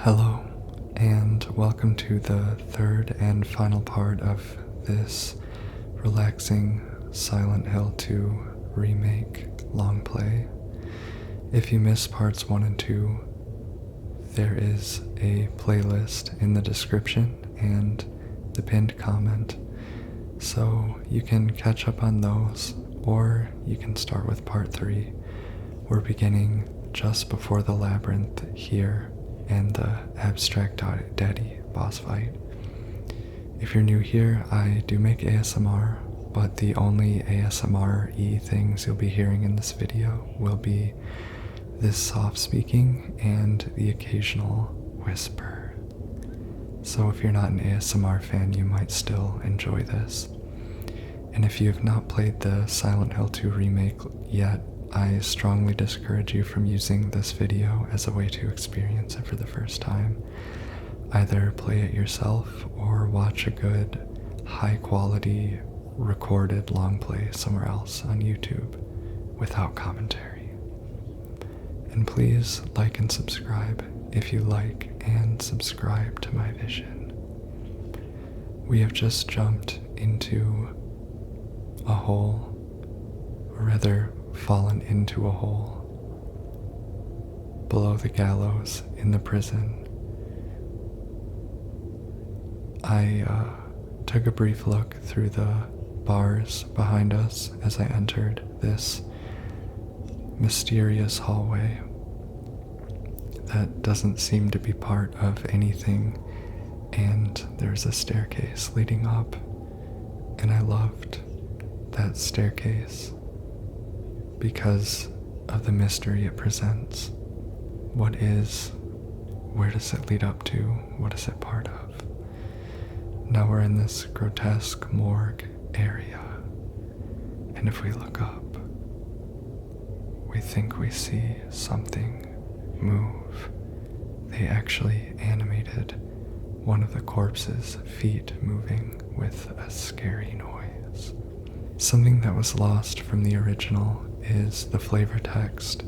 Hello, and welcome to the third and final part of this relaxing Silent Hill 2 Remake Longplay. If you missed parts 1 and 2, there is a playlist in the description and the pinned comment, so you can catch up on those, or you can start with part 3. We're beginning just before the Labyrinth here and the Abstract Daddy boss fight. If you're new here, I do make ASMR, but the only ASMR-y things you'll be hearing in this video will be this soft speaking and the occasional whisper. So if you're not an ASMR fan, you might still enjoy this. And if you have not played the Silent Hill 2 remake yet, I strongly discourage you from using this video as a way to experience it for the first time. Either play it yourself or watch a good, high-quality, recorded long play somewhere else on YouTube without commentary. And please like and subscribe if you like, and subscribe to my vision. We have just jumped into a hole, or rather fallen into a hole below the gallows in the prison. I took a brief look through the bars behind us as I entered this mysterious hallway that doesn't seem to be part of anything, and there's a staircase leading up, and I loved that staircase because of the mystery it presents. What is, where does it lead up to, what is it part of? Now we're in this grotesque morgue area, and if we look up, we think we see something move. They actually animated one of the corpse's feet moving with a scary noise. Something that was lost from the original is the flavor text.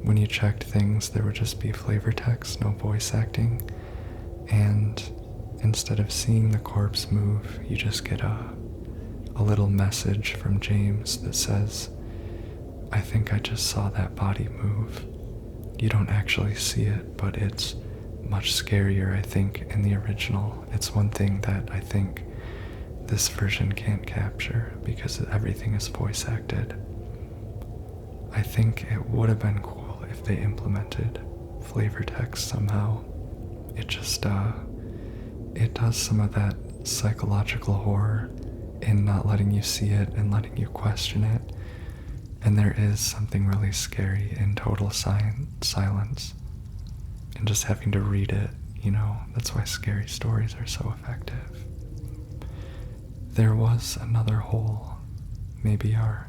When you checked things, there would just be flavor text, no voice acting, and instead of seeing the corpse move, you just get a little message from James that says, "I think I just saw that body move." You don't actually see it, but it's much scarier, I think, in the original. It's one thing that I think this version can't capture because everything is voice acted. I think it would have been cool if they implemented flavor text somehow. It just, it does some of that psychological horror in not letting you see it and letting you question it. And there is something really scary in total silence and just having to read it, that's why scary stories are so effective. There was another hole, maybe our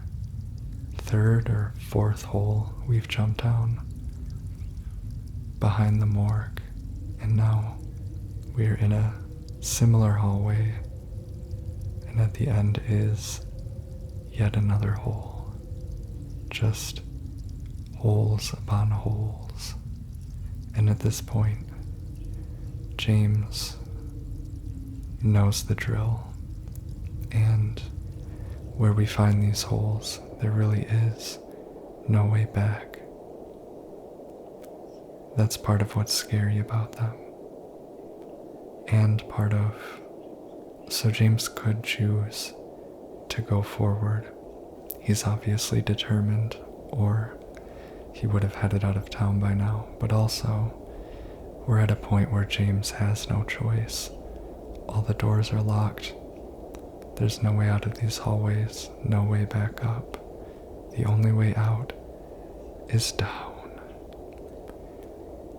third or fourth hole we've jumped down, behind the morgue, and now we're in a similar hallway, and at the end is yet another hole, just holes upon holes. And at this point, James knows the drill, and where we find these holes, there really is no way back. That's part of what's scary about them. And part of, so James could choose to go forward. He's obviously determined, or he would have headed out of town by now, but also, we're at a point where James has no choice. All the doors are locked. There's no way out of these hallways, no way back up. The only way out is down.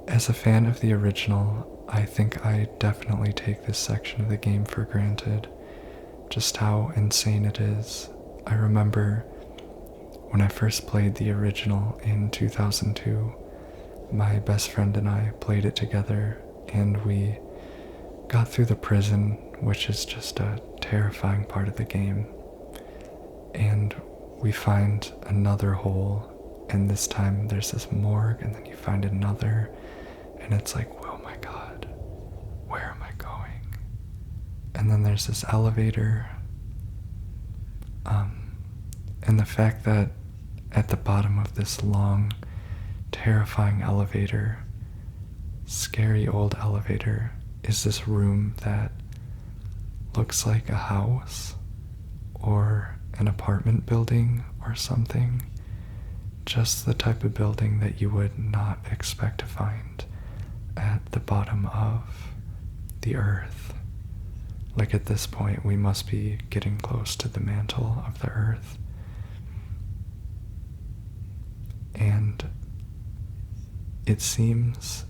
As a fan of the original, I think I definitely take this section of the game for granted, just how insane it is. I remember when I first played the original in 2002, my best friend and I played it together, and we got through the prison, which is just a terrifying part of the game, and we find another hole, and this time there's this morgue, and then you find another, and it's like, oh my god, And then there's this elevator. And the fact that at the bottom of this long, terrifying elevator, scary old elevator, is this room that looks like a house or an apartment building or something. Just the type of building that you would not expect to find at the bottom of the earth. Like at this point, we must be getting close to the mantle of the earth. And it seems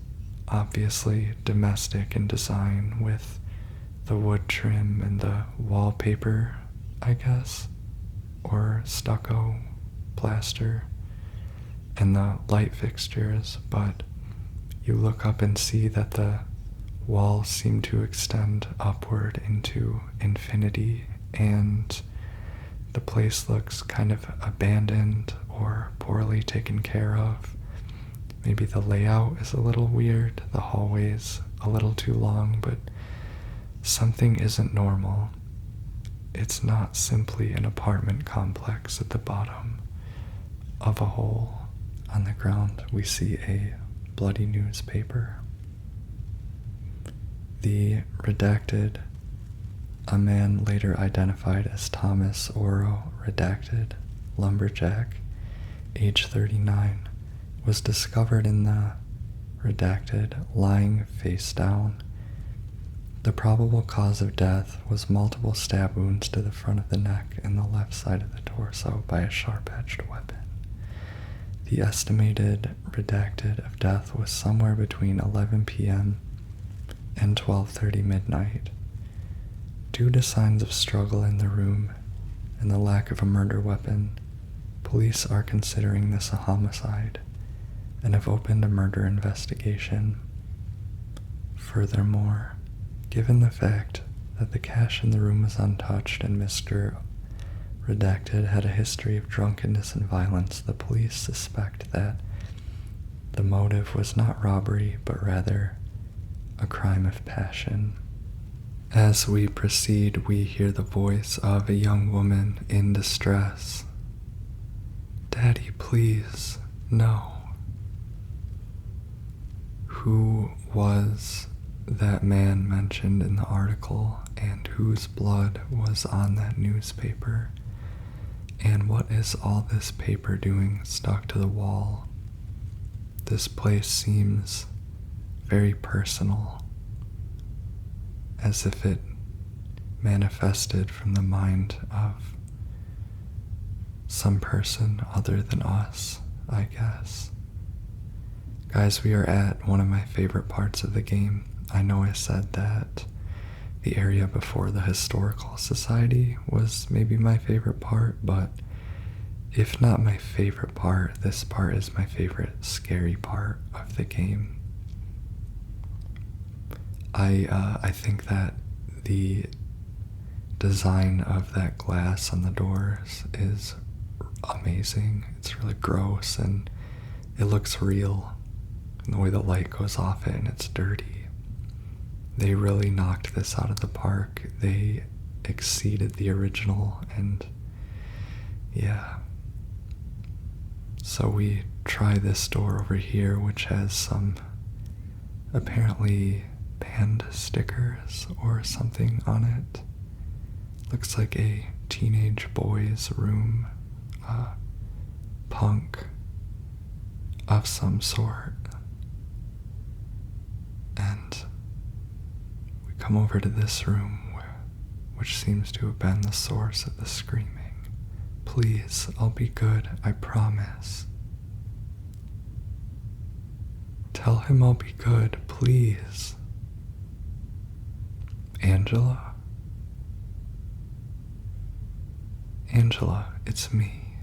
obviously domestic in design with the wood trim and the wallpaper, I guess, or stucco, plaster, and the light fixtures, but you look up and see that the walls seem to extend upward into infinity, and the place looks kind of abandoned or poorly taken care of. Maybe the layout is a little weird, the hallway's a little too long, but something isn't normal. It's not simply an apartment complex at the bottom of a hole. On the ground, we see a bloody newspaper. The redacted, a man later identified as Thomas Oro, redacted, lumberjack, age 39, was discovered in the redacted, lying face down. The probable cause of death was multiple stab wounds to the front of the neck and the left side of the torso by a sharp-edged weapon. The estimated redacted of death was somewhere between 11 p.m. and 12:30 midnight. Due to signs of struggle in the room and the lack of a murder weapon, police are considering this a homicide and have opened a murder investigation. Furthermore, given the fact that the cash in the room was untouched and Mr. Redacted had a history of drunkenness and violence, the police suspect that the motive was not robbery, but rather a crime of passion. As we proceed, we hear the voice of a young woman in distress. "Daddy, please, no." Who was that man mentioned in the article, and whose blood was on that newspaper? And what is all this paper doing stuck to the wall? This place seems very personal, as if it manifested from the mind of some person other than us, I guess. Guys, we are at one of my favorite parts of the game. I know I said that the area before the Historical Society was maybe my favorite part, but if not my favorite part, this part is my favorite scary part of the game. I think that the design of that glass on the doors is amazing. It's really gross and it looks real. And the way the light goes off it and it's dirty. They really knocked this out of the park. They exceeded the original, and yeah. So we try this door over here, which has some apparently band stickers or something on it. Looks like a teenage boy's room, punk of some sort. And come over to this room, which seems to have been the source of the screaming. "Please, I'll be good, I promise." "Tell him I'll be good, please." "Angela? Angela, it's me."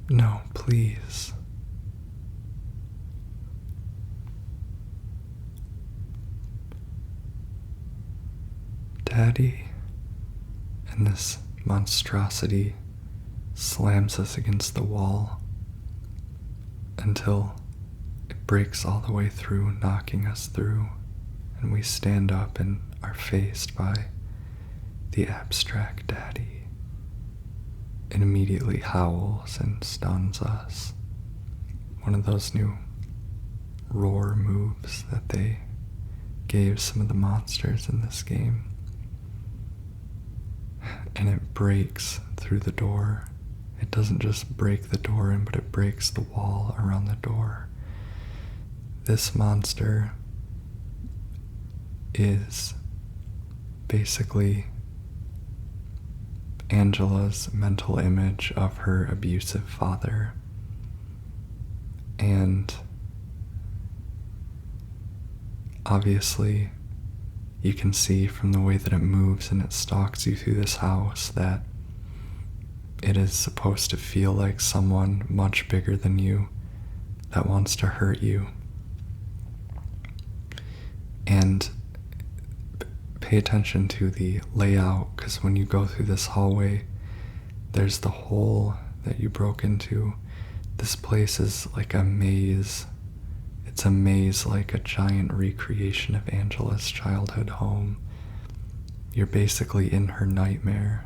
"No, please." "Daddy," and this monstrosity slams us against the wall until it breaks all the way through, knocking us through, and and we stand up and are faced by the abstract daddy. It immediately howls and stuns us. One of those new roar moves that they gave some of the monsters in this game. And it breaks through the door. It doesn't just break the door in, but it breaks the wall around the door. This monster is basically Angela's mental image of her abusive father. And obviously, you can see from the way that it moves and it stalks you through this house that it is supposed to feel like someone much bigger than you that wants to hurt you. And pay attention to the layout, because when you go through this hallway, there's the hole that you broke into. This place is like a maze. It's a maze, like a giant recreation of Angela's childhood home. You're basically in her nightmare.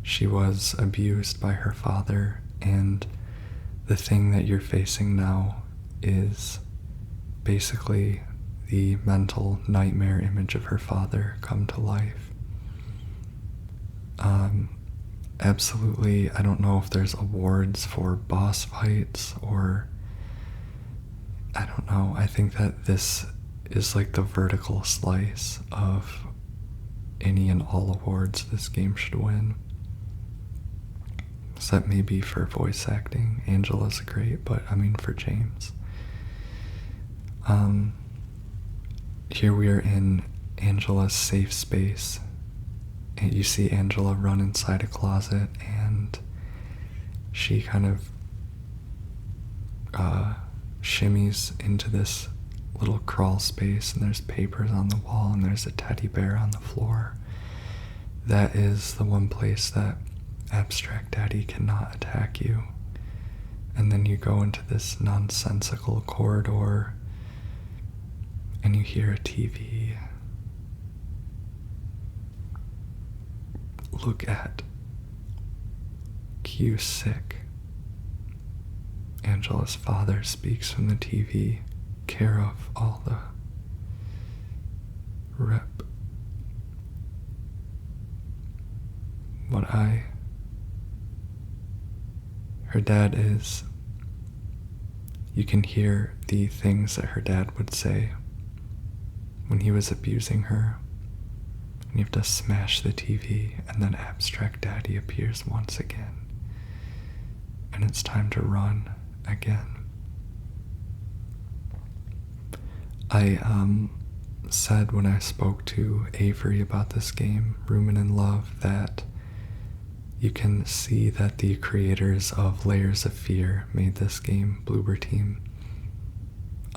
She was abused by her father, and the thing that you're facing now is basically the mental nightmare image of her father come to life. Absolutely, I don't know if there's awards for boss fights or I don't know. I think that this is like the vertical slice of any and all awards this game should win. Except maybe for voice acting. Angela's great, but I mean for James. Here we are in Angela's safe space. And you see Angela run inside a closet, and she kind of shimmies into this little crawl space, and there's papers on the wall, and there's a teddy bear on the floor. That is the one place that Abstract Daddy cannot attack you. And then you go into this nonsensical corridor, and you hear a TV. Look at Q sick. Angela's father speaks from the TV, care of all the rep. Her dad is, you can hear the things that her dad would say when he was abusing her. And you have to smash the TV, and then Abstract Daddy appears once again. And it's time to run again. I said when I spoke to Avery about this game, Rumin in Love, that you can see that the creators of Layers of Fear made this game, Bloober Team.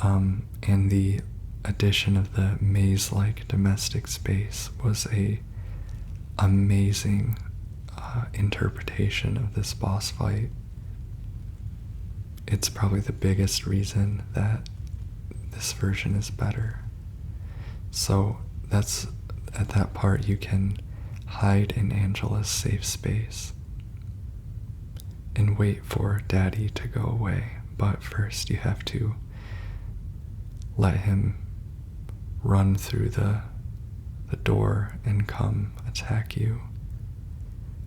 And the addition of the maze-like domestic space was a amazing interpretation of this boss fight. It's probably the biggest reason that this version is better. So that's at that part you can hide in Angela's safe space and wait for Daddy to go away. But first you have to let him run through the door and come attack you.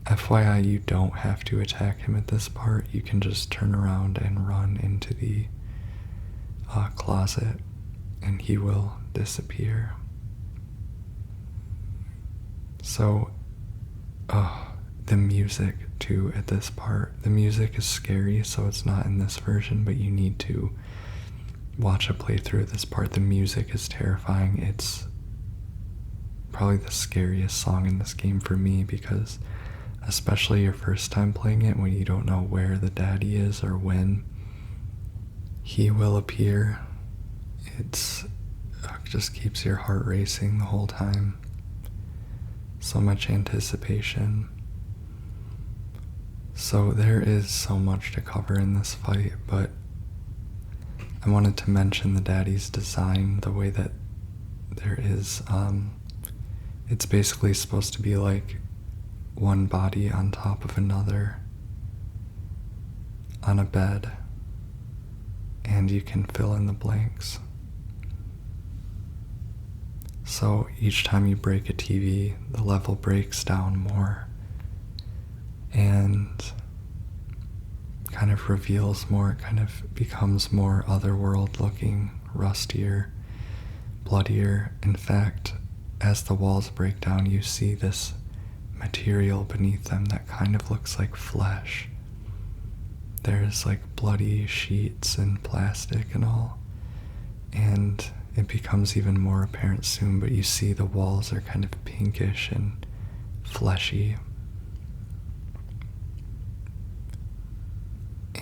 FYI, you don't have to attack him at this part. You can just turn around and run into the closet, and he will disappear. So, the music too at this part. The music is scary, so it's not in this version, but you need to watch a playthrough of this part. The music is terrifying. It's probably the scariest song in this game for me, because especially your first time playing it, when you don't know where the daddy is or when he will appear, it just keeps your heart racing the whole time. So much anticipation. So there is so much to cover in this fight, but I wanted to mention the daddy's design, the way that there is, it's basically supposed to be like one body on top of another on a bed, and you can fill in the blanks. So each time you break a TV, the level breaks down more and kind of reveals more. It kind of becomes more otherworld looking, rustier, bloodier. In fact, as the walls break down, you see this material beneath them that kind of looks like flesh. There's like bloody sheets and plastic and all, and it becomes even more apparent soon, but you see the walls are kind of pinkish and fleshy.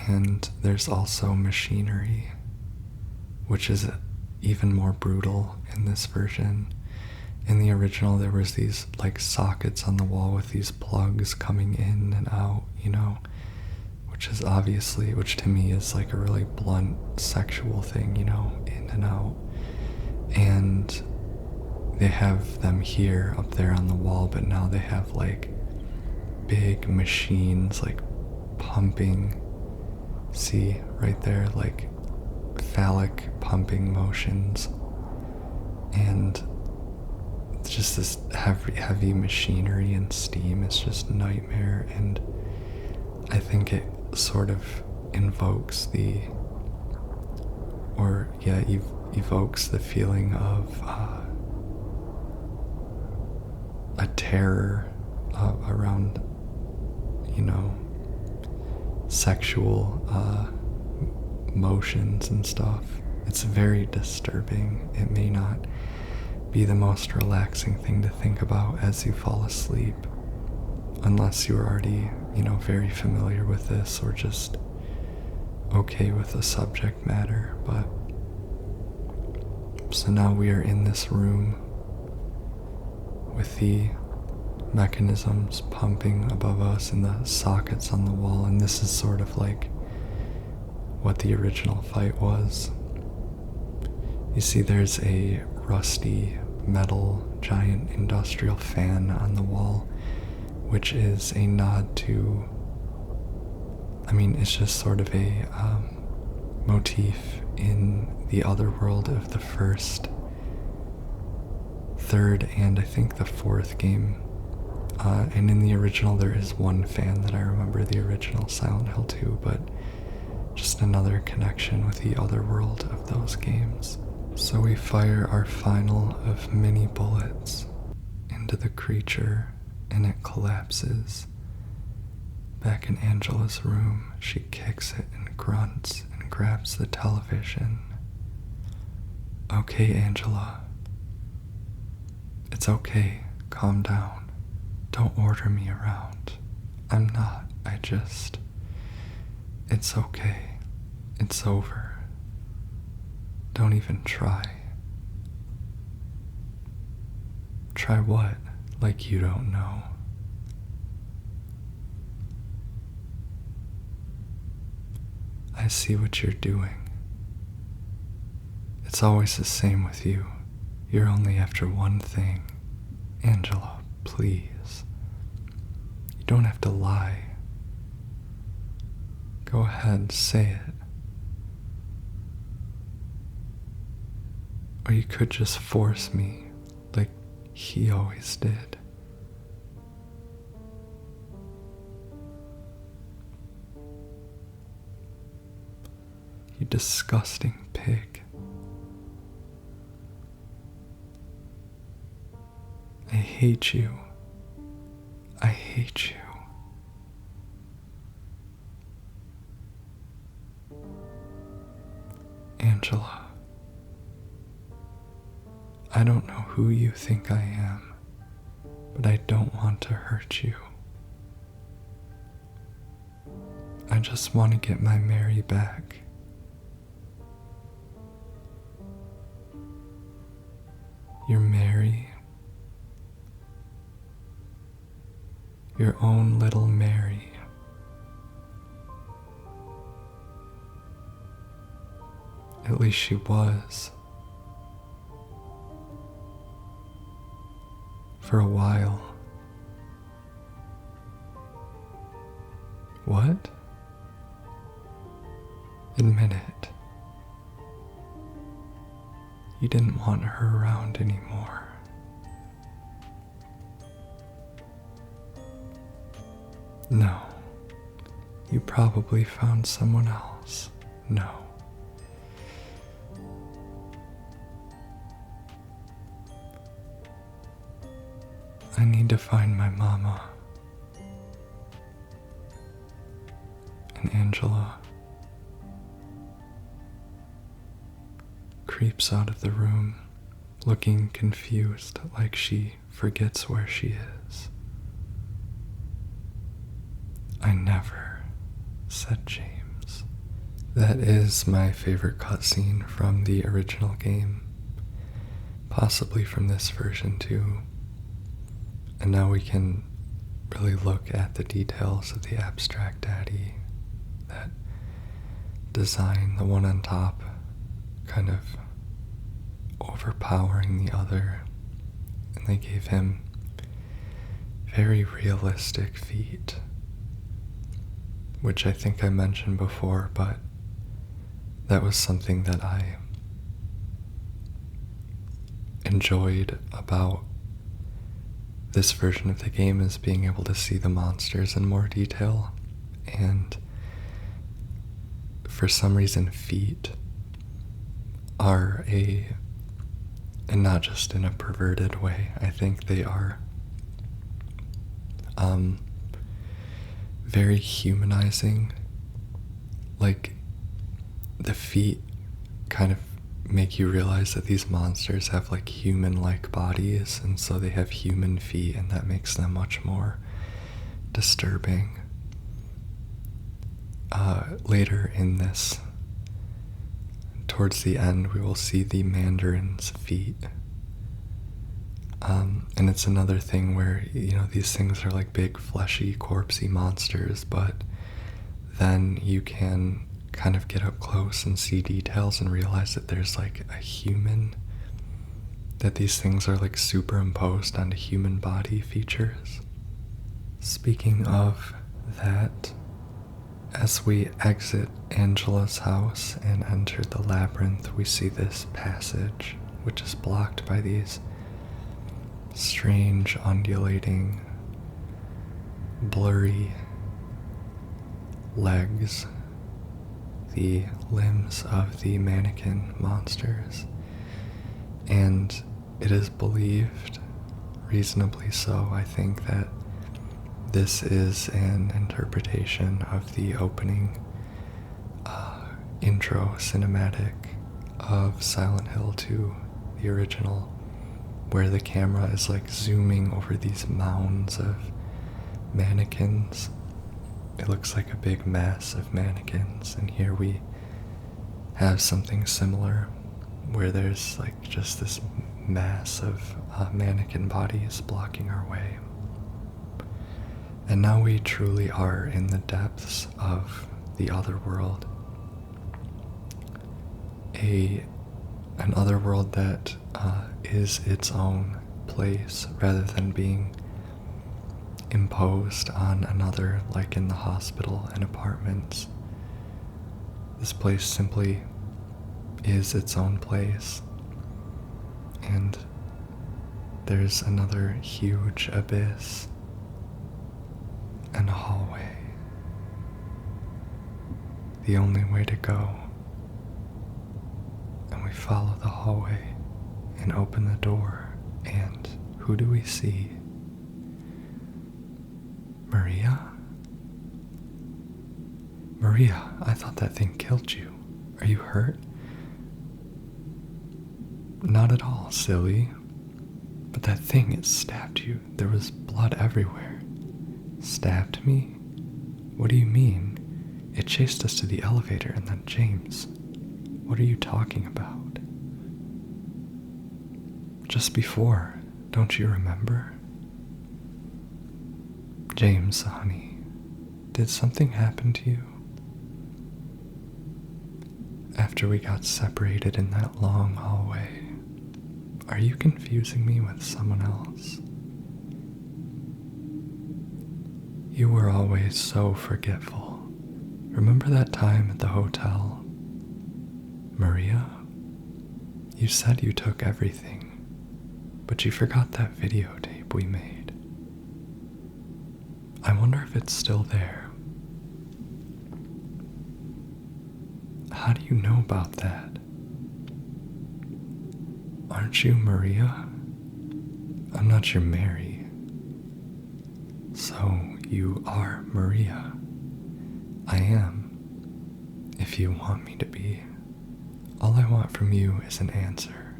And there's also machinery, which is even more brutal in this version. In the original, there was these like sockets on the wall with these plugs coming in and out, which to me is like a really blunt sexual thing, in and out. And they have them here up there on the wall, but now they have like big machines like pumping. See right there, like phallic pumping motions, and just this heavy machinery and steam is just nightmare. And I think it sort of evokes the feeling of a terror around, sexual motions and stuff. It's very disturbing. It may not be the most relaxing thing to think about as you fall asleep, unless you're already, very familiar with this or just okay with the subject matter. But so now we are in this room with the mechanisms pumping above us and the sockets on the wall, and this is sort of like what the original fight was. You see there's a rusty metal giant industrial fan on the wall, which is a nod to, it's just sort of a motif in the other world of the first, third, and I think the fourth game. And in the original there is one fan that I remember, the original Silent Hill 2, but just another connection with the other world of those games. So we fire our final of many bullets into the creature, and it collapses. Back in Angela's room, she kicks it and grunts and grabs the television. Okay, Angela. It's okay. Calm down. Don't order me around. I'm not. It's okay. It's over. Don't even try. Try what? Like you don't know. I see what you're doing. It's always the same with you. You're only after one thing. Angela, please. You don't have to lie. Go ahead, say it. Or you could just force me, like he always did. You disgusting pig. I hate you. I hate you. Angela, I don't know who you think I am, but I don't want to hurt you. I just want to get my Mary back. Your Mary. Your own little Mary. It least she was. For a while. What? Admit it. You didn't want her around anymore. No. You probably found someone else. No. I need to find my mama. And Angela creeps out of the room, looking confused, like she forgets where she is. I never, said James. That is my favorite cutscene from the original game, possibly from this version too. And now we can really look at the details of the abstract daddy, that design, the one on top kind of overpowering the other, and they gave him very realistic feet, which I think I mentioned before, but that was something that I enjoyed about this version of the game, is being able to see the monsters in more detail. And for some reason, feet are and not just in a perverted way, I think they are very humanizing. Like, the feet kind of make you realize that these monsters have like human-like bodies, and so they have human feet, and that makes them much more disturbing. Later in this, towards the end, we will see the Mandarin's feet. And it's another thing where, these things are like big, fleshy, corpsey monsters, but then you can kind of get up close and see details and realize that there's like a human, that these things are like superimposed onto human body features. Speaking of that, as we exit Angela's house and enter the labyrinth, we see this passage, which is blocked by these strange, undulating, blurry legs, the limbs of the mannequin monsters. And it is believed, reasonably so, I think, that this is an interpretation of the opening intro cinematic of Silent Hill 2, the original, where the camera is like zooming over these mounds of mannequins. It looks like a big mass of mannequins, and here we have something similar, where there's like just this mass of mannequin bodies blocking our way. And now we truly are in the depths of the other world. An other world that is its own place, rather than being imposed on another, like in the hospital and apartments. This place simply is its own place. And there's another huge abyss and a hallway. The only way to go. And we follow the hallway and open the door, and who do we see? Maria? Maria, I thought that thing killed you. Are you hurt? Not at all, silly. But that thing, it stabbed you. There was blood everywhere. Stabbed me? What do you mean? It chased us to the elevator, and then James. What are you talking about? Just before, don't you remember? James, honey, did something happen to you? after we got separated in that long hallway. Are you confusing me with someone else? You were always so forgetful. Remember that time at the hotel? Maria? You said you took everything, but you forgot that videotape we made. I wonder if it's still there. How do you know about that? Aren't you Maria? I'm not your Mary. So you are Maria. I am, if you want me to be. All I want from you is an answer.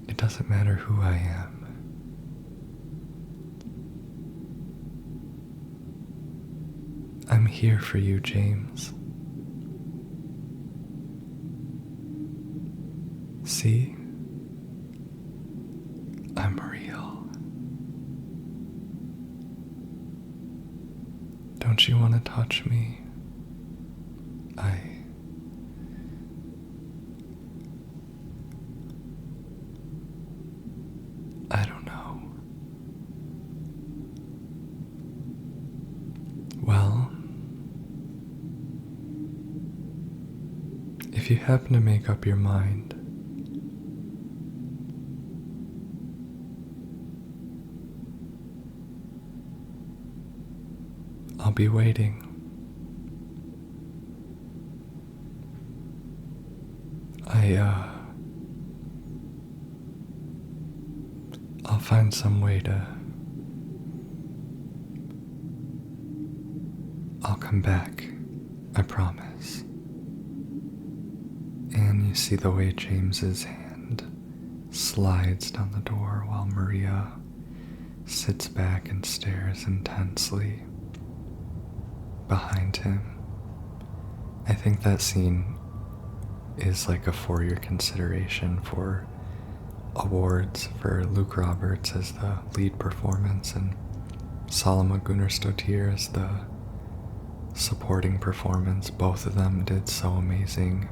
It doesn't matter who I am. I'm here for you, James. See? I'm real. Don't you want to touch me? I don't know. Well, if you happen to make up your mind, I'll be waiting. I'll find some way to... I'll come back, I promise. And you see the way James's hand slides down the door while Maria sits back and stares intensely behind him. I think that scene is like a for-your consideration for awards for Luke Roberts as the lead performance and Salma Gunnarsdottir as the supporting performance. Both of them did so amazing.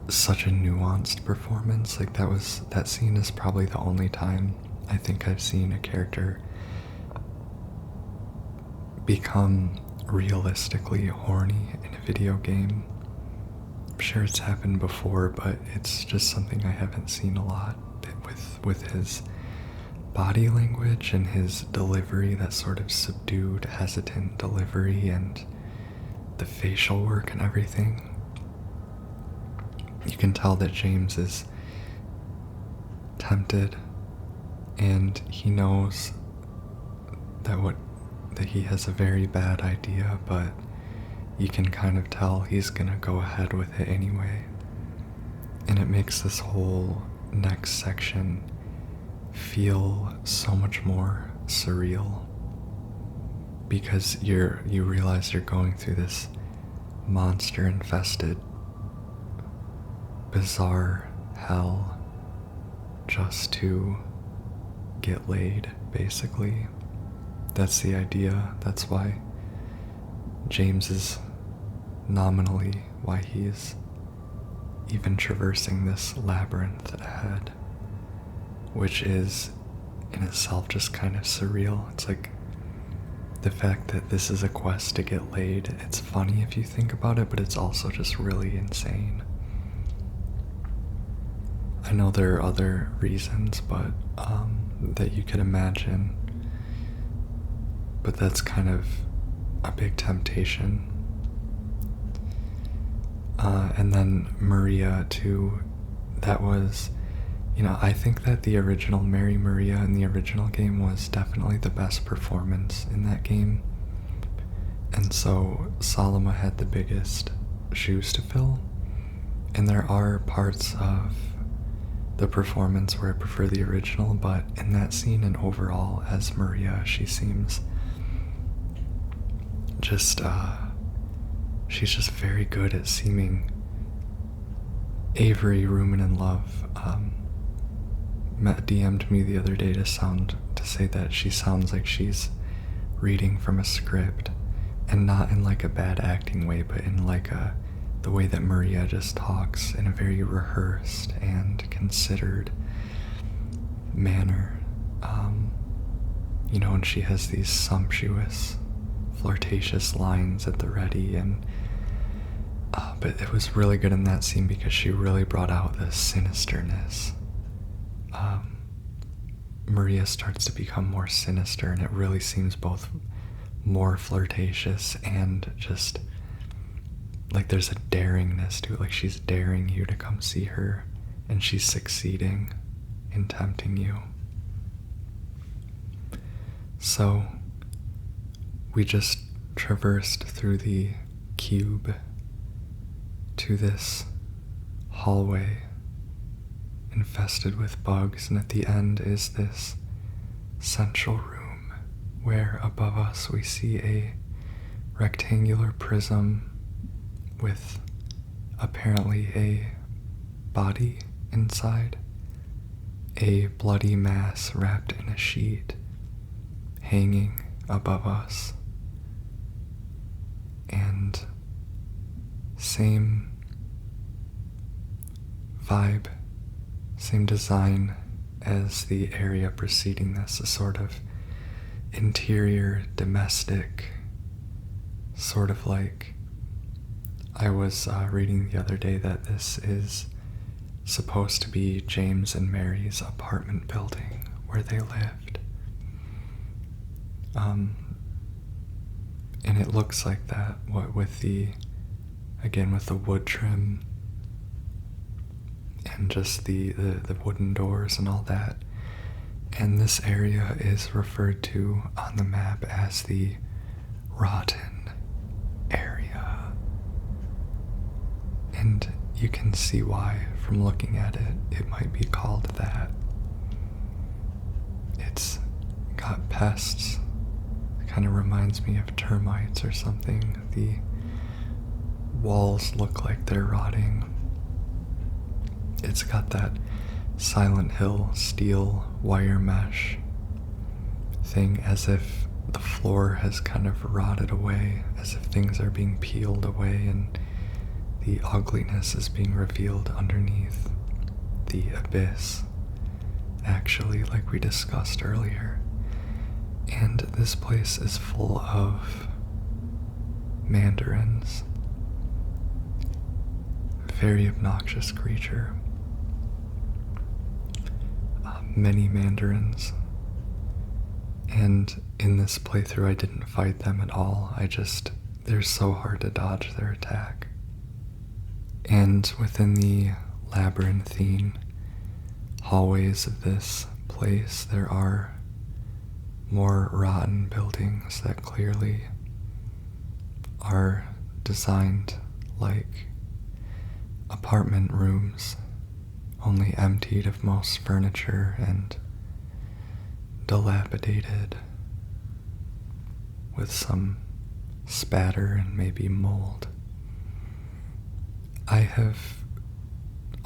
Such a nuanced performance. Like that scene is probably the only time I think I've seen a character become realistically horny in a video game. I'm sure it's happened before, but it's just something I haven't seen a lot with his body language and his delivery, that sort of subdued, hesitant delivery, and the facial work and everything. You can tell that James is tempted, and he knows that he has a very bad idea, but you can kind of tell he's gonna go ahead with it anyway. And it makes this whole next section feel so much more surreal, because you realize you're going through this monster-infested, bizarre hell just to get laid, basically. That's the idea. That's why James is nominally why he's even traversing this labyrinth ahead, which is in itself just kind of surreal. It's like the fact that this is a quest to get laid. It's funny if you think about it, but it's also just really insane. I know there are other reasons, but that you could imagine, but that's kind of a big temptation. And then Maria too, that was, I think that the original Mary Maria in the original game was definitely the best performance in that game. And so Salma had the biggest shoes to fill. And there are parts of the performance where I prefer the original, but in that scene and overall as Maria, she seems just, she's just very good at seeming. Avery Rumen in Love DM'd me the other day to say that she sounds like she's reading from a script, and not in like a bad acting way, but in like the way that Maria just talks in a very rehearsed and considered manner. And she has these sumptuous, flirtatious lines at the ready, and but it was really good in that scene because she really brought out the sinisterness. Maria starts to become more sinister, and it really seems both more flirtatious and just like there's a daringness to it, like she's daring you to come see her, and she's succeeding in tempting you. So we just traversed through the cube to this hallway infested with bugs, and at the end is this central room where above us we see a rectangular prism with apparently a body inside, a bloody mass wrapped in a sheet hanging above us, and same vibe, same design as the area preceding this, a sort of interior, domestic, sort of like, I was reading the other day that this is supposed to be James and Mary's apartment building where they lived. And it looks like that, what with the wood trim and just the wooden doors and all that. And this area is referred to on the map as the rotten area. And you can see why from looking at it. It might be called that. It's got pests. It kind of reminds me of termites or something. The walls look like they're rotting. It's got that Silent Hill steel wire mesh thing, as if the floor has kind of rotted away, as if things are being peeled away and the ugliness is being revealed underneath the abyss, actually, like we discussed earlier. And this place is full of mandarins. Very obnoxious creature. Many mandarins. And in this playthrough I didn't fight them at all. They're so hard to dodge their attack. And within the labyrinthine hallways of this place, there are more rotten buildings that clearly are designed like apartment rooms, only emptied of most furniture and dilapidated, with some spatter and maybe mold. I have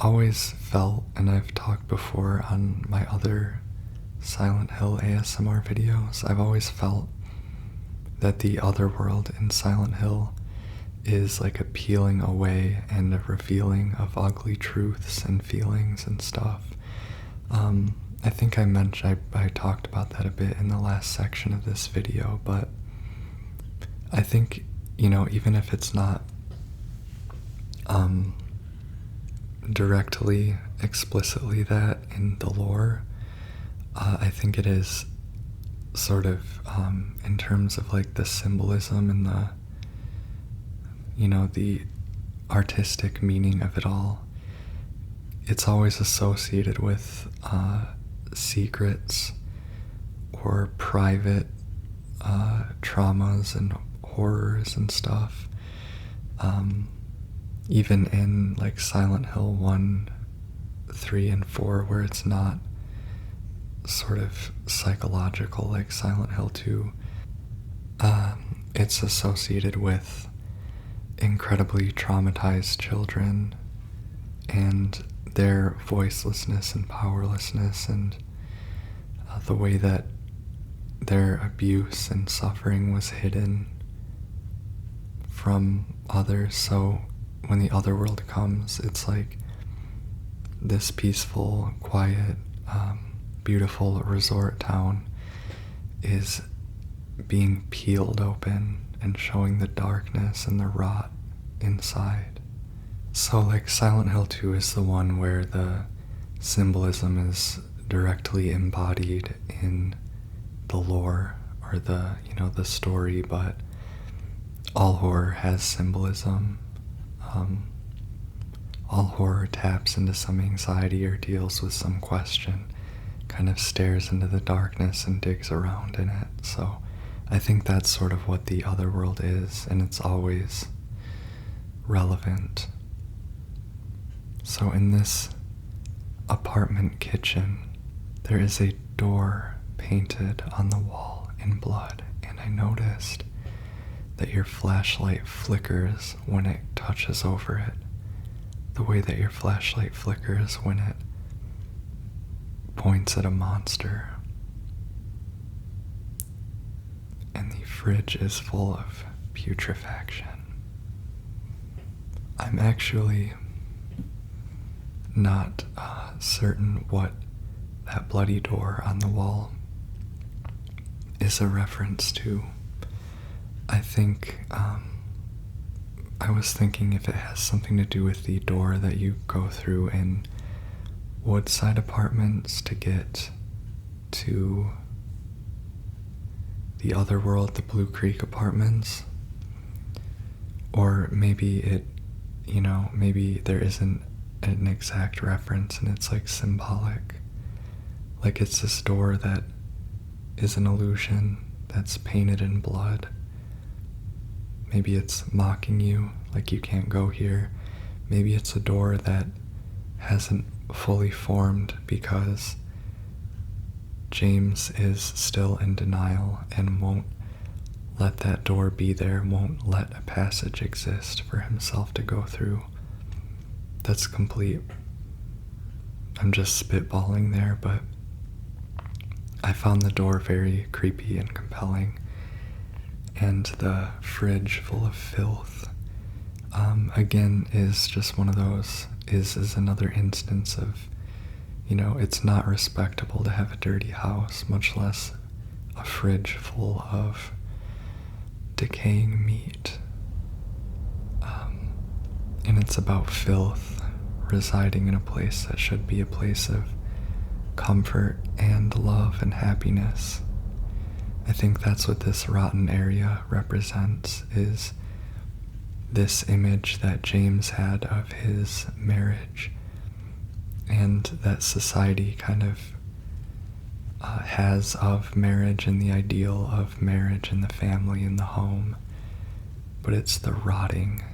always felt, and I've talked before on my other Silent Hill ASMR videos, I've always felt that the other world in Silent Hill is like a peeling away and a revealing of ugly truths and feelings and stuff. I think I talked about that a bit in the last section of this video, but I think, even if it's not directly, explicitly that in the lore, I think it is sort of, in terms of like the symbolism and the artistic meaning of it all, it's always associated with secrets or private traumas and horrors and stuff. Even in like Silent Hill 1, 3, and 4, where it's not sort of psychological like Silent Hill 2, it's associated with incredibly traumatized children and their voicelessness and powerlessness, and the way that their abuse and suffering was hidden from others. So when the other world comes, it's like this peaceful, quiet, beautiful resort town is being peeled open and showing the darkness and the rot inside. So like Silent Hill 2 is the one where the symbolism is directly embodied in the lore or the, the story, but all horror has symbolism. All horror taps into some anxiety or deals with some question, kind of stares into the darkness and digs around in it. So I think that's sort of what the other world is, and it's always relevant. So in this apartment kitchen, there is a door painted on the wall in blood, and I noticed that your flashlight flickers when it touches over it, the way that your flashlight flickers when it points at a monster. And the fridge is full of putrefaction. I'm actually not certain what that bloody door on the wall is a reference to. I think I was thinking if it has something to do with the door that you go through in Woodside Apartments to get to the other world, the Blue Creek Apartments. Or maybe it, maybe there isn't an exact reference and it's like symbolic. Like it's this door that is an illusion that's painted in blood. Maybe it's mocking you, like you can't go here. Maybe it's a door that hasn't fully formed because James is still in denial and won't let that door be there, won't let a passage exist for himself to go through. That's complete. I'm just spitballing there, but I found the door very creepy and compelling. And the fridge full of filth, again, is just one of those, is another instance of, it's not respectable to have a dirty house, much less a fridge full of decaying meat. And it's about filth residing in a place that should be a place of comfort and love and happiness. I think that's what this rotten area represents, is this image that James had of his marriage and that society kind of has of marriage and the ideal of marriage and the family and the home. But it's the rotten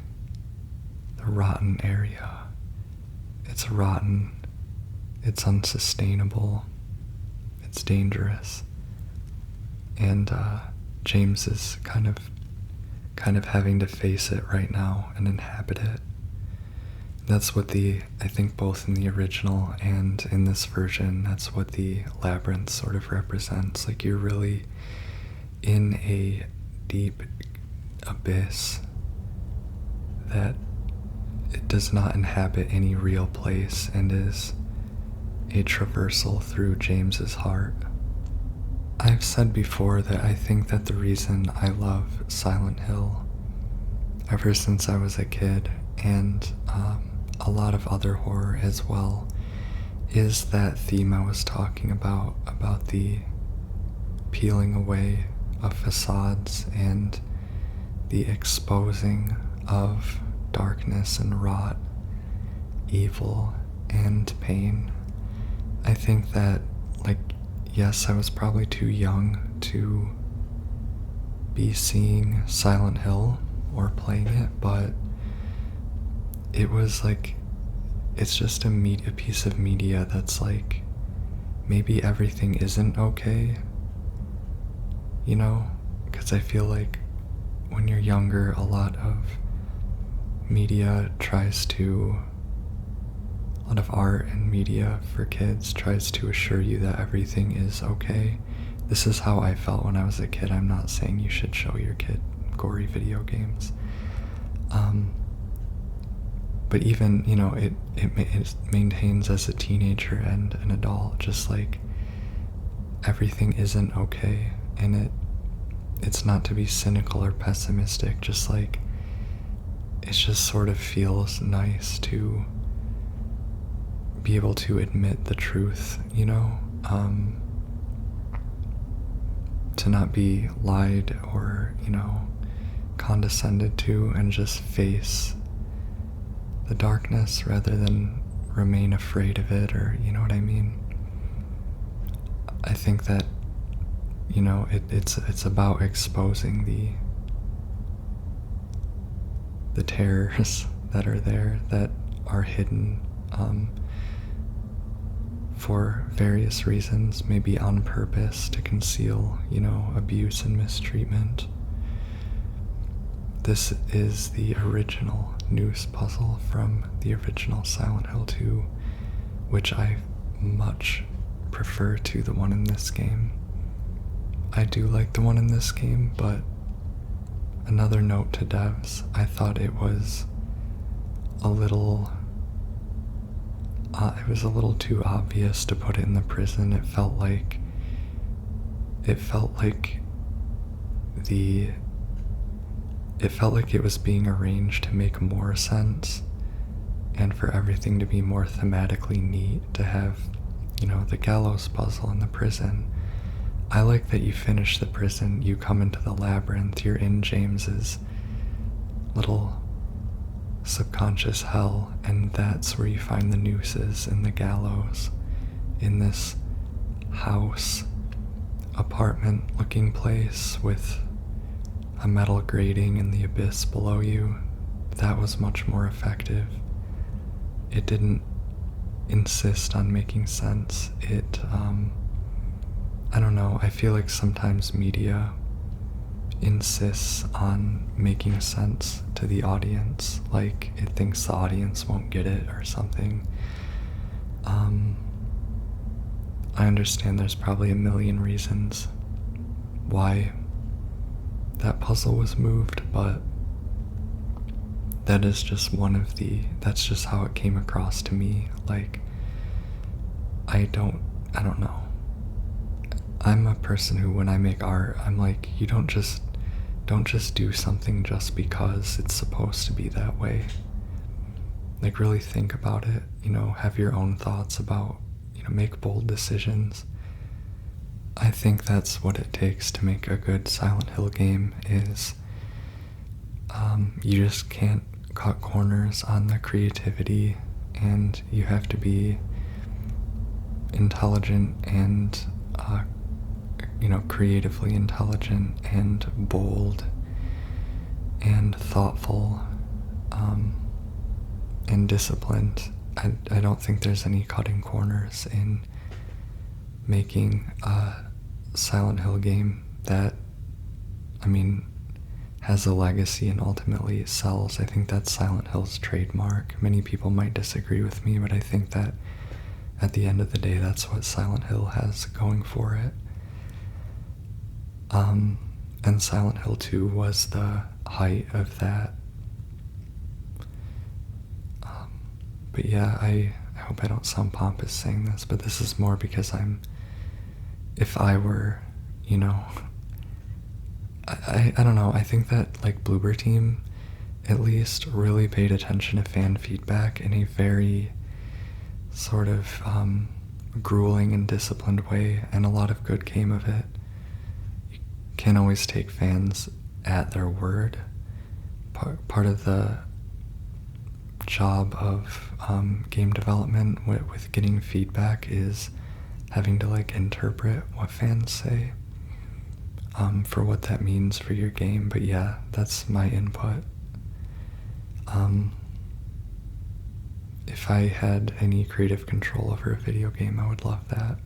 area. It's rotten, it's unsustainable, it's dangerous. And James is kind of having to face it right now and inhabit it. That's what I think both in the original and in this version, that's what the Labyrinth sort of represents. Like you're really in a deep abyss that it does not inhabit any real place and is a traversal through James's heart. I've said before that I think that the reason I love Silent Hill ever since I was a kid, and a lot of other horror as well, is that theme I was talking about the peeling away of facades and the exposing of darkness and rot, evil and pain. I think that, yes, I was probably too young to be seeing Silent Hill or playing it, but it was it's just a piece of media that's maybe everything isn't okay, because I feel like when you're younger, a lot of art and media for kids tries to assure you that everything is okay. This is how I felt when I was a kid. I'm not saying you should show your kid gory video games, Um, but even, it maintains as a teenager and an adult, just like everything isn't okay, and it's not to be cynical or pessimistic, just like it just sort of feels nice to be able to admit the truth, to not be lied or, condescended to, and just face the darkness rather than remain afraid of it, or you know what I mean? I think that, it's about exposing the terrors that are there, that are hidden, for various reasons, maybe on purpose to conceal, abuse and mistreatment. This is the original noose puzzle from the original Silent Hill 2, which I much prefer to the one in this game. I do like the one in this game, but another note to devs, I thought it was a little too obvious to put it in the prison. It felt like it was being arranged to make more sense, and for everything to be more thematically neat, to have, the gallows puzzle in the prison. I like that you finish the prison, you come into the labyrinth, you're in James's little subconscious hell, and that's where you find the nooses and the gallows in this house, apartment looking place with a metal grating in the abyss below you. That was much more effective. It didn't insist on making sense. I don't know, I feel like sometimes media insists on making sense to the audience, like it thinks the audience won't get it or something. I understand there's probably a million reasons why that puzzle was moved, but that is just that's just how it came across to me. Like, I don't know. I'm a person who, when I make art, I'm like, you don't just do something just because it's supposed to be that way. Like, really think about it, have your own thoughts about, make bold decisions. I think that's what it takes to make a good Silent Hill game, is you just can't cut corners on the creativity, and you have to be intelligent and creatively intelligent and bold and thoughtful, and disciplined. I don't think there's any cutting corners in making a Silent Hill game that, has a legacy and ultimately sells. I think that's Silent Hill's trademark. Many people might disagree with me, but I think that at the end of the day, that's what Silent Hill has going for it. And Silent Hill 2 was the height of that. But yeah, I hope I don't sound pompous saying this, but this is more because if I were, I don't know, I think that, like, Bloober Team at least really paid attention to fan feedback in a very sort of grueling and disciplined way, and a lot of good came of it. You can't always take fans at their word. Part of the job of game development with getting feedback is having to, like, interpret what fans say for what that means for your game. But yeah, that's my input. If I had any creative control over a video game, I would love that.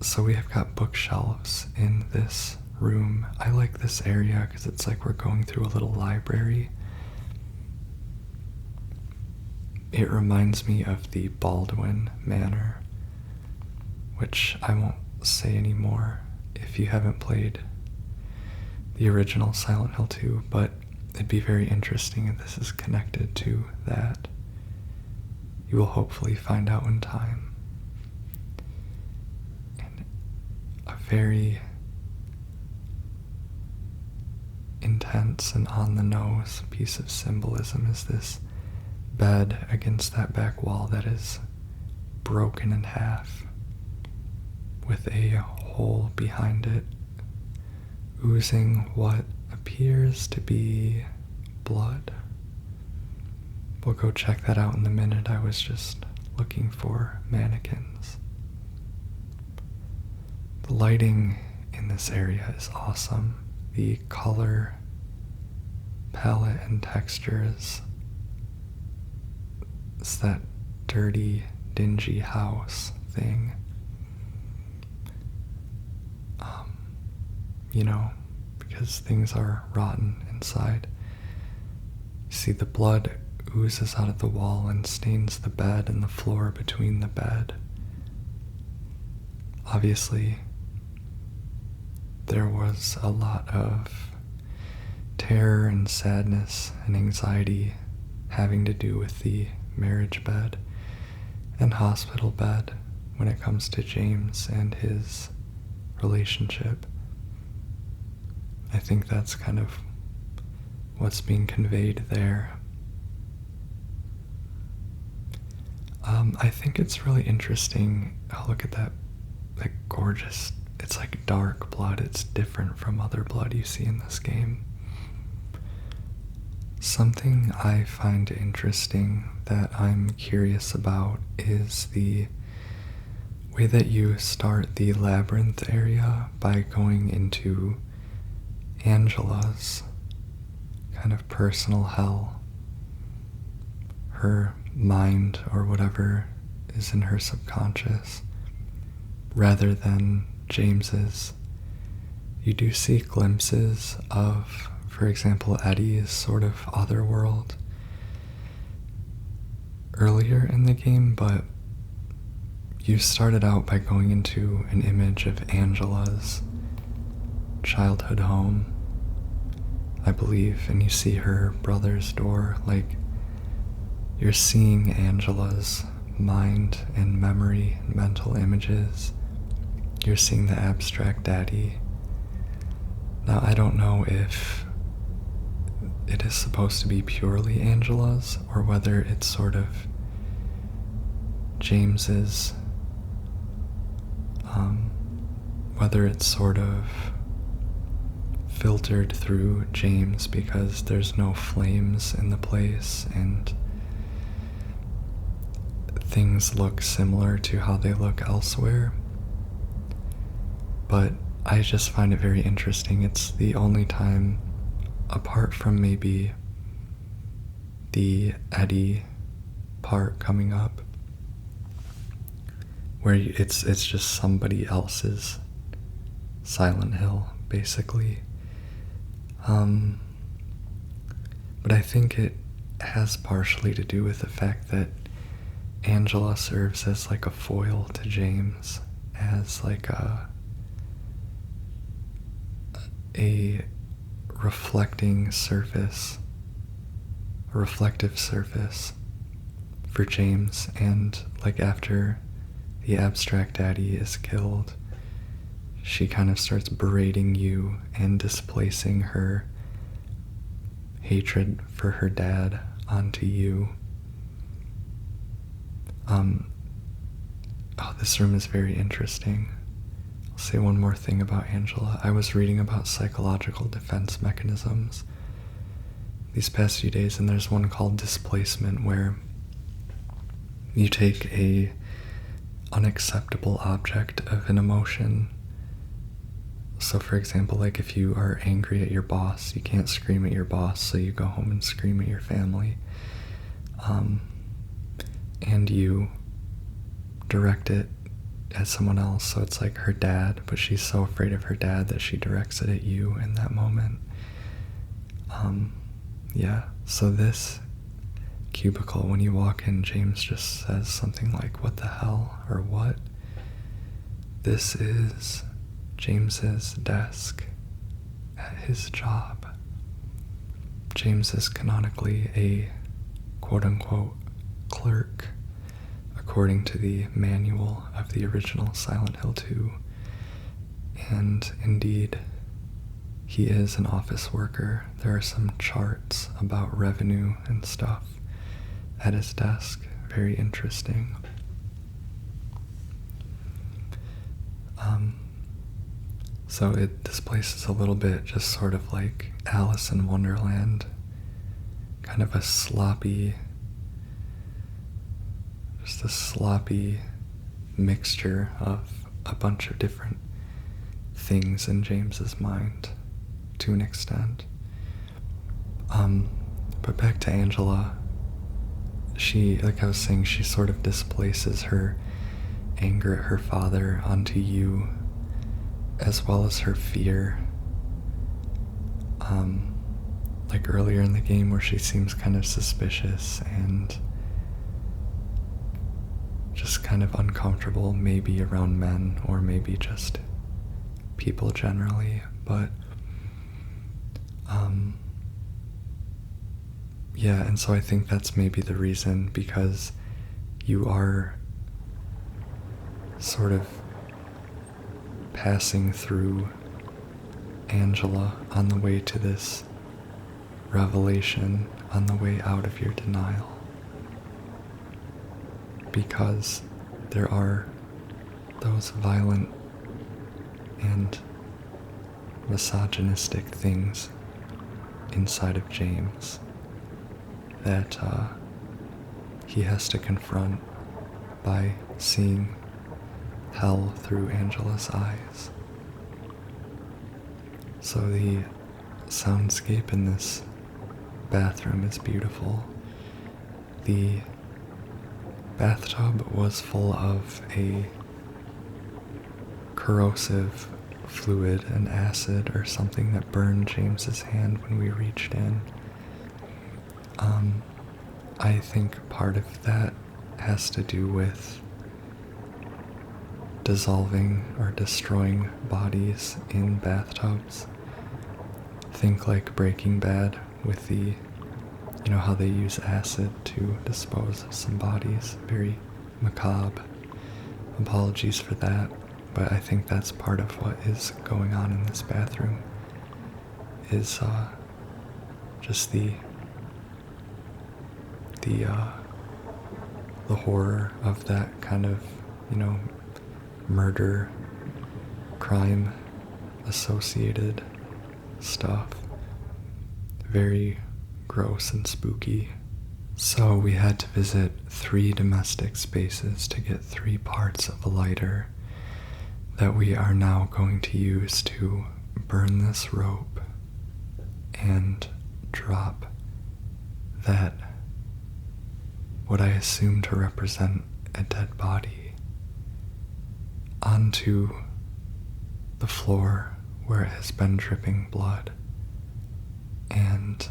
So we have got bookshelves in this room. I like this area because it's like we're going through a little library. It reminds me of the Baldwin Manor, which I won't say anymore. If you haven't played the original Silent Hill 2, but it'd be very interesting if this is connected to that. You will hopefully find out in time. And a very intense and on-the-nose piece of symbolism is this bed against that back wall that is broken in half, with a hole behind it, oozing what appears to be blood. We'll go check that out in a minute. I was just looking for mannequins. The lighting in this area is awesome. The color palette and textures. It's that dirty, dingy house thing. Because things are rotten inside. You see the blood oozes out of the wall and stains the bed and the floor between the bed. Obviously, there was a lot of terror and sadness and anxiety having to do with the marriage bed and hospital bed when it comes to James and his relationship. I think that's kind of what's being conveyed there. I think it's really interesting. Oh, look at that, like gorgeous. It's like dark blood. It's different from other blood you see in this game. Something I find interesting that I'm curious about is the way that you start the Labyrinth area by going into Angela's kind of personal hell, her mind or whatever is in her subconscious, rather than James's. You do see glimpses of, for example, Eddie's sort of other world earlier in the game, but you started out by going into an image of Angela's childhood home, I believe, and you see her brother's door. Like, you're seeing Angela's mind and memory and mental images. You're seeing the abstract daddy. Now, I don't know if it is supposed to be purely Angela's or whether it's sort of James's, whether it's sort of filtered through James because there's no flames in the place and things look similar to how they look elsewhere. But I just find it very interesting. It's the only time, apart from maybe the Eddie part coming up, where it's just somebody else's Silent Hill, basically. But I think it has partially to do with the fact that Angela serves as like a foil to James, as like a reflecting surface, a reflective surface for James. And like after the abstract daddy is killed, she kind of starts berating you and displacing her hatred for her dad onto you. This room is very interesting. I'll say one more thing about Angela. I was reading about psychological defense mechanisms these past few days, and there's one called displacement, where you take a unacceptable object of an emotion. So for example, like if you are angry at your boss, you can't scream at your boss, so you go home and scream at your family. And you direct it at someone else, so it's like her dad, but she's so afraid of her dad that she directs it at you in that moment. So this cubicle, when you walk in, James just says something like, "What the hell?" or "What?" This is James's desk at his job. James is canonically a quote-unquote clerk, according to the manual of the original Silent Hill 2. And indeed, he is an office worker. There are some charts about revenue and stuff at his desk. Very interesting. So this place is a little bit just sort of like Alice in Wonderland, kind of a sloppy mixture of a bunch of different things in James's mind, to an extent. But back to Angela, she, like I was saying, she sort of displaces her anger at her father onto you, as well as her fear. Like earlier in the game where she seems kind of suspicious and just kind of uncomfortable, maybe around men or maybe just people generally, but yeah, and so I think that's maybe the reason, because you are sort of passing through Angela on the way to this revelation, on the way out of your denial, because there are those violent and misogynistic things inside of James that he has to confront by seeing hell through Angela's eyes. So the soundscape in this bathroom is beautiful. The bathtub was full of a corrosive fluid, an acid or something that burned James's hand when we reached in. I think part of that has to do with dissolving or destroying bodies in bathtubs. Think like Breaking Bad with the, you know, how they use acid to dispose of some bodies. Very macabre. Apologies for that, but I think that's part of what is going on in this bathroom, is just the horror of that kind of, you know, murder, crime associated stuff. Very gross and spooky. So we had to visit 3 domestic spaces to get 3 parts of a lighter that we are now going to use to burn this rope and drop that, what I assume to represent a dead body, onto the floor where it has been dripping blood, and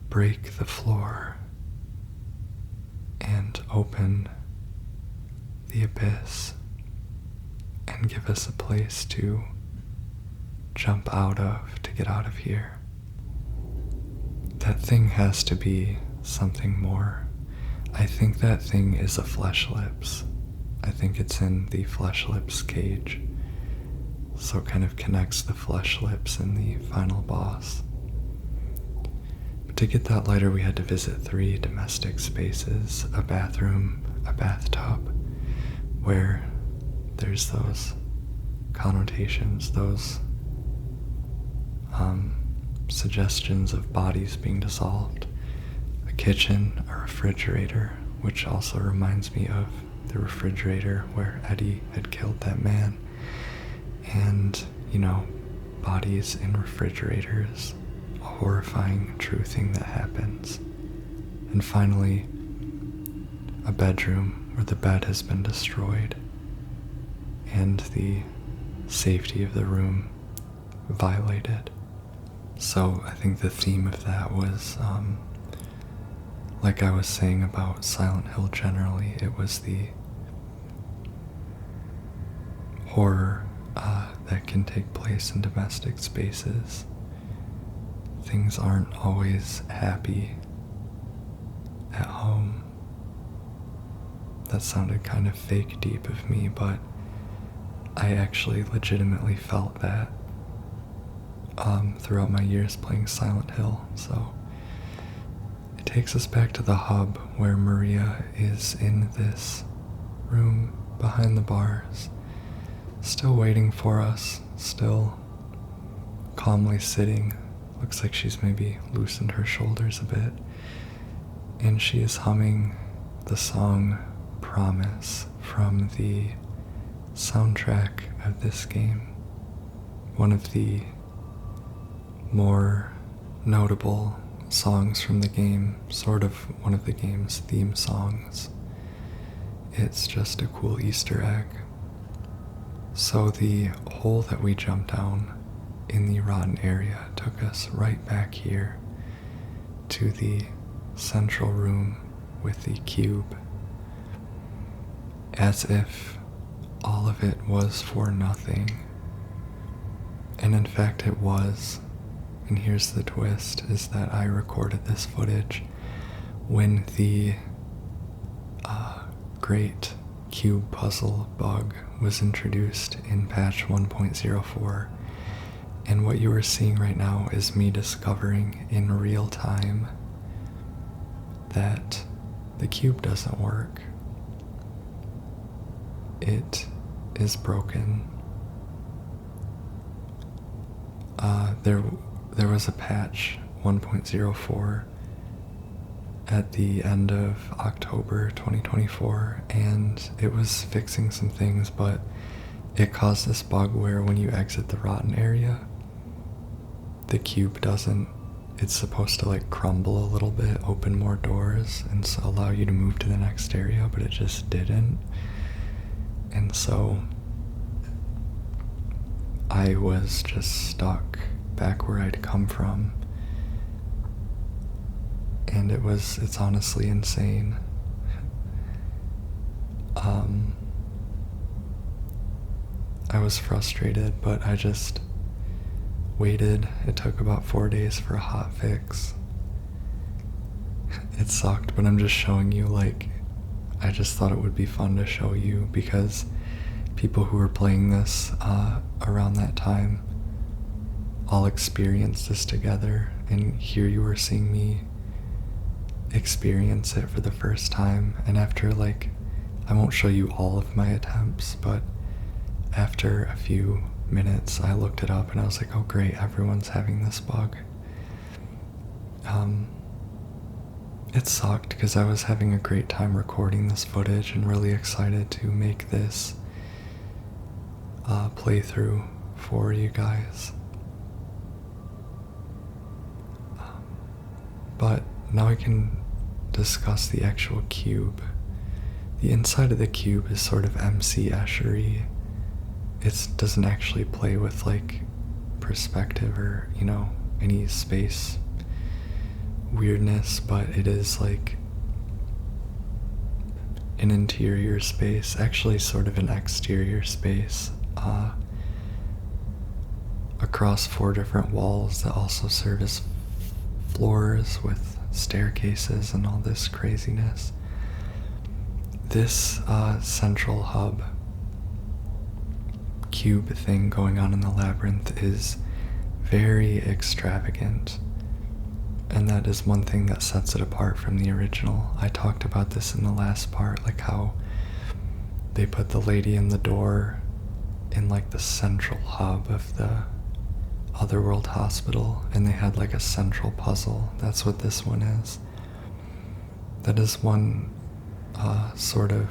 break the floor and open the abyss and give us a place to jump out of, to get out of here. That thing has to be something more. I think that thing is a flesh lips. I think it's in the flesh lips cage, so it kind of connects the flesh lips and the final boss. But to get that lighter, we had to visit 3 domestic spaces, a bathroom, a bathtub, where there's those connotations, those suggestions of bodies being dissolved, a kitchen, a refrigerator, which also reminds me of the refrigerator where Eddie had killed that man, and, you know, bodies in refrigerators, a horrifying true thing that happens. And finally, a bedroom where the bed has been destroyed and the safety of the room violated. So I think the theme of that was, like I was saying about Silent Hill generally, it was the horror that can take place in domestic spaces. Things aren't always happy at home. That sounded kind of fake deep of me, but I actually legitimately felt that throughout my years playing Silent Hill. So it takes us back to the hub where Maria is in this room behind the bars, still waiting for us, still calmly sitting. Looks like she's maybe loosened her shoulders a bit. And she is humming the song Promise from the soundtrack of this game. One of the more notable songs from the game, sort of one of the game's theme songs. It's just a cool Easter egg. So the hole that we jumped down in the rotten area took us right back here to the central room with the cube, as if all of it was for nothing. And in fact it was. And here's the twist, is that I recorded this footage when the great cube puzzle bug was introduced in patch 1.04. And what you are seeing right now is me discovering in real time that the cube doesn't work. It is broken. There was a patch 1.04 at the end of October 2024, and it was fixing some things, but it caused this bug where when you exit the rotten area, the cube doesn't, it's supposed to like crumble a little bit, open more doors, and so allow you to move to the next area, but it just didn't. And so I was just stuck back where I'd come from. And it's honestly insane. I was frustrated, but I just waited. It took about 4 days for a hot fix. It sucked, but I'm just showing you, like, I just thought it would be fun to show you because people who were playing this around that time all experienced this together, and here you were seeing me experience it for the first time. And after, like, I won't show you all of my attempts, but after a few minutes I looked it up and I was like, oh great, everyone's having this bug. It sucked because I was having a great time recording this footage and really excited to make this playthrough for you guys. But now I can discuss the actual cube. The inside of the cube is sort of MC Escher-y. It doesn't actually play with like perspective or, you know, any space weirdness, but it is like an interior space, actually sort of an exterior space, across 4 different walls that also serve as floors with staircases and all this craziness. This central hub cube thing going on in the Labyrinth is very extravagant, and that is one thing that sets it apart from the original. I talked about this in the last part, like how they put the lady in the door in like the central hub of the Otherworld hospital, and they had like a central puzzle. That's what this one is. That is one sort of,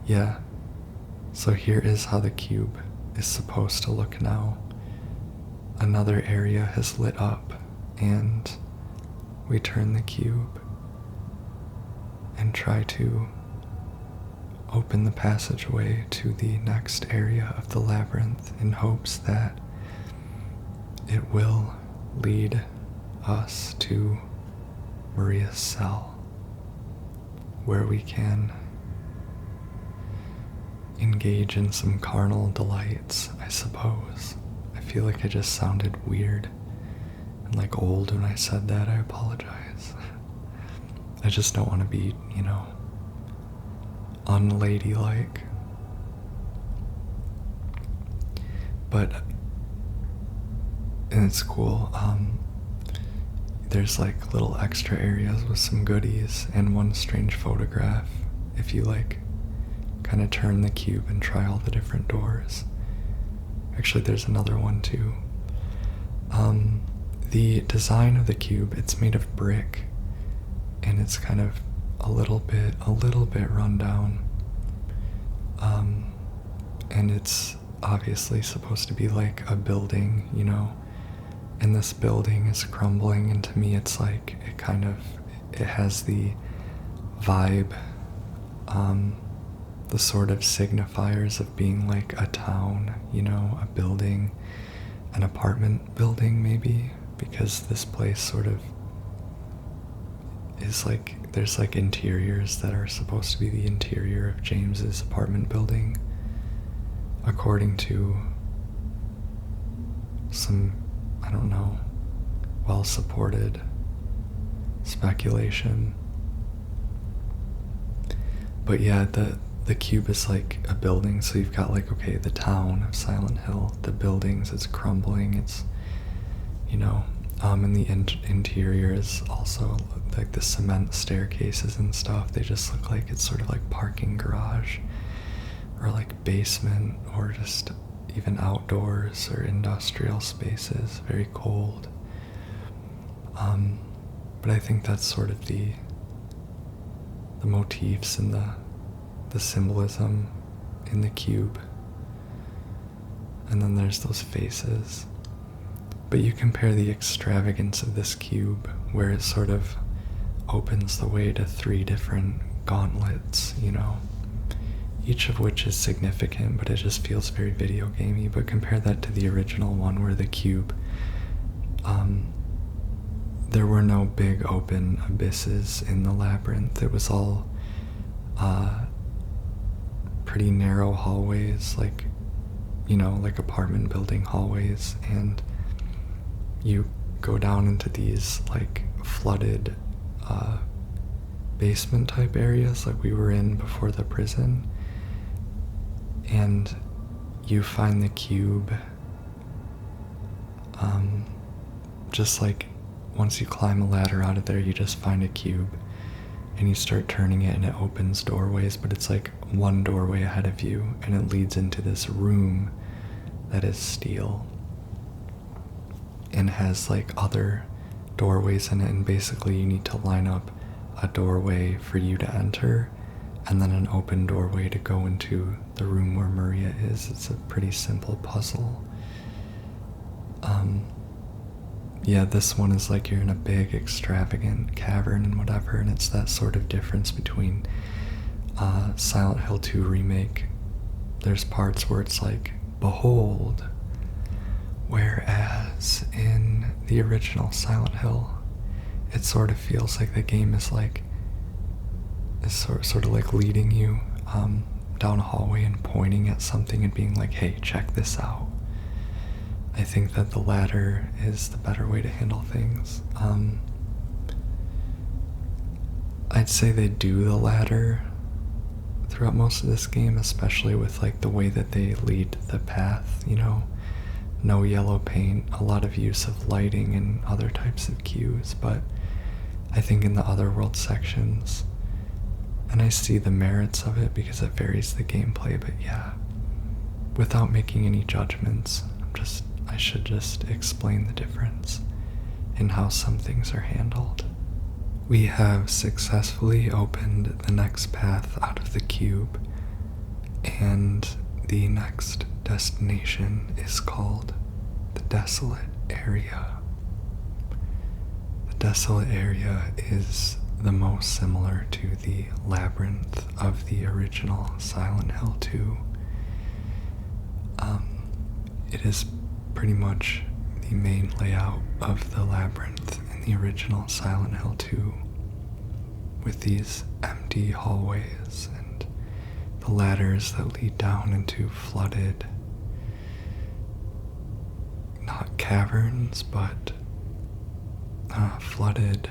yeah. So here is how the cube is supposed to look now. Another area has lit up, and we turn the cube and try to open the passageway to the next area of the labyrinth in hopes that it will lead us to Maria's cell, where we can engage in some carnal delights, I suppose. I feel like I just sounded weird and like old when I said that. I apologize. I just don't want to be, unladylike. But, and it's cool, there's like little extra areas with some goodies and one strange photograph if you like kind of turn the cube and try all the different doors. Actually, there's another one too. The design of the cube, it's made of brick, and it's kind of a little bit run down. And it's obviously supposed to be like a building, and this building is crumbling, and to me it's like it has the vibe, the sort of signifiers of being like a town, a building, an apartment building maybe, because this place sort of is like, there's like interiors that are supposed to be the interior of James's apartment building, according to some, I don't know, well-supported speculation. But yeah, the cube is like a building, so you've got like, okay, the town of Silent Hill, the buildings, it's crumbling, it's, and the interior is also like the cement staircases and stuff, they just look like it's sort of like parking garage, or like basement, or just even outdoors or industrial spaces, very cold. But I think that's sort of the motifs and the symbolism in the cube. And then there's those faces. But you compare the extravagance of this cube, where it sort of opens the way to 3 different gauntlets, each of which is significant, but it just feels very video gamey. But compare that to the original one, where the cube, there were no big open abysses in the labyrinth. It was all pretty narrow hallways, like apartment building hallways, and you go down into these like flooded basement type areas like we were in before the prison, and you find the cube just like once you climb a ladder out of there, you just find a cube and you start turning it and it opens doorways, but it's like one doorway ahead of you, and it leads into this room that is steel and has like other doorways in it, and basically you need to line up a doorway for you to enter and then an open doorway to go into the room where Maria is. It's a pretty simple puzzle. Yeah, this one is like you're in a big extravagant cavern and whatever, and it's that sort of difference between Silent Hill 2 Remake. There's parts where it's like, behold, whereas in the original Silent Hill, it sort of feels like the game is like, is sort of like leading you down a hallway and pointing at something and being like, hey, check this out. I think that the latter is the better way to handle things. I'd say they do the latter throughout most of this game, especially with like the way that they lead the path, no yellow paint, a lot of use of lighting and other types of cues. But I think in the otherworld sections, and I see the merits of it because it varies the gameplay, but yeah, without making any judgments, I should just explain the difference in how some things are handled. We have successfully opened the next path out of the cube, and the next destination is called the Desolate Area. The Desolate Area is the most similar to the Labyrinth of the original Silent Hill 2. It is pretty much the main layout of the Labyrinth in the original Silent Hill 2, with these empty hallways and the the ladders that lead down into flooded, not caverns, but flooded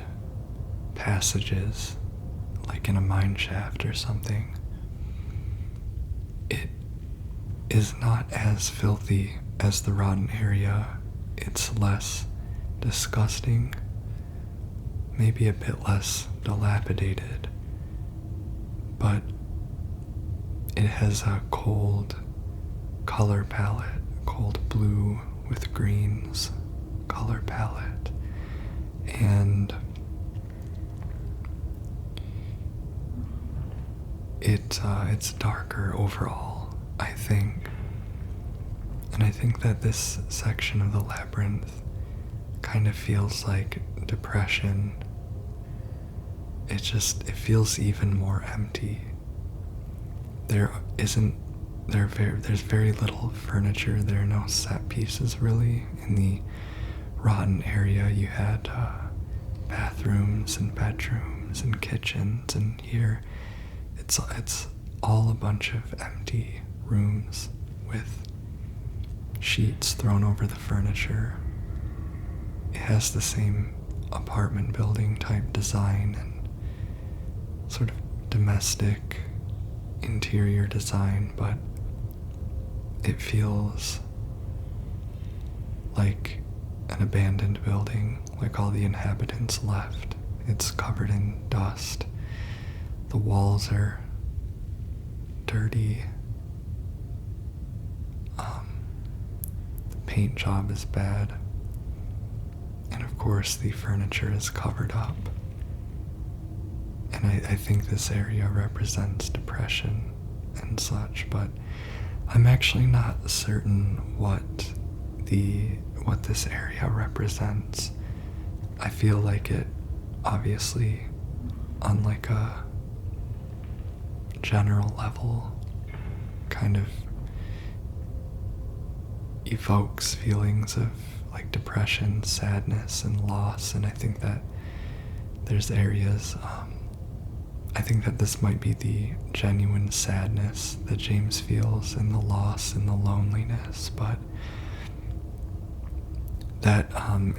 passages, like in a mine shaft or something. It is not as filthy as the rotten area. It's less disgusting, maybe a bit less dilapidated, but it has a cold color palette, cold blue with greens color palette, and it's darker overall, I think. And I think that this section of the Labyrinth kind of feels like depression. It feels even more empty. There's very little furniture. There are no set pieces really. In the rotten area you had bathrooms and bedrooms and kitchens, and here it's all a bunch of empty rooms with sheets thrown over the furniture. It has the same apartment building type design and sort of domestic interior design, but it feels like an abandoned building, like all the inhabitants left. It's covered in dust. The walls are dirty. The paint job is bad. And of course the furniture is covered up. And I think this area represents depression and such, but I'm actually not certain what this area represents. I feel like it, obviously, on like a general level, kind of evokes feelings of like depression, sadness, and loss. And I think that there's areas, I think that this might be the genuine sadness that James feels, and the loss and the loneliness, but that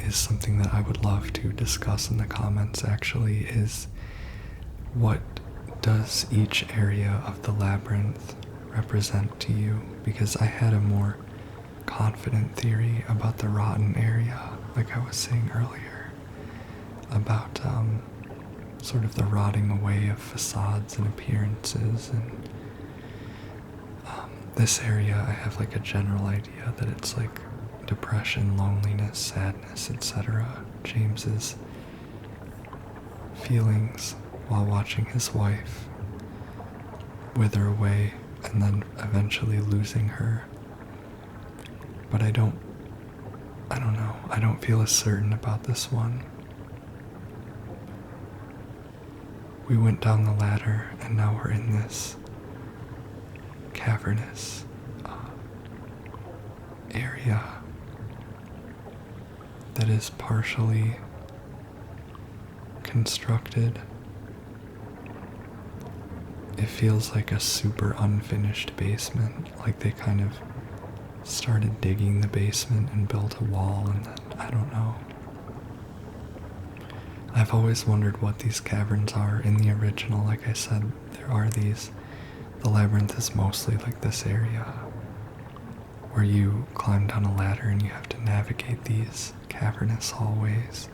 is something that I would love to discuss in the comments, actually, is what does each area of the Labyrinth represent to you? Because I had a more confident theory about the rotten area, like I was saying earlier, about sort of the rotting away of facades and appearances, and this area I have like a general idea that it's like depression, loneliness, sadness, etc. James's feelings while watching his wife wither away and then eventually losing her. But I don't know, I don't feel as certain about this one. We went down the ladder and now we're in this cavernous area that is partially constructed. It feels like a super unfinished basement, like they kind of started digging the basement and built a wall, and then, I don't know. I've always wondered what these caverns are. In the original, like I said, there are these. The Labyrinth is mostly like this area where you climb down a ladder and you have to navigate these cavernous hallways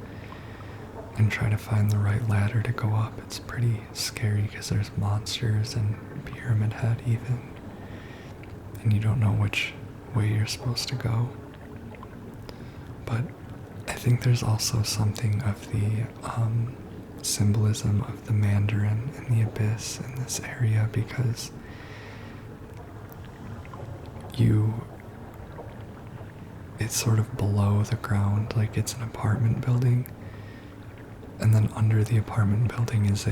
and try to find the right ladder to go up. It's pretty scary because there's monsters and Pyramid Head even, and you don't know which way you're supposed to go. But I think there's also something of the symbolism of the Mandarin and the abyss in this area, because it's sort of below the ground, like it's an apartment building, and then under the apartment building is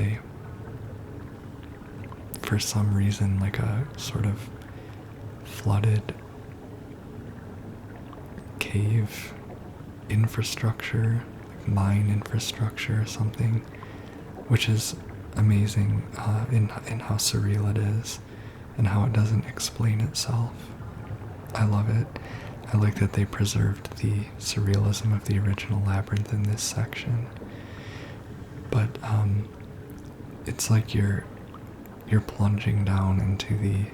for some reason, like a sort of flooded cave infrastructure, like mine infrastructure or something, which is amazing in how surreal it is. and how it doesn't explain itself. I love it. I like that they preserved the surrealism of the original Labyrinth in this section. But it's like you're plunging down into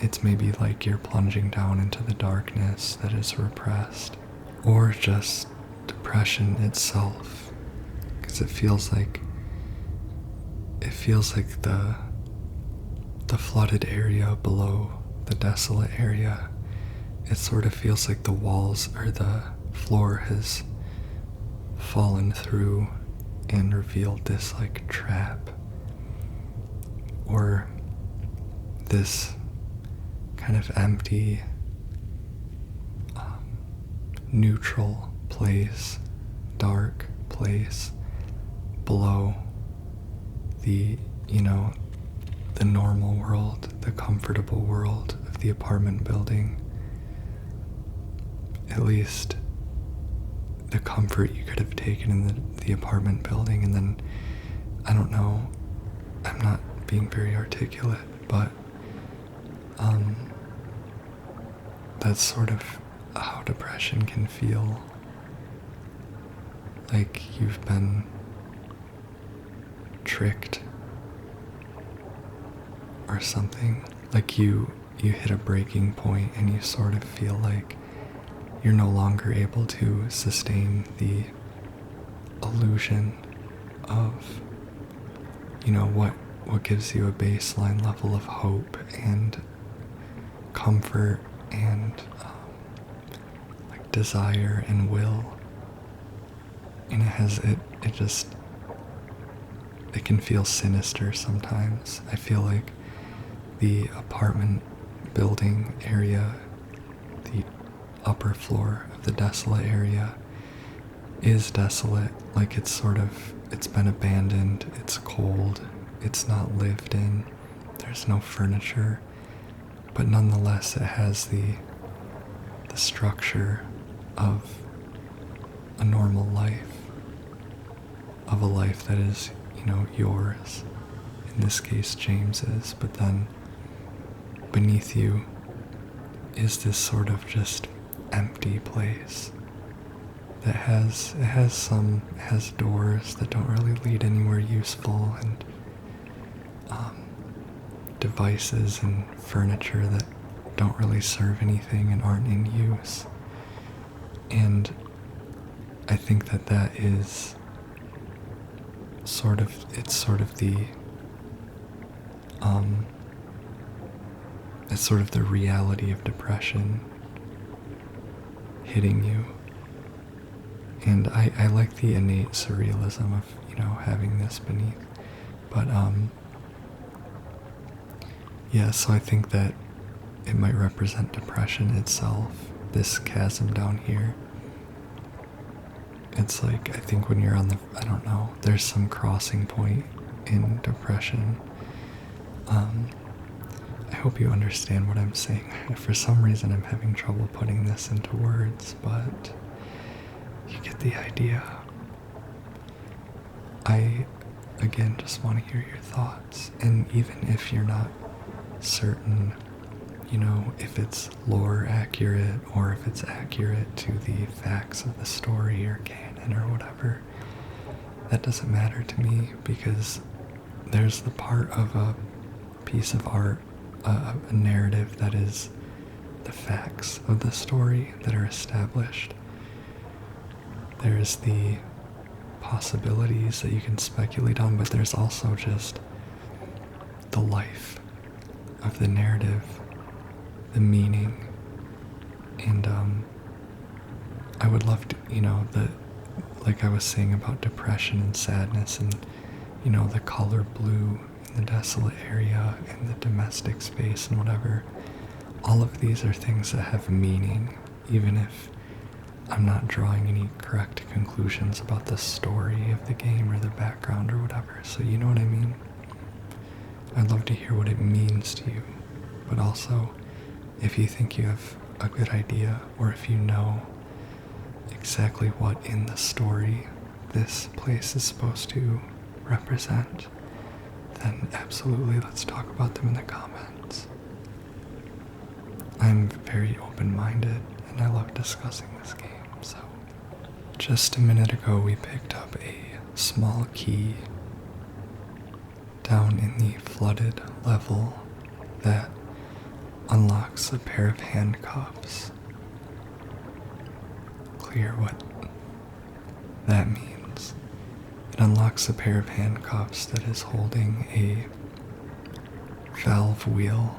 it's maybe like you're plunging down into the darkness that is repressed, or just depression itself, because it feels like the flooded area below the desolate area. It sort of feels like the walls or the floor has fallen through and revealed this like trap, or this kind of empty, neutral place, dark place below the, the normal world, the comfortable world of the apartment building. At least the comfort you could have taken in the apartment building. And then, I don't know, I'm not being very articulate, but that's sort of how depression can feel. Like you've been tricked or something. Like you hit a breaking point and you sort of feel like you're no longer able to sustain the illusion of, what gives you a baseline level of hope and comfort and like desire and will. And it can feel sinister sometimes. I feel like the apartment building area, the upper floor of the desolate area, is desolate. Like it's been abandoned, it's cold, it's not lived in, there's no furniture, but nonetheless it has the structure of a normal life, of a life that is, yours, in this case James's. But then beneath you is this sort of just empty place that has doors that don't really lead anywhere useful, and devices and furniture that don't really serve anything and aren't in use. And I think that is sort of the it's sort of the reality of depression hitting you. And I like the innate surrealism of, having this beneath. But yeah, so I think that it might represent depression itself, this chasm down here. It's like, I think when you're there's some crossing point in depression. I hope you understand what I'm saying. For some reason I'm having trouble putting this into words, but you get the idea. I, again, just want to hear your thoughts. And even if you're not certain, if it's lore accurate or if it's accurate to the facts of the story or canon or whatever, that doesn't matter to me, because there's the part of a piece of art, a narrative that is the facts of the story that are established. There's the possibilities that you can speculate on, but there's also just the life of the narrative, the meaning. And I would love to, like I was saying about depression and sadness and, the color blue in the desolate area and the domestic space and whatever. All of these are things that have meaning, even if I'm not drawing any correct conclusions about the story of the game or the background or whatever. So you know what I mean? I'd love to hear what it means to you, but also if you think you have a good idea, or if you know exactly what in the story this place is supposed to represent, then absolutely let's talk about them in the comments. I'm very open-minded and I love discussing this game, so. Just a minute ago we picked up a small key down in the flooded level that unlocks a pair of handcuffs. Clear what that means. It unlocks a pair of handcuffs that is holding a valve wheel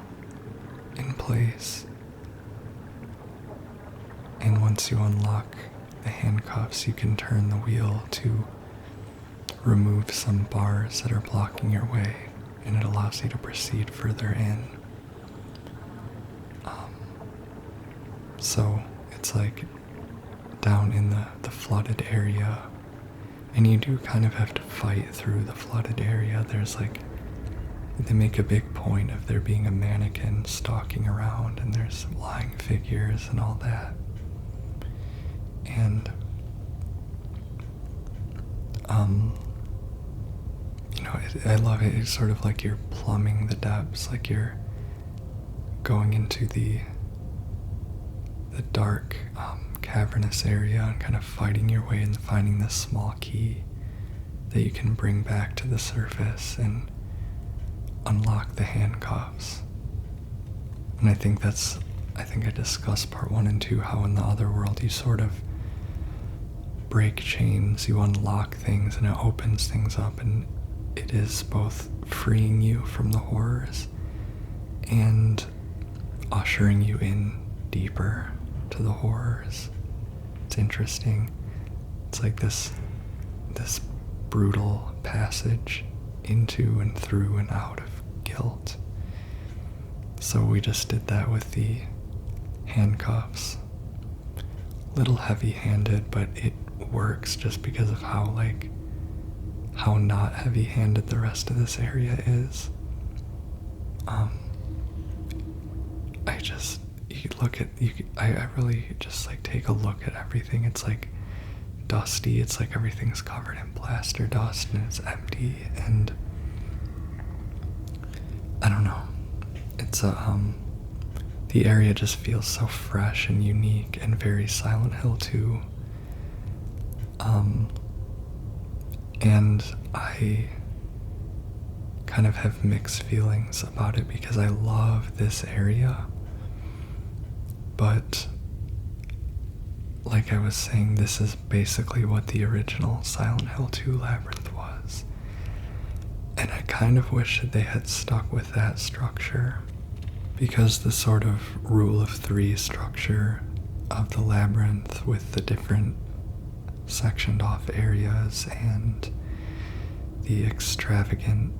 in place. And once you unlock the handcuffs, you can turn the wheel to remove some bars that are blocking your way, and it allows you to proceed further in. So it's like down in the flooded area, and you do kind of have to fight through the flooded area. There's like, they make a big point of there being a mannequin stalking around, and there's lying figures and all that. And I love it. It's sort of like you're plumbing the depths, like you're going into the dark, cavernous area and kind of fighting your way and finding this small key that you can bring back to the surface and unlock the handcuffs. And I think I discussed part 1 and 2, how in the other world you sort of break chains, you unlock things, and it opens things up, and it is both freeing you from the horrors and ushering you in deeper to the horrors. It's interesting. It's like this brutal passage into and through and out of guilt. So we just did that with the handcuffs. Little heavy-handed, but it works just because of how not heavy-handed the rest of this area is. I really just like take a look at everything. It's like dusty. It's like everything's covered in plaster dust and it's empty, and I don't know. It's the area just feels so fresh and unique and very Silent Hill 2. And I kind of have mixed feelings about it because I love this area. But like I was saying, this is basically what the original Silent Hill 2 Labyrinth was. And I kind of wish that they had stuck with that structure, because the sort of rule of 3 structure of the Labyrinth with the different sectioned off areas and the extravagant,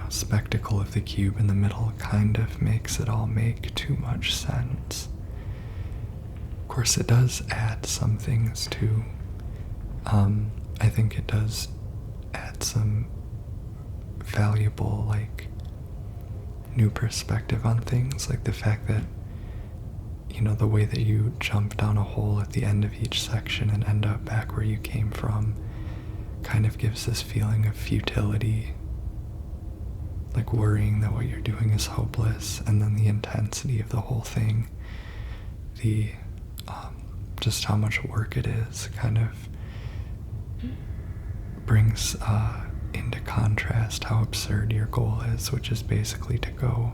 spectacle of the cube in the middle kind of makes it all make too much sense. Of course, it does add some things too. I think it does add some valuable, new perspective on things, like the fact that, the way that you jump down a hole at the end of each section and end up back where you came from kind of gives this feeling of futility, like worrying that what you're doing is hopeless, and then the intensity of the whole thing, just how much work it is, kind of brings into contrast how absurd your goal is, which is basically to go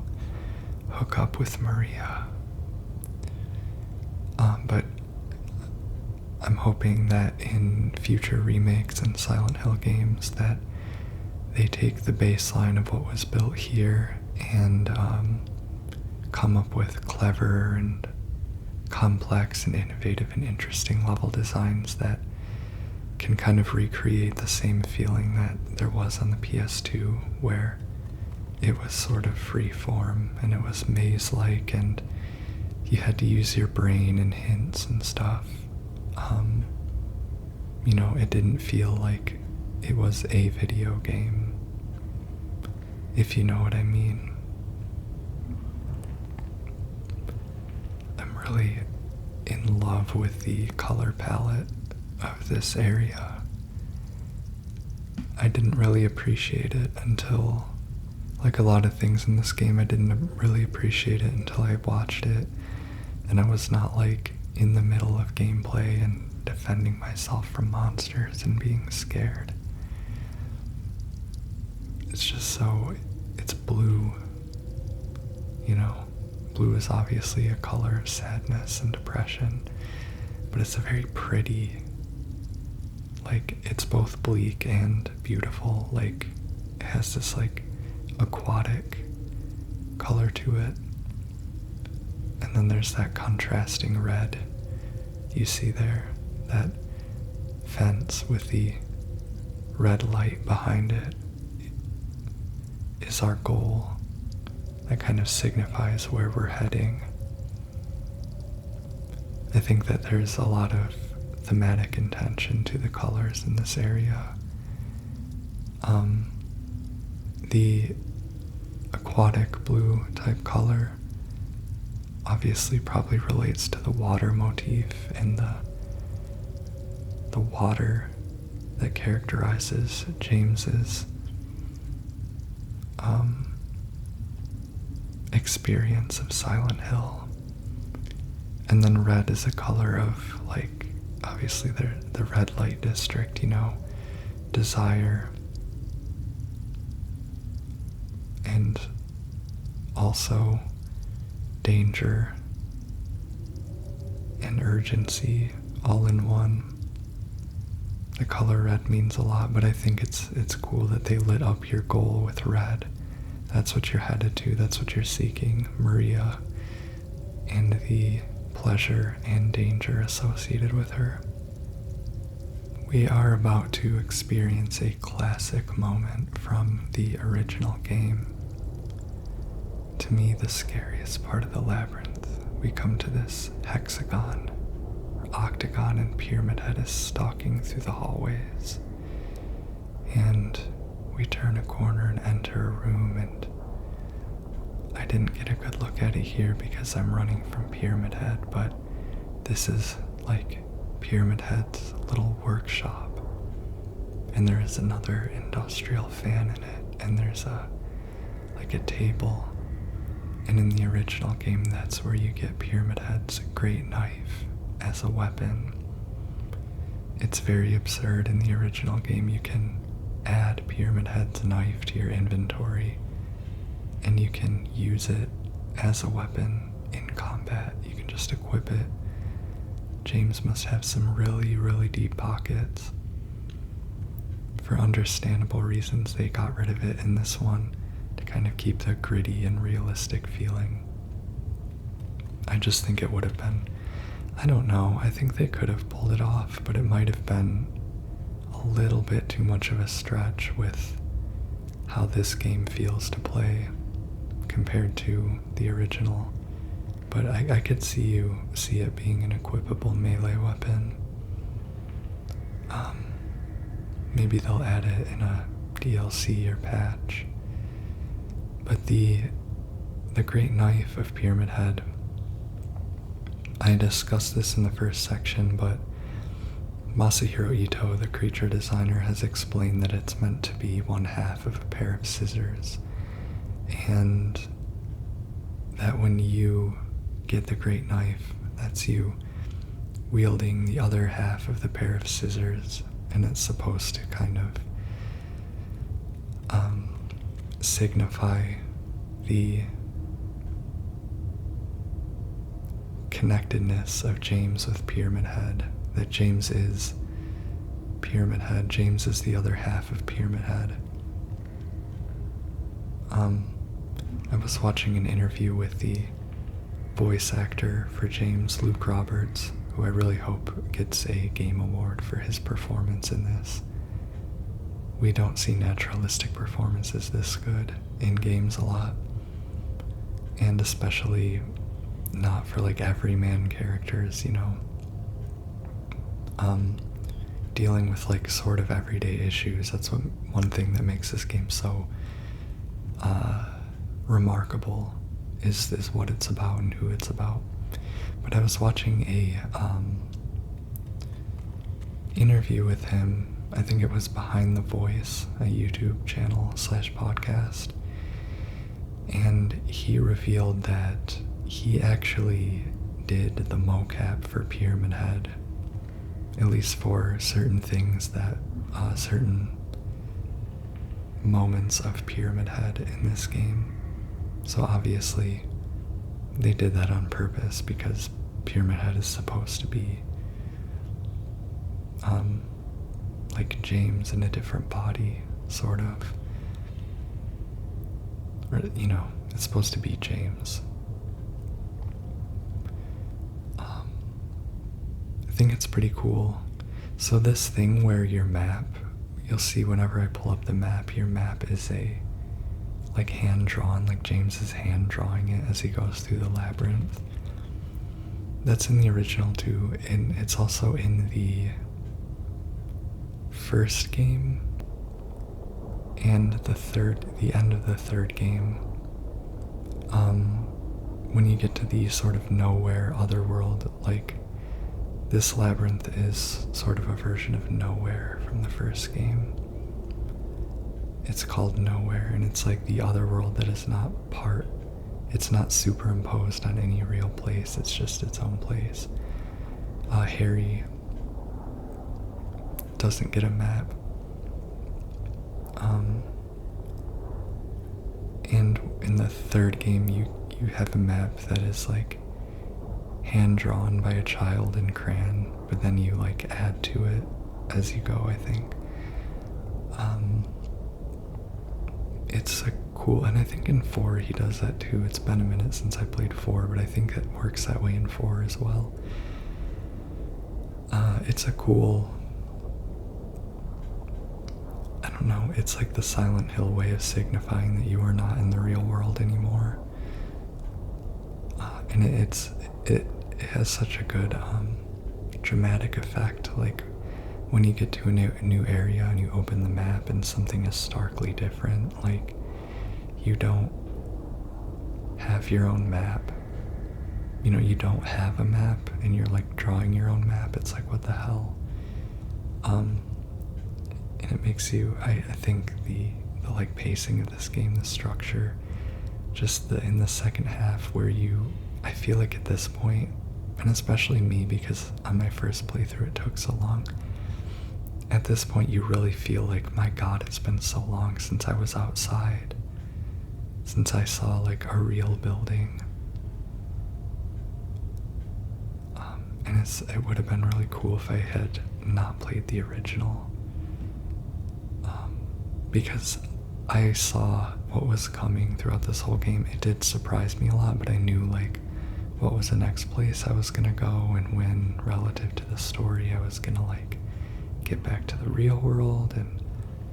hook up with Maria. But I'm hoping that in future remakes and Silent Hill games that they take the baseline of what was built here and come up with clever and complex and innovative and interesting level designs that can kind of recreate the same feeling that there was on the PS2, where it was sort of free form and it was maze-like and you had to use your brain and hints and stuff. It didn't feel like it was a video game, if you know what I mean. I'm really in love with the color palette of this area. I didn't really appreciate it until like a lot of things in this game, I didn't really appreciate it until I watched it, and I was not like in the middle of gameplay and defending myself from monsters and being scared. It's just so, it's blue, you know. Blue is obviously a color of sadness and depression, but it's a very pretty, like, it's both bleak and beautiful. Like, it has this like aquatic color to it, and then there's that contrasting red you see there, that fence with the red light behind it is our goal. That kind of signifies where we're heading. I think that there's a lot of thematic intention to the colors in this area. The aquatic blue type color obviously probably relates to the water motif and the water that characterizes James's experience of Silent Hill. And then red is a color of, like, obviously the red light district, you know, desire, and also danger and urgency all in one. The color red means a lot, but I think it's cool that they lit up your goal with red. That's what you're headed to, that's what you're seeking, Maria, and the pleasure and danger associated with her. We are about to experience a classic moment from the original game. To me, the scariest part of the Labyrinth. We come to this hexagon, or octagon, and Pyramid Head is stalking through the hallways. And we turn a corner and enter a room, and I didn't get a good look at it here because I'm running from Pyramid Head, but this is like Pyramid Head's little workshop, and there is another industrial fan in it, and there's a table, and in the original game that's where you get Pyramid Head's great knife as a weapon. It's very absurd. In the original game you can add Pyramid Head's knife to your inventory, and you can use it as a weapon in combat. You can just equip it. James must have some really, really deep pockets. For understandable reasons, they got rid of it in this one to kind of keep the gritty and realistic feeling. I just think it would have been, I don't know, I think they could have pulled it off, but it might have been a little bit too much of a stretch with how this game feels to play compared to the original. But I could see it being an equipable melee weapon. Maybe they'll add it in a DLC or patch. But the great knife of Pyramid Head, I discussed this in the first section, but Masahiro Ito, the creature designer, has explained that it's meant to be one half of a pair of scissors, and that when you get the great knife, that's you wielding the other half of the pair of scissors, and it's supposed to kind of signify the connectedness of James with Pyramid Head, that James is Pyramid Head, James is the other half of Pyramid Head. I was watching an interview with the voice actor for James, Luke Roberts, who I really hope gets a game award for his performance in this. We don't see naturalistic performances this good in games a lot, and especially not for like everyman characters, you know. Dealing with like sort of everyday issues, that's one thing that makes this game so remarkable, is what it's about and who it's about. But I was watching a interview with him, I think it was Behind the Voice, a YouTube channel / podcast, And he revealed that he actually did the mocap for Pyramid Head, at least for certain things that, certain moments of Pyramid Head in this game. So obviously, they did that on purpose because Pyramid Head is supposed to be like James in a different body, sort of. Or, it's supposed to be James. I think it's pretty cool. So this thing where your map, you'll see whenever I pull up the map, your map is like hand-drawn, like James is hand-drawing it as he goes through the labyrinth. That's in the original too, and it's also in the first game and the end of the third game. When you get to the sort of nowhere otherworld, like this labyrinth is sort of a version of Nowhere from the first game. It's called Nowhere, and it's like the other world that is not it's not superimposed on any real place, it's just its own place. Harry doesn't get a map. And in the third game, you have a map that is like hand-drawn by a child in crayon, but then you like add to it as you go, I think. It's a cool, and I think in 4 he does that too. It's been a minute since I played 4, but I think it works that way in 4 as well. It's a cool, I don't know, it's like the Silent Hill way of signifying that you are not in the real world anymore. And it has such a good dramatic effect, like when you get to a new area and you open the map and something is starkly different, like you don't have your own map. You don't have a map and you're like drawing your own map. It's like, what the hell? And it makes you, I think the like pacing of this game, the structure, just in the second half where I feel like at this point, and especially me because on my first playthrough it took so long, at this point you really feel like, my god, it's been so long since I was outside, since I saw like a real building. And it would have been really cool if I had not played the original, because I saw what was coming throughout this whole game. It did surprise me a lot, but I knew like what was the next place I was gonna go and when relative to the story I was gonna like get back to the real world and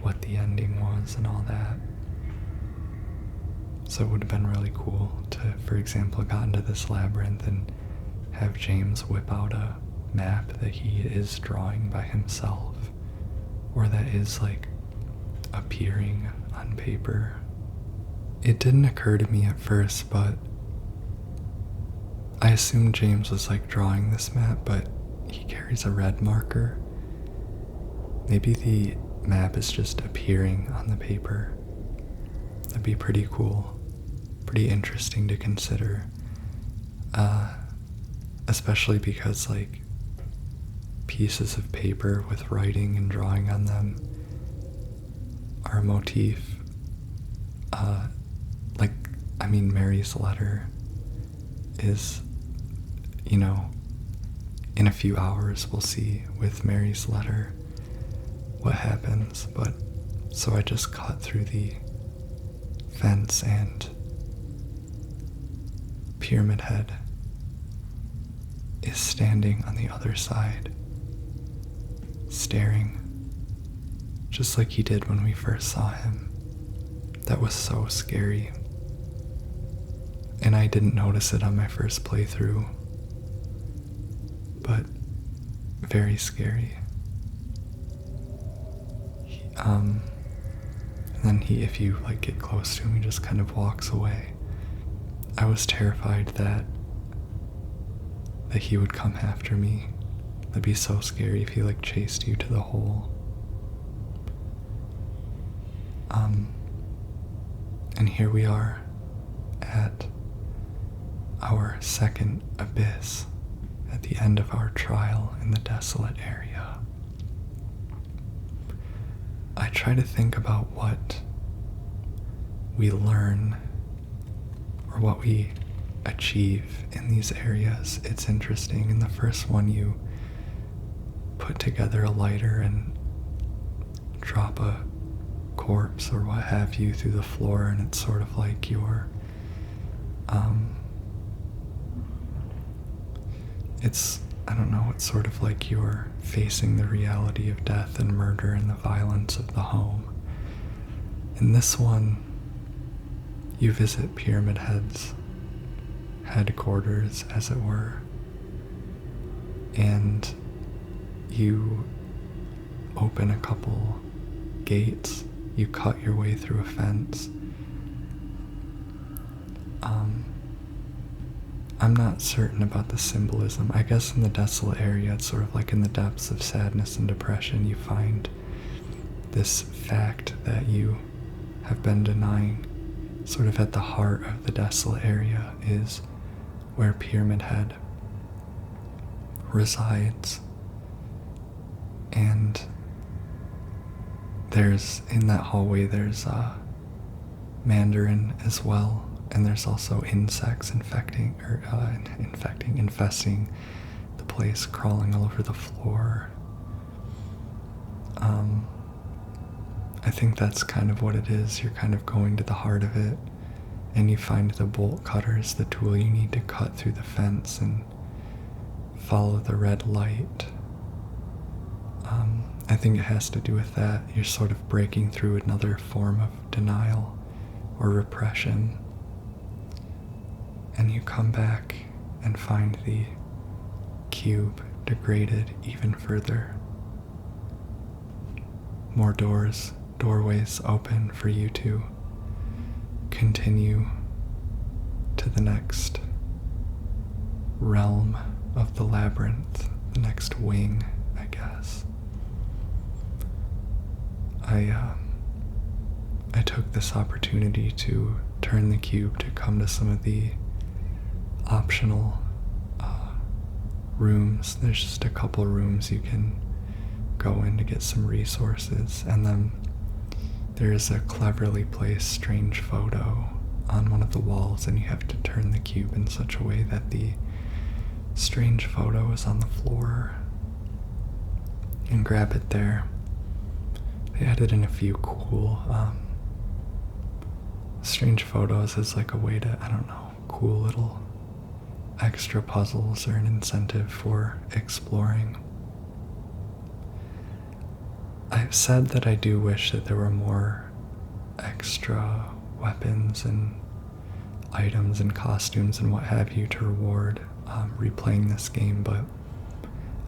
what the ending was and all that. So it would have been really cool to, for example, got into this labyrinth and have James whip out a map that he is drawing by himself, or that is like appearing on paper. It didn't occur to me at first, but I assumed James was like drawing this map, but he carries a red marker. Maybe the map is just appearing on the paper. That'd be pretty cool, pretty interesting to consider. Especially because like pieces of paper with writing and drawing on them are a motif. Mary's letter is, in a few hours we'll see with Mary's letter what happens, but so I just cut through the fence and Pyramid Head is standing on the other side, staring, just like he did when we first saw him. That was so scary. And I didn't notice it on my first playthrough, but very scary. And then if you like get close to him, he just kind of walks away. I was terrified that he would come after me. That'd be so scary if he like chased you to the hole. And here we are our second abyss at the end of our trial in the desolate area. I try to think about what we learn or what we achieve in these areas. It's interesting. In the first one, you put together a lighter and drop a corpse or what have you through the floor, and it's sort of like you're it's sort of like you're facing the reality of death and murder and the violence of the home. In this one, you visit Pyramid Head's headquarters, as it were, and you open a couple gates, you cut your way through a fence. I'm not certain about the symbolism. I guess in the desolate area, it's sort of like in the depths of sadness and depression, you find this fact that you have been denying. Sort of at the heart of the desolate area is where Pyramid Head resides. And in that hallway, there's Mandarin as well. And there's also insects infesting the place, crawling all over the floor. I think that's kind of what it is. You're kind of going to the heart of it, and you find the bolt cutters, the tool you need to cut through the fence and follow the red light. I think it has to do with that. You're sort of breaking through another form of denial or repression. And you come back and find the cube degraded even further. More doorways open for you to continue to the next realm of the labyrinth, the next wing, I guess. I took this opportunity to turn the cube to come to some of the optional rooms. There's just a couple rooms you can go in to get some resources, and then there's a cleverly placed strange photo on one of the walls, and you have to turn the cube in such a way that the strange photo is on the floor and grab it there. They added in a few cool strange photos as like a way to, cool little extra puzzles or an incentive for exploring. I've said that I do wish that there were more extra weapons and items and costumes and what have you to reward replaying this game, but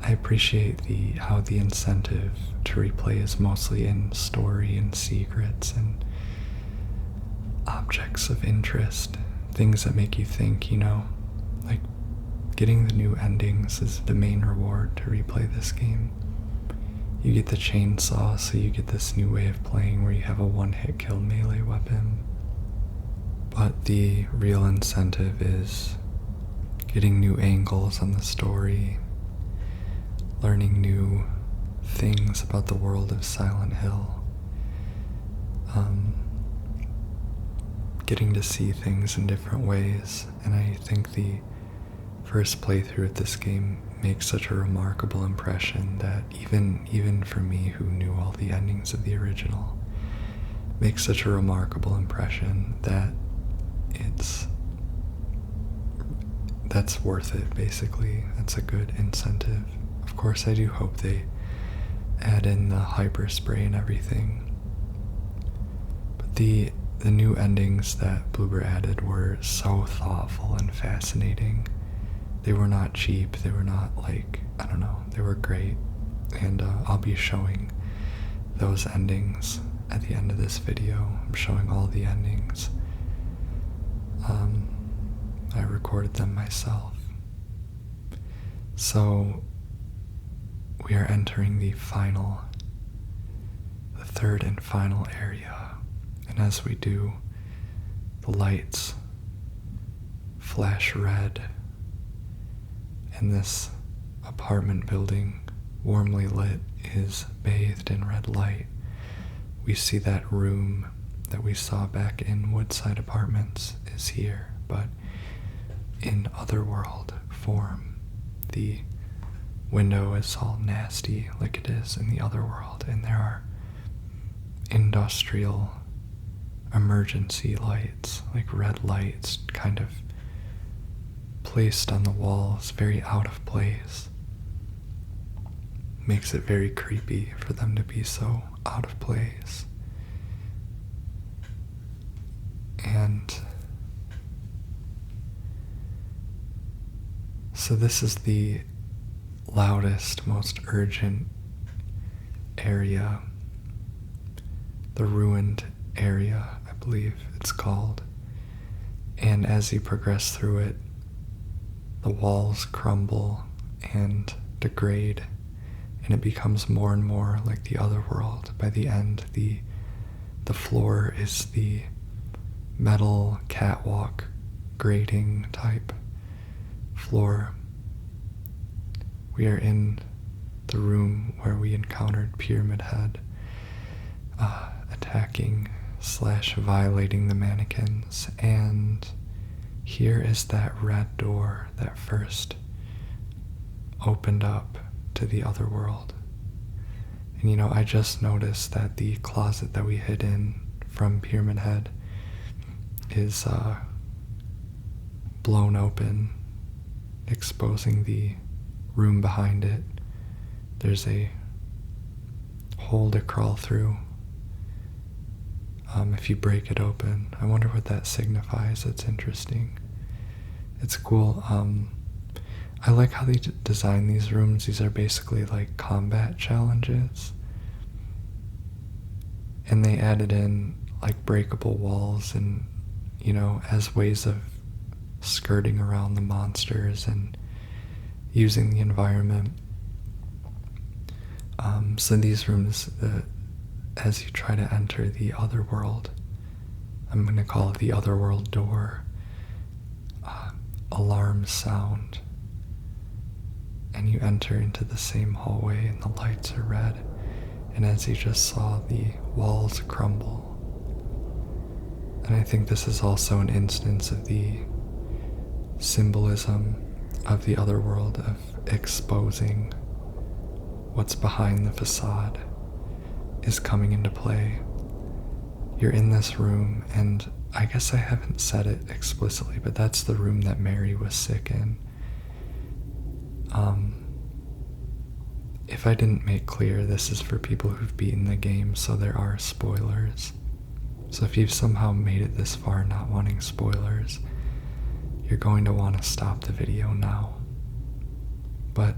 I appreciate how the incentive to replay is mostly in story and secrets and objects of interest, things that make you think, like getting the new endings is the main reward to replay this game. You get the chainsaw, so you get this new way of playing where you have a one-hit kill melee weapon. But the real incentive is getting new angles on the story, learning new things about the world of Silent Hill, getting to see things in different ways. And I think the first playthrough of this game makes such a remarkable impression that even for me, who knew all the endings of the original, makes such a remarkable impression that that's worth it, basically. That's a good incentive. Of course, I do hope they add in the hyper spray and everything. But the new endings that Bloober added were so thoughtful and fascinating. They were not cheap. They were not they were great. And I'll be showing those endings at the end of this video. I'm showing all the endings. I recorded them myself. So we are entering the third and final area. And as we do, the lights flash red, and this apartment building, warmly lit, is bathed in red light. We see that room that we saw back in Woodside Apartments is here, but in otherworld form. The window is all nasty like it is in the otherworld, and there are industrial emergency lights, like red lights, kind of placed on the walls, very out of place. Makes it very creepy for them to be so out of place. And so this is the loudest, most urgent area, the ruined area, I believe it's called. And as you progress through it, the walls crumble and degrade, and it becomes more and more like the other world. By the end, the floor is the metal catwalk grating type floor. We are in the room where we encountered Pyramid Head attacking / violating the mannequins, and here is that red door that first opened up to the other world. And I just noticed that the closet that we hid in from Pyramid Head is blown open, exposing the room behind it. There's a hole to crawl through. If you break it open, I wonder what that signifies. It's interesting. It's cool. I like how they design these rooms. These are basically like combat challenges. And they added in like breakable walls and, as ways of skirting around the monsters and using the environment. So these rooms, as you try to enter the other world, I'm going to call it the otherworld door, alarms sound, and you enter into the same hallway and the lights are red, and as you just saw, the walls crumble. And I think this is also an instance of the symbolism of the otherworld, of exposing what's behind the facade is coming into play. You're in this room, and I guess I haven't said it explicitly, but that's the room that Mary was sick in. If I didn't make clear, this is for people who've beaten the game, so there are spoilers. So if you've somehow made it this far not wanting spoilers, you're going to want to stop the video now. But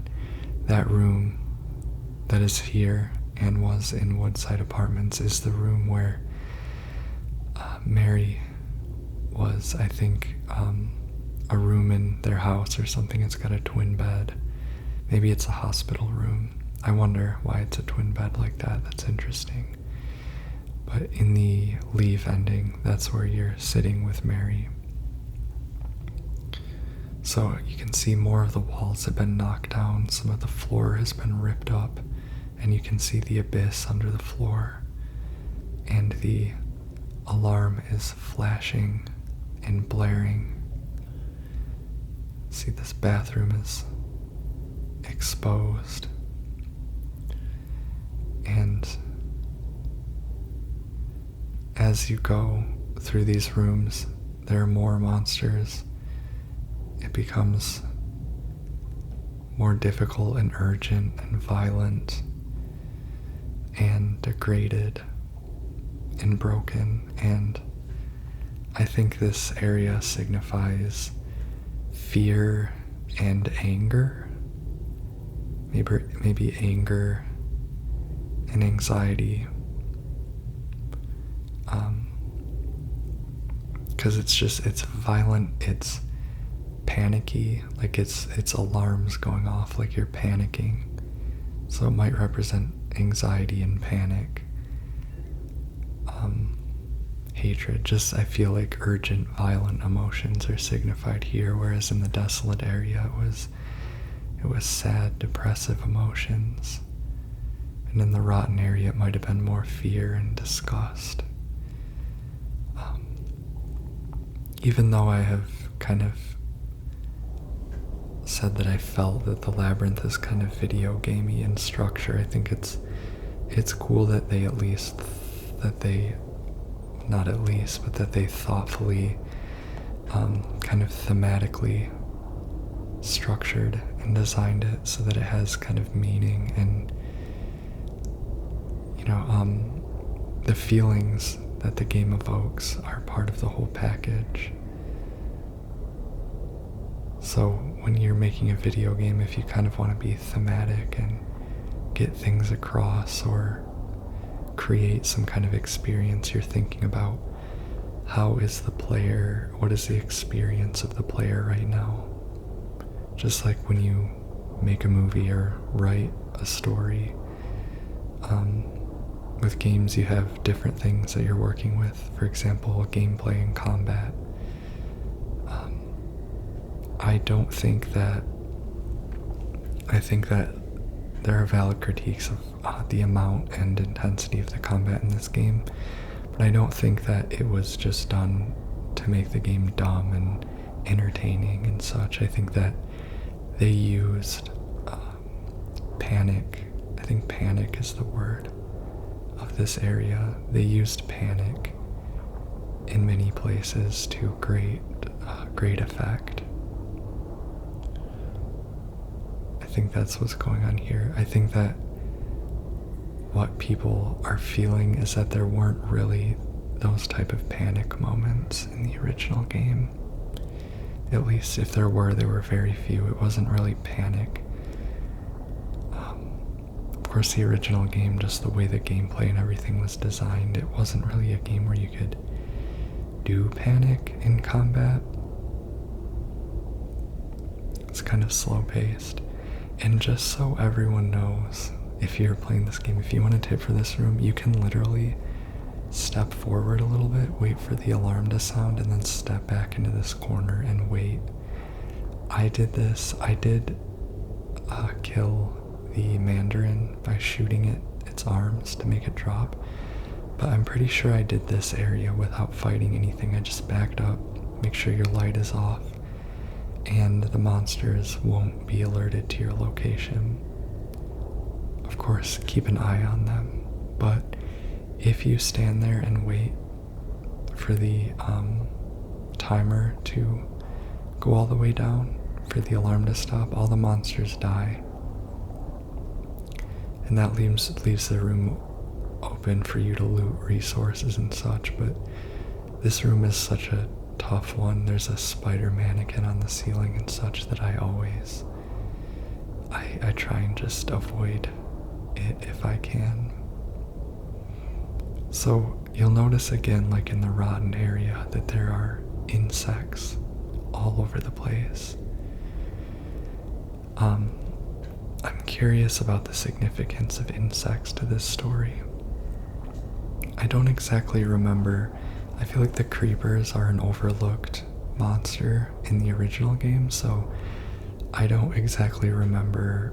that room that is here and was in Woodside Apartments is the room where Mary was, I think, a room in their house or something. It's got a twin bed. Maybe it's a hospital room. I wonder why it's a twin bed like that. That's interesting. But in the Leave ending, that's where you're sitting with Mary. So you can see more of the walls have been knocked down. Some of the floor has been ripped up, and you can see the abyss under the floor. And the alarm is flashing and blaring. See, this bathroom is exposed. And as you go through these rooms, there are more monsters. It becomes more difficult and urgent and violent and degraded and broken. And I think this area signifies fear and anger. Maybe anger and anxiety. Because it's violent, it's panicky, like it's alarms going off, like you're panicking. So it might represent anxiety and panic. hatred. Just, I feel like urgent, violent emotions are signified here, whereas in the desolate area it was sad, depressive emotions. And in the rotten area it might have been more fear and disgust. Even though I have kind of said that I felt that the Labyrinth is kind of video gamey in structure, I think it's cool that they thoughtfully kind of thematically structured and designed it so that it has kind of meaning, and the feelings that the game evokes are part of the whole package. So when you're making a video game, if you kind of want to be thematic and get things across or create some kind of experience, you're thinking about what is the experience of the player right now. Just like when you make a movie or write a story, with games you have different things that you're working with. For example, gameplay and combat. I think that there are valid critiques of the amount and intensity of the combat in this game, but I don't think that it was just done to make the game dumb and entertaining and such. I think that they used panic. I think panic is the word of this area. They used panic in many places to great effect. I think that's what's going on here. I think that what people are feeling is that there weren't really those type of panic moments in the original game. At least if there were, they were very few. It wasn't really panic. Of course, the original game, just the way the gameplay and everything was designed, it wasn't really a game where you could do panic in combat. It's kind of slow-paced. And just so everyone knows, if you're playing this game, if you want a tip for this room, you can literally step forward a little bit, wait for the alarm to sound, and then step back into this corner and wait. I did this. I did kill the Mandarin by shooting its arms to make it drop, but I'm pretty sure I did this area without fighting anything. I just backed up, make sure your light is off, and the monsters won't be alerted to your location. Of course, keep an eye on them, but if you stand there and wait for the timer to go all the way down, for the alarm to stop, all the monsters die. And that leaves the room open for you to loot resources and such, but this room is such a tough one. There's a spider mannequin on the ceiling and such that I try and just avoid it if I can. So you'll notice again, like in the rotten area, that there are insects all over the place. I'm curious about the significance of insects to this story. I don't exactly remember. I feel like the creepers are an overlooked monster in the original game, so I don't exactly remember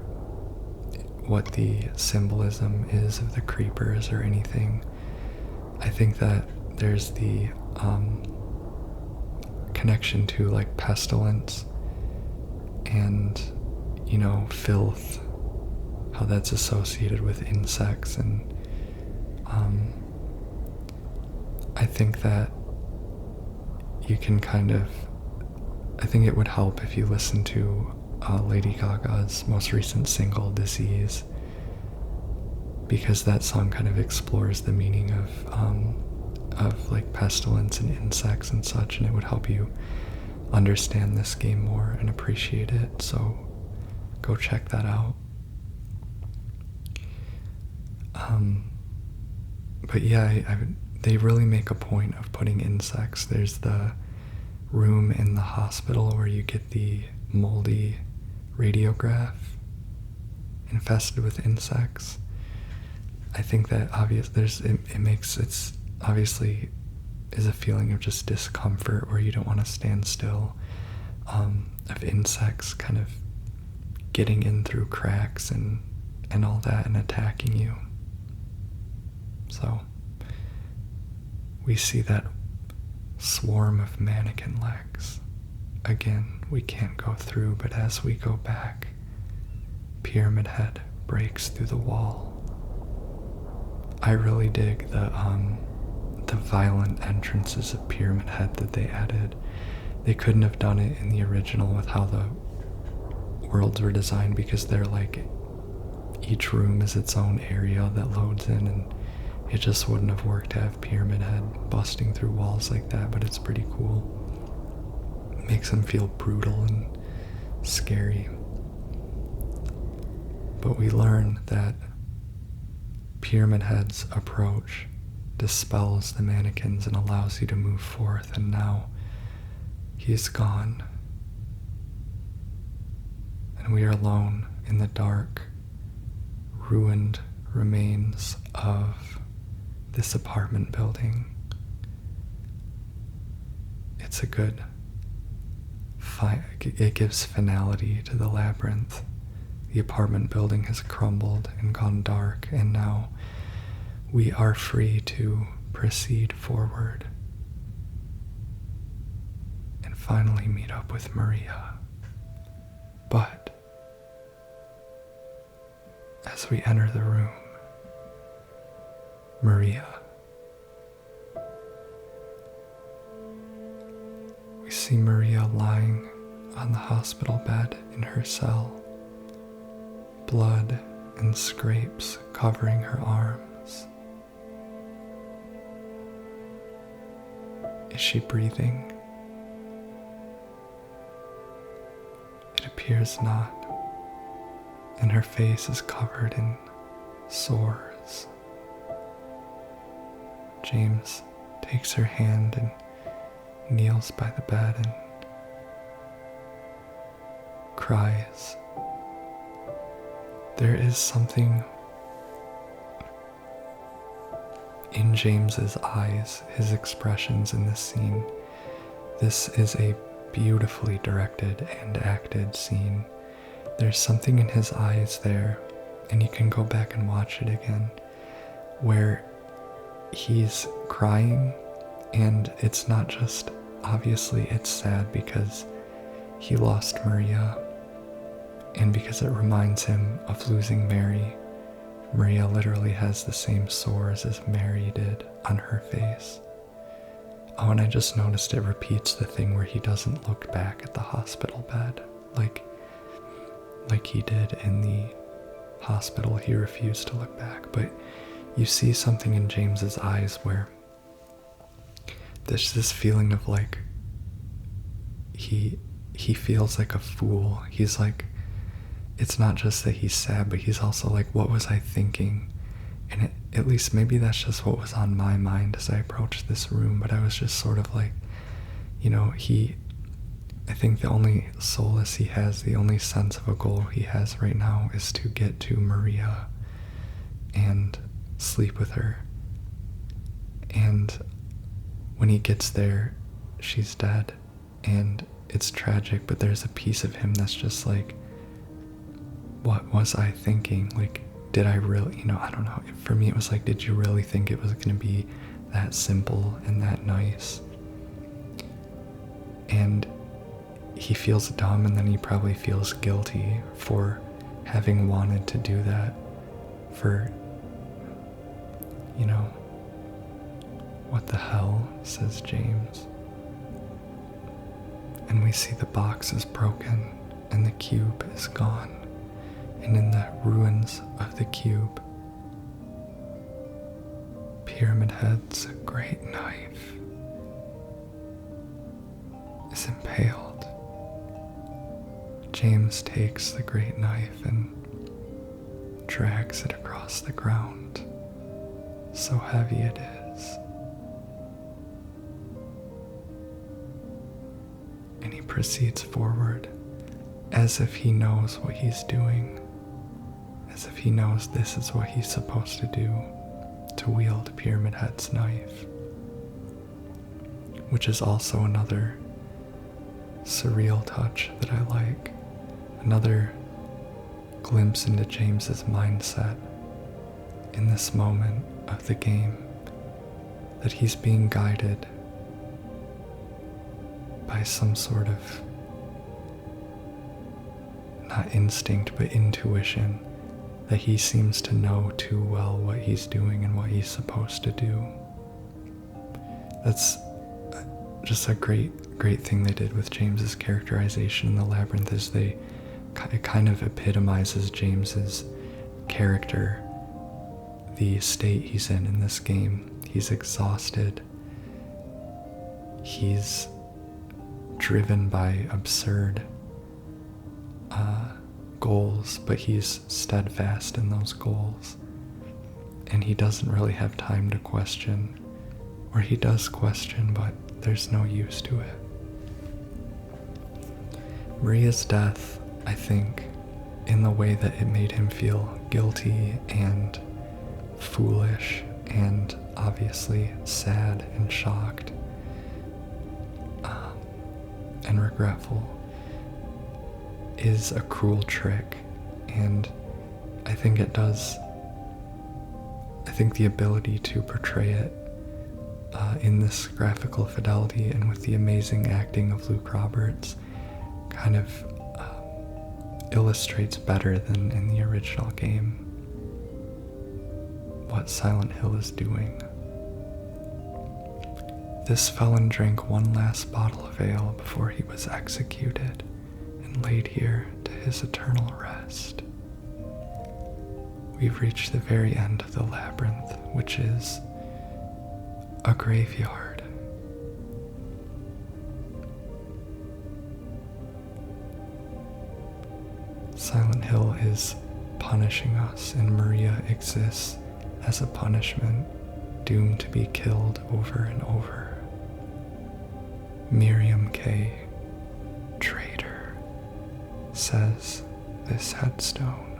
what the symbolism is of the creepers or anything. I think that there's the connection to like pestilence and, filth, how that's associated with insects, and I think that you can I think it would help if you listen to Lady Gaga's most recent single, Disease, because that song kind of explores the meaning of like pestilence and insects and such, and it would help you understand this game more and appreciate it, so go check that out. But yeah, they really make a point of putting insects. There's the room in the hospital where you get the moldy radiograph infested with insects. I think that it's obviously is a feeling of just discomfort where you don't want to stand still, of insects kind of getting in through cracks and all that and attacking you. So we see that swarm of mannequin legs. Again, we can't go through, but as we go back, Pyramid Head breaks through the wall. I really dig the violent entrances of Pyramid Head that they added. They couldn't have done it in the original with how the worlds were designed, because they're like, each room is its own area that loads in, and it just wouldn't have worked to have Pyramid Head busting through walls like that, but it's pretty cool. It makes them feel brutal and scary. But we learn that Pyramid Head's approach dispels the mannequins and allows you to move forth, and now he's gone. And we are alone in the dark, ruined remains of this apartment building. It's a good, it gives finality to the labyrinth. The apartment building has crumbled and gone dark, and now we are free to proceed forward and finally meet up with Maria. But as we enter the room, Maria, we see Maria lying on the hospital bed in her cell, blood and scrapes covering her arms. Is she breathing? It appears not, and her face is covered in sores. James takes her hand and kneels by the bed and cries. There is something in James's eyes, his expressions in this scene. This is a beautifully directed and acted scene. There's something in his eyes there, and you can go back and watch it again, where he's crying, and it's not just, obviously it's sad because he lost Maria, and because it reminds him of losing Mary. Maria literally has the same sores as Mary did on her face. Oh, and I just noticed it repeats the thing where he doesn't look back at the hospital bed, like he did in the hospital. He refused to look back, but you see something in James's eyes where there's this feeling of like he feels like a fool. He's like, it's not just that he's sad, but he's also like, what was I thinking? And at least maybe that's just what was on my mind as I approached this room, but I was just sort of like, you know, I think the only solace he has, the only sense of a goal he has right now is to get to Maria and sleep with her. And when he gets there, she's dead, and it's tragic, but there's a piece of him that's just like, what was I thinking? Like, did I really, I don't know. For me, it was like, did you really think it was going to be that simple and that nice? And he feels dumb, and then he probably feels guilty for having wanted to do that, for, what the hell, says James. And we see the box is broken, and the cube is gone. And in the ruins of the cube, Pyramid Head's great knife is impaled. James takes the great knife and drags it across the ground. So heavy it is. And he proceeds forward as if he knows what he's doing. As if he knows this is what he's supposed to do, to wield Pyramid Head's knife. which is also another surreal touch that I like. Another glimpse into James's mindset in this moment of the game, that he's being guided by some sort of, not instinct, but intuition, that he seems to know too well what he's doing and what he's supposed to do. That's just a great thing they did with James's characterization in the Labyrinth, is it kind of epitomizes James's character, the state he's in this game. He's exhausted. He's driven by absurd goals, but he's steadfast in those goals. And he doesn't really have time to question, or he does question, but there's no use to it. Maria's death, I think, in the way that it made him feel guilty and foolish and obviously sad and shocked and regretful, is a cruel trick. And I think the ability to portray it in this graphical fidelity and with the amazing acting of Luke Roberts kind of illustrates better than in the original game what Silent Hill is doing. This felon drank one last bottle of ale before he was executed and laid here to his eternal rest. We've reached the very end of the Labyrinth, which is a graveyard. Silent Hill is punishing us, and Maria exists as a punishment, doomed to be killed over and over. Miriam K., traitor, says this headstone.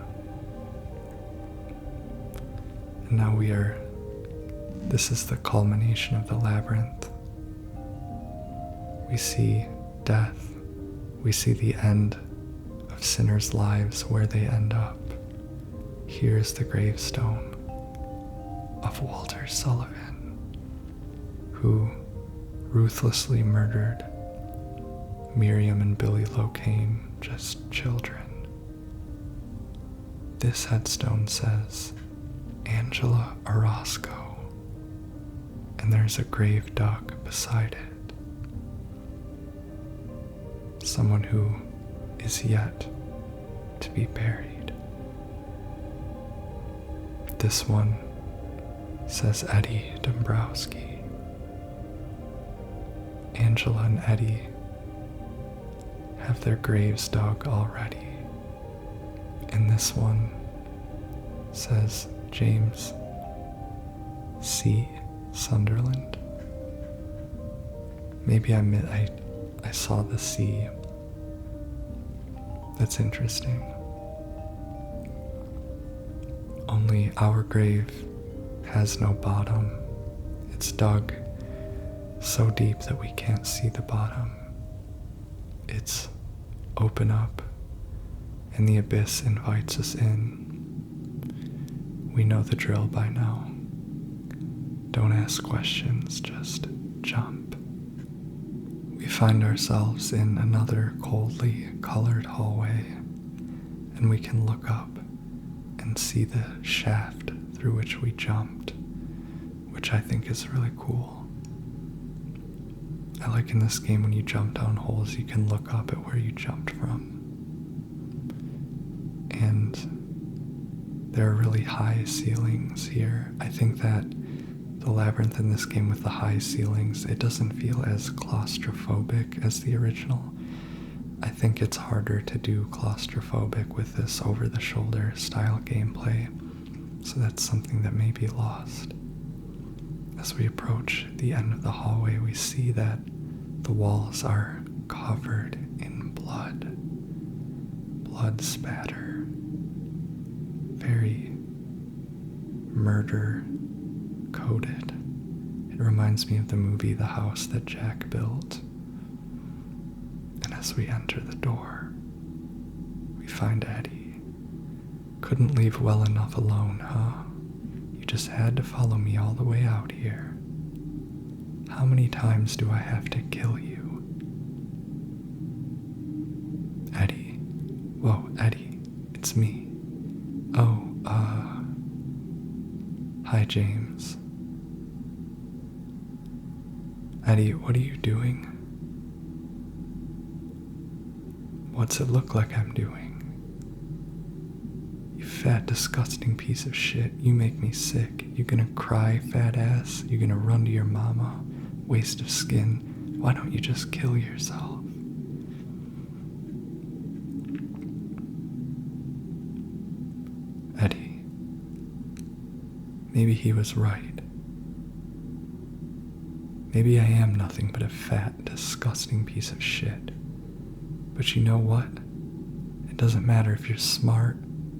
And now this is the culmination of the Labyrinth. We see death. We see the end of sinners' lives, where they end up. Here's the gravestone of Walter Sullivan, who ruthlessly murdered Miriam and Billy Locane, just children. This headstone says Angela Orozco, and there's a grave dug beside it. Someone who is yet to be buried. This one says Eddie Dombrowski. Angela and Eddie have their graves dug already. And this one says James C. Sunderland. Maybe I saw the C. That's interesting. Only our grave has no bottom. It's dug so deep that we can't see the bottom. It's open up, and the abyss invites us in. We know the drill by now. Don't ask questions, just jump. We find ourselves in another coldly colored hallway, and we can look up and see the shaft through which we jumped, which I think is really cool. I like in this game when you jump down holes, you can look up at where you jumped from. And there are really high ceilings here. I think that the Labyrinth in this game with the high ceilings, it doesn't feel as claustrophobic as the original. I think it's harder to do claustrophobic with this over-the-shoulder style gameplay, so that's something that may be lost. As we approach the end of the hallway, we see that the walls are covered in blood. Blood spatter. Very murder-coated. It reminds me of the movie The House That Jack Built. And as we enter the door, we find Eddie. Couldn't leave well enough alone, huh? You just had to follow me all the way out here. How many times do I have to kill you? Eddie. Whoa, Eddie. It's me. Oh, hi, James. Eddie, what are you doing? What's it look like I'm doing? You fat, disgusting piece of shit. You make me sick. You gonna cry, fat ass? You gonna run to your mama? Waste of skin. Why don't you just kill yourself? Eddie. Maybe he was right. Maybe I am nothing but a fat, disgusting piece of shit. But you know what? It doesn't matter if you're smart,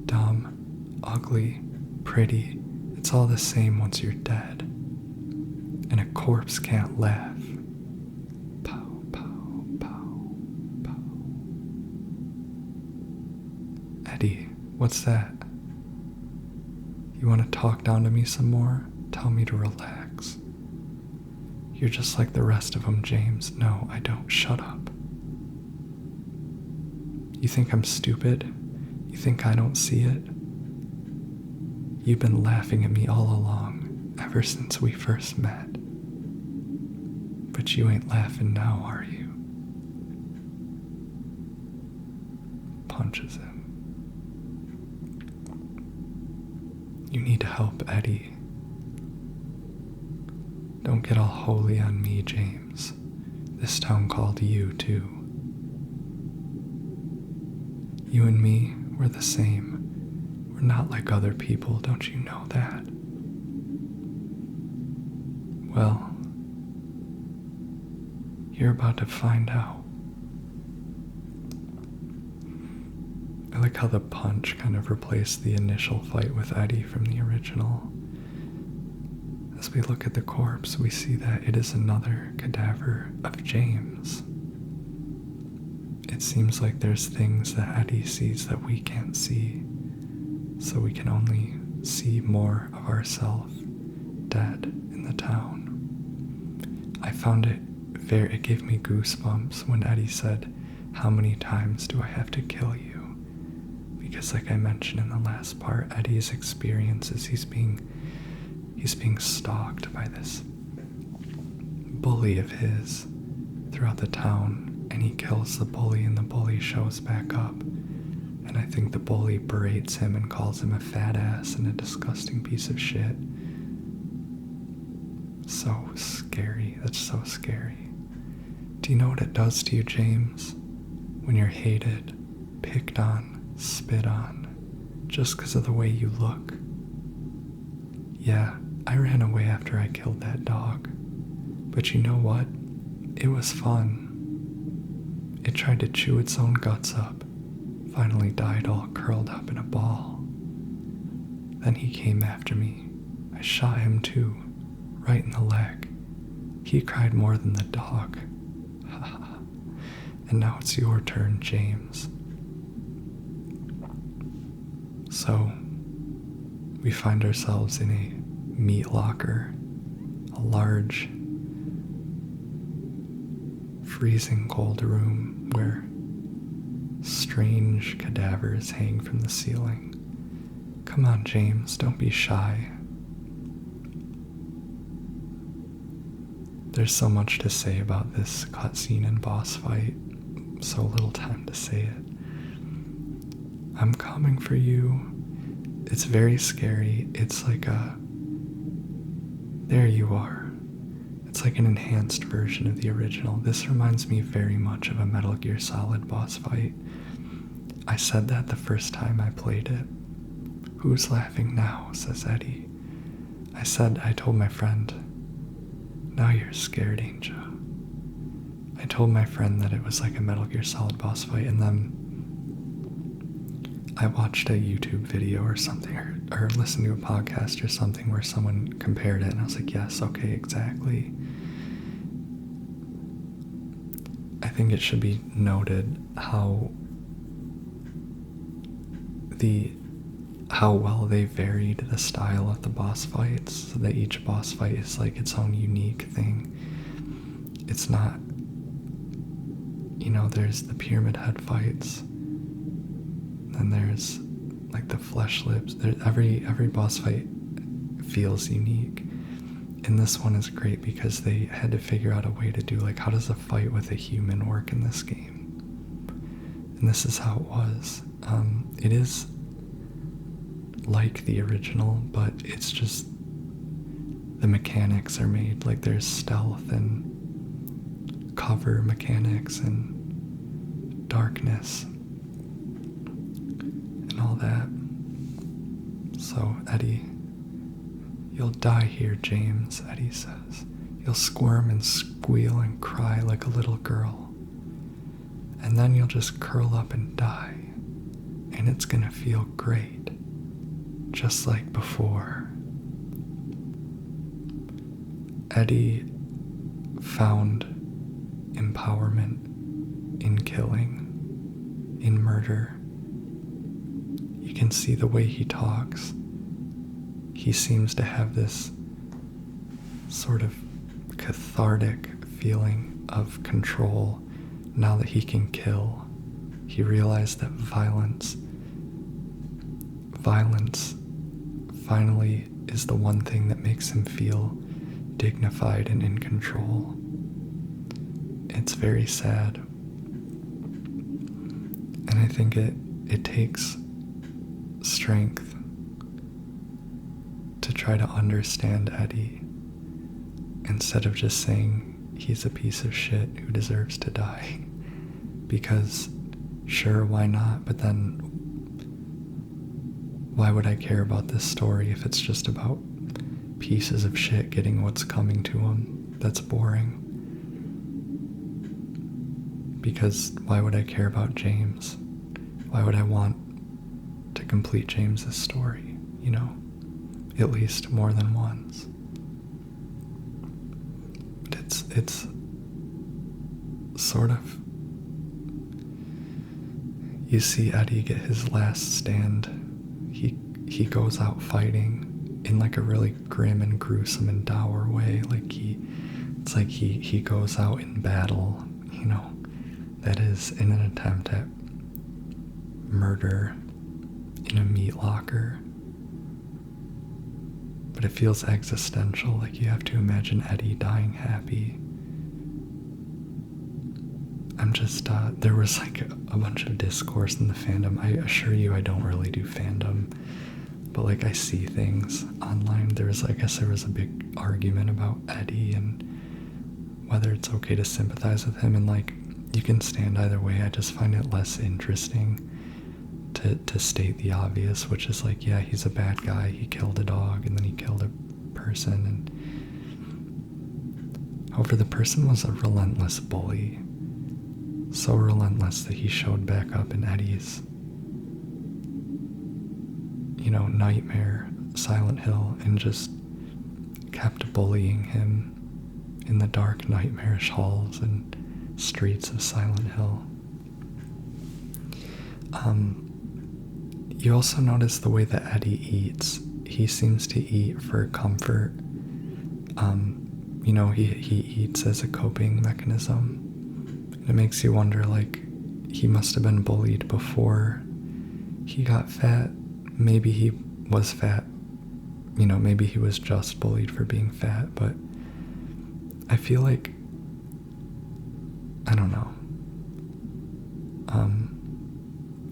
dumb, ugly, pretty. It's all the same once you're dead. And a corpse can't laugh. Pow, pow, pow, pow. Eddie, what's that? You want to talk down to me some more? Tell me to relax. You're just like the rest of them, James. No, I don't. Shut up. You think I'm stupid? You think I don't see it? You've been laughing at me all along, ever since we first met. But you ain't laughing now, are you? Punches him. You need to help Eddie. Don't get all holy on me, James. This town called you, too. You and me, we're the same. We're not like other people, don't you know that? Well, you're about to find out. I like how the punch kind of replaced the initial fight with Eddie from the original. As we look at the corpse, we see that it is another cadaver of James. It seems like there's things that Eddie sees that we can't see, so we can only see more of ourselves dead in the town. I found it gave me goosebumps when Eddie said, "How many times do I have to kill you?" Because like I mentioned in the last part, Eddie's experience is he's being stalked by this bully of his throughout the town, and he kills the bully, and the bully shows back up, and I think the bully berates him and calls him a fat ass and a disgusting piece of shit. So scary. That's so scary. Do you know what it does to you, James, when you're hated, picked on, spit on, just because of the way you look? Yeah, I ran away after I killed that dog. But you know what? It was fun. It tried to chew its own guts up, finally died all curled up in a ball. Then he came after me. I shot him too, right in the leg. He cried more than the dog. And now it's your turn, James. So, we find ourselves in a meat locker, a large, freezing cold room where strange cadavers hang from the ceiling. Come on, James, don't be shy. There's so much to say about this cutscene and boss fight, so little time to say it. I'm coming for you. It's very scary. It's like there you are. It's like an enhanced version of the original. This reminds me very much of a Metal Gear Solid boss fight. I said that the first time I played it. Who's laughing now, says Eddie. I told my friend, now you're scared, ain't ya? I told my friend that it was like a Metal Gear Solid boss fight, and then I watched a YouTube video or something, or listened to a podcast or something where someone compared it, and I was like, yes, okay, exactly. I think it should be noted how well they varied the style of the boss fights, so that each boss fight is like its own unique thing. It's not, there's the pyramid head fights, then there's like the flesh lips. Every boss fight feels unique. And this one is great because they had to figure out a way to do, like, how does a fight with a human work in this game? And this is how it was. It is like the original, but it's just the mechanics are made. Like, there's stealth and cover mechanics and darkness and all that. So, Eddie, you'll die here, James, Eddie says. You'll squirm and squeal and cry like a little girl. And then you'll just curl up and die. And it's gonna feel great. Just like before. Eddie found empowerment in killing, in murder. You can see the way he talks. He seems to have this sort of cathartic feeling of control now that he can kill. He realized that violence finally is the one thing that makes him feel dignified and in control. It's very sad. And I think it takes strength to try to understand Eddie instead of just saying he's a piece of shit who deserves to die. Because sure, why not? But then why would I care about this story if it's just about pieces of shit getting what's coming to them? That's boring. Because why would I care about James? Why would I want to complete James's story, at least more than once? But it's sort of, you see Eddie get his last stand. He goes out fighting in like a really grim and gruesome and dour way. Like it's like he goes out in battle, that is in an attempt at murder in a meat locker. But it feels existential, like you have to imagine Eddie dying happy. I'm just, there was like a bunch of discourse in the fandom. I assure you I don't really do fandom, but like I see things online. I guess there was a big argument about Eddie and whether it's okay to sympathize with him, and like, you can stand either way. I just find it less interesting to state the obvious, which is like, yeah, he's a bad guy. He killed a dog and then he killed a person. And however, the person was a relentless bully. So relentless that he showed back up in Eddie's, nightmare, Silent Hill, and just kept bullying him in the dark, nightmarish halls and streets of Silent Hill. You also notice the way that Eddie eats. He seems to eat for comfort. He eats as a coping mechanism. It makes you wonder, like, he must have been bullied before he got fat. Maybe he was fat. Maybe he was just bullied for being fat, but I feel like, I don't know.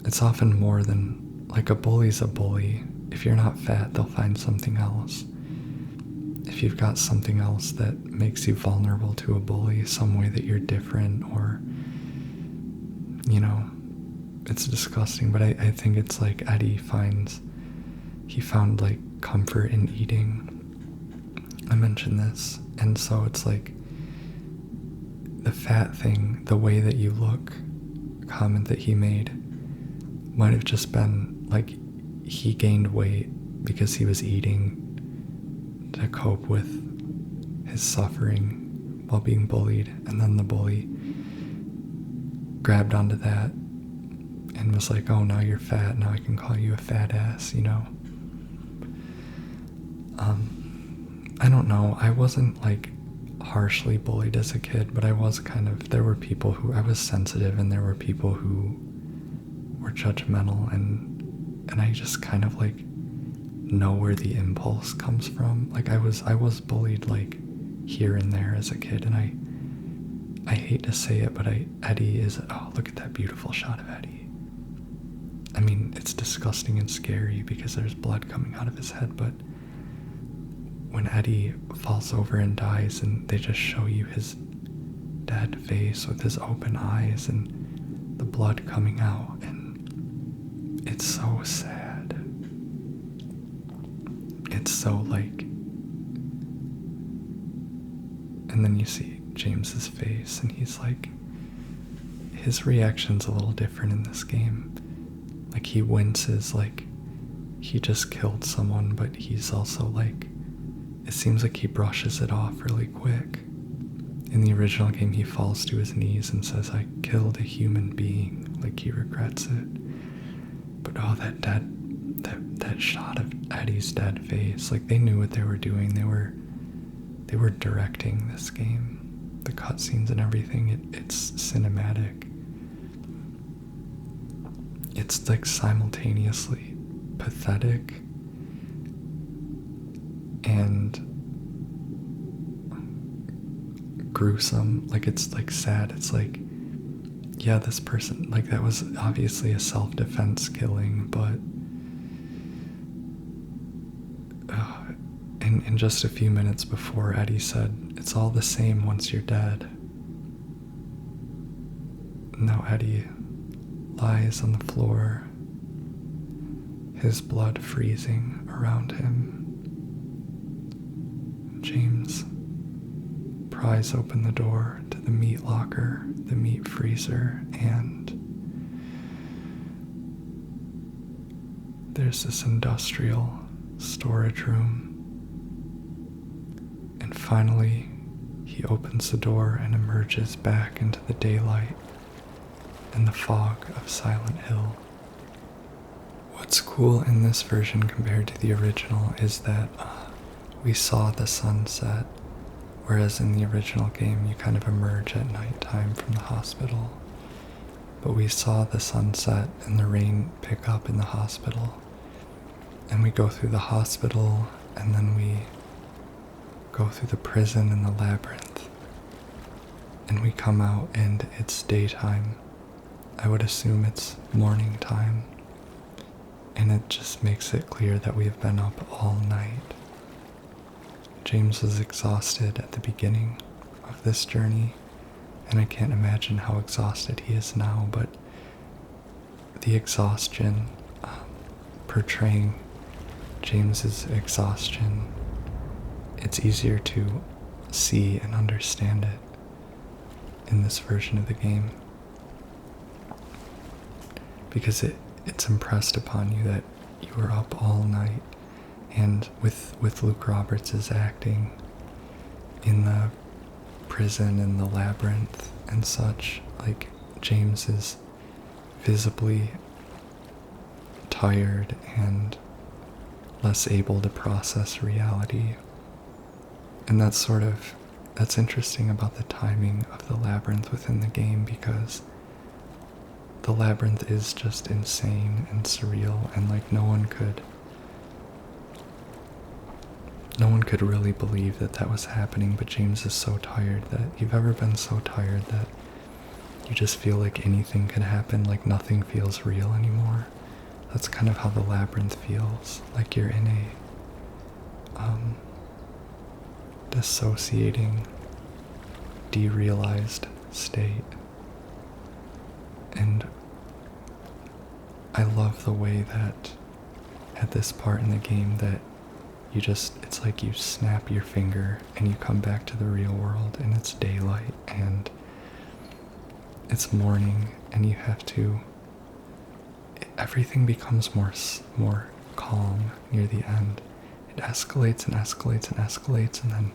It's often more than, like, a bully's a bully. If you're not fat, they'll find something else. If you've got something else that makes you vulnerable to a bully, some way that you're different, or, it's disgusting, but I think it's like Eddie he found like comfort in eating. I mentioned this, and so it's like the fat thing, the way that you look comment that he made might have just been like he gained weight because he was eating to cope with his suffering while being bullied, and then the bully grabbed onto that and was like, oh, now you're fat, now I can call you a fat ass, you know? I don't know, I wasn't like harshly bullied as a kid, but I was there were people who, I was sensitive, and there were people who were judgmental, and I just kind of like know where the impulse comes from. Like I was bullied like here and there as a kid, and I hate to say it, but Eddie is, oh, look at that beautiful shot of Eddie. I mean, it's disgusting and scary because there's blood coming out of his head, but when Eddie falls over and dies and they just show you his dead face with his open eyes and the blood coming out, and it's so sad. It's so like, and then you see James's face, and he's like, his reaction's a little different in this game. Like he winces like he just killed someone, but he's also like, it seems like he brushes it off really quick. In the original game, he falls to his knees and says, I killed a human being, like he regrets it. But oh, that shot of Eddie's dead face, like they knew what they were doing. They were directing this game. The cutscenes and everything, it's cinematic. It's like simultaneously pathetic and gruesome. Like it's like sad. It's like, yeah, this person, like that was obviously a self-defense killing, but in just a few minutes before, Eddie said, it's all the same once you're dead. Now Eddie lies on the floor, his blood freezing around him. James pries open the door to the meat locker, the meat freezer, and there's this industrial storage room. And finally, he opens the door and emerges back into the daylight and the fog of Silent Hill. What's cool in this version compared to the original is that we saw the sunset, whereas in the original game you kind of emerge at nighttime from the hospital. But we saw the sunset and the rain pick up in the hospital. And we go through the hospital, and then we go through the prison and the labyrinth. And we come out and it's daytime. I would assume it's morning time. And it just makes it clear that we have been up all night. James was exhausted at the beginning of this journey, and I can't imagine how exhausted he is now, but the exhaustion, portraying James's exhaustion, it's easier to see and understand it in this version of the game, because it's impressed upon you that you were up all night. And with Luke Roberts' acting in the prison and the labyrinth and such, like James is visibly tired and less able to process reality. And that's interesting about the timing of the labyrinth within the game, because the labyrinth is just insane and surreal, and like no one could really believe that was happening, but James is so tired. That you've ever been so tired that you just feel like anything could happen, like nothing feels real anymore? That's kind of how the labyrinth feels, like you're in a dissociating, derealized state. And I love the way that at this part in the game that it's like you snap your finger and you come back to the real world, and it's daylight and it's morning, and you have to, everything becomes more calm near the end. It escalates and escalates and escalates, and then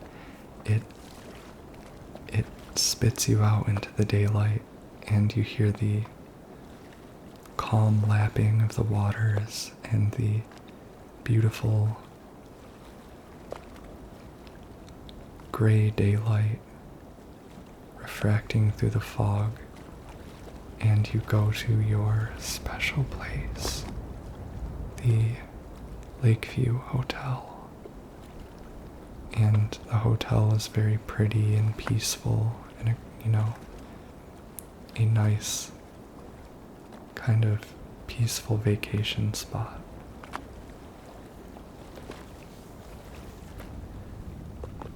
it spits you out into the daylight, and you hear the calm lapping of the waters and the beautiful gray daylight refracting through the fog, and you go to your special place, the Lakeview Hotel. And the hotel is very pretty and peaceful and, a nice kind of peaceful vacation spot.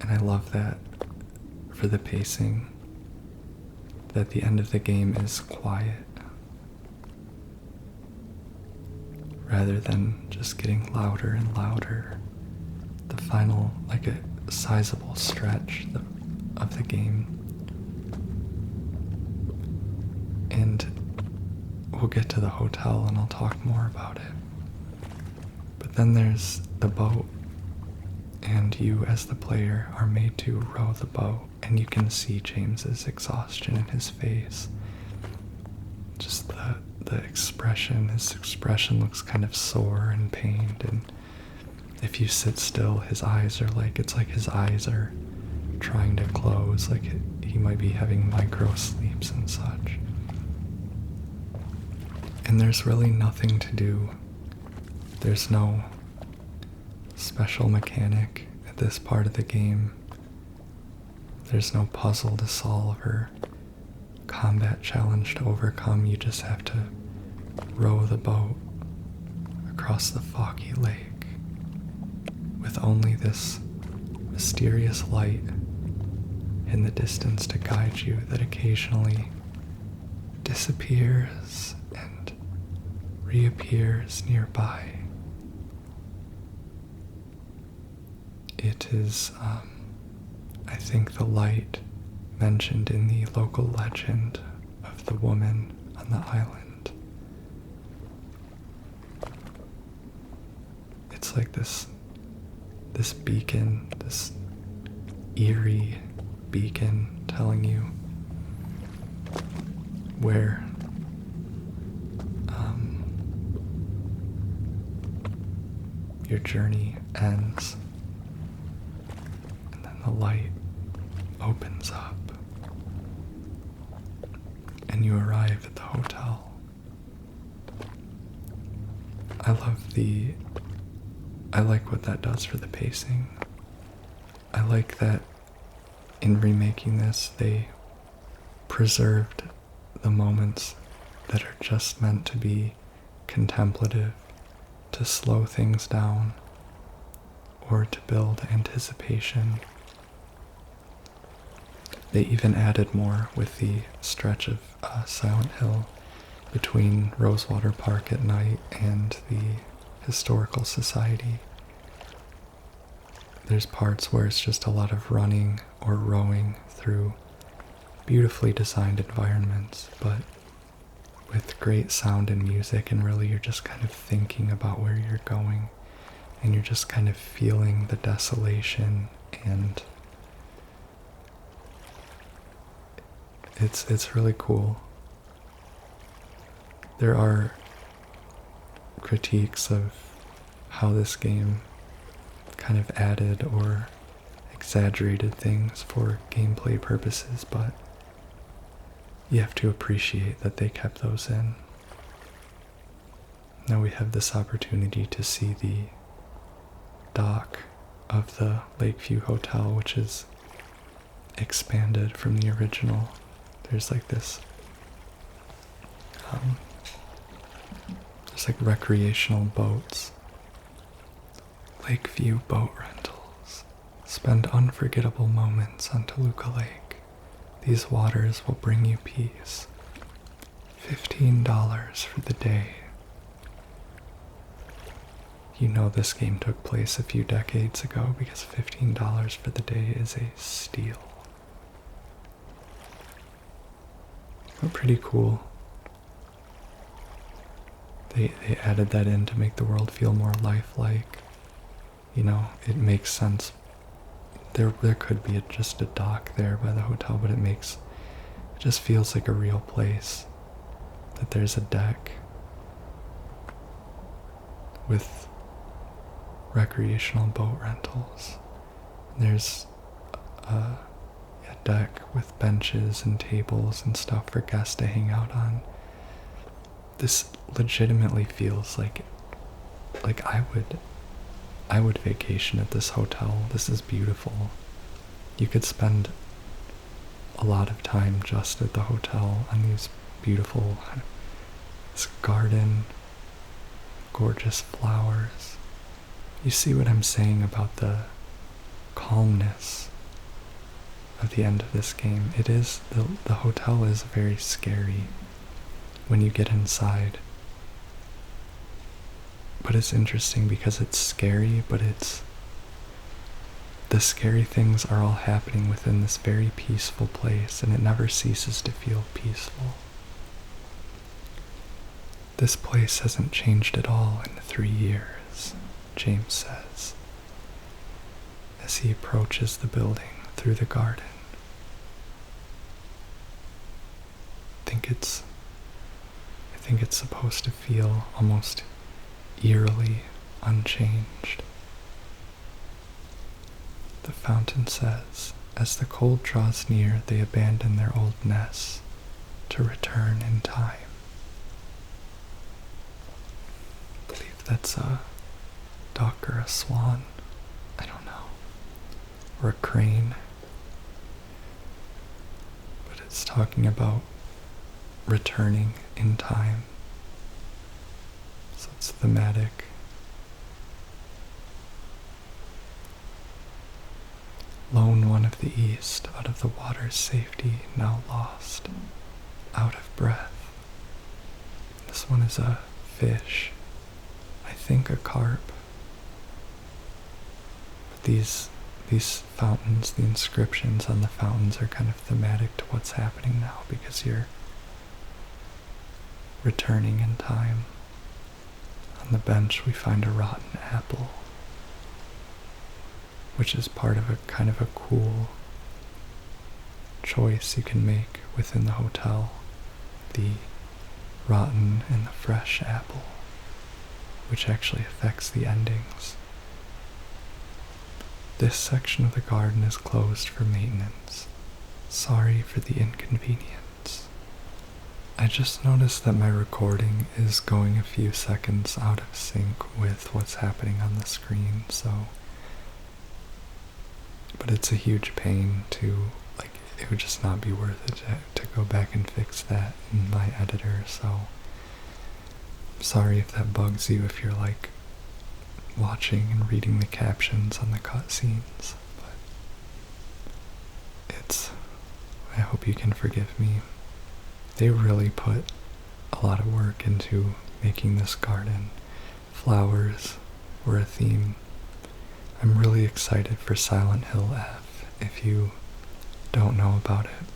And I love that for the pacing, that the end of the game is quiet rather than just getting louder and louder. The final, like a sizable stretch of the game. And we'll get to the hotel and I'll talk more about it. But then there's the boat, and you as the player are made to row the boat, and you can see James's exhaustion in his face. Just the expression, his expression looks kind of sore and pained, and if you sit still, his eyes are it's like his eyes are trying to close, like he might be having micro sleeps and such. And there's really nothing to do. There's no special mechanic at this part of the game. There's no puzzle to solve or combat challenge to overcome. You just have to row the boat across the foggy lake with only this mysterious light in the distance to guide you that occasionally disappears and reappears nearby. It is, I think, the light mentioned in the local legend of the woman on the island. It's like this beacon, this eerie beacon telling you where your journey ends, and then the light opens up and you arrive at the hotel. I like what that does for the pacing. I like that in remaking this, they preserved the moments that are just meant to be contemplative, to slow things down, or to build anticipation. They even added more with the stretch of Silent Hill between Rosewater Park at night and the Historical Society. There's parts where it's just a lot of running or rowing through beautifully designed environments, but with great sound and music, and really you're just kind of thinking about where you're going, and you're just kind of feeling the desolation, and it's really cool. There are critiques of how this game kind of added or exaggerated things for gameplay purposes, but you have to appreciate that they kept those in. Now we have this opportunity to see the dock of the Lakeview Hotel, which is expanded from the original. There's like this, there's like recreational boats. Lakeview Boat Rentals. Spend unforgettable moments on Toluca Lake. These waters will bring you peace. $15 for the day. You know this game took place a few decades ago because $15 for the day is a steal. But pretty cool. They added that in to make the world feel more lifelike. You know, it makes sense. There could be just a dock there by the hotel, but it just feels like a real place. That there's a deck with recreational boat rentals. There's a deck with benches and tables and stuff for guests to hang out on. This legitimately feels like I would vacation at this hotel. This is beautiful. You could spend a lot of time just at the hotel on these beautiful, this garden, gorgeous flowers. You see what I'm saying about the calmness of the end of this game. It is, the hotel is very scary when you get inside. But it's interesting because it's scary, but the scary things are all happening within this very peaceful place, and it never ceases to feel peaceful. This place hasn't changed at all in 3 years, James says, as he approaches the building through the garden. I think it's supposed to feel almost eerily unchanged. The fountain says, as the cold draws near, they abandon their old nests to return in time. I believe that's a duck or a swan. I don't know. Or a crane. But it's talking about returning in time. So it's thematic. Lone one of the east, out of the water's safety, now lost, out of breath. This one is a fish. I think a carp. But these fountains, the inscriptions on the fountains are kind of thematic to what's happening now, because you're returning in time. On the bench we find a rotten apple, which is part of a kind of a cool choice you can make within the hotel. The rotten and the fresh apple, which actually affects the endings. This section of the garden is closed for maintenance. Sorry for the inconvenience. I just noticed that my recording is going a few seconds out of sync with what's happening on the screen, but it's a huge pain to, it would just not be worth it to go back and fix that in my editor, so I'm sorry if that bugs you if you're watching and reading the captions on the cutscenes, but I hope you can forgive me. They really put a lot of work into making this garden. Flowers were a theme. I'm really excited for Silent Hill F. If you don't know about it,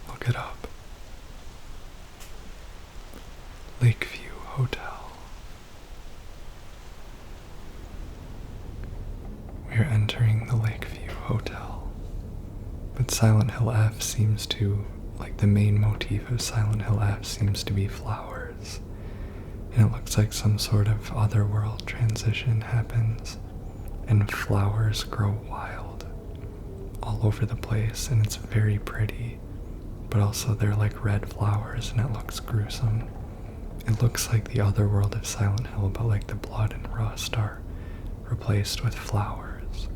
look it up. Lakeview Hotel. We are entering the Lakeview Hotel. But Silent Hill F seems to, the main motif of Silent Hill F seems to be flowers. And it looks like some sort of otherworld transition happens, and flowers grow wild all over the place, and it's very pretty, but also they're like red flowers, and it looks gruesome. It looks like the other world of Silent Hill, but the blood and rust are replaced with flowers.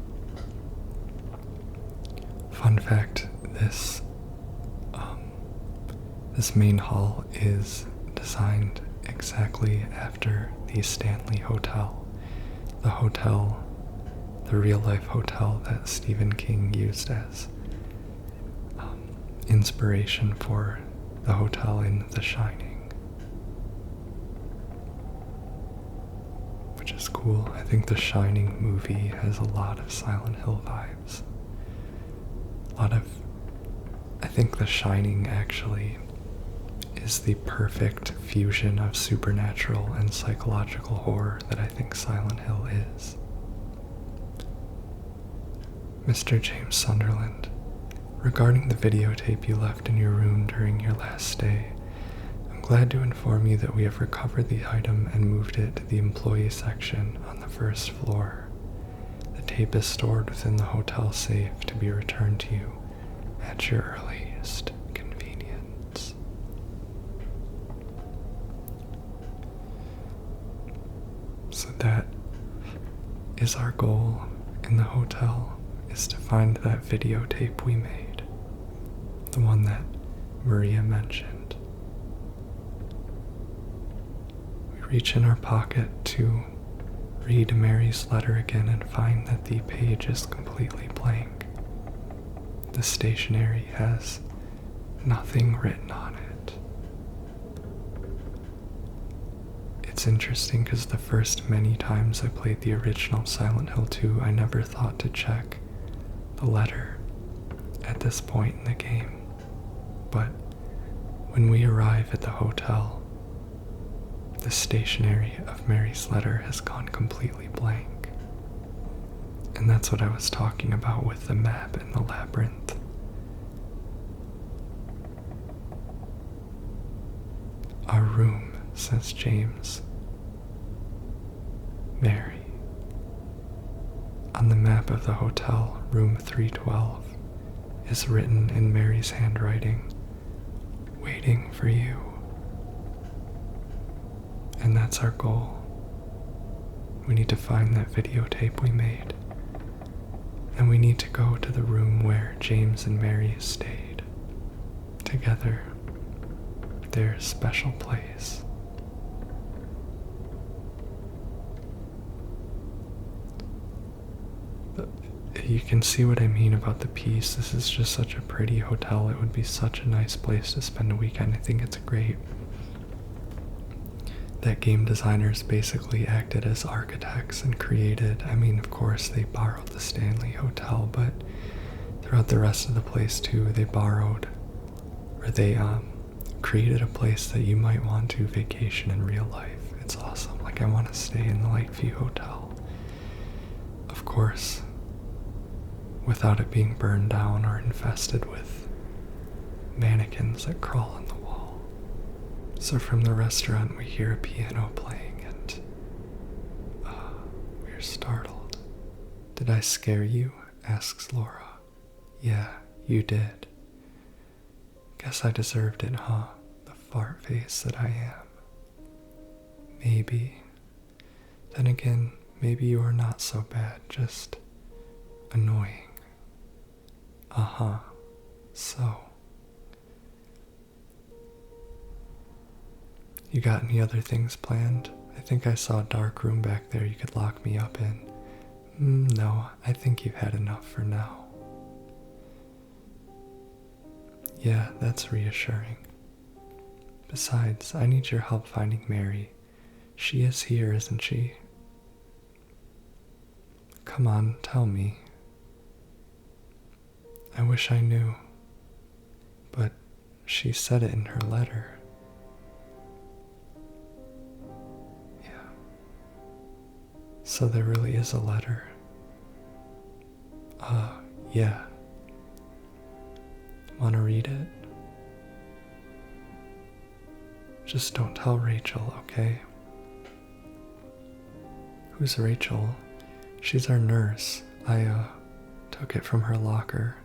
Fun fact, this main hall is designed exactly after the Stanley Hotel. The real-life hotel that Stephen King used as inspiration for the hotel in The Shining. Which is cool. I think The Shining movie has a lot of Silent Hill vibes. I think The Shining actually is the perfect fusion of supernatural and psychological horror that I think Silent Hill is. Mr. James Sunderland, regarding the videotape you left in your room during your last stay, I'm glad to inform you that we have recovered the item and moved it to the employee section on the first floor. The tape is stored within the hotel safe to be returned to you at your earliest convenience. So that is our goal in the hotel, is to find that videotape we made, the one that Maria mentioned. We reach in our pocket to read Mary's letter again and find that the page is completely blank. The stationery has nothing written on it. It's interesting because the first many times I played the original Silent Hill 2, I never thought to check the letter at this point in the game. But when we arrive at the hotel, the stationery of Mary's letter has gone completely blank. And that's what I was talking about with the map in the labyrinth. Our room, says James. Mary. On the map of the hotel, room 312 is written in Mary's handwriting, waiting for you. And that's our goal. We need to find that videotape we made. And we need to go to the room where James and Mary stayed together, their special place. You can see what I mean about the piece. This is just such a pretty hotel. It would be such a nice place to spend a weekend. I think it's great that game designers basically acted as architects and created, of course they borrowed the Stanley Hotel, but throughout the rest of the place too, they created a place that you might want to vacation in real life. It's awesome. I want to stay in the Lakeview Hotel. Of course, without it being burned down or infested with mannequins that crawl on the wall. So from the restaurant we hear a piano playing and we're startled. "Did I scare you?" asks Laura. "Yeah, you did. Guess I deserved it, huh? The fart face that I am." "Maybe. Then again, maybe you are not so bad, just annoying." "Uh-huh. So, you got any other things planned? I think I saw a dark room back there you could lock me up in." No, I think you've had enough for now." "Yeah, that's reassuring. Besides, I need your help finding Mary. She is here, isn't she?" "Come on, tell me." "I wish I knew. But she said it in her letter." "Yeah. So there really is a letter." Yeah. Wanna read it?" "Just don't tell Rachel, okay?" "Who's Rachel?" "She's our nurse. I took it from her locker."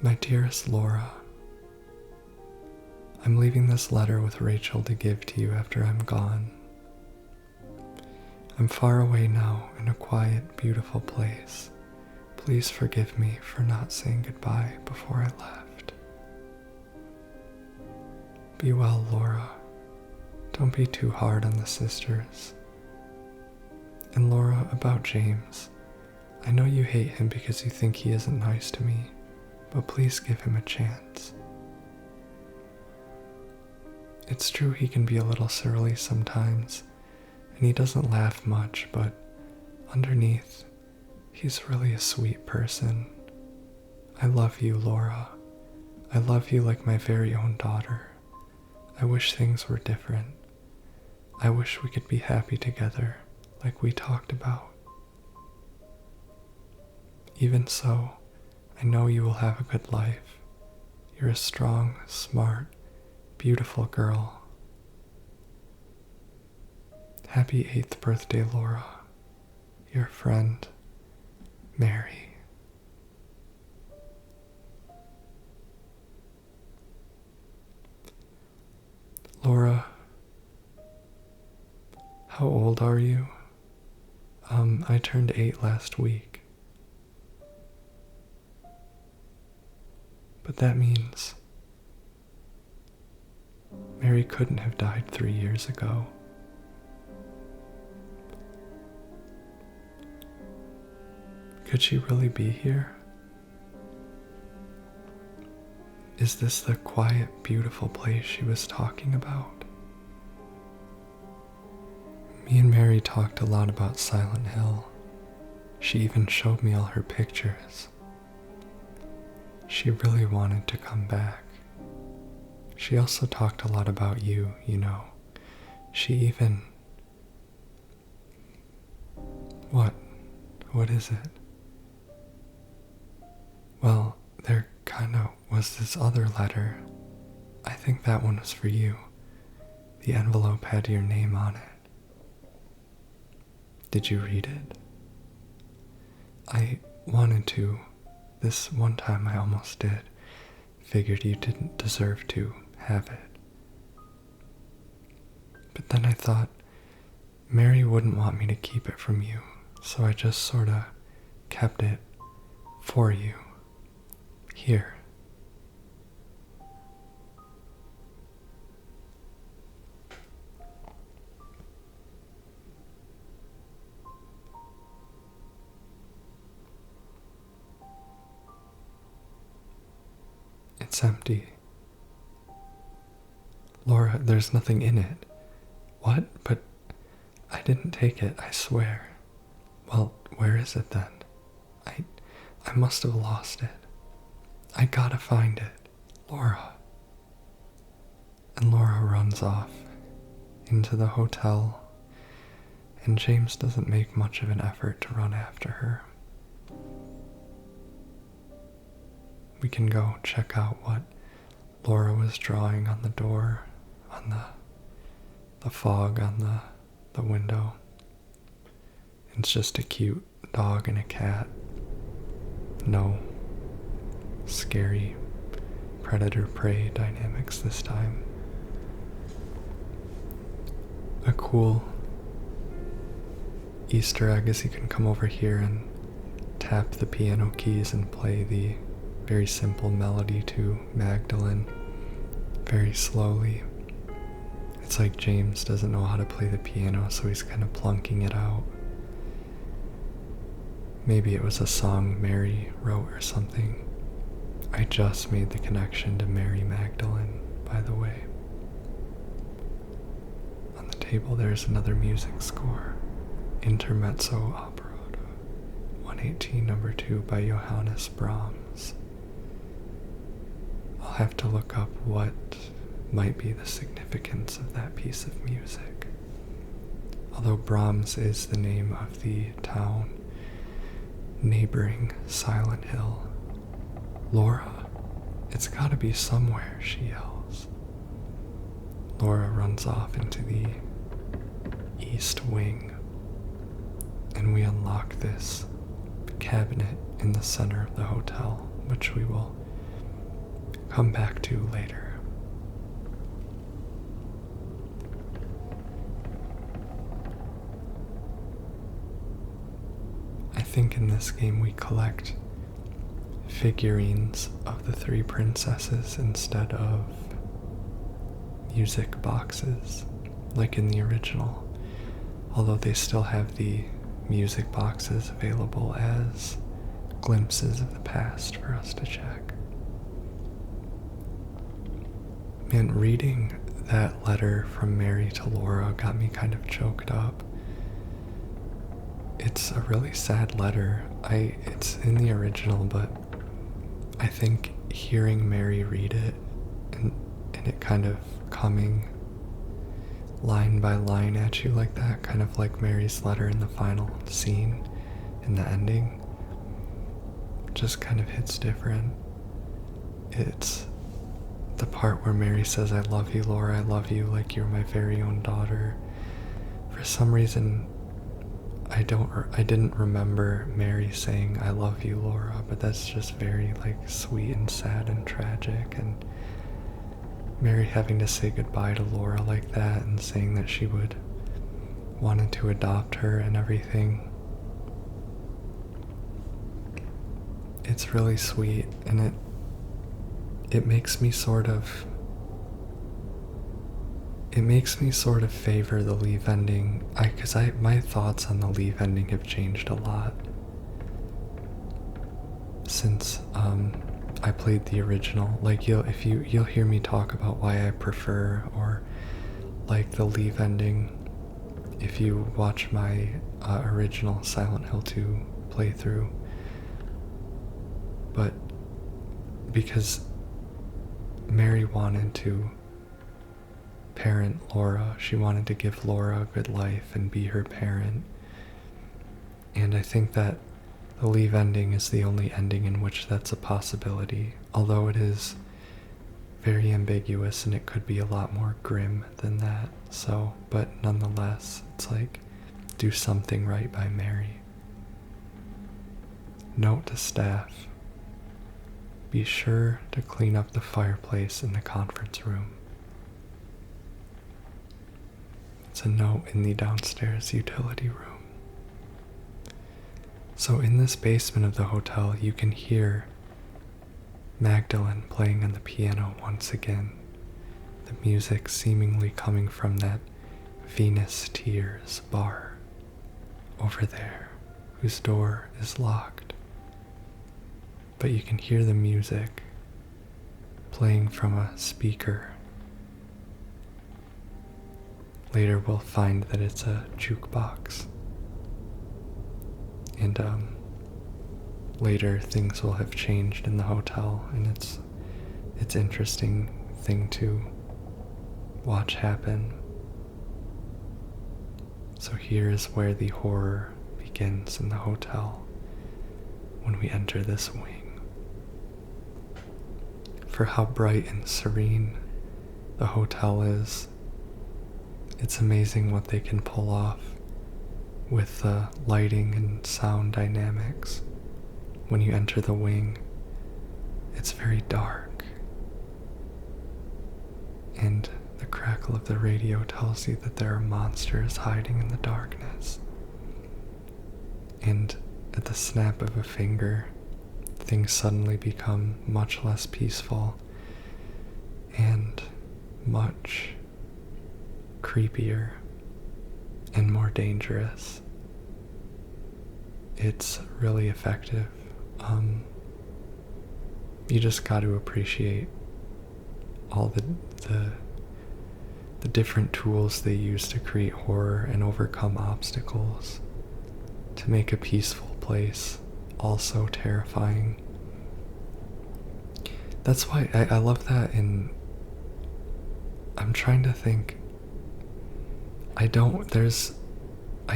"My dearest Laura, I'm leaving this letter with Rachel to give to you after I'm gone. I'm far away now in a quiet, beautiful place. Please forgive me for not saying goodbye before I left. Be well, Laura. Don't be too hard on the sisters. And Laura, about James, I know you hate him because you think he isn't nice to me, but please give him a chance. It's true he can be a little surly sometimes, and he doesn't laugh much, but underneath, He's really a sweet person. I love you, Laura. I love you like my very own daughter. I wish things were different. I wish we could be happy together, like we talked about. Even so, I know you will have a good life. You're a strong, smart, beautiful girl. Happy 8th birthday, Laura. Your friend, Mary. Laura, how old are you? I turned 8 last week. But that means Mary couldn't have died 3 years ago. Could she really be here? Is this the quiet, beautiful place she was talking about? Me and Mary talked a lot about Silent Hill. She even showed me all her pictures. She really wanted to come back. She also talked a lot about you, you know. She even... What? What is it? Well, there kinda was this other letter. I think that one was for you. The envelope had your name on it. Did you read it? I wanted to. This one time I almost did. Figured you didn't deserve to have it. But then I thought, Mary wouldn't want me to keep it from you, so I just sorta kept it for you. Here. It's empty. Laura, there's nothing in it. What? But I didn't take it, I swear. Well, where is it then? I must have lost it. I gotta find it. Laura. And Laura runs off into the hotel, and James doesn't make much of an effort to run after her. We can go check out what Laura was drawing on the door, on the fog on the window. It's just a cute dog and a cat. No scary predator-prey dynamics this time. A cool Easter egg is you can come over here and tap the piano keys and play the very simple melody to Magdalene very slowly. It's like James doesn't know how to play the piano, so he's kind of plunking it out. Maybe it was a song Mary wrote or something. I just made the connection to Mary Magdalene, by the way. On the table there's another music score. Intermezzo Operetta, 118 number 2 by Johannes Brahms. I'll have to look up what might be the significance of that piece of music. Although Brahms is the name of the town neighboring Silent Hill. Laura, it's gotta be somewhere, she yells. Laura runs off into the east wing, and we unlock this cabinet in the center of the hotel, which we will come back to later. I think in this game we collect figurines of the 3 princesses instead of music boxes, like in the original, although they still have the music boxes available as glimpses of the past for us to check. Man, reading that letter from Mary to Laura got me kind of choked up. it's a really sad letter. It's in the original, but I think hearing Mary read it and it kind of coming line by line at you like that, kind of like Mary's letter in the final scene in the ending, just kind of hits different. It's the part where Mary says, "I love you, Laura, I love you like you're my very own daughter." For some reason, I didn't remember Mary saying, "I love you, Laura," but that's just very like sweet and sad and tragic, and Mary having to say goodbye to Laura like that and saying that she would wanted to adopt her and everything. It's really sweet, and it makes me sort of favor the Leave ending. Because my thoughts on the Leave ending have changed a lot since I played the original. Like you'll hear me talk about why I prefer or like the Leave ending if you watch my original Silent Hill 2 playthrough. But because Mary wanted to parent Laura, she wanted to give Laura a good life and be her parent. And I think that the Leave ending is the only ending in which that's a possibility, although it is very ambiguous and it could be a lot more grim than that. So, but nonetheless, it's like, do something right by Mary. Note to staff: be sure to clean up the fireplace in the conference room. It's a note in the downstairs utility room. So in this basement of the hotel, you can hear Magdalene playing on the piano once again, the music seemingly coming from that Venus Tears bar over there, whose door is locked. But you can hear the music playing from a speaker. Later we'll find that it's a jukebox. And later things will have changed in the hotel, and it's interesting thing to watch happen. So here is where the horror begins in the hotel when we enter this wing. For how bright and serene the hotel is, it's amazing what they can pull off with the lighting and sound dynamics. When you enter the wing, it's very dark, and the crackle of the radio tells you that there are monsters hiding in the darkness. And at the snap of a finger, things suddenly become much less peaceful and much creepier and more dangerous. It's really effective. You just got to appreciate all the different tools they use to create horror and overcome obstacles to make a peaceful place also terrifying. That's why I love that I'm trying to think. I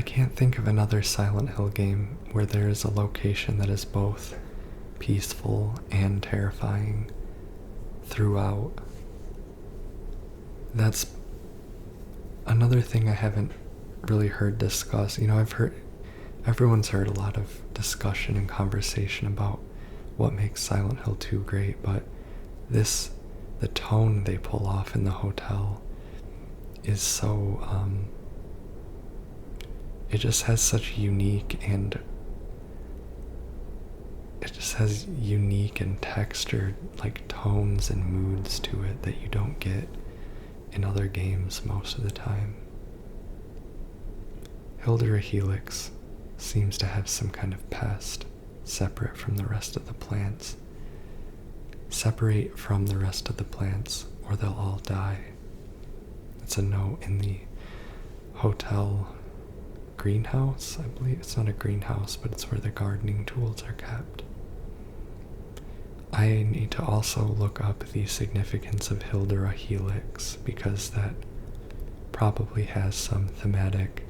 can't think of another Silent Hill game where there is a location that is both peaceful and terrifying throughout. That's another thing I haven't really heard discussed. Everyone's heard a lot of discussion and conversation about what makes Silent Hill 2 great, but the tone they pull off in the hotel is so, it just has such unique and textured like tones and moods to it that you don't get in other games most of the time. Hildera Helix seems to have some kind of pest separate from the rest of the plants. Separate from the rest of the plants or they'll all die. It's a note in the hotel greenhouse. I believe it's not a greenhouse, but it's where the gardening tools are kept. I need to also look up the significance of Hildera helix, because that probably has some thematic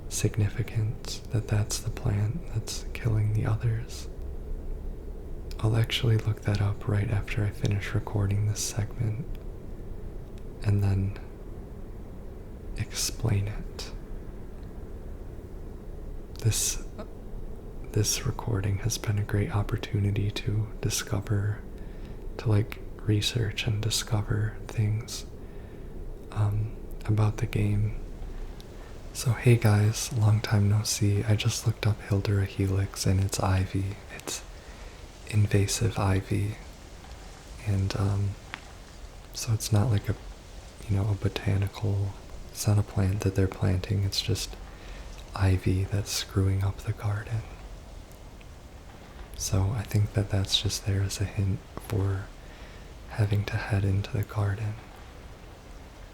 significance, that's the plant that's killing the others. I'll actually look that up right after I finish recording this segment, and then explain it. This recording has been a great opportunity to discover, to research and discover things about the game. So hey guys, long time no see. I just looked up Hildera helix and it's ivy. It's invasive ivy, and so it's not like a botanical, it's not a plant that they're planting, it's just ivy that's screwing up the garden. So I think that that's just there as a hint for having to head into the garden.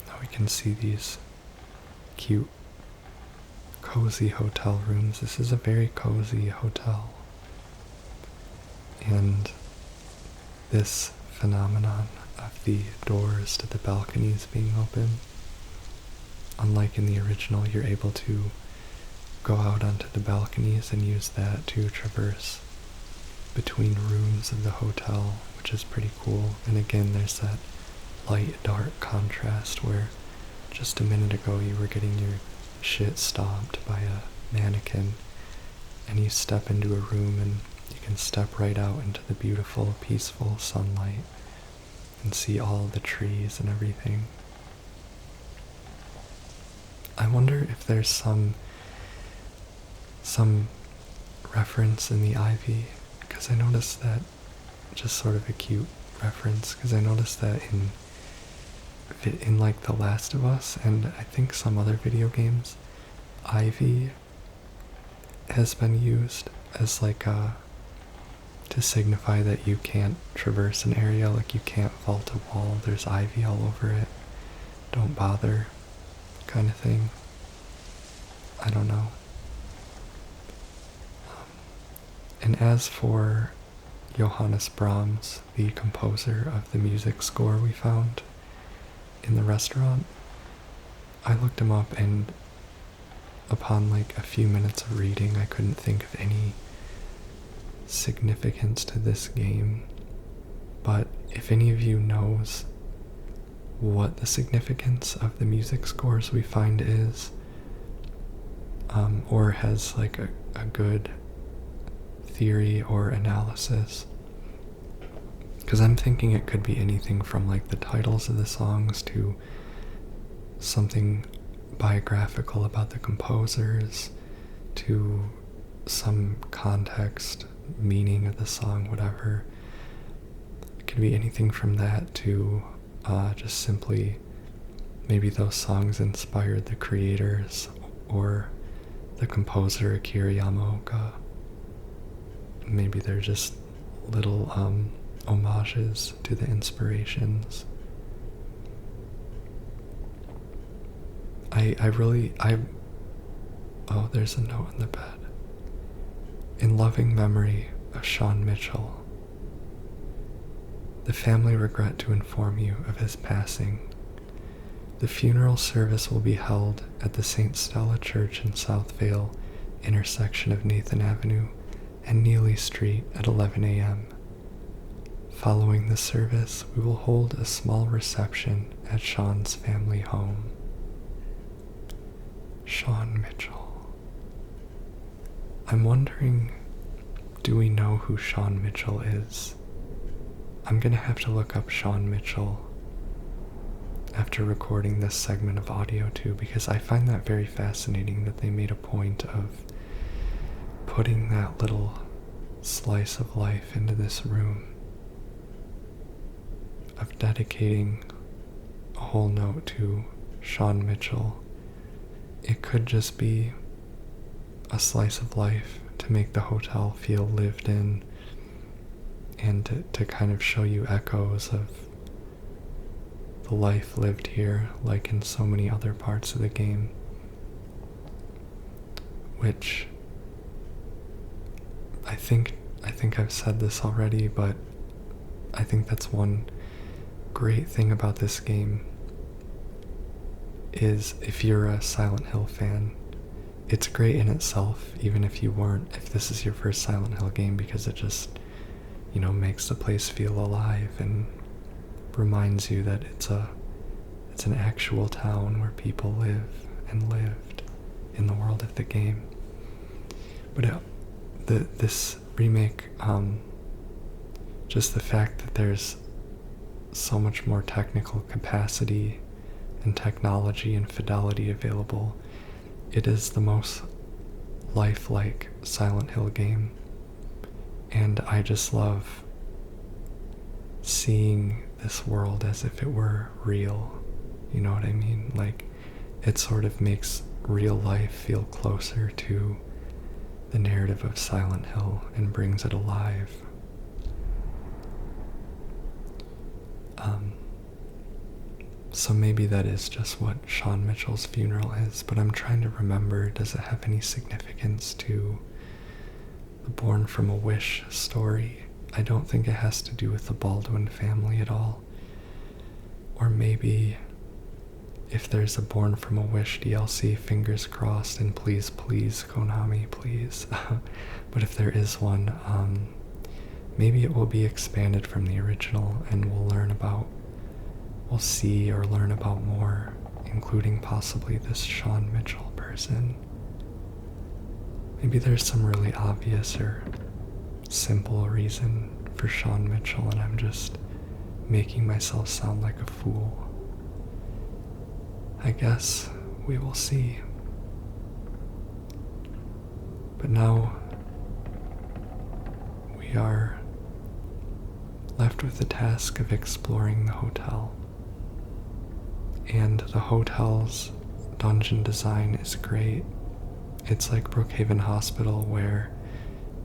Now we can see these cute, cozy hotel rooms. This is a very cozy hotel. And this phenomenon of the doors to the balconies being open, unlike in the original, you're able to go out onto the balconies and use that to traverse between rooms of the hotel, which is pretty cool. And again, there's that light-dark contrast where just a minute ago you were getting your shit stomped by a mannequin, and you step into a room and you can step right out into the beautiful, peaceful sunlight and see all the trees and everything. I wonder if there's some reference in the ivy, because I noticed that, just sort of a cute reference, because I noticed that in The Last of Us and I think some other video games, ivy has been used as to signify that you can't traverse an area, you can't vault a wall, there's ivy all over it, don't bother, kind of thing. I don't know. And as for Johannes Brahms, the composer of the music score we found in the restaurant, I looked him up, and upon a few minutes of reading, I couldn't think of any significance to this game. But if any of you knows what the significance of the music scores we find is, or has a good theory or analysis, because I'm thinking it could be anything from the titles of the songs to something biographical about the composers to some context, meaning of the song, whatever. It could be anything from that to just simply maybe those songs inspired the creators or the composer Akira Yamaoka. Maybe they're just little homages to the inspirations. Oh, there's a note in the bed. In loving memory of Sean Mitchell, the family regret to inform you of his passing. The funeral service will be held at the St. Stella Church in South Vale, intersection of Nathan Avenue and Neely Street at 11 a.m. Following the service, we will hold a small reception at Sean's family home. Sean Mitchell. I'm wondering, do we know who Sean Mitchell is? I'm gonna have to look up Sean Mitchell after recording this segment of audio too, because I find that very fascinating that they made a point of putting that little slice of life into this room, of dedicating a whole note to Sean Mitchell. It could just be a slice of life to make the hotel feel lived in, and to kind of show you echoes of the life lived here, like in so many other parts of the game. which I think I've said this already, but I think that's one great thing about this game is if you're a Silent Hill fan, it's great in itself, even if you weren't, if this is your first Silent Hill game, because it just, makes the place feel alive and reminds you that it's an actual town where people live and lived in the world of the game. But this remake, just the fact that there's so much more technical capacity and technology and fidelity available, it is the most lifelike Silent Hill game. And I just love seeing this world as if it were real. You know what I mean? Like, it sort of makes real life feel closer to the narrative of Silent Hill and brings it alive. So maybe that is just what Sean Mitchell's funeral is, but I'm trying to remember, does it have any significance to the Born from a Wish story? I don't think it has to do with the Baldwin family at all. Or maybe if there's a Born from a Wish DLC, fingers crossed, and please, Konami, please. But if there is one, maybe it will be expanded from the original and we'll see or learn about more, including possibly this Sean Mitchell person. Maybe there's some really obvious or simple reason for Sean Mitchell and I'm just making myself sound like a fool. I guess we will see. But now we are left with the task of exploring the hotel. And the hotel's dungeon design is great. It's like Brookhaven Hospital, where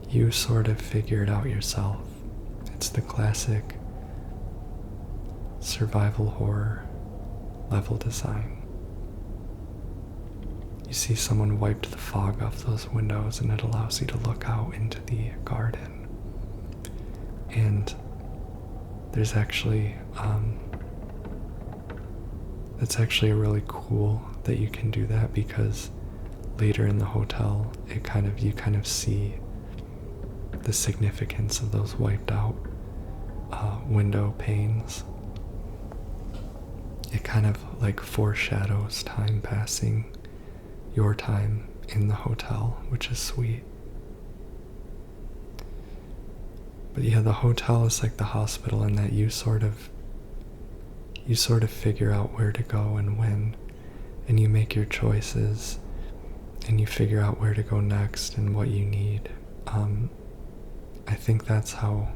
you sort of figure it out yourself. It's the classic survival horror level design. You see someone wiped the fog off those windows and it allows you to look out into the garden. And there's actually, it's actually really cool that you can do that, because later in the hotel, you kind of see the significance of those wiped out window panes. It kind of like foreshadows time passing, your time in the hotel, which is sweet. But yeah, the hotel is like the hospital in that you sort of figure out where to go and when, and you make your choices, and you figure out where to go next and what you need. I think that's how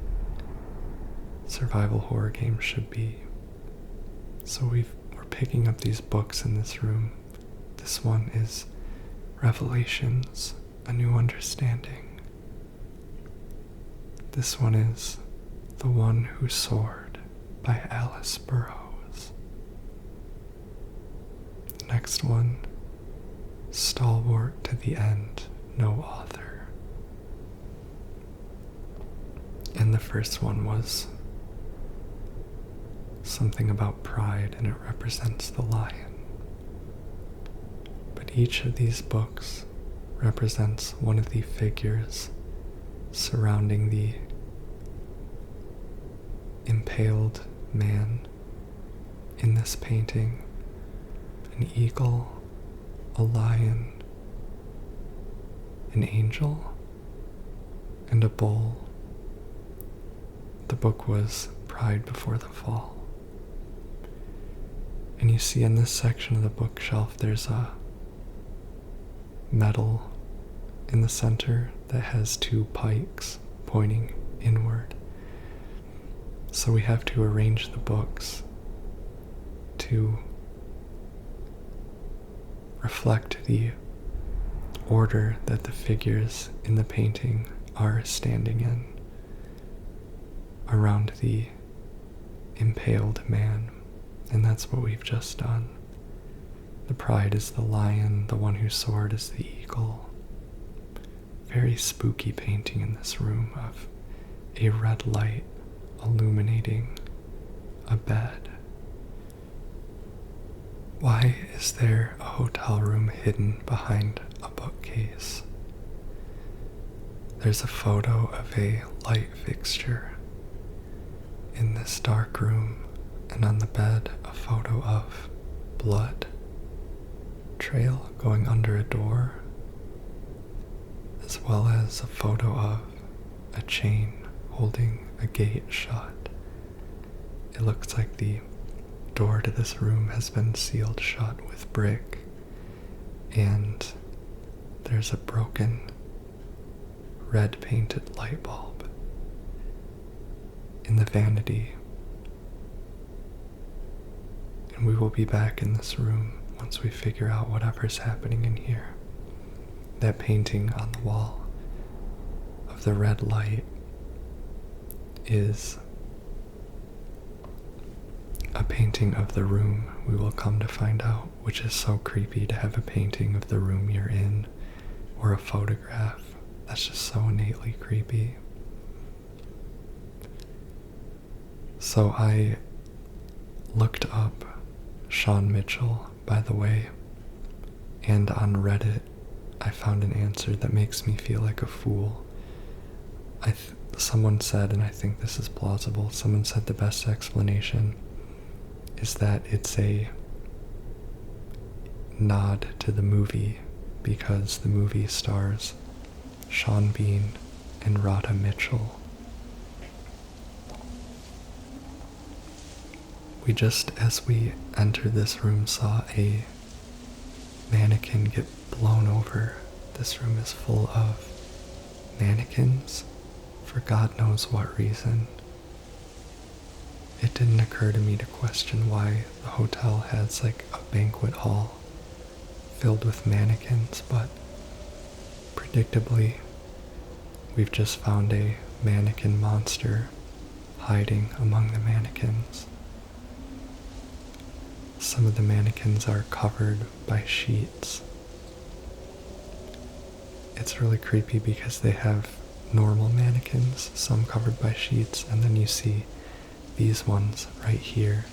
survival horror games should be. So we're picking up these books in this room. This one is Revelations, A New Understanding. This one is The One Who Soared by Alice Burroughs. The next one, Stalwart to the End, No Author. And the first one was something about pride, and it represents the lion. But each of these books represents one of the figures surrounding the impaled man in this painting. An eagle, a lion, an angel, and a bull. The book was Pride Before the Fall. And you see in this section of the bookshelf there's a medal in the center that has two pikes pointing inward. So we have to arrange the books to reflect the order that the figures in the painting are standing in around the impaled man. And that's what we've just done. The pride is the lion, the one who soared is the eagle, very spooky painting in this room of a red light illuminating a bed. Why is there a hotel room hidden behind a bookcase? There's a photo of a light fixture in this dark room, and on the bed a photo of blood trail going under a door, as well as a photo of a chain holding a gate shut. It looks like the door to this room has been sealed shut with brick, and there's a broken red painted light bulb in the vanity. And we will be back in this room once we figure out whatever's happening in here. That painting on the wall of the red light is a painting of the room, we will come to find out, which is so creepy to have a painting of the room you're in, or a photograph. That's just so innately creepy. So I looked up Sean Mitchell, by the way, and on Reddit I found an answer that makes me feel like a fool. Someone said, and I think this is plausible, someone said the best explanation is that it's a nod to the movie because the movie stars Sean Bean and Radha Mitchell. We just, as we enter this room, saw a mannequin get blown over. This room is full of mannequins for God knows what reason. It didn't occur to me to question why the hotel has like a banquet hall filled with mannequins, but predictably, we've just found a mannequin monster hiding among the mannequins. Some of the mannequins are covered by sheets. It's really creepy because they have normal mannequins, some covered by sheets, and then you see these ones right here,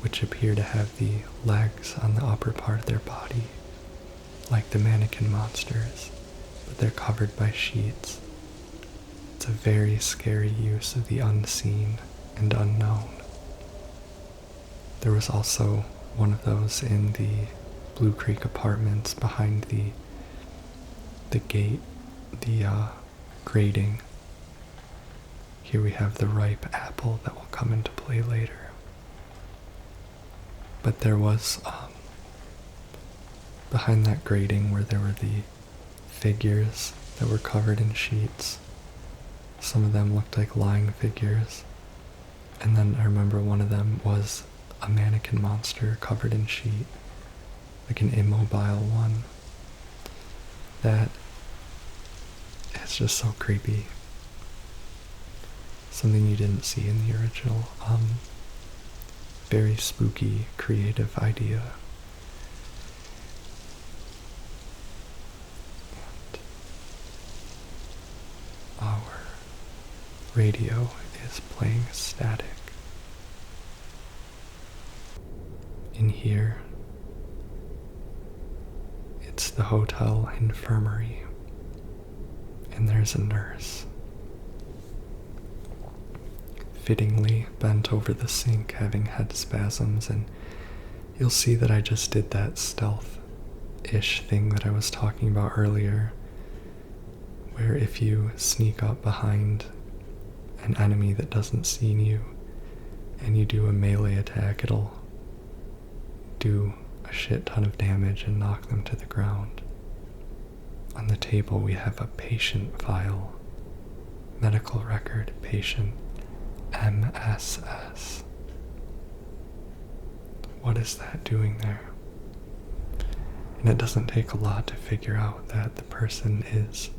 which appear to have the legs on the upper part of their body, like the mannequin monsters, but they're covered by sheets. It's a very scary use of the unseen and unknown. There was also one of those in the Blue Creek apartments behind the gate, the grating. Here we have the ripe apple that will come into play later. But there was, behind that grating where there were the figures that were covered in sheets, some of them looked like lying figures, and then I remember one of them was a mannequin monster covered in sheet, like an immobile one. That is just so creepy. Something you didn't see in the original. Very spooky, creative idea. And our radio is playing static. In here, it's the hotel infirmary, and there's a nurse fittingly bent over the sink having head spasms, and you'll see that I just did that stealth-ish thing that I was talking about earlier, where if you sneak up behind an enemy that doesn't see you and you do a melee attack, it'll do a shit ton of damage and knock them to the ground. On the table we have a patient file, medical record, patient MSS. What is that doing there? And it doesn't take a lot to figure out that the person is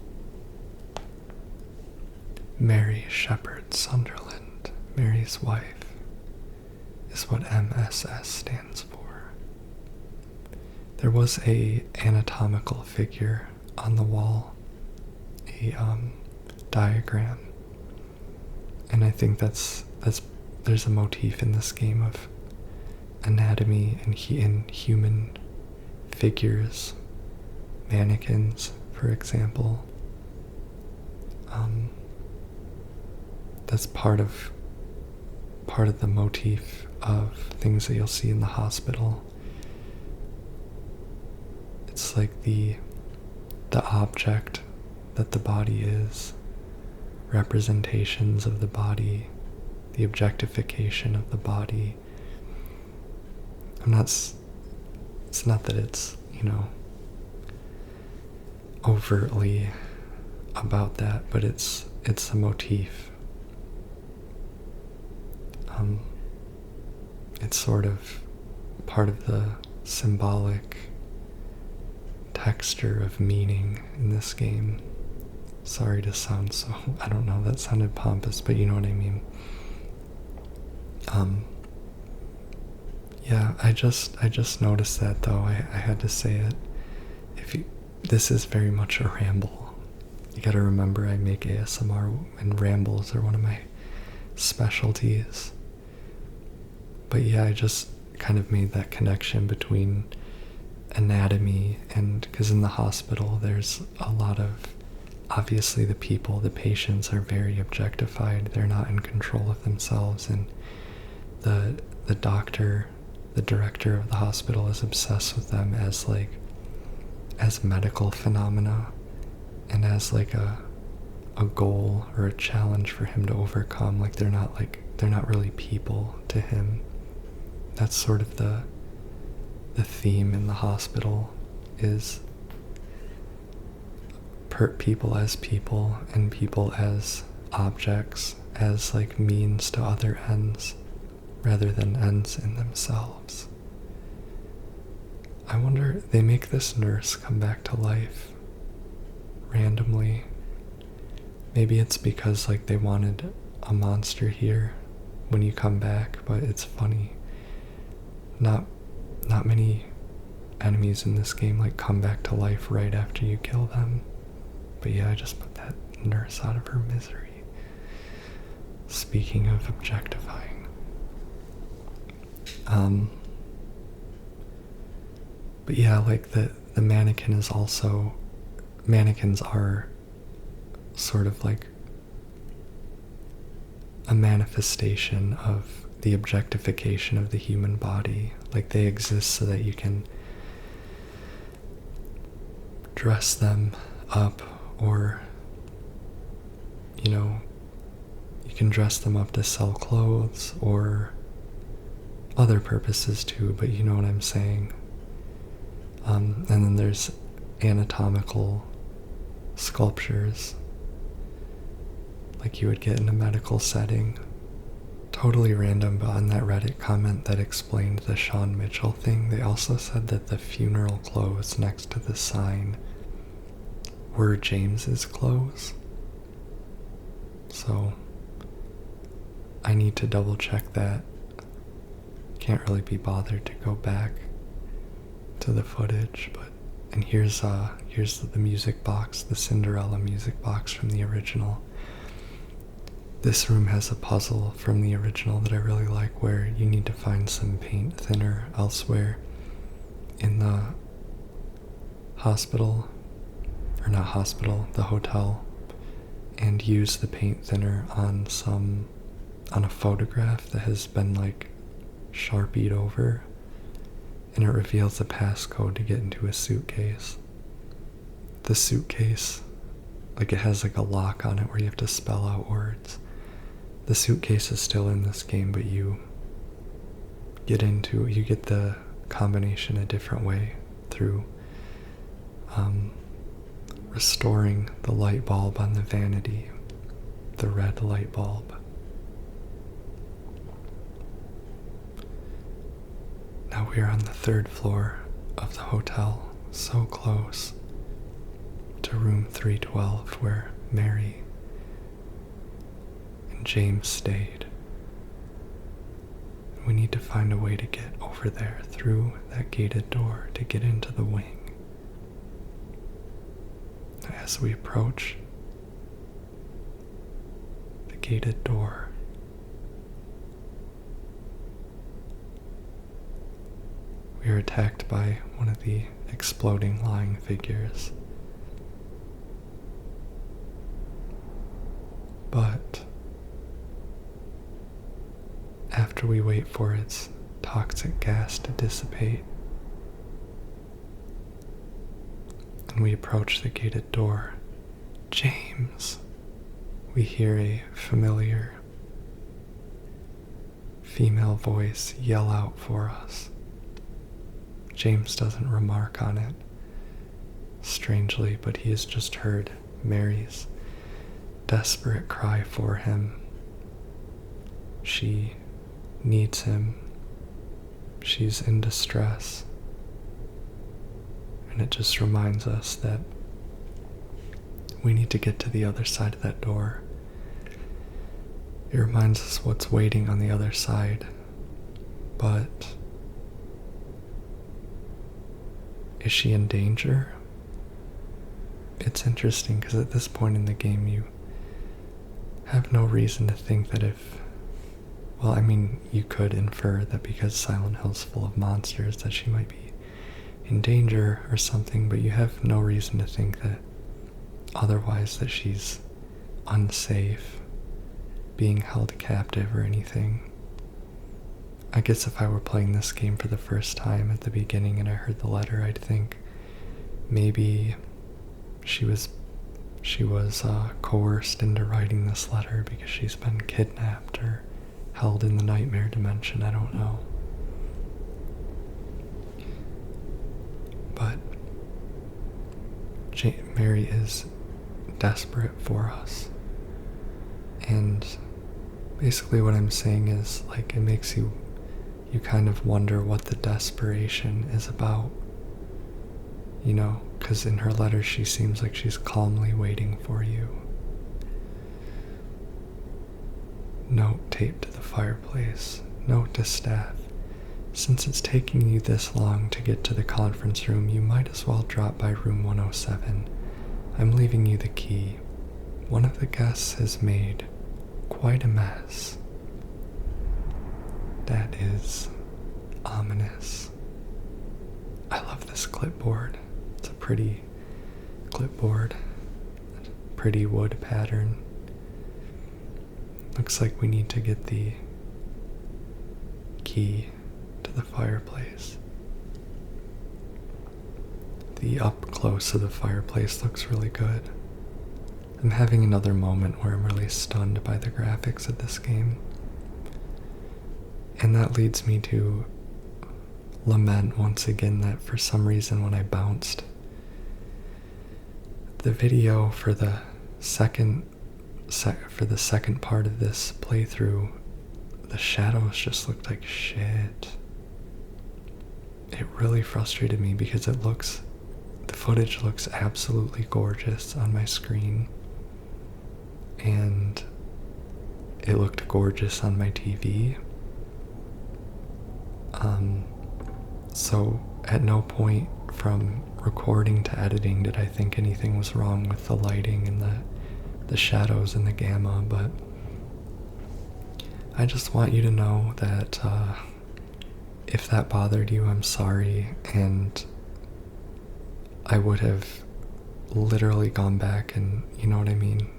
Mary Shepherd Sunderland. Mary's wife is what MSS stands for. There was a anatomical figure on the wall, diagram. And I think that's there's a motif in this game of anatomy and in human figures, mannequins, for example. That's part of the motif of things that you'll see in the hospital. It's like the object that the body is, representations of the body, the objectification of the body. It's not that it's, overtly about that, but it's a motif. It's sort of part of the symbolic texture of meaning in this game. Sorry to sound so, I don't know, that sounded pompous, but you know what I mean. Yeah, I just noticed that though. I had to say it. This is very much a ramble. You gotta remember I make ASMR and rambles are one of my specialties. But yeah, I just kind of made that connection between anatomy and, because in the hospital there's a lot of, obviously the patients are very objectified. They're not in control of themselves, and the doctor, the director of the hospital is obsessed with them as medical phenomena and as a goal or a challenge for him to overcome. They're not really people to him. That's sort of the theme in the hospital, is people as people and people as objects, as means to other ends rather than ends in themselves. I wonder, they make this nurse come back to life randomly. Maybe it's because they wanted a monster here when you come back, but it's funny. Not many enemies in this game come back to life right after you kill them. But yeah, I just put that nurse out of her misery. Speaking of objectifying. But yeah, the mannequin is also, mannequins are sort of a manifestation of the objectification of the human body. They exist so that you can dress them up, or you can dress them up to sell clothes or other purposes too, but you know what I'm saying. And then there's anatomical sculptures like you would get in a medical setting. Totally random, but on that Reddit comment that explained the Sean Mitchell thing, they also said that the funeral clothes next to the sign were James's clothes. So I need to double check that. Can't really be bothered to go back to the footage, and here's the music box, the Cinderella music box from the original. This room has a puzzle from the original that I really like, where you need to find some paint thinner elsewhere in the hospital, or not hospital, the hotel, and use the paint thinner on a photograph that has been Sharpied over, and it reveals a passcode to get into a suitcase. The suitcase, it has a lock on it where you have to spell out words. The suitcase is still in this game, but you get the combination a different way through restoring the light bulb on the vanity, the red light bulb. Now we are on the 3rd floor of the hotel, so close to room 312 where Mary and James stayed. We need to find a way to get over there through that gated door to get into the wing. As we approach, gated door. We are attacked by one of the exploding lying figures. But after we wait for its toxic gas to dissipate, and we approach the gated door, James, we hear a familiar female voice yell out for us. James doesn't remark on it, strangely, but he has just heard Mary's desperate cry for him. She needs him. She's in distress. And it just reminds us that we need to get to the other side of that door. It reminds us what's waiting on the other side. But is she in danger? It's interesting because at this point in the game you have no reason to think that you could infer that because Silent Hill's full of monsters that she might be in danger or something, but you have no reason to think that otherwise, that she's unsafe, being held captive or anything. I guess if I were playing this game for the first time at the beginning and I heard the letter, I'd think maybe she was coerced into writing this letter because she's been kidnapped or held in the nightmare dimension. I don't know. But Mary is desperate for us. And basically what I'm saying is, like, it makes you kind of wonder what the desperation is about. You know, because in her letter she seems like she's calmly waiting for you. Note taped to the fireplace. Note to staff. Since it's taking you this long to get to the conference room, you might as well drop by room 107. I'm leaving you the key. One of the guests has made quite a mess. That is ominous. I love this clipboard. It's a pretty clipboard. Pretty wood pattern. Looks like we need to get the key to the fireplace. The up close of the fireplace looks really good. I'm having another moment where I'm really stunned by the graphics of this game. And that leads me to lament once again that for some reason when I bounced the video for the second part of this playthrough, the shadows just looked like shit. It really frustrated me because the footage looks absolutely gorgeous on my screen, and it looked gorgeous on my TV. So at no point from recording to editing did I think anything was wrong with the lighting and the shadows and the gamma, but I just want you to know that if that bothered you, I'm sorry, and I would have literally gone back and, you know what I mean?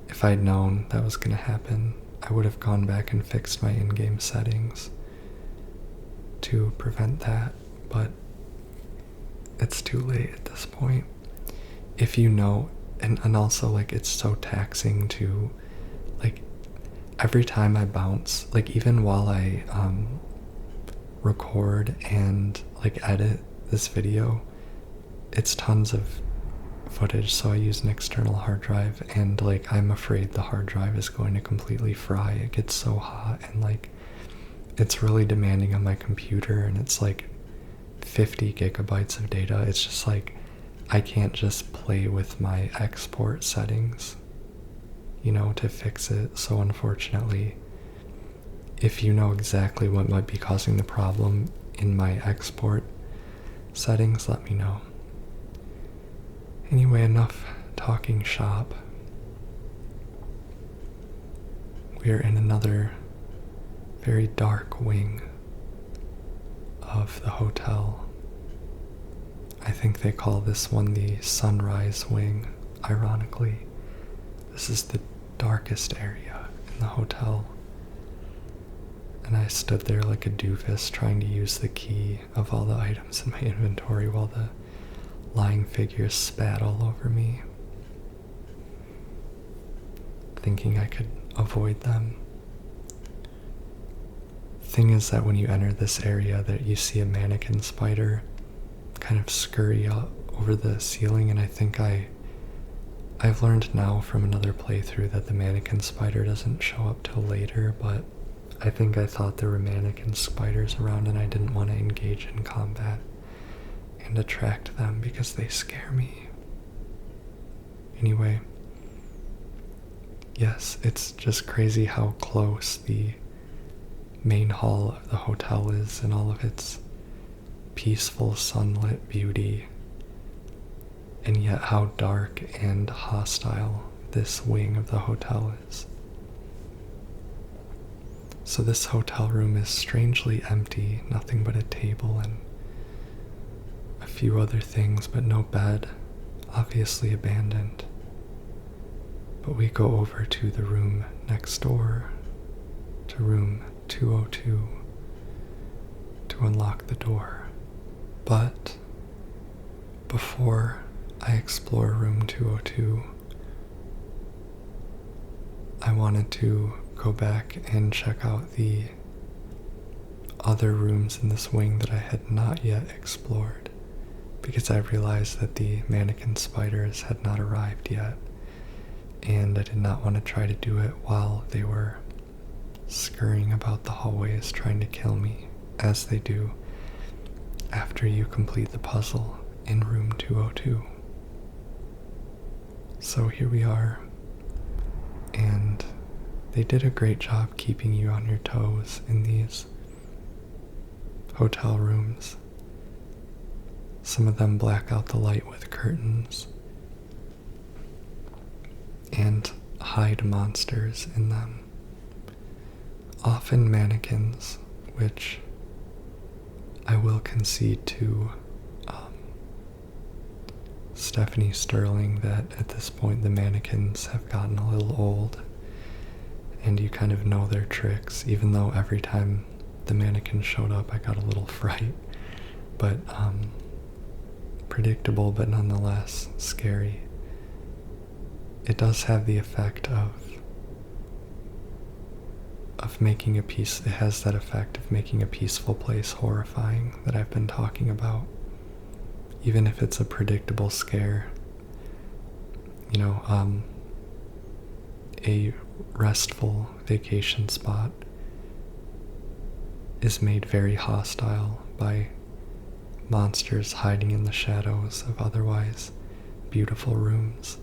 If I'd known that was going to happen, I would have gone back and fixed my in-game settings to prevent that, but it's too late at this point. If you know, and also, like, it's so taxing to, like, every time I bounce, like, even while I record and, like, edit this video, it's tons of footage, so I use an external hard drive, and, like, I'm afraid the hard drive is going to completely fry. It gets so hot, and, like, it's really demanding on my computer, and it's like 50 gigabytes of data. It's just like, I can't just play with my export settings, you know, to fix it. So unfortunately, if you know exactly what might be causing the problem in my export settings, let me know. Anyway, enough talking shop. we are in another very dark wing of the hotel. I think they call this one the sunrise wing, ironically. This is the darkest area in the hotel. And I stood there like a doofus trying to use the key of all the items in my inventory while the lying figures spat all over me, thinking I could avoid them. Thing is that when you enter this area, that you see a mannequin spider kind of scurry up over the ceiling, and I think I've learned now from another playthrough that the mannequin spider doesn't show up till later, but I think I thought there were mannequin spiders around and I didn't want to engage in combat and attract them because they scare me. Anyway, yes, it's just crazy how close the main hall of the hotel is and all of its peaceful sunlit beauty, and yet how dark and hostile this wing of the hotel is. So this hotel room is strangely empty, nothing but a table and a few other things, but no bed, obviously abandoned. But we go over to the room next door, to room 202, to unlock the door. But before I explore room 202, I wanted to go back and check out the other rooms in this wing that I had not yet explored, because I realized that the mannequin spiders had not arrived yet, and I did not want to try to do it while they were scurrying about the hallways trying to kill me, as they do after you complete the puzzle in room 202. So here we are, and they did a great job keeping you on your toes in these hotel rooms. Some of them black out the light with curtains and hide monsters in them. Often mannequins, which I will concede to Stephanie Sterling that at this point the mannequins have gotten a little old and you kind of know their tricks, even though every time the mannequin showed up I got a little fright. But predictable, but nonetheless scary. It does have the effect of making it has that effect of making a peaceful place horrifying that I've been talking about. Even if it's a predictable scare, a restful vacation spot is made very hostile by monsters hiding in the shadows of otherwise beautiful rooms.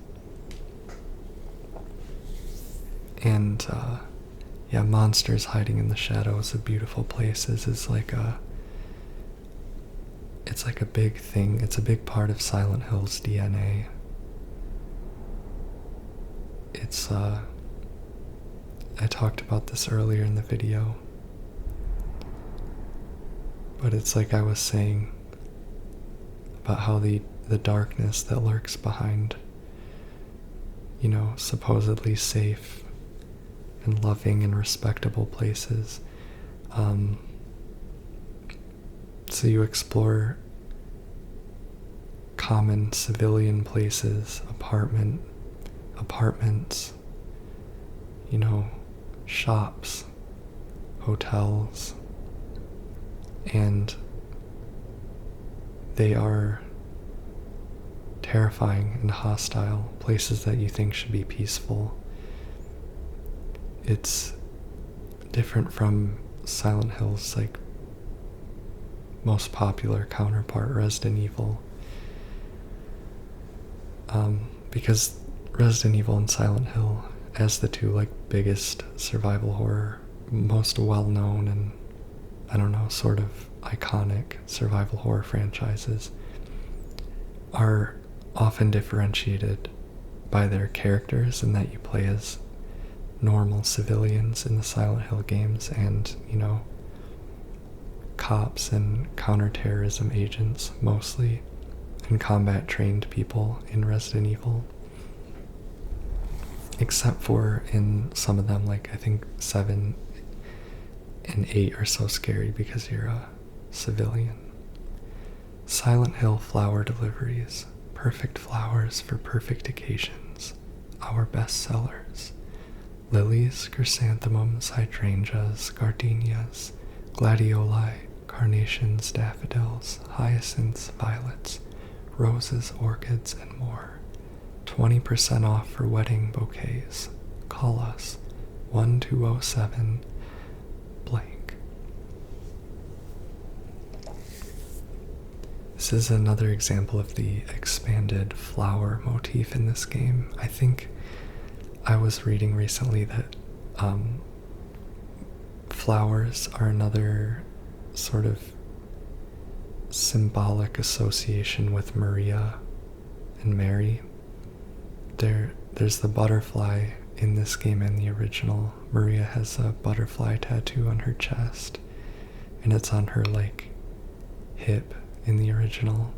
And monsters hiding in the shadows of beautiful places is it's like a big thing. It's a big part of Silent Hill's DNA. I talked about this earlier in the video, but it's like I was saying about how the darkness that lurks behind, supposedly safe and loving and respectable places. So you explore common civilian places, apartments, shops, hotels, and they are terrifying and hostile, places that you think should be peaceful. It's different from Silent Hill's most popular counterpart, Resident Evil, because Resident Evil and Silent Hill, as the two biggest survival horror, most well-known and sort of iconic survival horror franchises, are often differentiated by their characters, and that you play as normal civilians in the Silent Hill games and, cops and counterterrorism agents mostly, and combat trained people in Resident Evil. Except for in some of them, like I think 7 and 8 are so scary because you're a civilian. Silent Hill flower deliveries. Perfect flowers for perfect occasions. Our best sellers. Lilies, chrysanthemums, hydrangeas, gardenias, gladioli, carnations, daffodils, hyacinths, violets, roses, orchids, and more. 20% off for wedding bouquets. Call us 1207 blank. This is another example of the expanded flower motif in this game. I think I was reading recently that flowers are another sort of symbolic association with Maria and Mary. There's the butterfly in this game and the original. Maria has a butterfly tattoo on her chest, and it's on her hip in the original,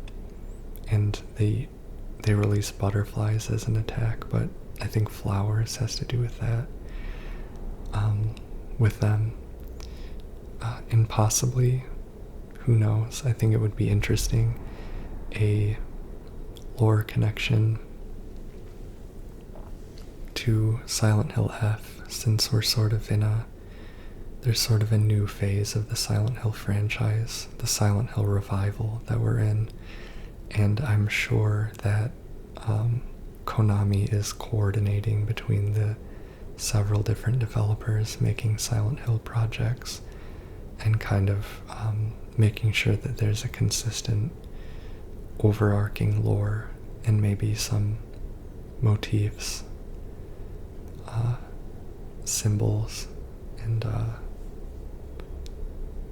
and they release butterflies as an attack, but I think flowers has to do with that, with them, and possibly, who knows, I think it would be interesting, a lore connection to Silent Hill F, since we're there's sort of a new phase of the Silent Hill franchise, the Silent Hill revival that we're in, and I'm sure that Konami is coordinating between the several different developers making Silent Hill projects and kind of making sure that there's a consistent overarching lore and maybe some motifs, symbols, and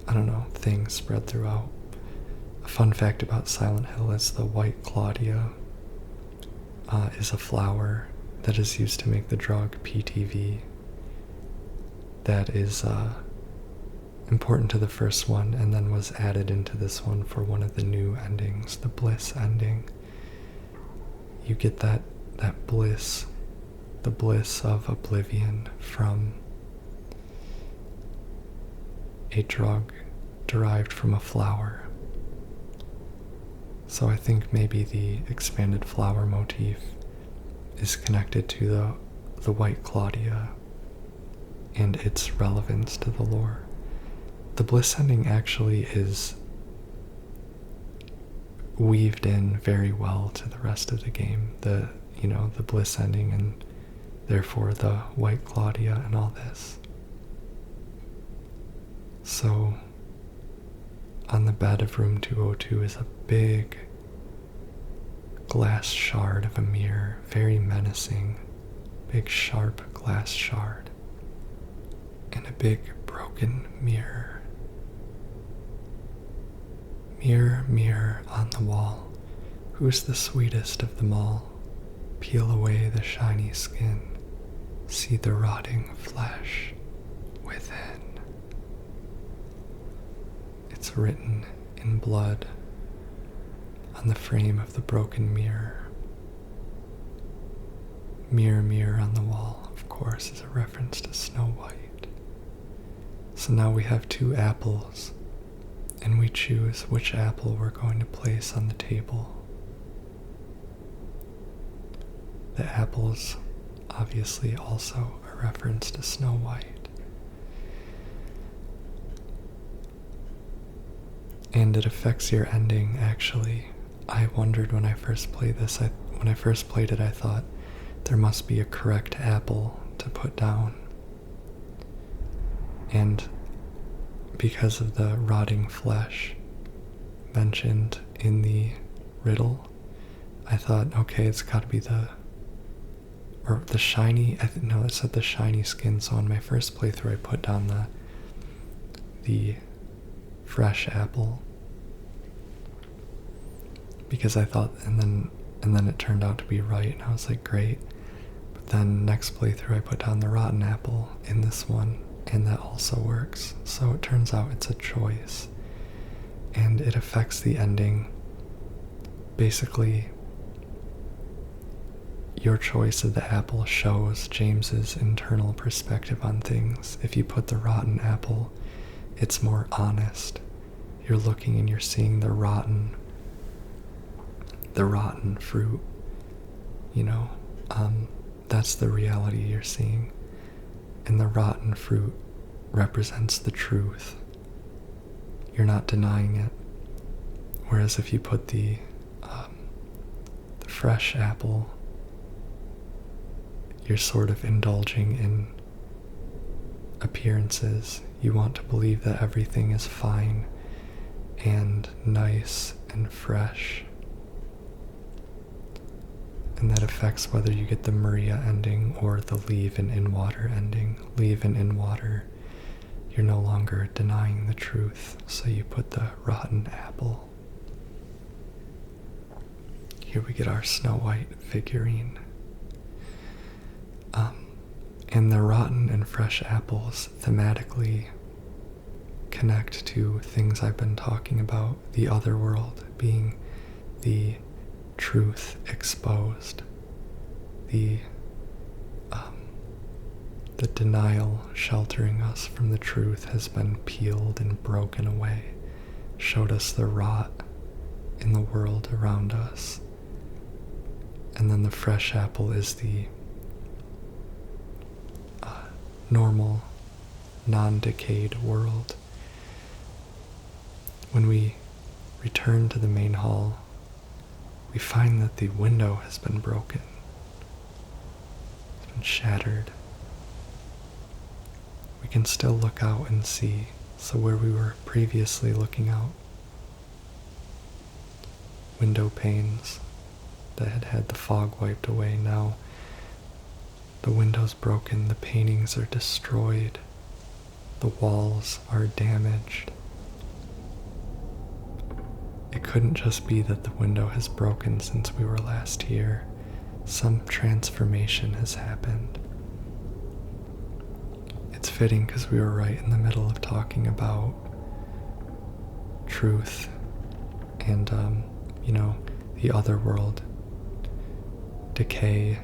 I don't know, things spread throughout. A fun fact about Silent Hill is the white Claudia is a flower that is used to make the drug PTV that is important to the first one and then was added into this one for one of the new endings, the Bliss ending. You get that bliss, the bliss of oblivion from a drug derived from a flower. So I think maybe the expanded flower motif is connected to the white Claudia and its relevance to the lore. The Bliss ending actually is weaved in very well to the rest of the game. The Bliss ending and therefore the white Claudia and all this. So, on the bed of room 202 is a big glass shard of a mirror, very menacing, big sharp glass shard, and a big broken mirror. Mirror, mirror on the wall, who's the sweetest of them all? Peel away the shiny skin, see the rotting flesh within. It's written in blood on the frame of the broken mirror. Mirror, mirror on the wall, of course, is a reference to Snow White. So now we have 2 apples, and we choose which apple we're going to place on the table. The apple's obviously also a reference to Snow White. And it affects your ending, actually. I wondered when I first played this, when I first played it, I thought there must be a correct apple to put down. And because of the rotting flesh mentioned in the riddle, I thought, okay, it's gotta be the shiny, no, it said the shiny skin, so on my first playthrough I put down the fresh apple, because I thought, and then it turned out to be right, and I was like, great. But then next playthrough I put down the rotten apple in this one, and that also works. So it turns out it's a choice, and it affects the ending. Basically, your choice of the apple shows James's internal perspective on things. If you put the rotten apple, it's more honest. You're looking and you're seeing the rotten fruit, you know. That's the reality you're seeing. And the rotten fruit represents the truth. You're not denying it. Whereas if you put the fresh apple, you're sort of indulging in appearances. You want to believe that everything is fine and nice and fresh. And that affects whether you get the Maria ending or the leave and in water ending. Leave and in water, you're no longer denying the truth, so you put the rotten apple. Here we get our Snow White figurine. And the rotten and fresh apples thematically connect to things I've been talking about, the other world being the truth exposed, the denial sheltering us from the truth has been peeled and broken away, showed us the rot in the world around us. And then the fresh apple is the normal, non-decayed world. When we return to the main hall, we find that the window has been broken. It's been shattered. We can still look out and see, so where we were previously looking out, window panes that had had the fog wiped away, now the window's broken, the paintings are destroyed, the walls are damaged. It couldn't just be that the window has broken since we were last here. Some transformation has happened. It's fitting because we were right in the middle of talking about truth and, the other world, decay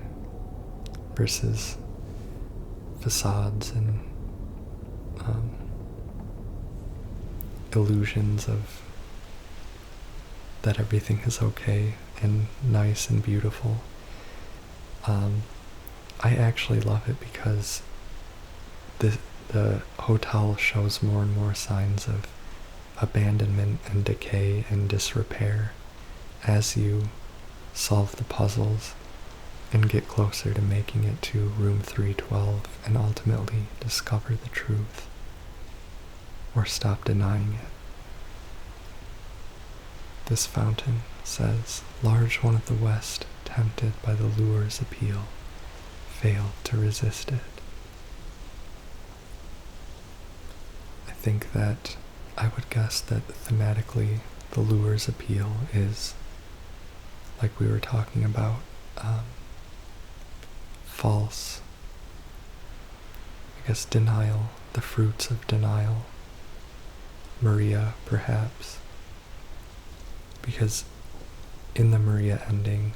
versus facades and illusions of that everything is okay and nice and beautiful. I actually love it because the hotel shows more and more signs of abandonment and decay and disrepair as you solve the puzzles and get closer to making it to room 312 and ultimately discover the truth or stop denying it. This fountain says, large one of the west, tempted by the lure's appeal, failed to resist it. I think that I would guess that thematically the lure's appeal is, like we were talking about, false, I guess denial, the fruits of denial, Maria perhaps, because in the Maria ending,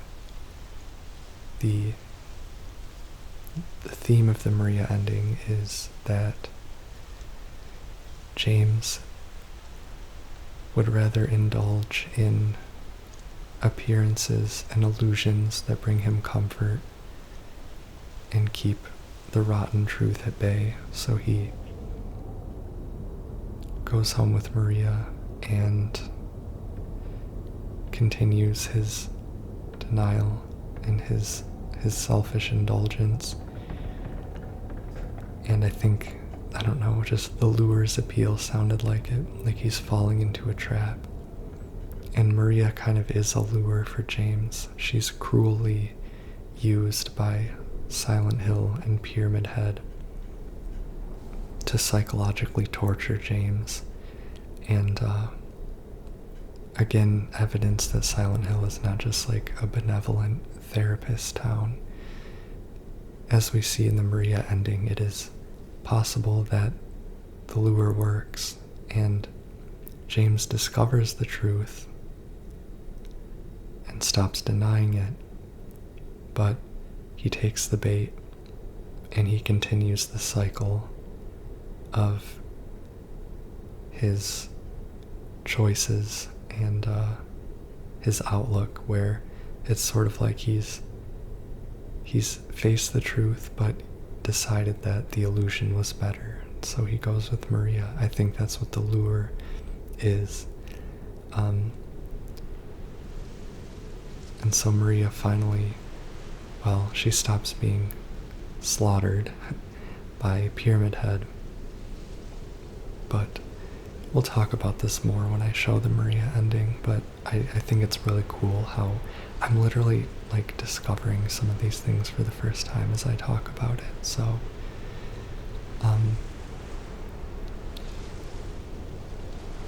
the theme of the Maria ending is that James would rather indulge in appearances and illusions that bring him comfort and keep the rotten truth at bay. So he goes home with Maria and continues his denial and his selfish indulgence. And I think, I don't know, just the lure's appeal sounded like it, like he's falling into a trap. And Maria kind of is a lure for James. She's cruelly used by Silent Hill and Pyramid Head to psychologically torture James. And again, evidence that Silent Hill is not just like a benevolent therapist town. as we see in the Maria ending, it is possible that the lure works and James discovers the truth and stops denying it, but he takes the bait and he continues the cycle of his choices and his outlook, where it's sort of like he's faced the truth but decided that the illusion was better, so he goes with Maria. I think that's what the lure is. And so Maria finally, well, she stops being slaughtered by Pyramid Head. But we'll talk about this more when I show the Maria ending, but I think it's really cool how I'm literally like discovering some of these things for the first time as I talk about it. So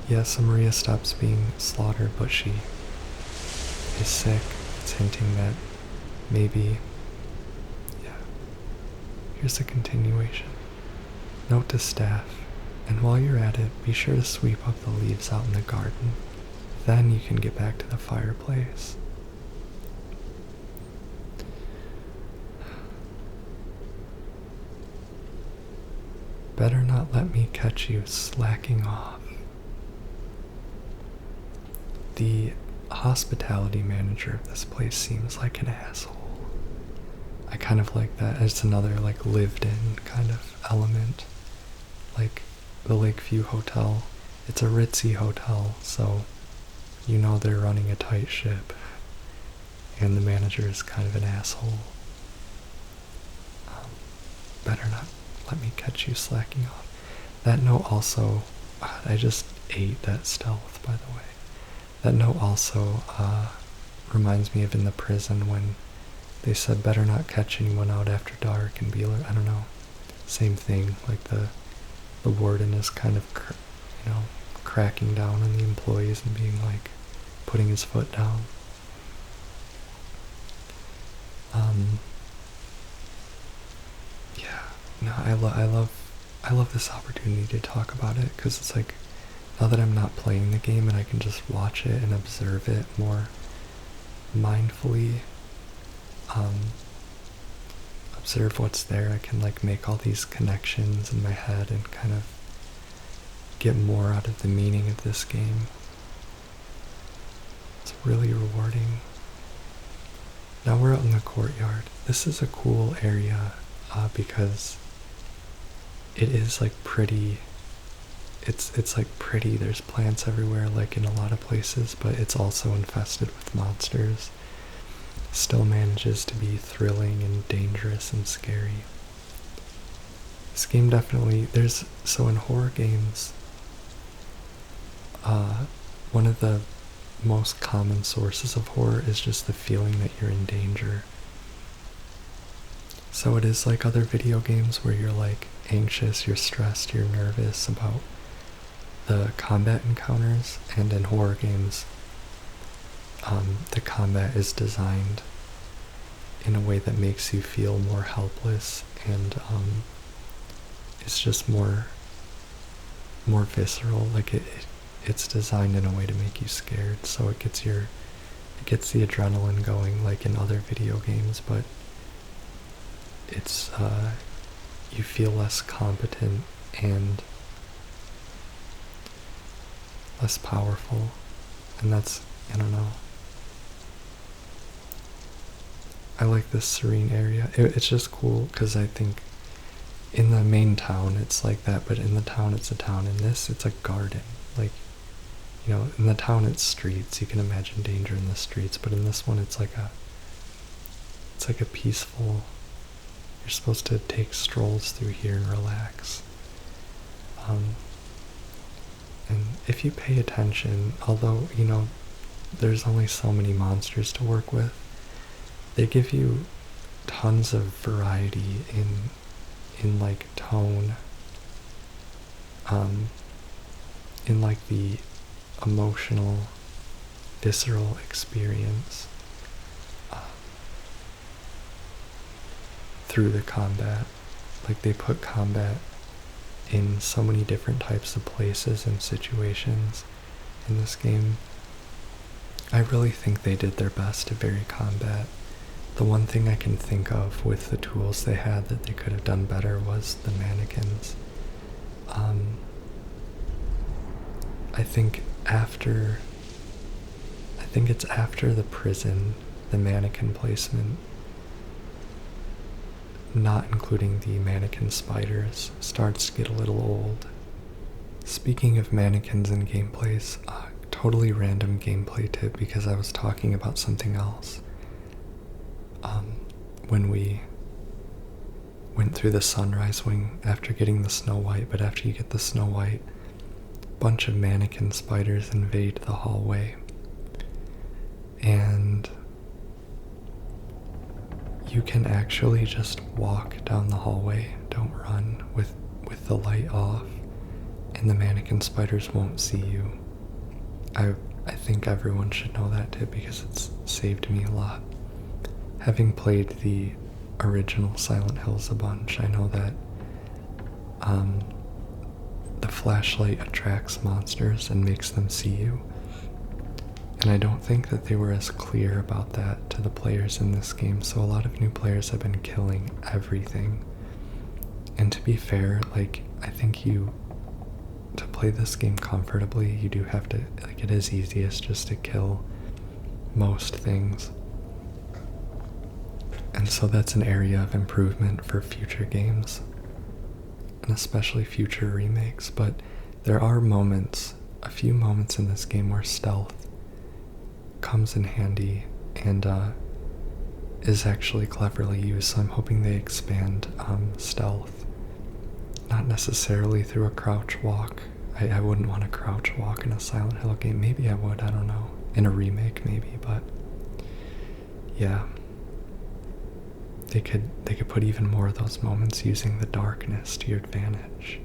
yeah, so Maria stops being slaughtered, but she is sick. It's hinting that maybe, yeah. Here's a continuation. Note to staff, and while you're at it, be sure to sweep up the leaves out in the garden. Then you can get back to the fireplace. Better not let me catch you slacking off. The hospitality manager of this place seems like an asshole. I kind of like that. It's another like lived in kind of element. Like the Lakeview Hotel. It's a ritzy hotel, so you know they're running a tight ship. And the manager is kind of an asshole. Better not let me catch you slacking off. That note also, I just ate that stealth, by the way. That note also reminds me of in the prison when they said better not catch anyone out after dark and be like, I don't know, same thing, like the warden is kind of, cracking down on the employees and being like, putting his foot down. Yeah, no, I love this opportunity to talk about it, because it's like, now that I'm not playing the game and I can just watch it and observe it more mindfully, observe what's there, I can like make all these connections in my head and kind of get more out of the meaning of this game. It's really rewarding. Now we're out in the courtyard. This is a cool area because it is like pretty. It's like pretty. There's plants everywhere, like in a lot of places, but it's also infested with monsters. Still manages to be thrilling and dangerous and scary. This game definitely, so in horror games, one of the most common sources of horror is just the feeling that you're in danger. So it is like other video games where you're like anxious, you're stressed, you're nervous about the combat encounters, and in horror games, the combat is designed in a way that makes you feel more helpless, and it's just more visceral. Like it's designed in a way to make you scared, so it gets the adrenaline going like in other video games, but it's you feel less competent and less powerful, and that's, I don't know. I like this serene area. It's just cool because I think in the main town it's like that, but in the town it's a town. In this, it's a garden. Like, in the town it's streets. You can imagine danger in the streets, but in this one it's like a peaceful. You're supposed to take strolls through here and relax. And if you pay attention, although, there's only so many monsters to work with, they give you tons of variety in like tone, in like the emotional, visceral experience through the combat. Like, they put combat in so many different types of places and situations in this game. I really think they did their best to vary combat. The one thing I can think of with the tools they had that they could have done better was the mannequins. I think it's after the prison, the mannequin placement, not including the mannequin spiders, starts to get a little old. Speaking of mannequins and gameplays, totally random gameplay tip because I was talking about something else. When we went through the sunrise wing after getting the Snow White, but after you get the Snow White, a bunch of mannequin spiders invade the hallway. And you can actually just walk down the hallway, don't run, with the light off, and the mannequin spiders won't see you. I think everyone should know that tip because it's saved me a lot. Having played the original Silent Hills a bunch, I know that the flashlight attracts monsters and makes them see you. And I don't think that they were as clear about that to the players in this game, so a lot of new players have been killing everything. And to be fair, like, I think to play this game comfortably, you do have to, like, it is easiest just to kill most things. And so that's an area of improvement for future games, and especially future remakes, but there are a few moments in this game where stealth comes in handy and is actually cleverly used, so I'm hoping they expand stealth. Not necessarily through a crouch walk. I wouldn't want to crouch walk in a Silent Hill game. Maybe I would, I don't know. In a remake maybe, but yeah. They could put even more of those moments using the darkness to your advantage.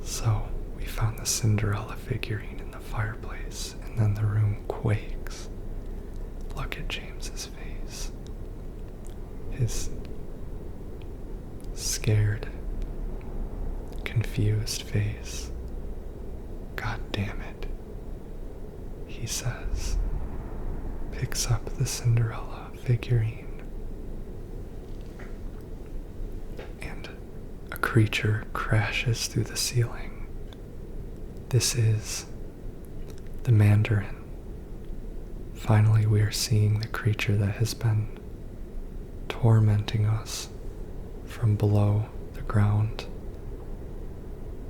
So, we found the Cinderella figurine in the fireplace, and then the room quakes. Look at James's face. His scared, confused face. God damn it, he says. Picks up the Cinderella figurine. And a creature crashes through the ceiling. This is the Mandarin. Finally, we are seeing the creature that has been tormenting us from below the ground.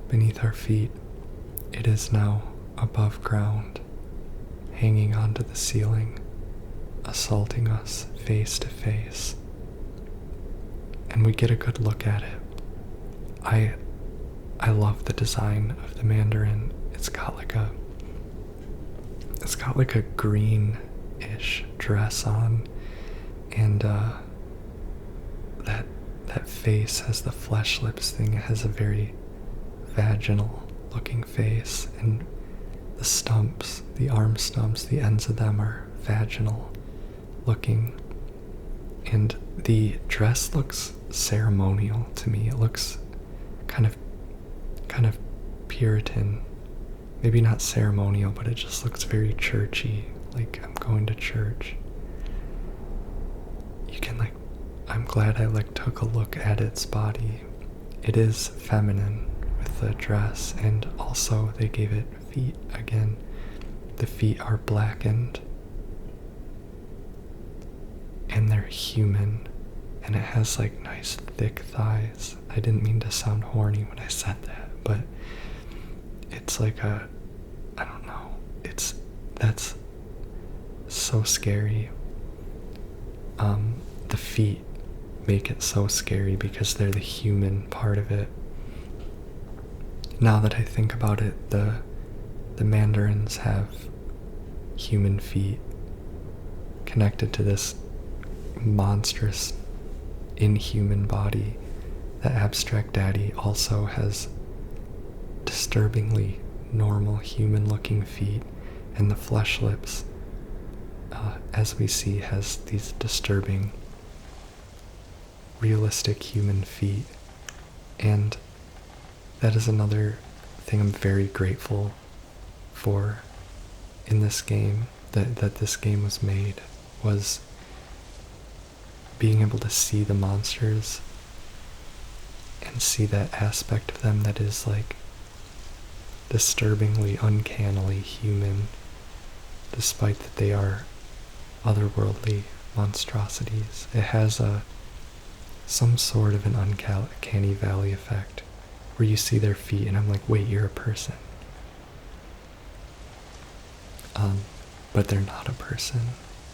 Beneath our feet, it is now above ground, hanging onto the ceiling, assaulting us face to face. And we get a good look at it. I love the design of the Mandarin. It's got like a greenish dress on, and that face has the flesh lips thing. It has a very vaginal looking face, and the stumps, the arm stumps, the ends of them are vaginal looking, and the dress looks ceremonial to me. It looks kind of Puritan. Maybe not ceremonial, but it just looks very churchy, like I'm going to church. I'm glad I took a look at its body. It is feminine with the dress, and also they gave it feet again. The feet are blackened, and they're human, and it has nice thick thighs. I didn't mean to sound horny when I said that, but it's I don't know, that's so scary. The feet make it so scary because they're the human part of it. Now that I think about it, the Mandarins have human feet connected to this monstrous, inhuman body. The Abstract Daddy also has disturbingly normal human-looking feet, and the Flesh Lips, as we see, has these disturbing realistic human feet. And that is another thing I'm very grateful for in this game, that this game was made, was being able to see the monsters and see that aspect of them that is like disturbingly, uncannily human, despite that they are otherworldly monstrosities. It has some sort of an uncanny valley effect where you see their feet and I'm like, wait, you're a person. But they're not a person.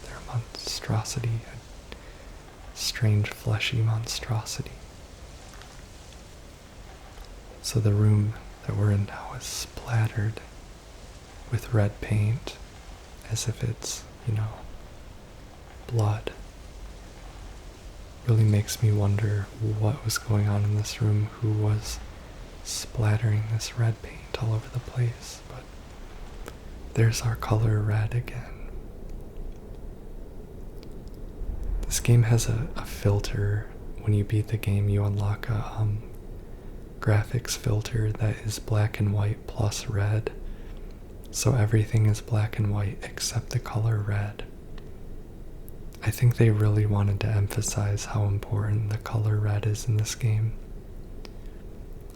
They're a monstrosity, a strange fleshy monstrosity. So the room that we're in now is splattered with red paint, as if it's, blood. Really makes me wonder what was going on in this room, who was splattering this red paint all over the place. But there's our color red again. This game has a filter. When you beat the game, you unlock a graphics filter that is black and white plus red. So everything is black and white except the color red. I think they really wanted to emphasize how important the color red is in this game.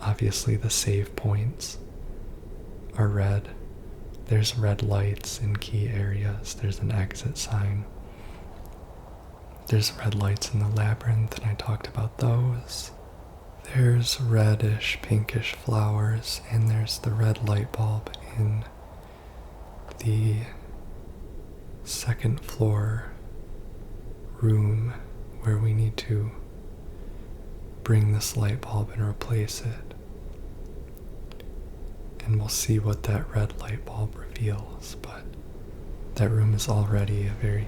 Obviously the save points are red. There's red lights in key areas. There's an exit sign. There's red lights in the Labyrinth, and I talked about those. There's reddish, pinkish flowers, and there's the red light bulb in the second floor room where we need to bring this light bulb and replace it. And we'll see what that red light bulb reveals, but that room is already a very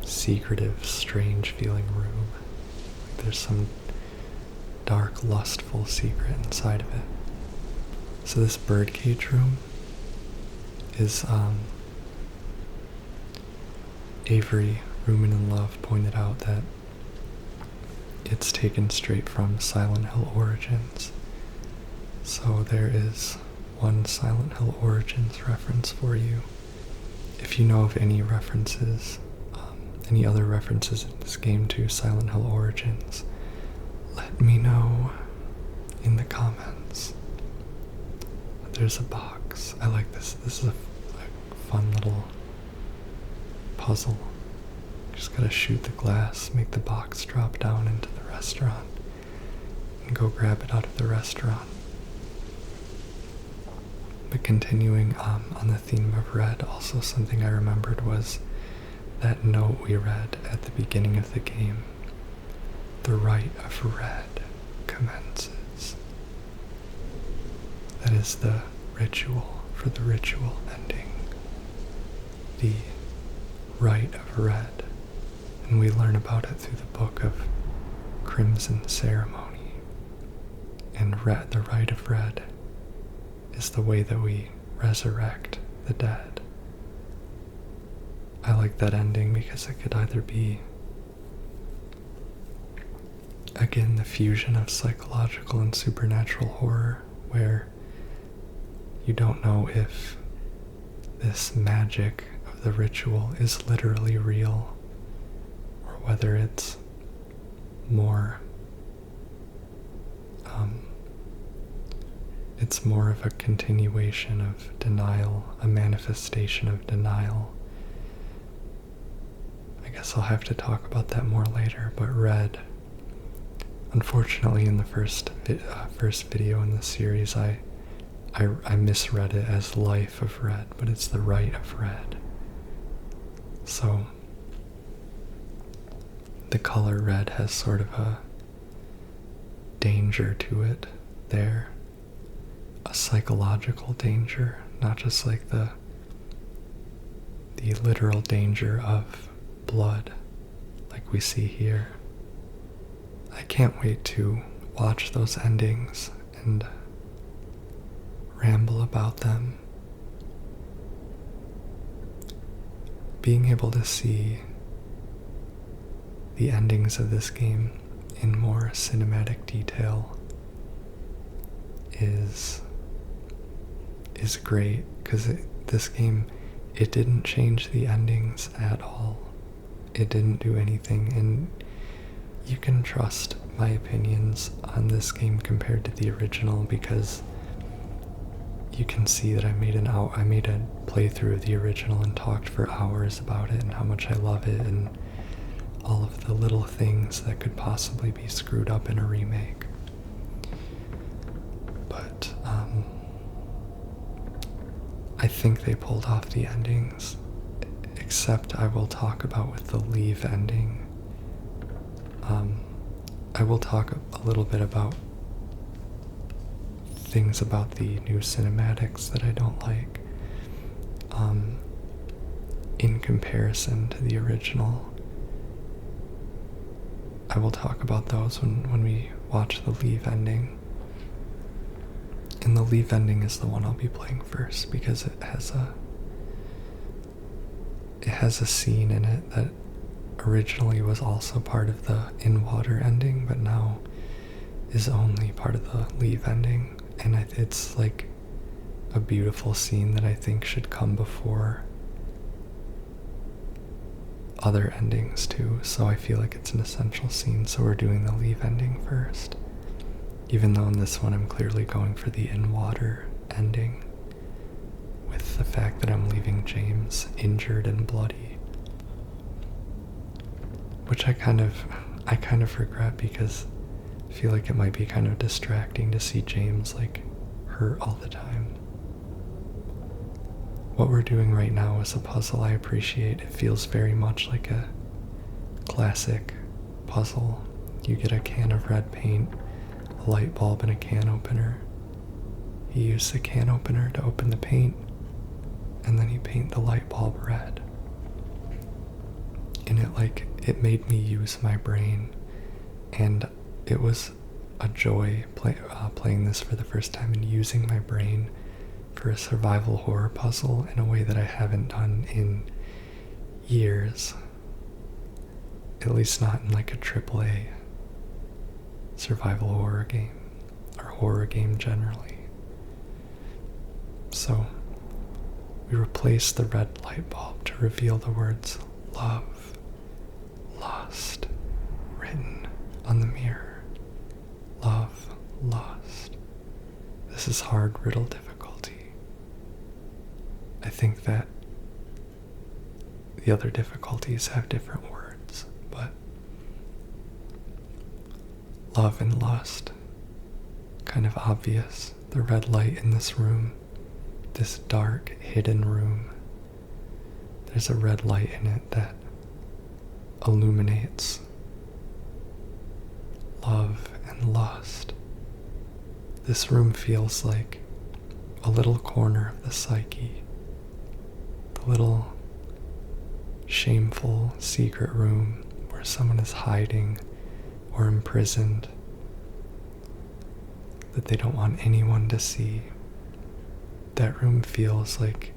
secretive, strange feeling room. Like there's some dark, lustful secret inside of it. So this birdcage room is Avery, Rumen in Love, pointed out that it's taken straight from Silent Hill Origins. So there is one Silent Hill Origins reference for you. If you know of any references, any other references in this game to Silent Hill Origins, let me know in the comments. There's a box. I like this. This is a fun little puzzle. Just gotta shoot the glass, make the box drop down into the restaurant, and go grab it out of the restaurant. But continuing on the theme of red, also something I remembered was that note we read at the beginning of the game. The rite of red commences. That is the ritual for the ritual ending. The rite of red. And we learn about it through the book of Crimson Ceremony. And the rite of red is the way that we resurrect the dead. I like that ending because it could either be, again, the fusion of psychological and supernatural horror, where you don't know if this magic of the ritual is literally real, or whether it's more of a continuation of denial, a manifestation of denial. I guess I'll have to talk about that more later, but red, unfortunately in the first video in this series, I misread it as life of red, but it's the rite of red. So the color red has sort of a danger to it there, a psychological danger, not just like the literal danger of blood like we see here. I can't wait to watch those endings and ramble about them. Being able to see the endings of this game in more cinematic detail is great, because this game, it didn't change the endings at all. It didn't do anything, and you can trust my opinions on this game compared to the original, because you can see that I made a playthrough of the original and talked for hours about it and how much I love it and all of the little things that could possibly be screwed up in a remake. But I think they pulled off the endings, except I will talk about with the leave ending. I will talk a little bit about things about the new cinematics that I don't like, in comparison to the original. I will talk about those when we watch the leave ending. And the leave ending is the one I'll be playing first, because it has a scene in it that originally was also part of the in-water ending, but now is only part of the leave ending. And it's like a beautiful scene that I think should come before other endings too, so I feel like it's an essential scene, so we're doing the leave ending first. Even though in this one I'm clearly going for the in-water ending, with the fact that I'm leaving James injured and bloody. Which I kind of regret, because I feel like it might be kind of distracting to see James like hurt all the time. What we're doing right now is a puzzle I appreciate. It feels very much like a classic puzzle. You get a can of red paint, a light bulb, and a can opener. You use the can opener to open the paint, and then you paint the light bulb red. And it made me use my brain, and it was a joy playing this for the first time and using my brain for a survival horror puzzle in a way that I haven't done in years. At least not in like a AAA survival horror game, or horror game generally. So we replaced the red light bulb to reveal the words love, lust, written on the mirror. Love, lust. This is hard riddle difficulty. I think that the other difficulties have different words, but love and lust, kind of obvious. The red light in this room, this dark, hidden room, there's a red light in it that illuminates love and lust. This room feels like a little corner of the psyche, the little shameful secret room where someone is hiding or imprisoned that they don't want anyone to see. That room feels like,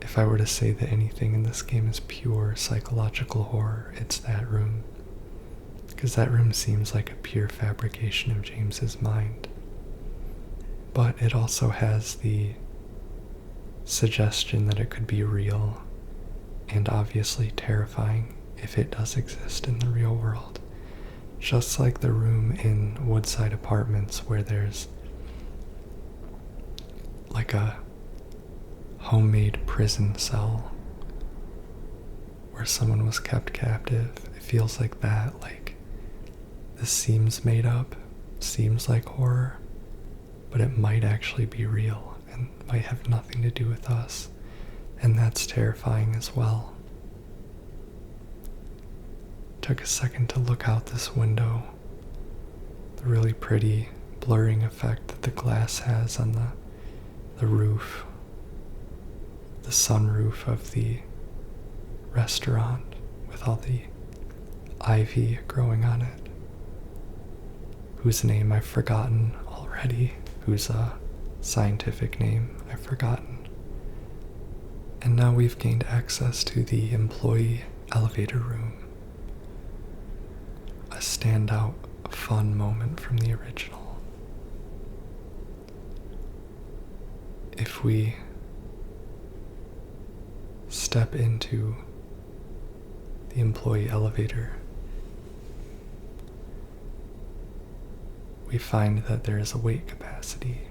if I were to say that anything in this game is pure psychological horror, it's that room. Because that room seems like a pure fabrication of James's mind. But it also has the suggestion that it could be real, and obviously terrifying if it does exist in the real world. Just like the room in Woodside Apartments, where there's like a homemade prison cell where someone was kept captive. It feels like that, like this seems made up, seems like horror, but it might actually be real and might have nothing to do with us, and that's terrifying as well. Took a second to look out this window, the really pretty blurring effect that the glass has on the roof, the sunroof of the restaurant with all the ivy growing on it, whose name I've forgotten already, whose scientific name I've forgotten. And now we've gained access to the employee elevator room, a standout fun moment from the original. If we step into the employee elevator, we find that there is a weight capacity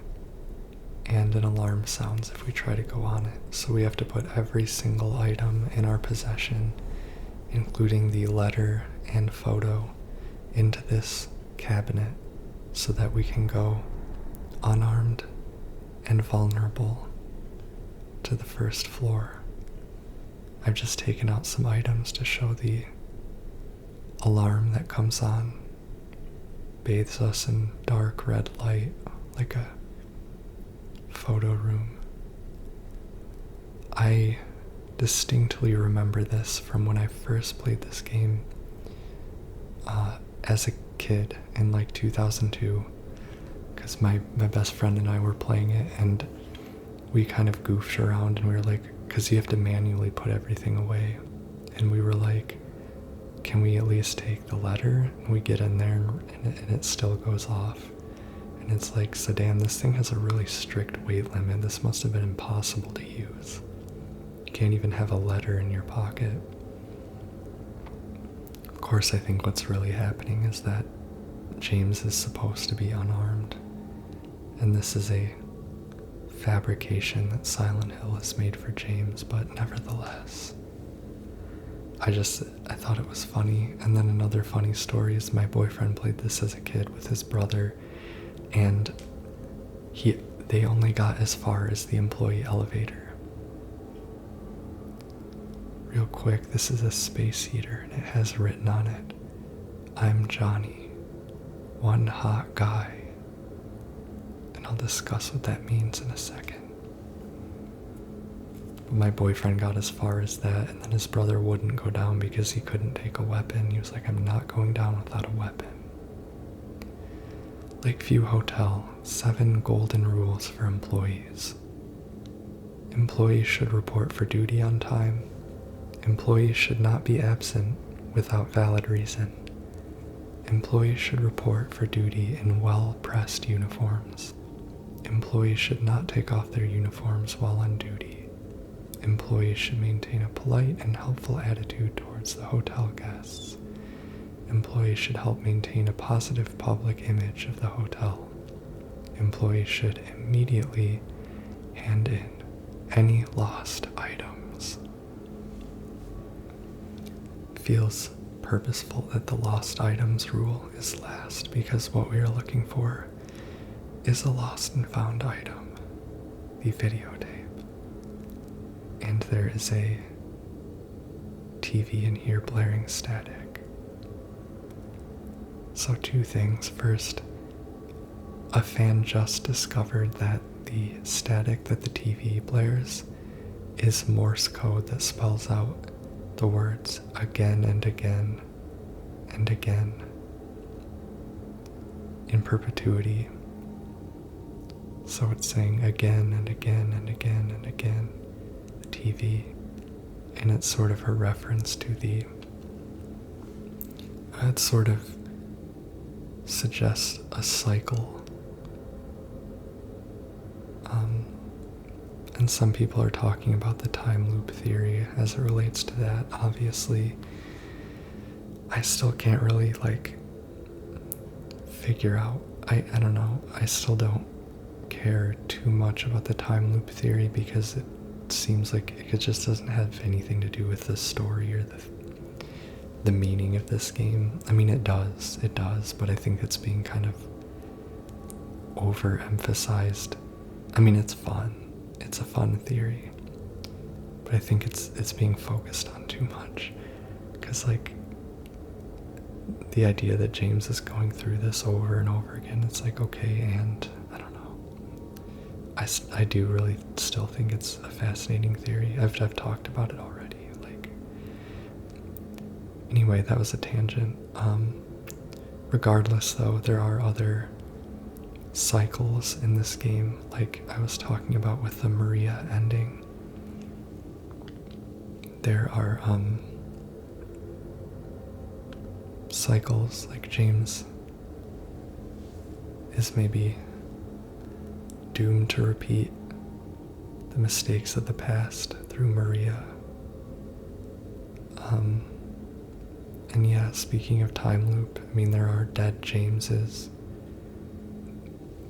and an alarm sounds if we try to go on it. So we have to put every single item in our possession, including the letter and photo, into this cabinet so that we can go unarmed and vulnerable to the first floor. I've just taken out some items to show the alarm that comes on, bathes us in dark red light like a photo room. I distinctly remember this from when I first played this game as a kid in like 2002, because my best friend and I were playing it, and we kind of goofed around, and we were like, because you have to manually put everything away, and we were like, can we at least take the letter? And we get in there and it still goes off. And it's like, so damn, this thing has a really strict weight limit. This must have been impossible to use. You can't even have a letter in your pocket. Of course, I think what's really happening is that James is supposed to be unarmed. And this is a fabrication that Silent Hill has made for James, but nevertheless, I thought it was funny. And then another funny story is my boyfriend played this as a kid with his brother, and they only got as far as the employee elevator. Real quick, this is a space heater, and it has written on it, "I'm Johnny, one hot guy." And I'll discuss what that means in a second. But my boyfriend got as far as that, and then his brother wouldn't go down because he couldn't take a weapon. He was like, "I'm not going down without a weapon." Lakeview Hotel, 7 golden rules for employees. Employees should report for duty on time. Employees should not be absent without valid reason. Employees should report for duty in well-pressed uniforms. Employees should not take off their uniforms while on duty. Employees should maintain a polite and helpful attitude towards the hotel guests. Employees should help maintain a positive public image of the hotel. Employees should immediately hand in any lost items. Feels purposeful that the lost items rule is last, because what we are looking for is a lost and found item, the videotape. And there is a TV in here blaring static. So 2 things. First, a fan just discovered that the static that the TV blares is Morse code that spells out the words again and again and again in perpetuity. So it's saying again and again and again and again, the TV, and it's sort of a reference to the, it sort of suggests a cycle. And some people are talking about the time loop theory as it relates to that. Obviously, I still can't really figure out, I don't know, I still don't care too much about the time loop theory, because it seems like it just doesn't have anything to do with the story or the meaning of this game. I mean, it does, but I think it's being kind of overemphasized. I mean, it's fun. It's a fun theory, but I think it's being focused on too much, because the idea that James is going through this over and over again, it's like, okay, and I don't know. I do really still think it's a fascinating theory. I've talked about it already. Anyway, that was a tangent. Regardless, though, there are other cycles in this game, like I was talking about with the Maria ending. There are cycles, like James is maybe doomed to repeat the mistakes of the past through Maria. And yeah, speaking of time loop, I mean, there are dead Jameses.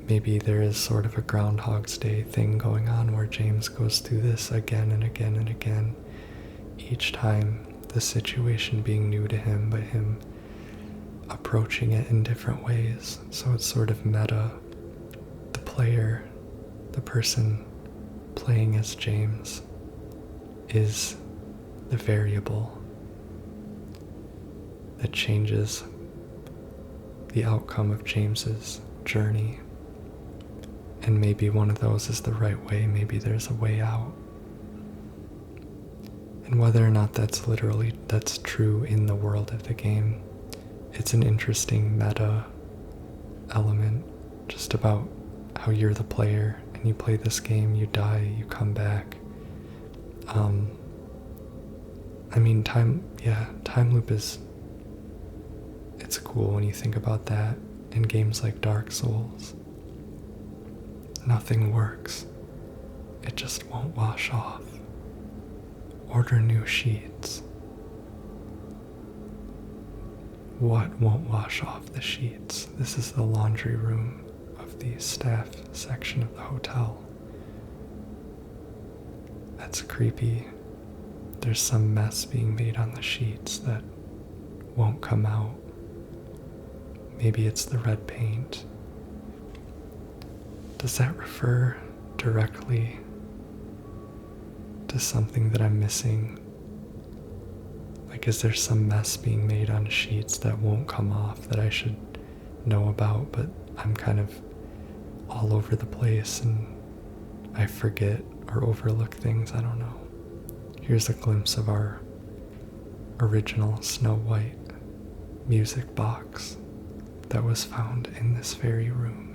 Maybe there is sort of a Groundhog's Day thing going on where James goes through this again and again and again, each time the situation being new to him, but him approaching it in different ways. So it's sort of meta. The player, the person playing as James, is the variable that changes the outcome of James's journey. And maybe one of those is the right way, maybe there's a way out. And whether or not that's true in the world of the game, it's an interesting meta element, just about how you're the player and you play this game, you die, you come back. I mean, time loop it's cool when you think about that in games like Dark Souls. Nothing works. It just won't wash off. Order new sheets. What won't wash off the sheets? This is the laundry room of the staff section of the hotel. That's creepy. There's some mess being made on the sheets that won't come out. Maybe it's the red paint. Does that refer directly to something that I'm missing? Like, is there some mess being made on sheets that won't come off that I should know about, but I'm kind of all over the place and I forget or overlook things? I don't know. Here's a glimpse of our original Snow White music box that was found in this very room.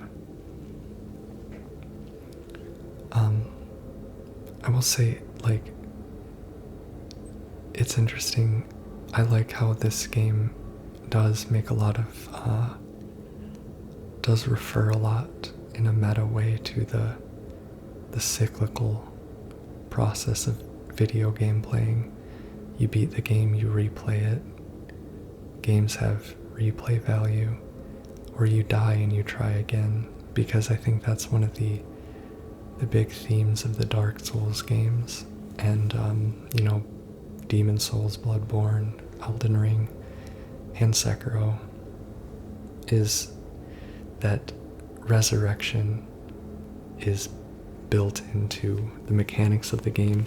I will say, like, it's interesting. I like how this game does make a lot of, does refer a lot in a meta way to the cyclical process of video game playing. You beat the game, you replay it. Games have replay value. Or you die and you try again, because I think that's one of the big themes of the Dark Souls games, and Demon Souls, Bloodborne, Elden Ring, and Sekiro, is that resurrection is built into the mechanics of the game,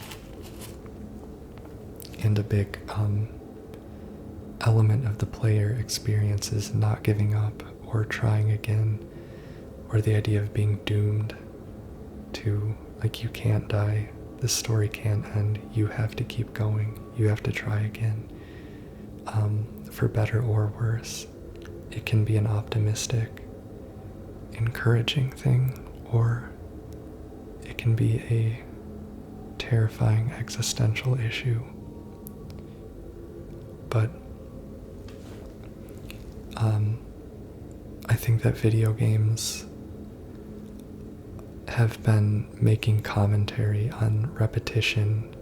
and a big element of the player experience is not giving up or trying again, or the idea of being doomed to, like, you can't die, this story can't end, you have to keep going, you have to try again. For better or worse, it can be an optimistic, encouraging thing, or it can be a terrifying existential issue. But I think that video games have been making commentary on repetition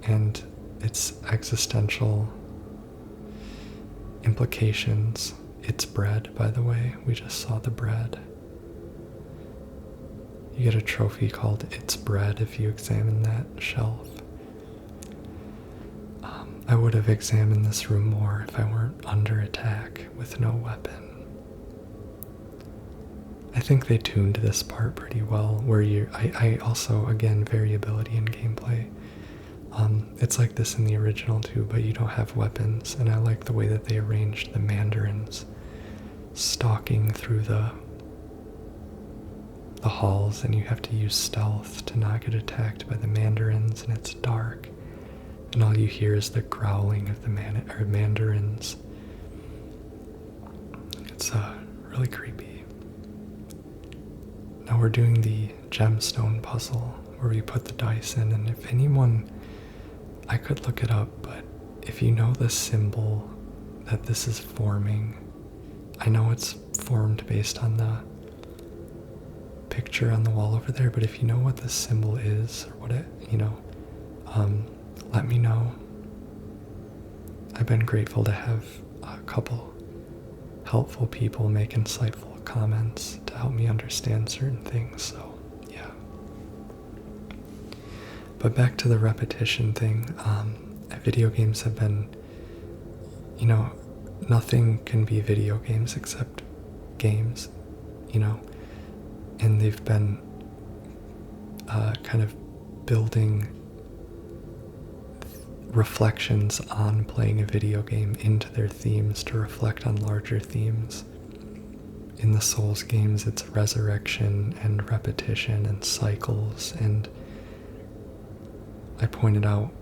and its existential implications. It's bread, by the way. We just saw the bread. You get a trophy called It's Bread if you examine that shelf. I would have examined this room more if I weren't under attack with no weapon. I think they tuned this part pretty well, where I also, again, variability in gameplay. It's like this in the original too, but you don't have weapons, and I like the way that they arranged the mandarins stalking through the halls, and you have to use stealth to not get attacked by the mandarins, and it's dark, and all you hear is the growling of the mandarins. It's really creepy. Now we're doing the gemstone puzzle, where we put the dice in, and if anyone, I could look it up, but if you know the symbol that this is forming, I know it's formed based on the picture on the wall over there, but if you know what the symbol is, or what it, let me know. I've been grateful to have a couple helpful people make insightful comments to help me understand certain things, so yeah. But back to the repetition thing, video games have been, nothing can be video games except games, and they've been kind of building reflections on playing a video game into their themes to reflect on larger themes. In the Souls games, it's resurrection and repetition and cycles, and I pointed out,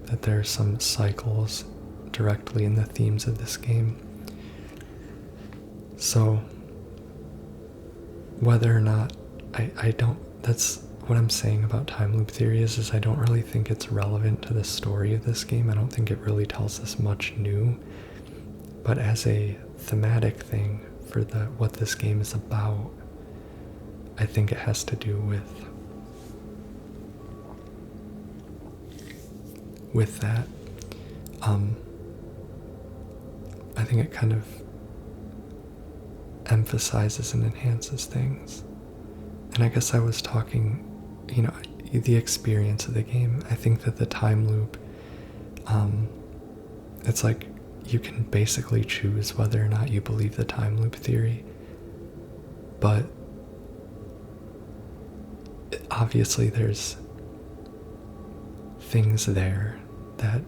that there are some cycles directly in the themes of this game. So, whether or not, I don't, that's what I'm saying about time loop theory is I don't really think it's relevant to the story of this game. I don't think it really tells us much new. But as a thematic thing for what this game is about, I think it has to do with that. I think it kind of emphasizes and enhances things. And I guess I was talking, the experience of the game. I think that the time loop, it's like you can basically choose whether or not you believe the time loop theory. But obviously there's things there that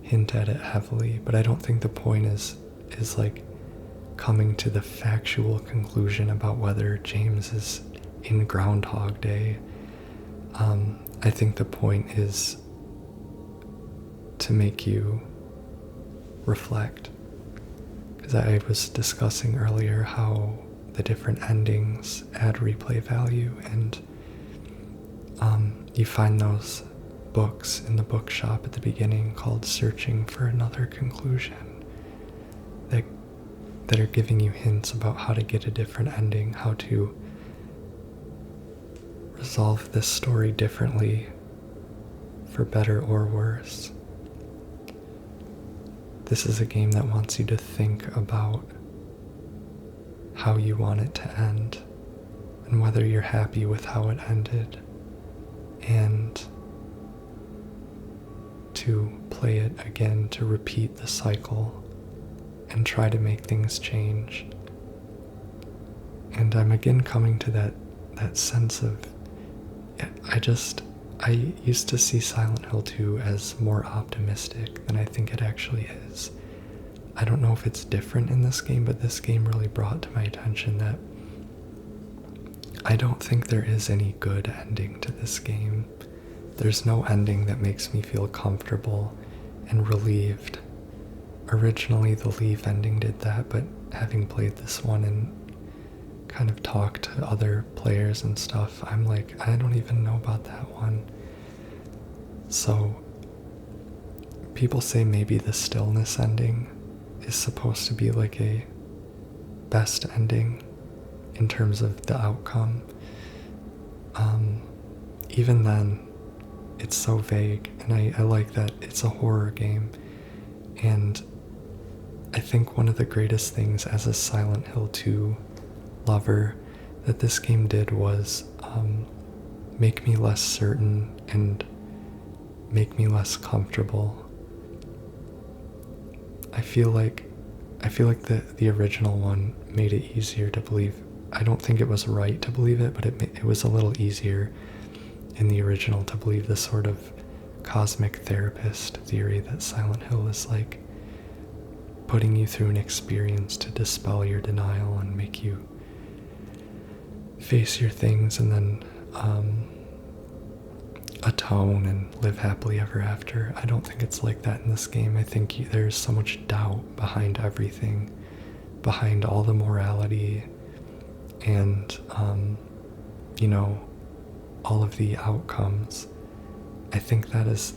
hint at it heavily, but I don't think the point is like coming to the factual conclusion about whether James is in Groundhog Day. I think the point is to make you reflect. Because I was discussing earlier how the different endings add replay value, and you find those books in the bookshop at the beginning called Searching for Another Conclusion that are giving you hints about how to get a different ending, how to resolve this story differently for better or worse. This is a game that wants you to think about how you want it to end and whether you're happy with how it ended, and to play it again, to repeat the cycle and try to make things change. And I'm again coming to that sense of, I used to see Silent Hill 2 as more optimistic than I think it actually is. I don't know if it's different in this game, but this game really brought to my attention that I don't think there is any good ending to this game. There's no ending that makes me feel comfortable and relieved. Originally, the Leave ending did that, but having played this one and kind of talked to other players and stuff, I'm like, I don't even know about that one. So, people say maybe the Stillness ending is supposed to be like a best ending in terms of the outcome. Even then, it's so vague, and I like that it's a horror game, and I think one of the greatest things as a Silent Hill 2 lover that this game did was make me less certain and make me less comfortable. I feel like the original one made it easier to believe. I don't think it was right to believe it, but it was a little easier in the original to believe the sort of cosmic therapist theory that Silent Hill is like putting you through an experience to dispel your denial and make you face your things and then atone and live happily ever after. I don't think it's like that in this game. I think there's so much doubt behind everything, behind all the morality and all of the outcomes. I think that is,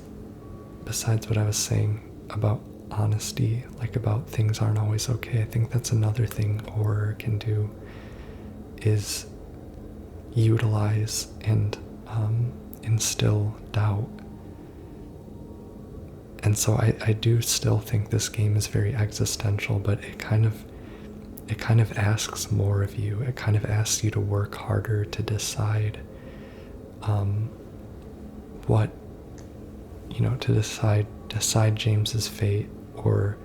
besides what I was saying about honesty, like about things aren't always okay. I think that's another thing horror can do, is utilize and instill doubt. And so I do still think this game is very existential, but it kind of asks more of you. It kind of asks you to work harder to decide what, to decide James's fate, or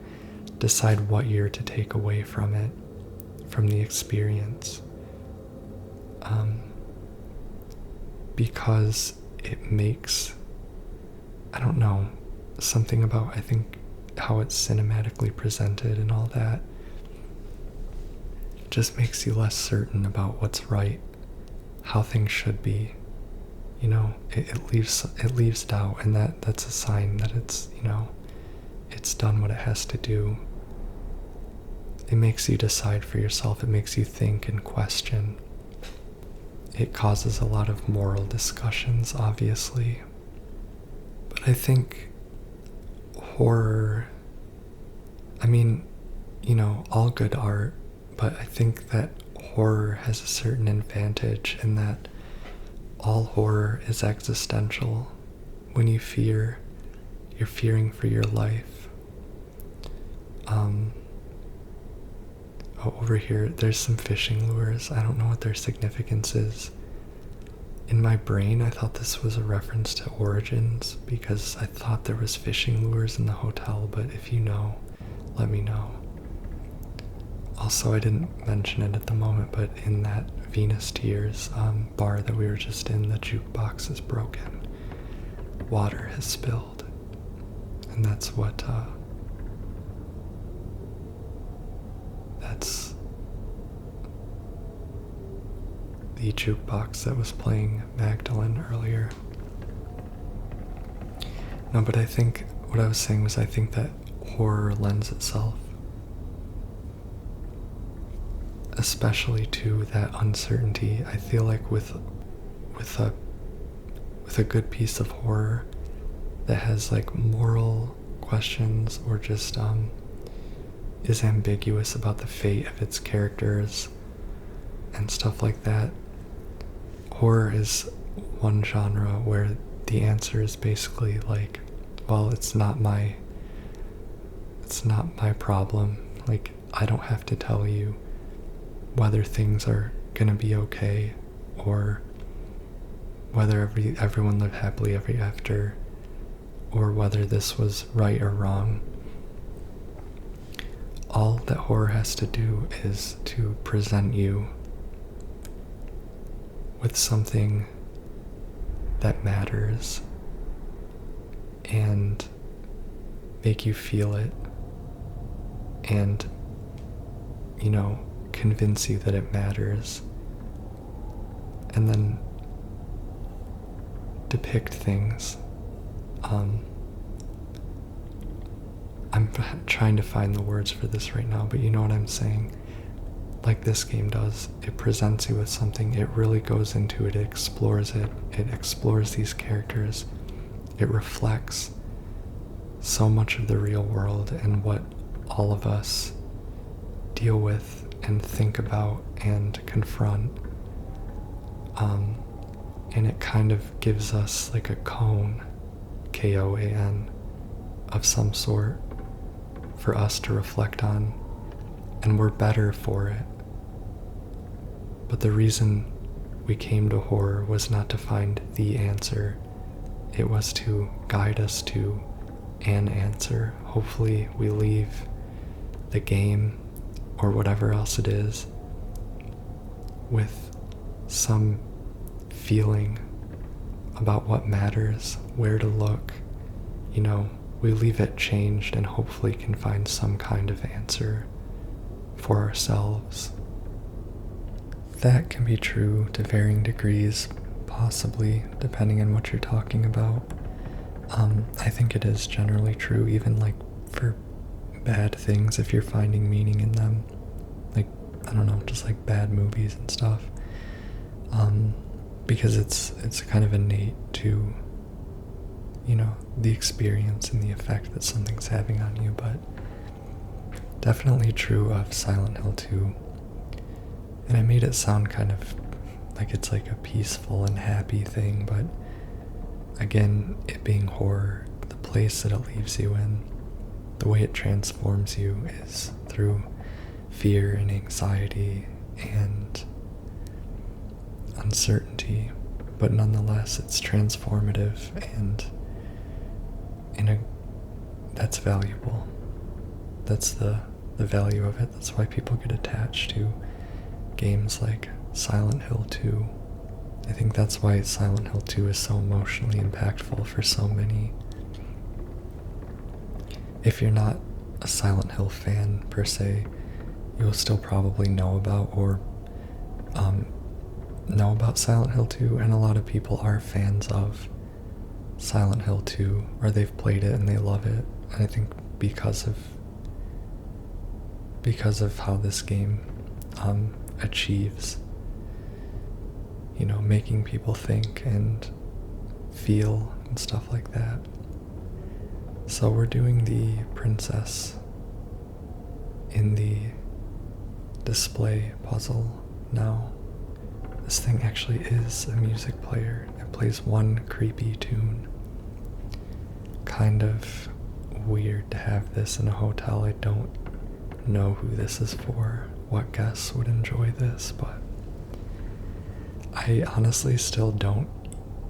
decide what you're to take away from it, from the experience. Because it makes, I don't know, something about, I think, how it's cinematically presented and all that just makes you less certain about what's right, how things should be. It leaves doubt, and that's a sign that it's done what it has to do. It makes you decide for yourself. It makes you think and question. It causes a lot of moral discussions, obviously. But I think horror, all good art, but I think that horror has a certain advantage in that all horror is existential. When you fear, you're fearing for your life. Over here, there's some fishing lures. I don't know what their significance is. In my brain, I thought this was a reference to Origins, because I thought there was fishing lures in the hotel, but if you know, let me know. Also, I didn't mention it at the moment, but in that Venus Tears bar that we were just in, the jukebox is broken. Water has spilled. And that's what, that's the jukebox that was playing Magdalene earlier. No, but I think, what I was saying was, I think that horror lends itself especially to that uncertainty. I feel like with a good piece of horror that has like moral questions, or just is ambiguous about the fate of its characters and stuff like that, horror is one genre where the answer is basically like, well, it's not my problem. Like, I don't have to tell you whether things are gonna be okay, or whether everyone lived happily ever after, or whether this was right or wrong. All that horror has to do is to present you with something that matters and make you feel it, and convince you that it matters, and then depict things. I'm trying to find the words for this right now, but you know what I'm saying. Like this game does, it presents you with something, it really goes into it, it explores these characters, it reflects so much of the real world and what all of us deal with and think about and confront. And it kind of gives us like a cone, K-O-A-N, of some sort for us to reflect on, and we're better for it. But the reason we came to horror was not to find the answer, it was to guide us to an answer. Hopefully we leave the game, or whatever else it is, with some feeling about what matters, where to look. We leave it changed and hopefully can find some kind of answer for ourselves. That can be true to varying degrees, possibly, depending on what you're talking about. I think it is generally true, even like for bad things, if you're finding meaning in them. Like, I don't know, just like bad movies and stuff. Because it's kind of innate to the experience and the effect that something's having on you, but definitely true of Silent Hill 2. And I made it sound kind of like it's like a peaceful and happy thing, but again, it being horror, the place that it leaves you in, the way it transforms you is through fear and anxiety and uncertainty, but nonetheless it's transformative, and that's valuable. That's the value of it. That's why people get attached to games like Silent Hill 2. I think that's why Silent Hill 2 is so emotionally impactful for so many. If you're not a Silent Hill fan per se, you'll still probably know about Silent Hill 2, and a lot of people are fans of Silent Hill 2, or they've played it and they love it. And I think because of how this game achieves, making people think and feel and stuff like that. So we're doing the princess in the display puzzle now. This thing actually is a music player. It plays one creepy tune. Kind of weird to have this in a hotel. I don't know who this is for, what guests would enjoy this, but I honestly still don't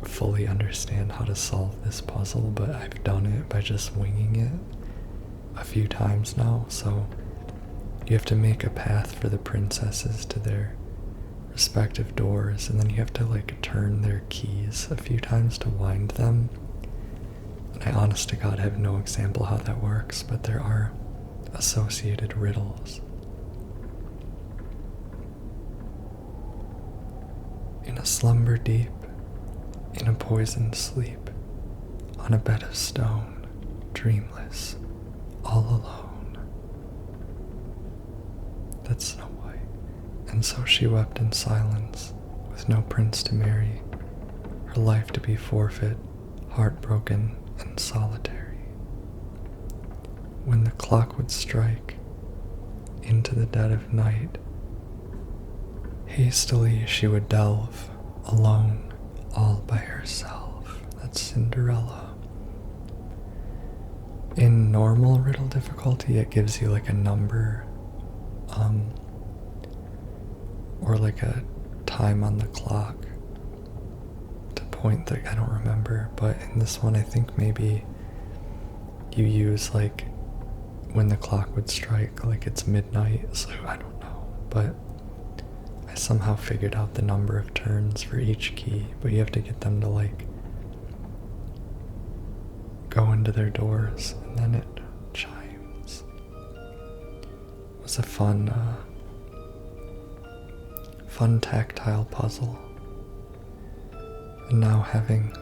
fully understand how to solve this puzzle, but I've done it by just winging it a few times now. So you have to make a path for the princesses to their respective doors, and then you have to turn their keys a few times to wind them. And I honest to God have no example how that works, but there are associated riddles. In a slumber deep, in a poisoned sleep, on a bed of stone, dreamless, all alone. That's Snow White. And so she wept in silence, with no prince to marry, her life to be forfeit, heartbroken and solitary. When the clock would strike, into the dead of night, hastily she would delve, alone, all by herself. That's Cinderella. In normal riddle difficulty, it gives you a number, or a time on the clock to point that I don't remember. But in this one, I think maybe you use when the clock would strike, it's midnight, so I don't know. But I somehow figured out the number of turns for each key, but you have to get them to go into their doors, and then it chimes. It was a fun tactile puzzle. And now, having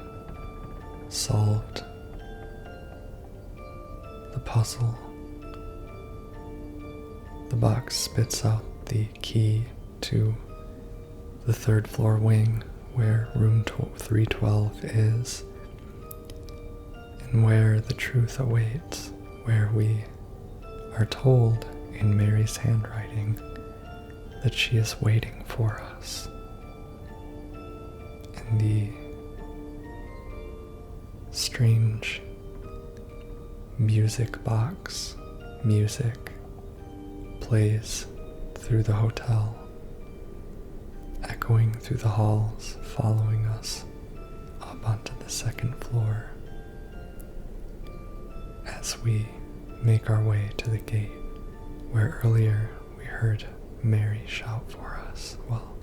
solved the puzzle, the box spits out the key to the third floor wing where room 312 is, and where the truth awaits, where we are told in Mary's handwriting that she is waiting for us. And the strange music box music plays through the hotel, echoing through the halls, following us up onto the second floor as we make our way to the gate where earlier we heard Mary shout for us. Well,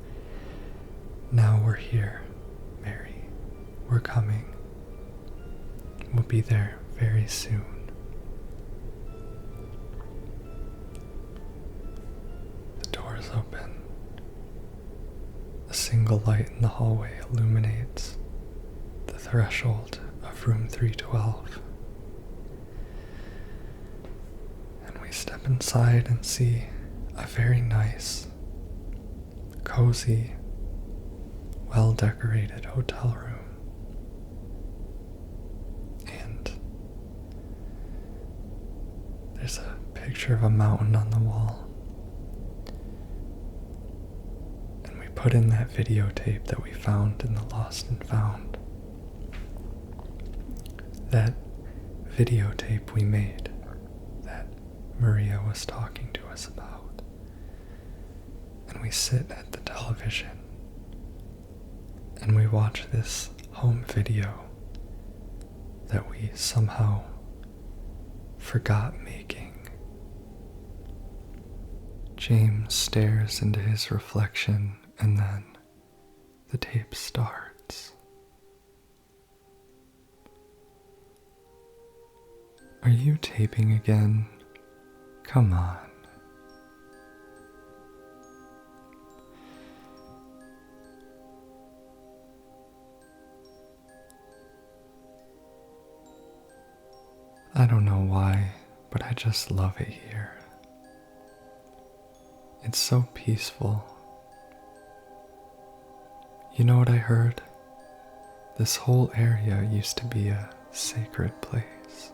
now we're here, Mary. We're coming. We'll be there very soon. The doors open. A single light in the hallway illuminates the threshold of room 312. And we step inside and see a very nice, cozy, well-decorated hotel room. There's a picture of a mountain on the wall. And we put in that videotape that we found in the Lost and Found. That videotape we made that Maria was talking to us about. And we sit at the television and we watch this home video that we somehow forgot making. James stares into his reflection and then the tape starts. Are you taping again? Come on. I don't know why, but I just love it here. It's so peaceful. You know what I heard? This whole area used to be a sacred place.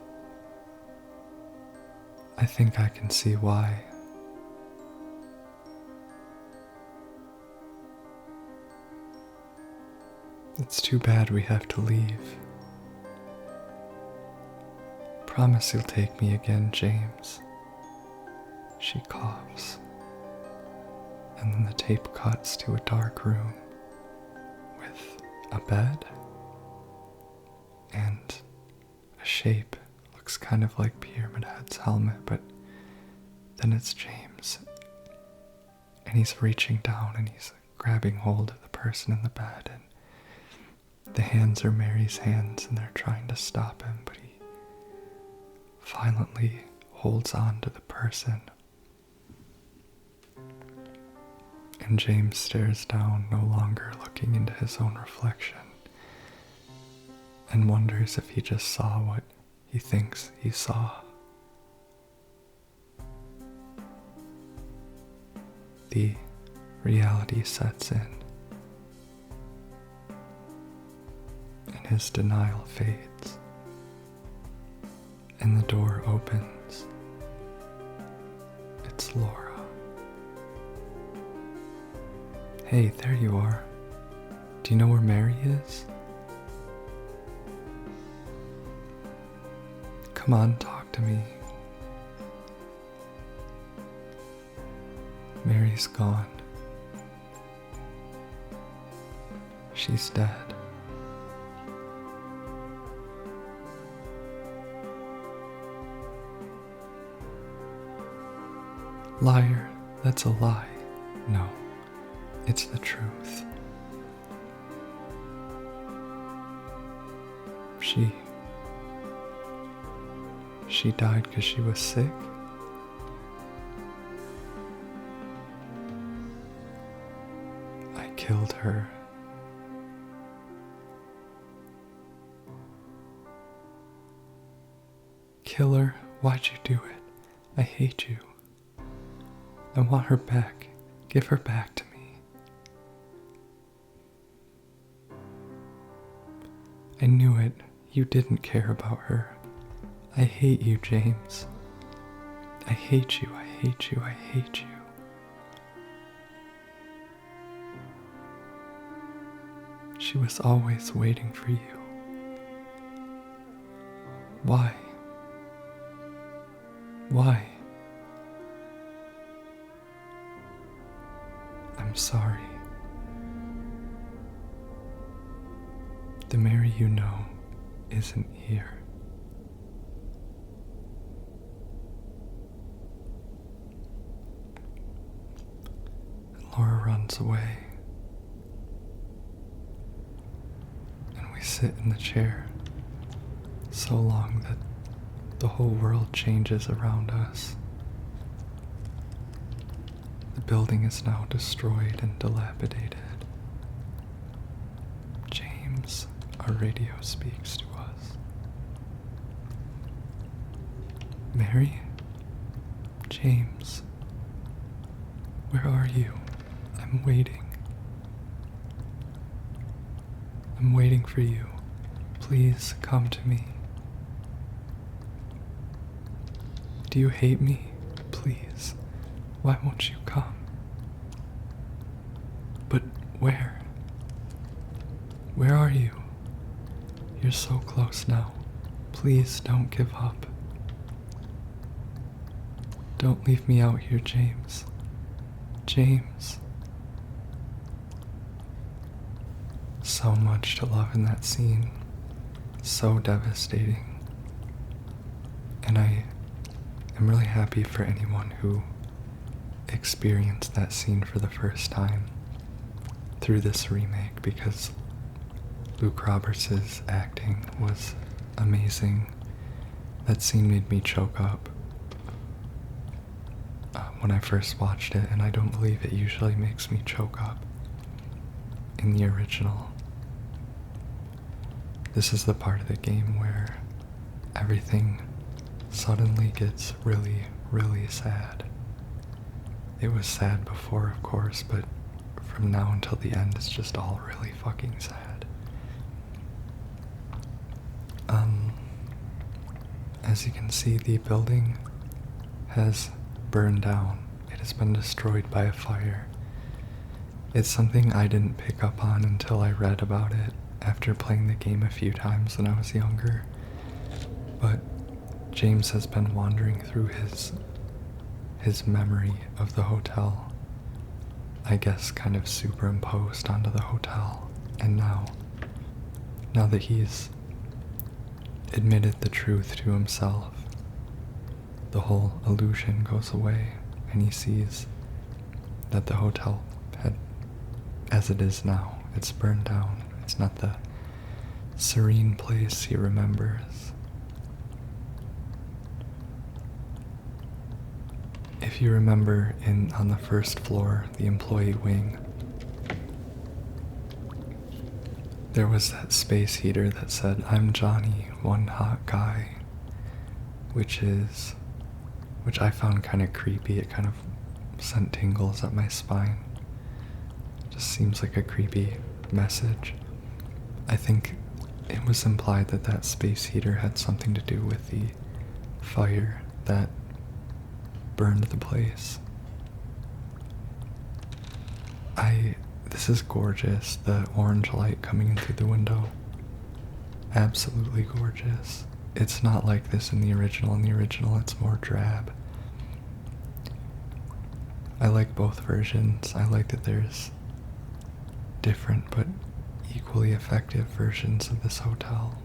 I think I can see why. It's too bad we have to leave. Promise you'll take me again, James. She coughs. And then the tape cuts to a dark room with a bed and a shape. Looks kind of like Pyramid Head's helmet, but then it's James. And he's reaching down and he's grabbing hold of the person in the bed, and the hands are Mary's hands and they're trying to stop him, but he violently holds on to the person. And James stares down, no longer looking into his own reflection, and wonders if he just saw what he thinks he saw. The reality sets in, and his denial fades. And the door opens. It's Laura. Hey, there you are. Do you know where Mary is? Come on, talk to me. Mary's gone. She's dead. Liar, that's a lie. No, it's the truth. She died because she was sick? I killed her. Kill her? Why'd you do it? I hate you. I want her back. Give her back to me. I knew it. You didn't care about her. I hate you, James. I hate you, I hate you, I hate you. She was always waiting for you. Why? Why? I'm sorry. The Mary you know isn't here. And Laura runs away. And we sit in the chair so long that the whole world changes around us. The building is now destroyed and dilapidated. James, our radio speaks to us. Mary? James? Where are you? I'm waiting. I'm waiting for you. Please come to me. Do you hate me? Please, why won't you come? But where? Where are you? You're so close now. Please don't give up. Don't leave me out here, James. James. So much to love in that scene. So devastating. And I am really happy for anyone who experienced that scene for the first time through this remake, because Luke Roberts' acting was amazing. That scene made me choke up when I first watched it, and I don't believe it usually makes me choke up in the original. This is the part of the game where everything suddenly gets really, really sad. It was sad before, of course, but from now until the end, it's just all really fucking sad. As you can see, the building has burned down. It has been destroyed by a fire. It's something I didn't pick up on until I read about it after playing the game a few times when I was younger. But James has been wandering through his memory of the hotel, I guess kind of superimposed onto the hotel. And now that he's admitted the truth to himself, the whole illusion goes away, and he sees that the hotel had, as it is now, it's burned down. It's not the serene place he remembers. If you remember on the first floor, the employee wing, there was that space heater that said, "I'm Johnny, one hot guy," which I found kind of creepy. It kind of sent tingles up my spine. Just seems like a creepy message. I think it was implied that that space heater had something to do with the fire that burned the place. This is gorgeous, the orange light coming in through the window. Absolutely gorgeous. It's not like this in the original. In the original, it's more drab. I like both versions. I like that there's different but equally effective versions of this hotel.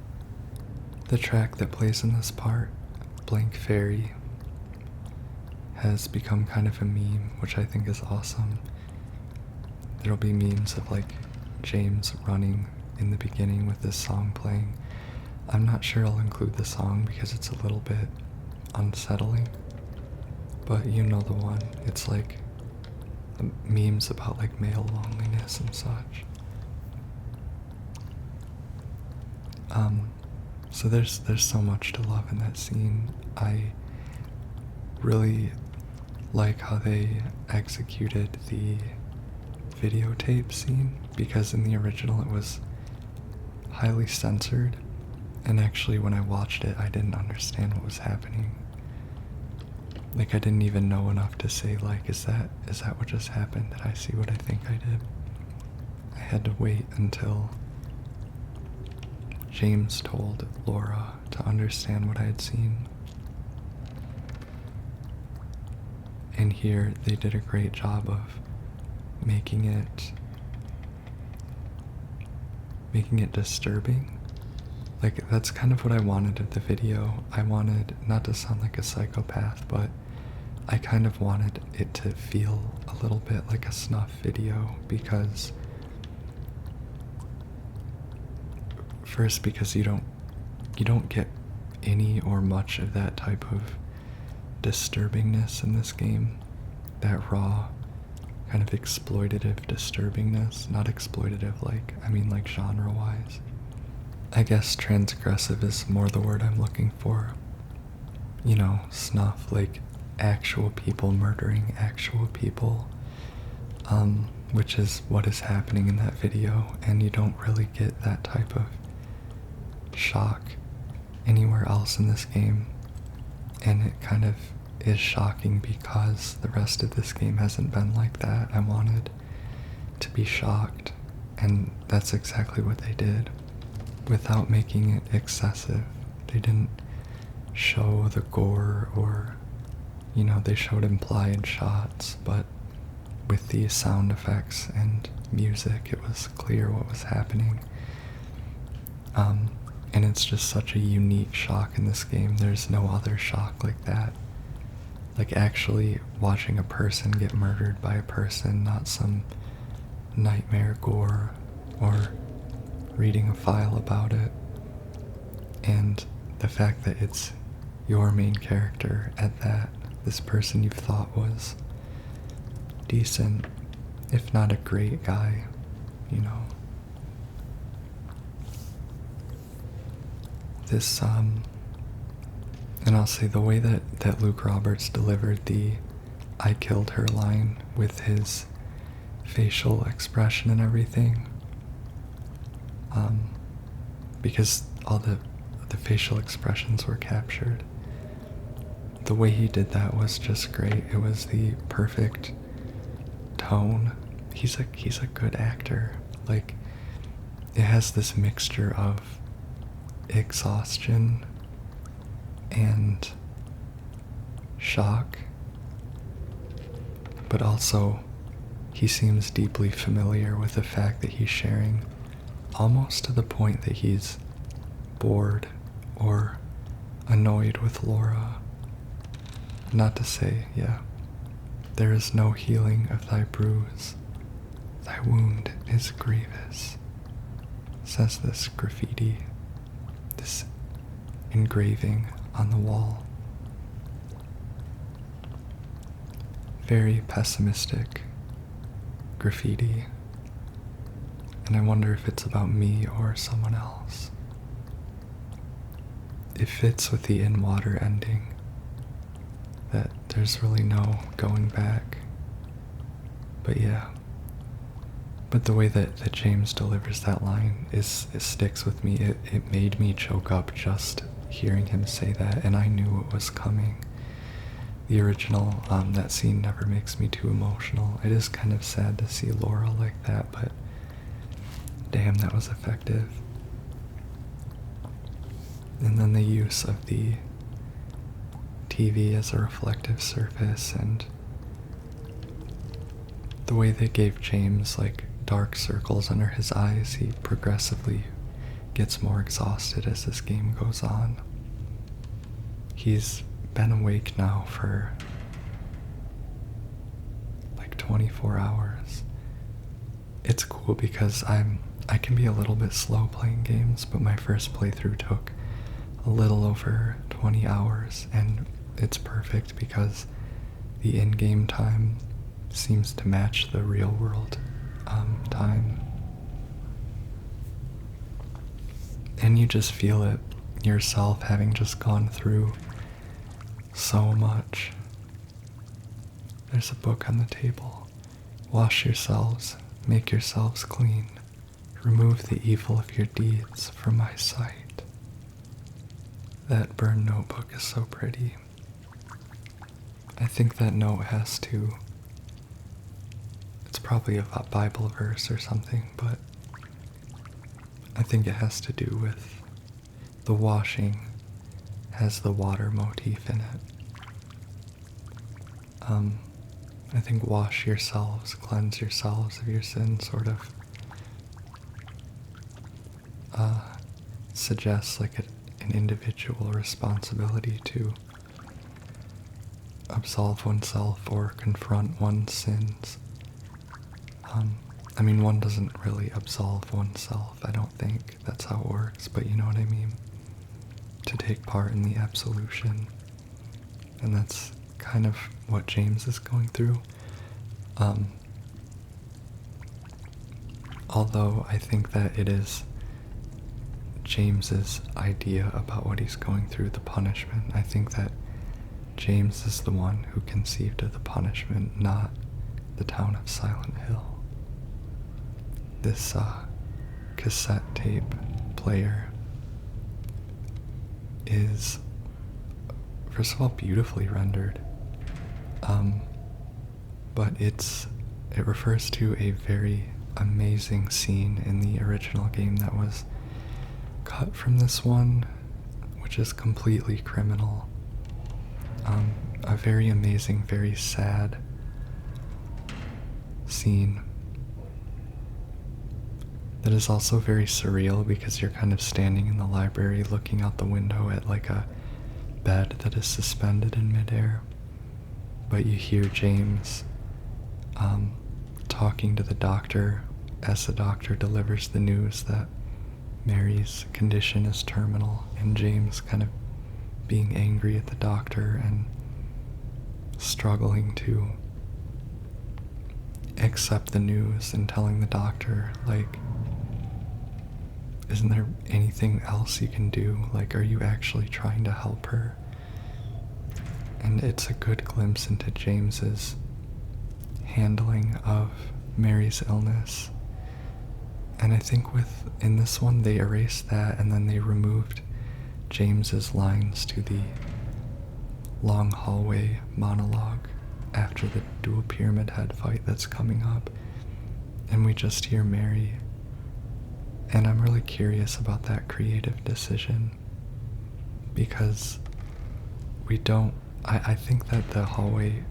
The track that plays in this part, Blank Fairy, has become kind of a meme, which I think is awesome. There'll be memes of like James running in the beginning with this song playing. I'm not sure I'll include the song because it's a little bit unsettling, but you know the one. It's like memes about like male loneliness and such. So there's so much to love in that scene. I really like how they executed the videotape scene, because in the original it was highly censored, and actually when I watched it I didn't understand what was happening. Like, I didn't even know enough to say like, is that what just happened? Did I see what I think I did? I had to wait until James told Laura to understand what I had seen. And here they did a great job of making it disturbing. Like, that's kind of what I wanted of the video. I wanted not to sound like a psychopath, but I kind of wanted it to feel a little bit like a snuff video, because first, because you don't get any or much of that type of disturbingness in this game. That raw kind of exploitative disturbingness. Not exploitative like, I mean like genre-wise. I guess transgressive is more the word I'm looking for. You know, snuff, like actual people murdering actual people, which is what is happening in that video, and you don't really get that type of shock anywhere else in this game, and it kind of is shocking because the rest of this game hasn't been like that. I wanted to be shocked, and that's exactly what they did without making it excessive. They didn't show the gore or, they showed implied shots, but with the sound effects and music, it was clear what was happening. And it's just such a unique shock in this game. There's no other shock like that. Like actually watching a person get murdered by a person, not some nightmare gore or reading a file about it. And the fact that it's your main character at that, this person you thought was decent, if not a great guy, This, and I'll say the way that Luke Roberts delivered the "I killed her" line with his facial expression and everything, because all the facial expressions were captured. The way he did that was just great. It was the perfect tone. He's a good actor. Like, it has this mixture of exhaustion and shock, but also he seems deeply familiar with the fact that he's sharing, almost to the point that he's bored or annoyed with Laura. Not to say, there is no healing of thy bruise, thy wound is grievous, says this graffiti, this engraving on the wall. Very pessimistic graffiti, and I wonder if it's about me or someone else. It fits with the in-water ending, that there's really no going back. But the way that James delivers that line it sticks with me. It made me choke up just hearing him say that, and I knew it was coming. The original, that scene never makes me too emotional. It is kind of sad to see Laura like that, but damn, that was effective. And then the use of the TV as a reflective surface, and the way they gave James like dark circles under his eyes. He progressively gets more exhausted as this game goes on. He's been awake now for like 24 hours. It's cool because I can be a little bit slow playing games, but my first playthrough took a little over 20 hours, and it's perfect because the in-game time seems to match the real world time. And you just feel it yourself, having just gone through so much. There's a book on the table. Wash yourselves, make yourselves clean. Remove the evil of your deeds from my sight. That burned notebook is so pretty. I think that note has to, it's probably a Bible verse or something, but I think it has to do with the washing has the water motif in it. I think wash yourselves, cleanse yourselves of your sin sort of suggests like an individual responsibility to absolve oneself or confront one's sins. I mean, one doesn't really absolve oneself, I don't think that's how it works, but you know what I mean? To take part in the absolution. And that's kind of what James is going through. Although I think that it is James's idea about what he's going through, the punishment. I think that James is the one who conceived of the punishment, not the town of Silent Hill. This cassette tape player is first of all, beautifully rendered. But it refers to a very amazing scene in the original game that was cut from this one, which is completely criminal. A very amazing, very sad scene that is also very surreal because you're kind of standing in the library looking out the window at like a bed that is suspended in midair, but you hear James talking to the doctor as the doctor delivers the news that Mary's condition is terminal, and James kind of being angry at the doctor and struggling to accept the news and telling the doctor, like, isn't there anything else you can do? Like, are you actually trying to help her? And it's a good glimpse into James's handling of Mary's illness. And I think in this one they erased that and then they removed James's lines to the long hallway monologue after the dual pyramid head fight that's coming up, and we just hear Mary. And I'm really curious about that creative decision because I think that the hallway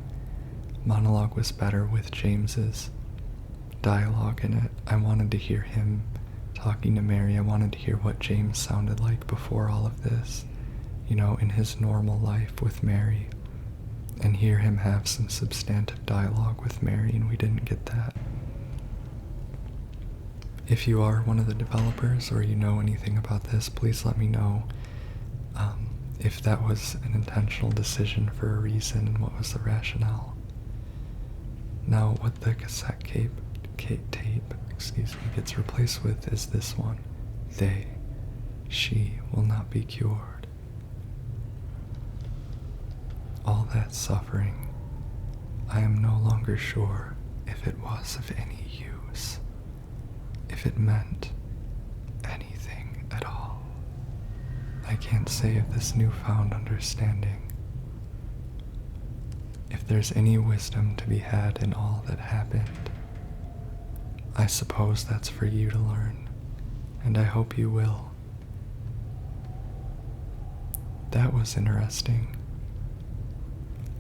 monologue was better with James's dialogue in it. I wanted to hear him talking to Mary. I wanted to hear what James sounded like before all of this, in his normal life with Mary, and hear him have some substantive dialogue with Mary, and we didn't get that. If you are one of the developers or you know anything about this, please let me know if that was an intentional decision for a reason and what was the rationale. Now, what the cassette tape gets replaced with is this one. She will not be cured. All that suffering, I am no longer sure if it was of any use, if it meant anything at all. I can't say of this newfound understanding. If there's any wisdom to be had in all that happened, I suppose that's for you to learn, and I hope you will. That was interesting.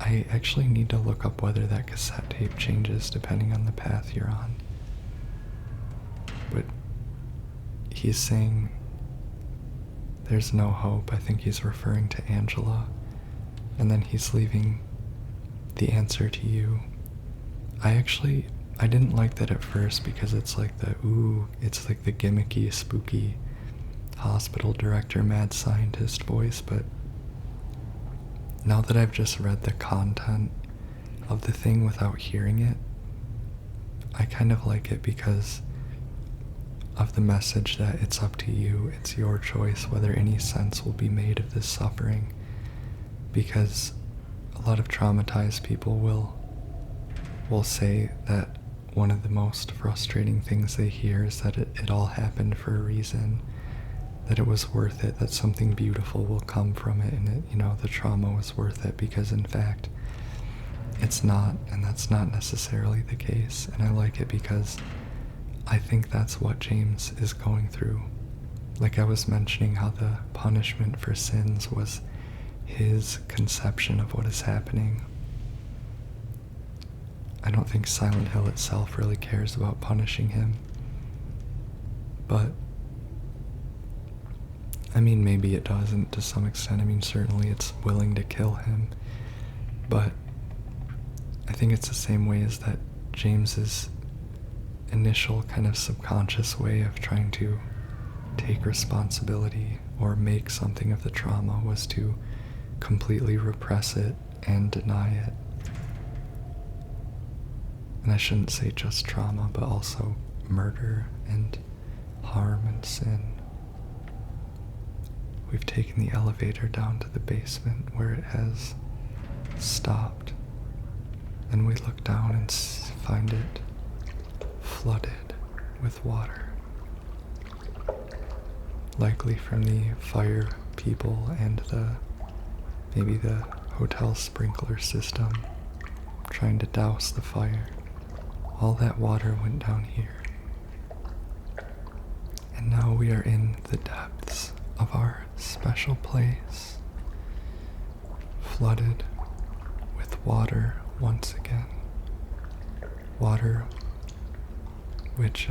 I actually need to look up whether that cassette tape changes depending on the path you're on. But he's saying there's no hope. I think he's referring to Angela, and then he's leaving the answer to you. I didn't like that at first because it's like it's like the gimmicky, spooky hospital director, mad scientist voice, but now that I've just read the content of the thing without hearing it, I kind of like it because of the message that it's up to you, it's your choice whether any sense will be made of this suffering, because a lot of traumatized people will say that one of the most frustrating things they hear is that it all happened for a reason, that it was worth it, that something beautiful will come from it, and the trauma was worth it, because in fact it's not, and that's not necessarily the case. And I like it because I think that's what James is going through. Like I was mentioning how the punishment for sins was his conception of what is happening. I don't think Silent Hill itself really cares about punishing him. But, maybe it doesn't to some extent. Certainly it's willing to kill him. But I think it's the same way as that James's initial kind of subconscious way of trying to take responsibility or make something of the trauma was to completely repress it and deny it. And I shouldn't say just trauma, but also murder and harm and sin. We've taken the elevator down to the basement where it has stopped, and we look down and find it flooded with water, likely from the fire people and maybe the hotel sprinkler system, trying to douse the fire. All that water went down here. And now we are in the depths of our special place, flooded with water once again. Water which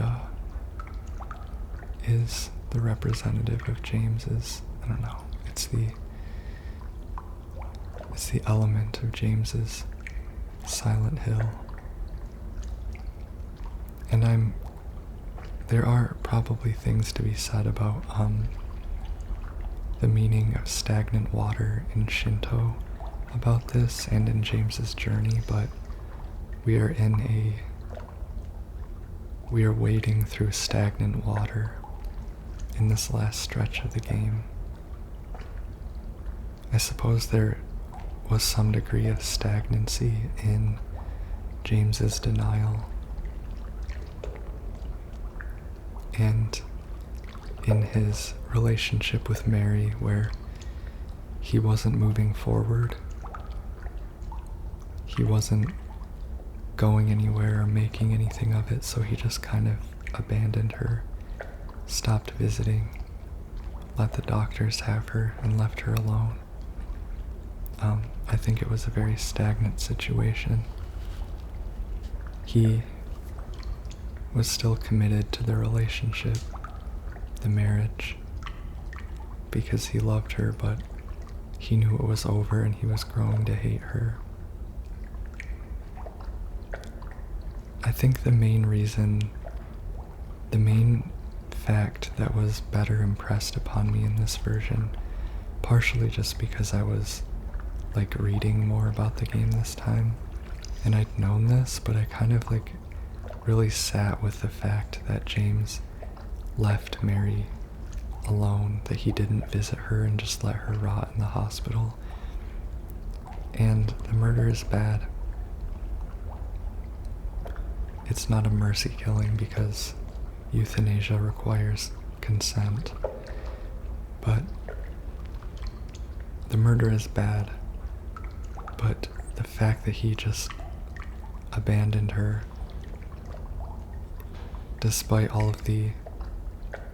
is the representative of James's, I don't know, it's the element of James's Silent Hill. And there are probably things to be said about the meaning of stagnant water in Shinto about this and in James's journey, but we are wading through stagnant water in this last stretch of the game. I suppose there was some degree of stagnancy in James's denial and in his relationship with Mary, where he wasn't moving forward. He wasn't going anywhere or making anything of it, so he just kind of abandoned her, stopped visiting, let the doctors have her, and left her alone. I think it was a very stagnant situation. He was still committed to the relationship, the marriage, because he loved her, but he knew it was over and he was growing to hate her. I think the main fact that was better impressed upon me in this version, partially just because I was reading more about the game this time, and I'd known this, but I kind of really sat with the fact that James left Mary alone, that he didn't visit her and just let her rot in the hospital. And the murder is bad. It's not a mercy killing because euthanasia requires consent, but the murder is bad. But the fact that he just abandoned her, despite all of the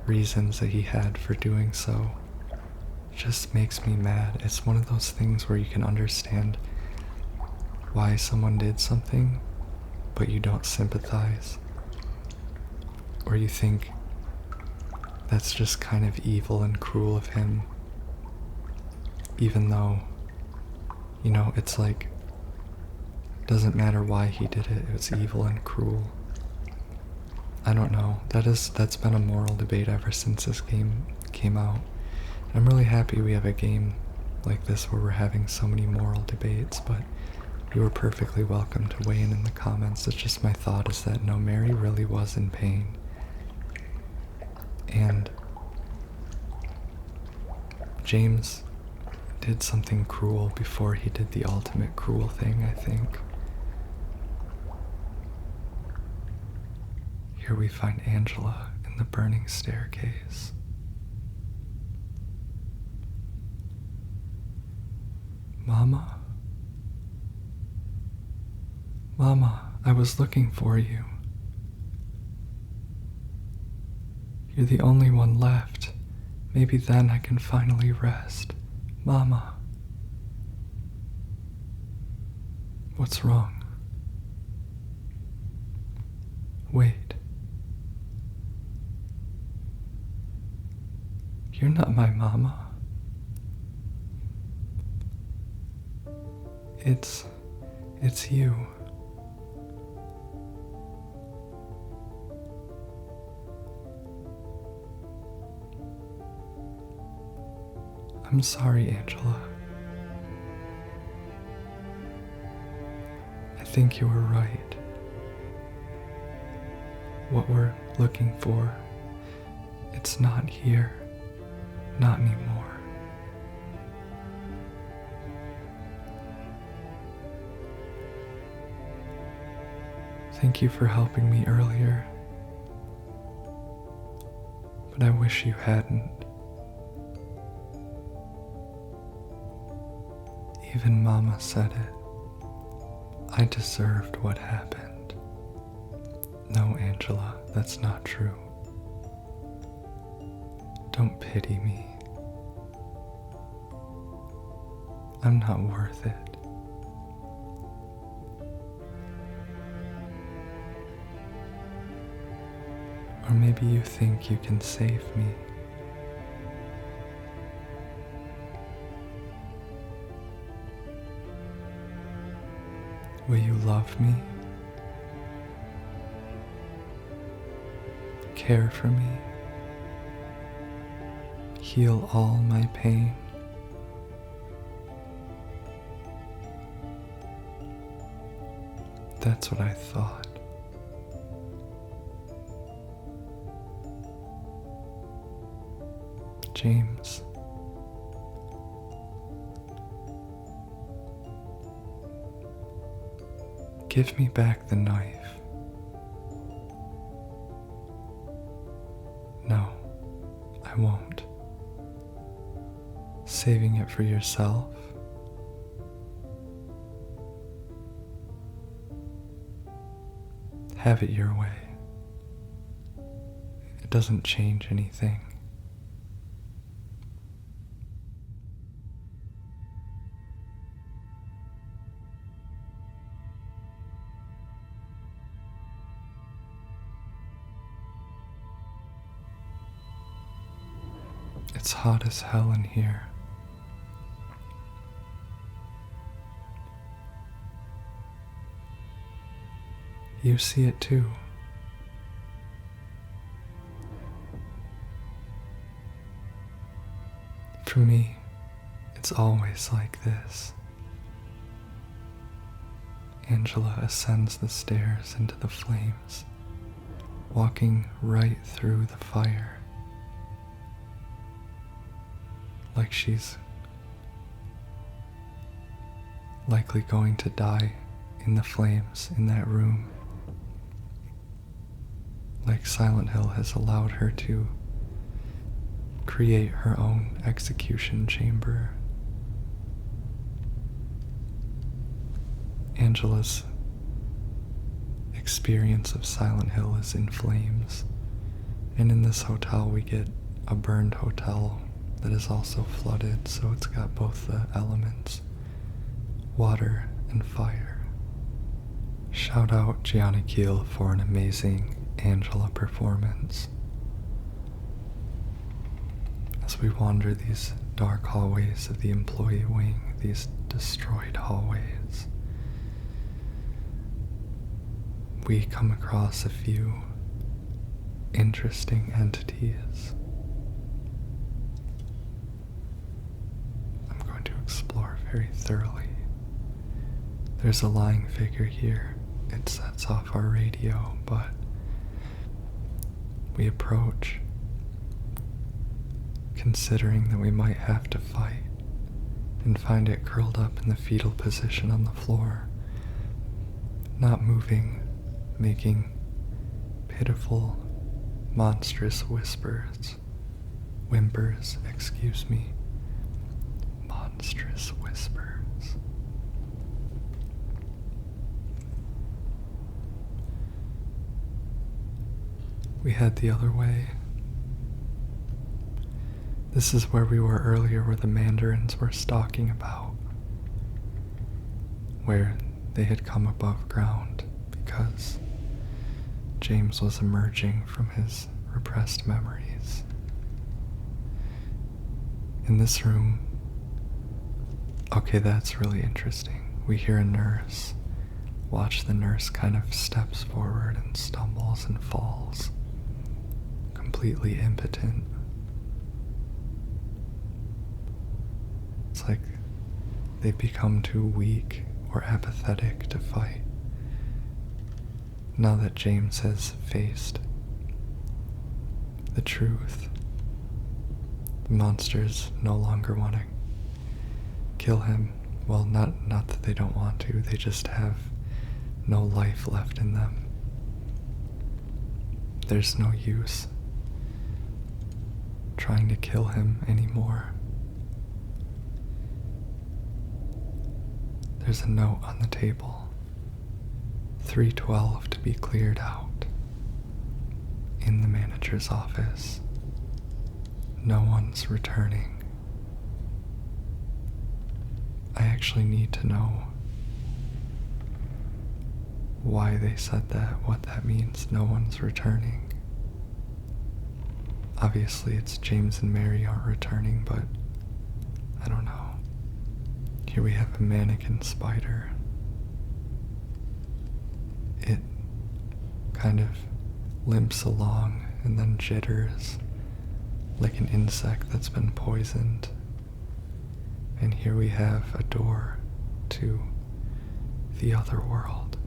reasons that he had for doing so, just makes me mad. It's one of those things where you can understand why someone did something, but you don't sympathize. Or you think that's just kind of evil and cruel of him, even though, it's doesn't matter why he did it, it's evil and cruel. I don't know, that's been a moral debate ever since this game came out. I'm really happy we have a game like this where we're having so many moral debates, but you are perfectly welcome to weigh in the comments. It's just my thought is that no, Mary really was in pain. And James did something cruel before he did the ultimate cruel thing, I think. Here we find Angela in the burning staircase. Mama? Mama, I was looking for you. You're the only one left. Maybe then I can finally rest. Mama. What's wrong? Wait. You're not my mama. It's you. I'm sorry, Angela. I think you were right. What we're looking for, it's not here. Not anymore. Thank you for helping me earlier, but I wish you hadn't. Even Mama said it. I deserved what happened. No, Angela, that's not true. Don't pity me. I'm not worth it. Or maybe you think you can save me. Will you love me? Care for me? Heal all my pain? That's what I thought. James. Give me back the knife. No, I won't. Saving it for yourself? Have it your way. It doesn't change anything. It's hot as hell in here. You see it too. For me, it's always like this. Angela ascends the stairs into the flames, walking right through the fire, like she's likely going to die in the flames in that room. Like Silent Hill has allowed her to create her own execution chamber. Angela's experience of Silent Hill is in flames, and in this hotel we get a burned hotel that is also flooded, so it's got both the elements, water and fire. Shout out Gianni Keel for an amazing Angela performance. As we wander these dark hallways of the employee wing, these destroyed hallways, we come across a few interesting entities. I'm going to explore very thoroughly. There's a lying figure here. It sets off our radio, but we approach, considering that we might have to fight, and find it curled up in the fetal position on the floor, not moving, making pitiful, monstrous whimpers, monstrous whispers. We head the other way. This is where we were earlier, where the mandarins were stalking about, where they had come above ground because James was emerging from his repressed memories. In this room, okay, that's really interesting. We hear a nurse. Watch the nurse kind of steps forward and stumbles and falls, completely impotent. It's like they've become too weak or apathetic to fight. Now that James has faced the truth, the monsters no longer want to kill him. Well, not that they don't want to, they just have no life left in them. There's no use trying to kill him anymore. There's a note on the table. 312 to be cleared out. In the manager's office. No one's returning. I actually need to know why they said that, what that means, no one's returning. Obviously it's James and Mary aren't returning, but I don't know. Here we have a mannequin spider. It kind of limps along and then jitters like an insect that's been poisoned. And here we have a door to the other world.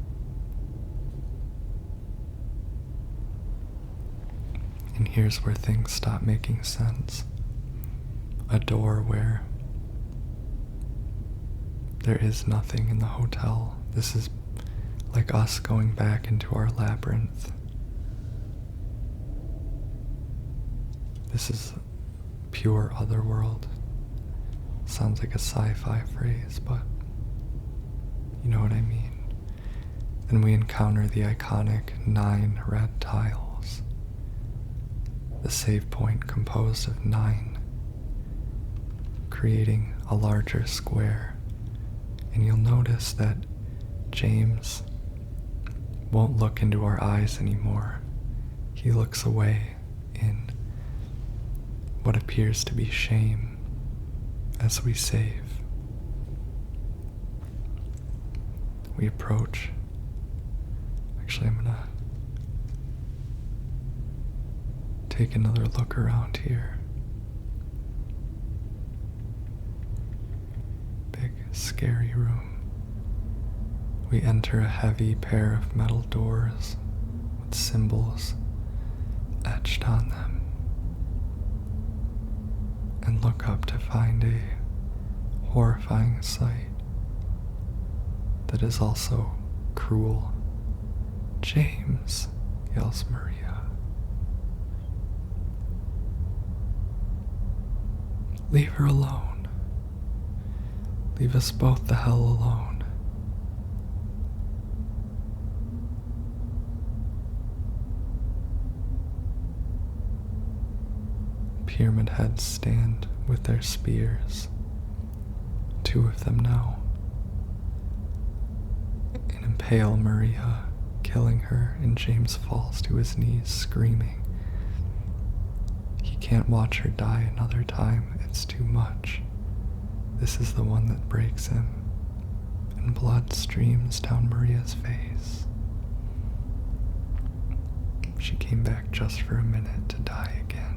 And here's where things stop making sense. A door where there is nothing in the hotel. This is like us going back into our labyrinth. This is pure otherworld. Sounds like a sci-fi phrase, but you know what I mean. And we encounter the iconic 9 red tiles. The save point composed of 9, creating a larger square. And you'll notice that James won't look into our eyes anymore. He looks away in what appears to be shame as we save. We approach. Actually, I'm gonna take another look around here. Big, scary room. We enter a heavy pair of metal doors with symbols etched on them, and look up to find a horrifying sight that is also cruel. "James," yells Maria. "Leave her alone. Leave us both the hell alone." Pyramid heads stand with their spears. 2 of them now. And impale Maria, killing her, and James falls to his knees, screaming. He can't watch her die another time, it's too much. This is the one that breaks him, and blood streams down Maria's face. She came back just for a minute to die again.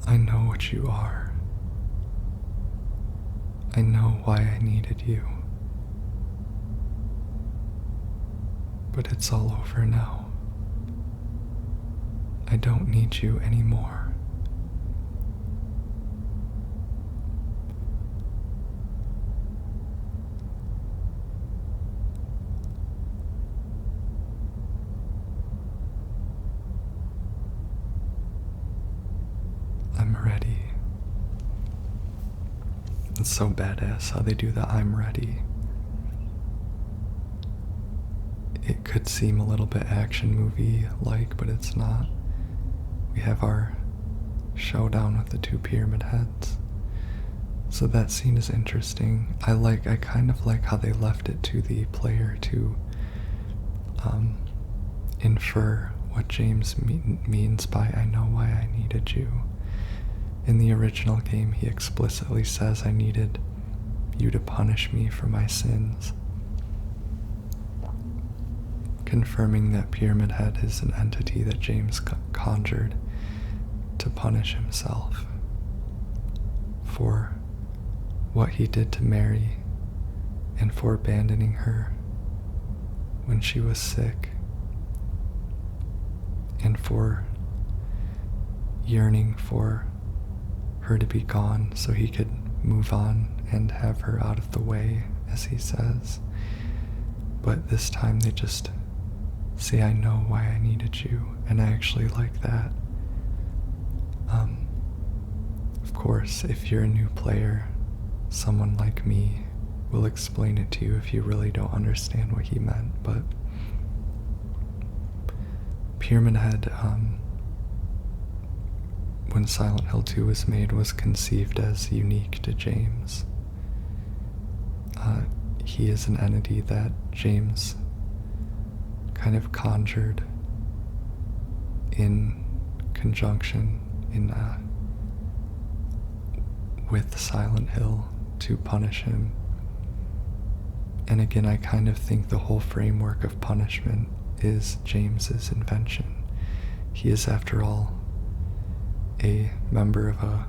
I know what you are. I know why I needed you. But it's all over now. I don't need you anymore. I'm ready. It's so badass how they do the "I'm ready." It could seem a little bit action movie-like, but it's not. We have our showdown with the 2 pyramid heads. So that scene is interesting. I kind of like how they left it to the player to infer what James means by "I know why I needed you." In the original game, he explicitly says, "I needed you to punish me for my sins," confirming that Pyramid Head is an entity that James conjured to punish himself for what he did to Mary and for abandoning her when she was sick, and for yearning for her to be gone so he could move on and have her out of the way, as he says. But this time they just See, I know why I needed you, and I actually like that. Of course, if you're a new player, someone like me will explain it to you if you really don't understand what he meant, but Pyramid Head, when Silent Hill 2 was made, was conceived as unique to James. He is an entity that James kind of conjured in conjunction with Silent Hill to punish him. And again, I kind of think the whole framework of punishment is James's invention. He is, after all, a member of a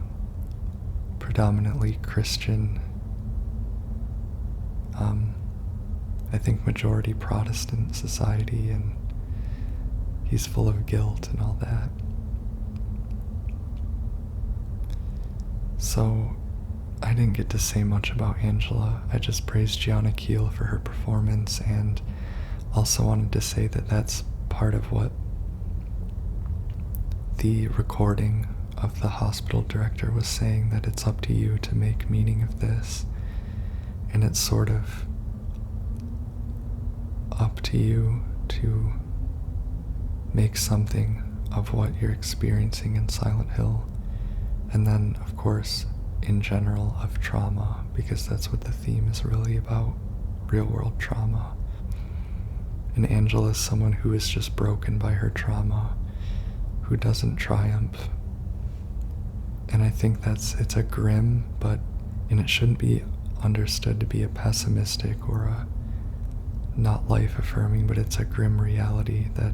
predominantly Christian, I think majority Protestant society, and he's full of guilt and all that. So I didn't get to say much about Angela. I just praised Gianna Keel for her performance, and also wanted to say that that's part of what the recording of the hospital director was saying, that it's up to you to make meaning of this, and it's sort of up to you to make something of what you're experiencing in Silent Hill, and then, of course, in general, of trauma, because that's what the theme is really about, real-world trauma. And Angela is someone who is just broken by her trauma, who doesn't triumph. And I think it's a grim, and it shouldn't be understood to be a pessimistic or a not life-affirming, but it's a grim reality that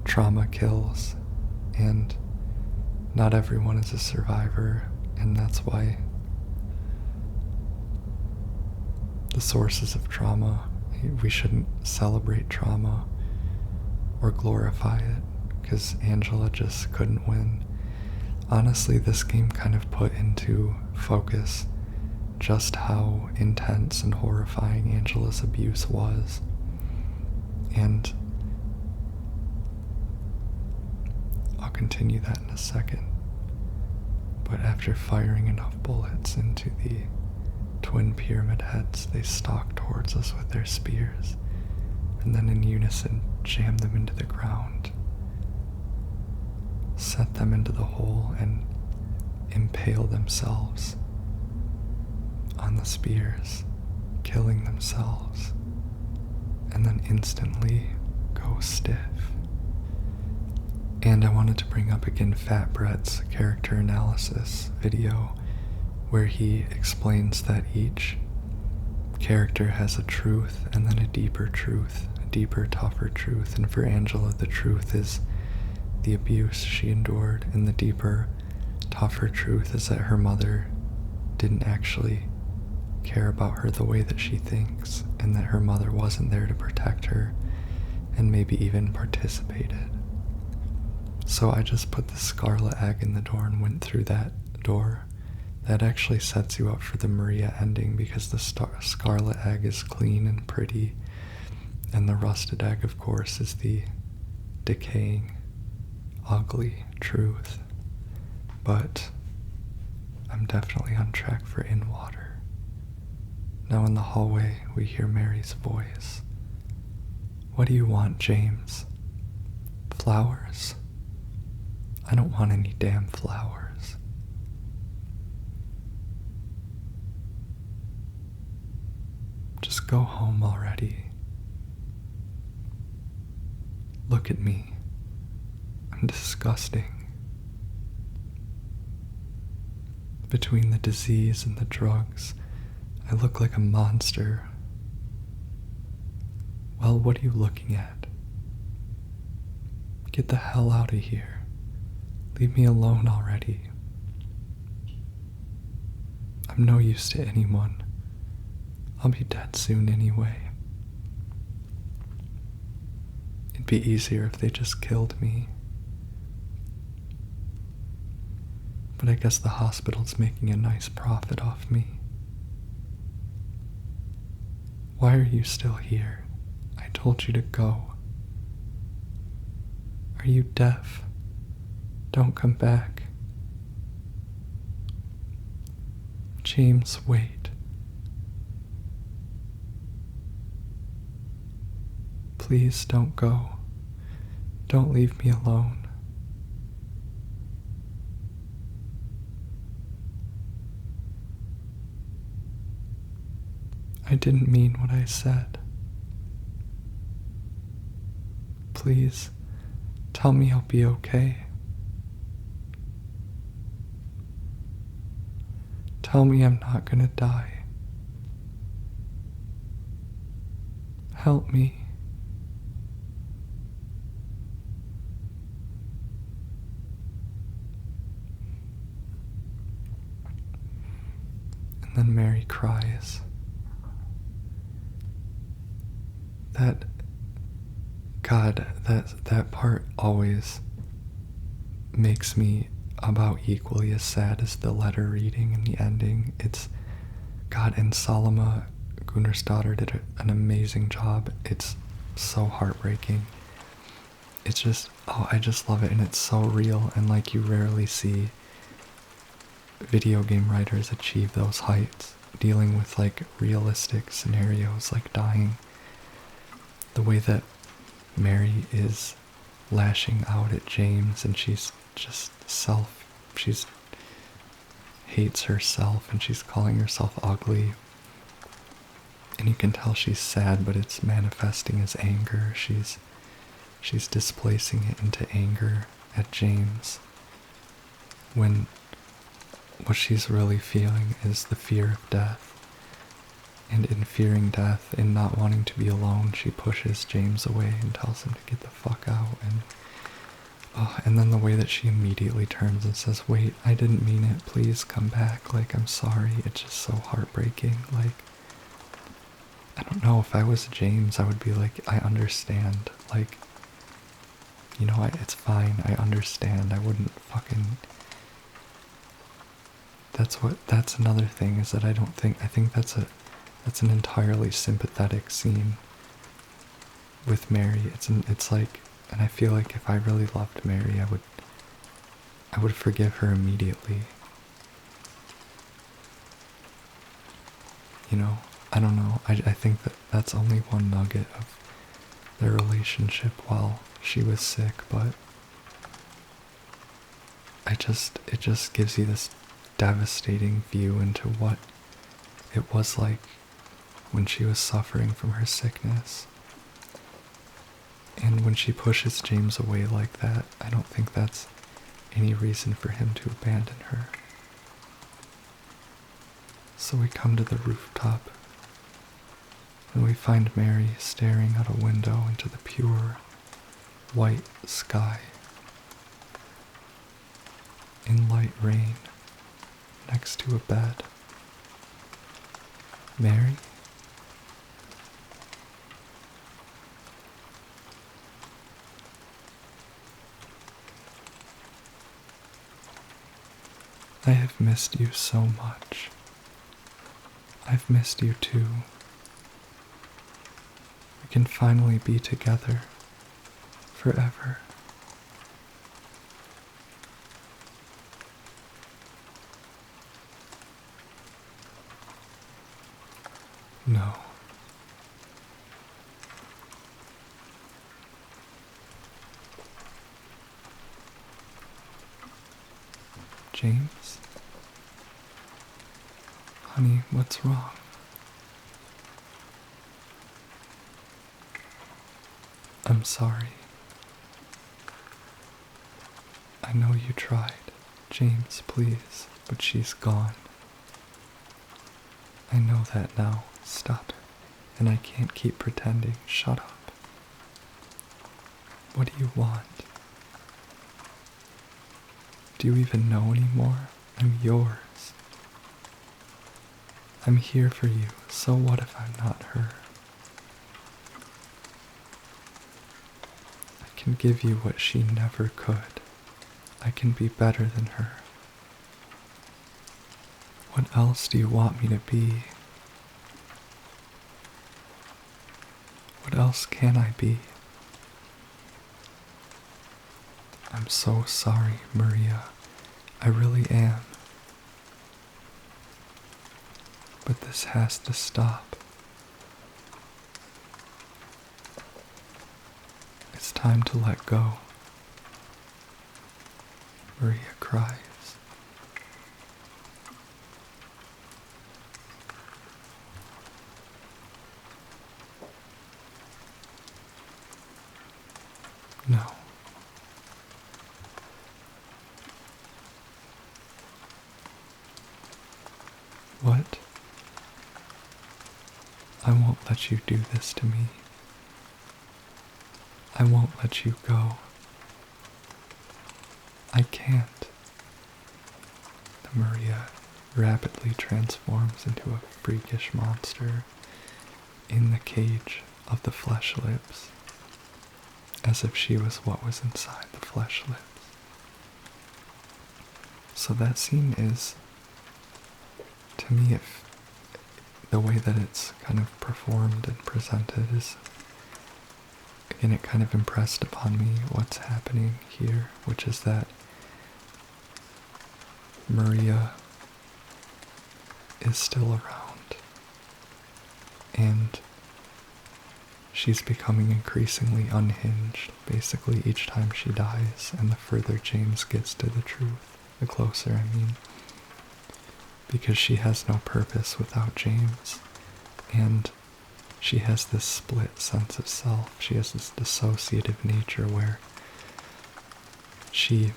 trauma kills, and not everyone is a survivor, and that's why the sources of trauma, we shouldn't celebrate trauma or glorify it, because Angela just couldn't win. Honestly, this game kind of put into focus just how intense and horrifying Angela's abuse was. And I'll continue that in a second. But after firing enough bullets into the twin pyramid heads, they stalked towards us with their spears, and then in unison jammed them into the ground, set them into the hole, and impale themselves on the spears, killing themselves, and then instantly go stiff. And I wanted to bring up again Fat Brett's character analysis video, where he explains that each character has a truth and then a deeper truth, a deeper, tougher truth. And for Angela, the truth is the abuse she endured, and the deeper, tougher truth is that her mother didn't actually care about her the way that she thinks, and that her mother wasn't there to protect her, and maybe even participated. So I just put the scarlet egg in the door and went through that door. That actually sets you up for the Maria ending, because the scarlet egg is clean and pretty, and the rusted egg, of course, is the decaying, ugly truth. But I'm definitely on track for In Water. Now in the hallway, we hear Mary's voice. "What do you want, James? Flowers? I don't want any damn flowers." Just go home already. Look at me. I'm disgusting. Between the disease and the drugs, I look like a monster. Well, what are you looking at? Get the hell out of here. Leave me alone already. I'm no use to anyone. I'll be dead soon anyway. It'd be easier if they just killed me. But I guess the hospital's making a nice profit off me. Why are you still here? I told you to go. Are you deaf? Don't come back. James, wait. Please don't go. Don't leave me alone. I didn't mean what I said. Please, tell me I'll be okay. Tell me I'm not gonna die. Help me. And then Mary cries. That part always makes me about equally as sad as the letter reading and the ending. It's God, and Salma Gunnarsdottir did an amazing job. It's so heartbreaking. It's just, I just love it, and it's so real, and like you rarely see video game writers achieve those heights, dealing with like realistic scenarios like dying. The way that Mary is lashing out at James, and she's just she's hates herself, and she's calling herself ugly. And you can tell she's sad, but it's manifesting as anger. She's displacing it into anger at James, when what she's really feeling is the fear of death. And in fearing death, in not wanting to be alone, she pushes James away and tells him to get the fuck out. And then the way that she immediately turns and says, wait, I didn't mean it, please come back, like, I'm sorry. It's just so heartbreaking. Like, I don't know, if I was James, I would be like, I understand, like, you know, it's fine, I understand. I wouldn't fucking, that's another thing, is that I think that's an entirely sympathetic scene with Mary. It's like, and I feel like if I really loved Mary, I would forgive her immediately. You know, I don't know. I think that's only one nugget of their relationship while she was sick, but it just gives you this devastating view into what it was like when she was suffering from her sickness. And when she pushes James away like that, I don't think that's any reason for him to abandon her. So we come to the rooftop, and we find Mary staring out a window into the pure, white sky, in light rain, next to a bed. Mary? I have missed you so much. I've missed you too. We can finally be together forever. No. James? Honey, what's wrong? I'm sorry. I know you tried. James, please, but she's gone. I know that now. Stop it. And I can't keep pretending. Shut up. What do you want? Do you even know anymore? I'm yours. I'm here for you, so what if I'm not her? I can give you what she never could. I can be better than her. What else do you want me to be? What else can I be? I'm so sorry, Maria. I really am. But this has to stop. It's time to let go. Maria cries. No. What? I won't let you do this to me. I won't let you go. I can't. The Maria rapidly transforms into a freakish monster in the cage of the flesh lips, as if she was what was inside the flesh lips. So that scene is, to me, if the way that it's kind of performed and presented is, again, it kind of impressed upon me what's happening here, which is that Maria is still around, and she's becoming increasingly unhinged, basically each time she dies, and the further James gets to the truth, the closer, because she has no purpose without James, and she has this split sense of self. She has this dissociative nature where she,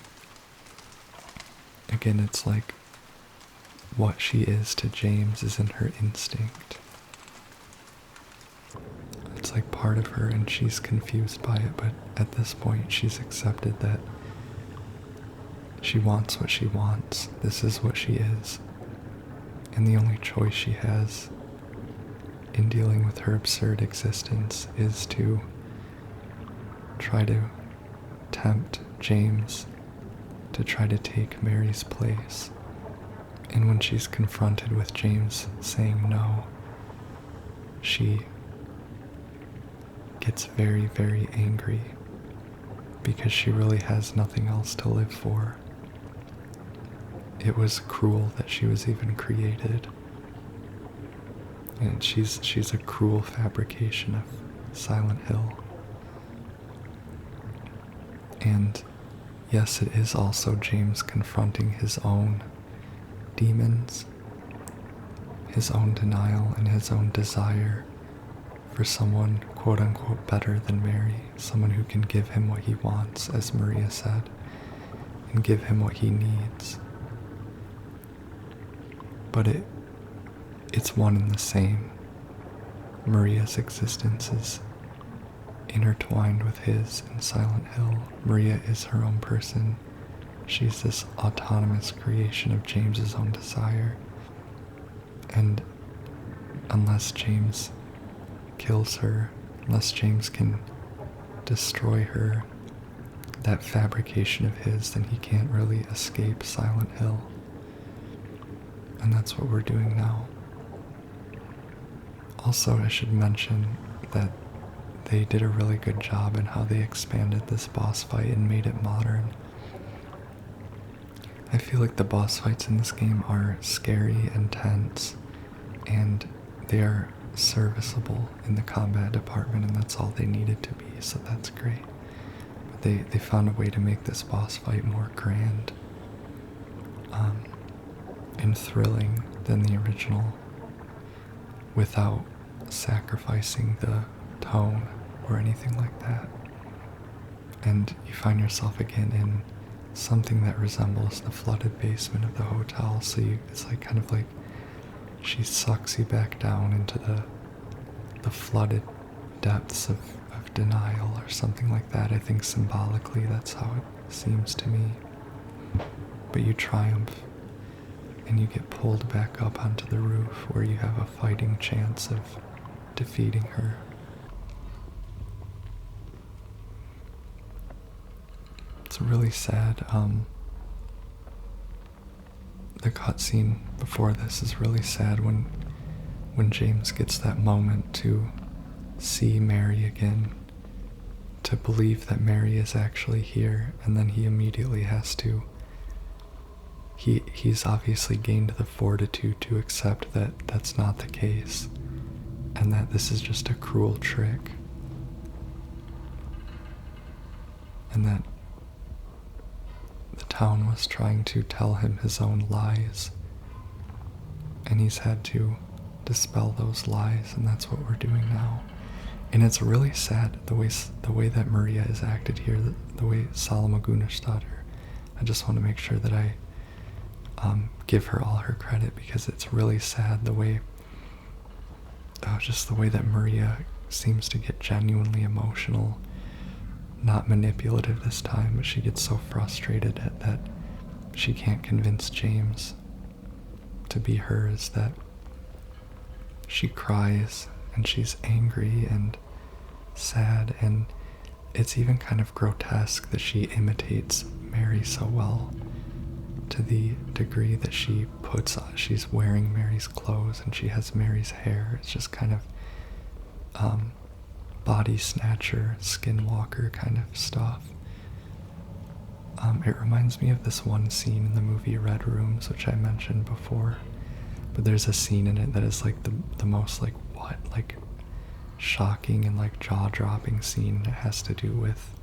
again, it's like what she is to James is in her instinct. It's like part of her, and she's confused by it, but at this point she's accepted that she wants what she wants. This is what she is. And the only choice she has in dealing with her absurd existence is to try to tempt James to try to take Mary's place. And when she's confronted with James saying no, she gets very, very angry because she really has nothing else to live for. It was cruel that she was even created. And she's a cruel fabrication of Silent Hill. And yes, it is also James confronting his own demons, his own denial, and his own desire for someone quote-unquote better than Mary, someone who can give him what he wants, as Maria said, and give him what he needs. But it's one and the same. Maria's existence is intertwined with his in Silent Hill. Maria is her own person. She's this autonomous creation of James's own desire. And unless James kills her, unless James can destroy her, that fabrication of his, then he can't really escape Silent Hill. And that's what we're doing now. Also, I should mention that they did a really good job in how they expanded this boss fight and made it modern. I feel like the boss fights in this game are scary and tense, and they are serviceable in the combat department, and that's all they needed to be, so that's great. But they found a way to make this boss fight more grand and thrilling than the original without sacrificing the tone or anything like that. And you find yourself again in something that resembles the flooded basement of the hotel, so it's like kind of like she sucks you back down into the flooded depths of denial or something like that. I think symbolically that's how it seems to me. But you triumph and you get pulled back up onto the roof where you have a fighting chance of defeating her. It's really sad. The cutscene before this is really sad when James gets that moment to see Mary again, to believe that Mary is actually here, and then he immediately has to. He's obviously gained the fortitude to accept that that's not the case, and that this is just a cruel trick, and that the town was trying to tell him his own lies, and he's had to dispel those lies, and that's what we're doing now. And it's really sad the way that Maria is acted here, the way Salamaguna's-daughter. I just want to make sure that I give her all her credit, because it's really sad the way, just the way that Maria seems to get genuinely emotional, not manipulative this time, but she gets so frustrated at that she can't convince James to be hers, that she cries and she's angry and sad, and it's even kind of grotesque that she imitates Mary so well, to the degree that she's wearing Mary's clothes and she has Mary's hair. It's just kind of body snatcher, skinwalker kind of stuff. It reminds me of this one scene in the movie Red Rooms, which I mentioned before, but there's a scene in it that is like the most like shocking and like jaw-dropping scene. It has to do with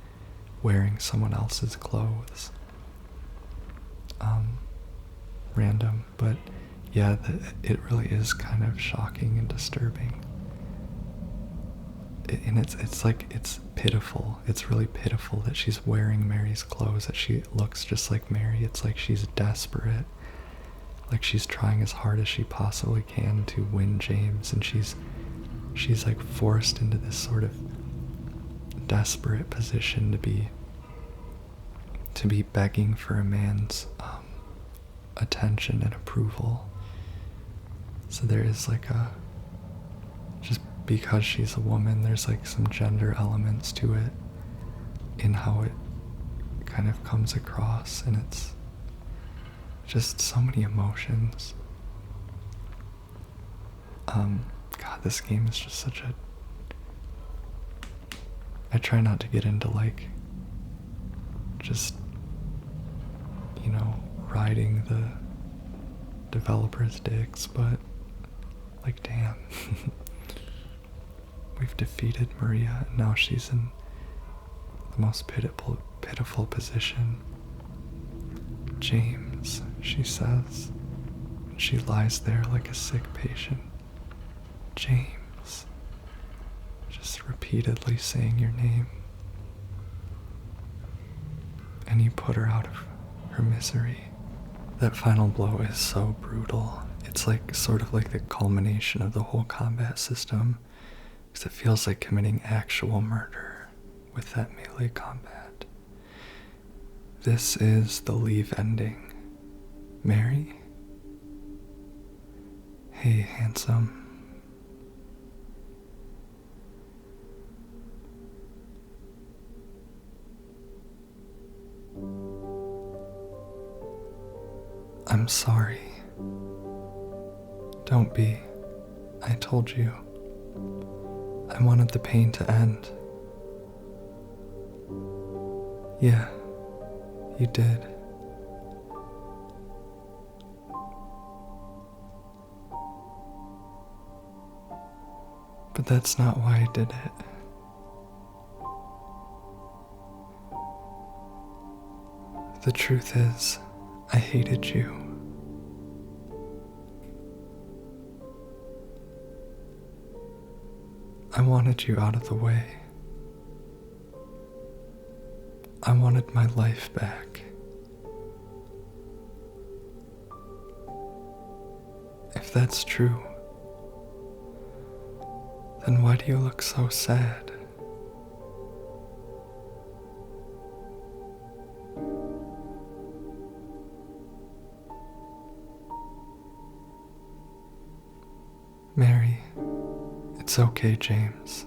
wearing someone else's clothes. Random, but yeah, it really is kind of shocking and disturbing. And it's pitiful. It's really pitiful that she's wearing Mary's clothes, that she looks just like Mary. It's like she's desperate, like she's trying as hard as she possibly can to win James, and she's like forced into this sort of desperate position to be begging for a man's attention and approval. So there is like just because she's a woman, there's like some gender elements to it in how it kind of comes across, and it's just so many emotions. God, this game is just such a... I try not to get into like just, riding the developers' dicks, but like, damn. We've defeated Maria, and now she's in the most pitiful position. James, she says. She lies there like a sick patient. James. Just repeatedly saying your name. And you put her out of her misery. That final blow is so brutal. It's like sort of like the culmination of the whole combat system, because it feels like committing actual murder with that melee combat. This is the leave ending. Mary? Hey, handsome. I'm sorry. Don't be. I told you. I wanted the pain to end. Yeah, you did. But that's not why I did it. The truth is, I hated you. I wanted you out of the way. I wanted my life back. If that's true, then why do you look so sad? Mary, it's okay, James.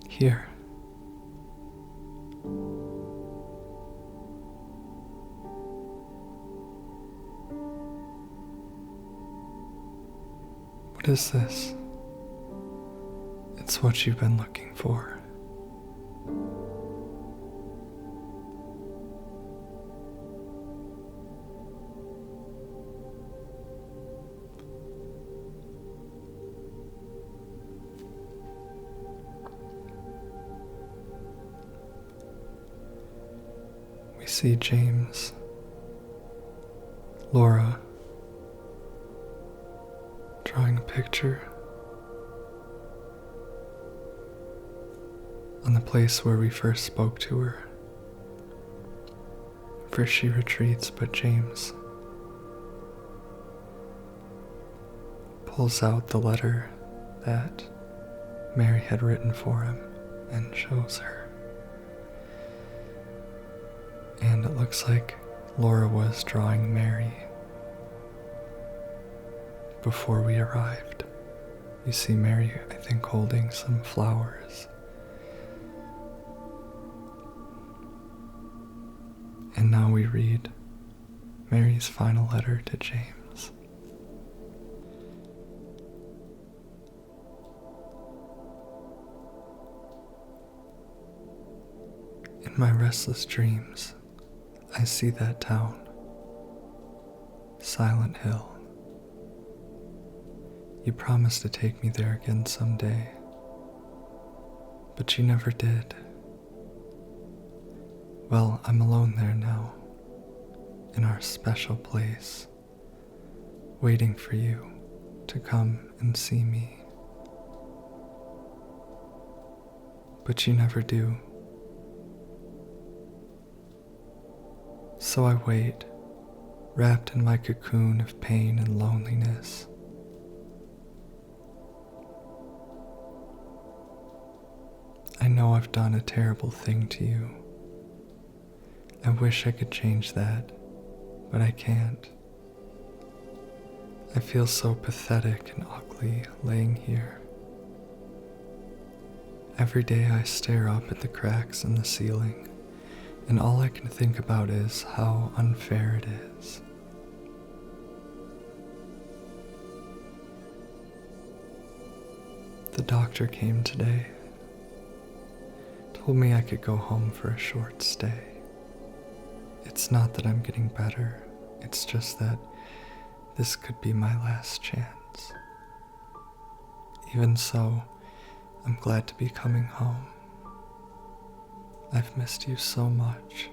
Here. What is this? It's what you've been looking for. We see James, Laura, drawing a picture on the place where we first spoke to her. First she retreats, but James pulls out the letter that Mary had written for him and shows her. And it looks like Laura was drawing Mary before we arrived. You see Mary, I think, holding some flowers. And now we read Mary's final letter to James. In my restless dreams, I see that town, Silent Hill. You promised to take me there again someday, but you never did. Well, I'm alone there now, in our special place, waiting for you to come and see me. But you never do. So I wait, wrapped in my cocoon of pain and loneliness. I know I've done a terrible thing to you. I wish I could change that, but I can't. I feel so pathetic and ugly laying here. Every day I stare up at the cracks in the ceiling, and all I can think about is how unfair it is. The doctor came today, told me I could go home for a short stay. It's not that I'm getting better, it's just that this could be my last chance. Even so, I'm glad to be coming home. I've missed you so much.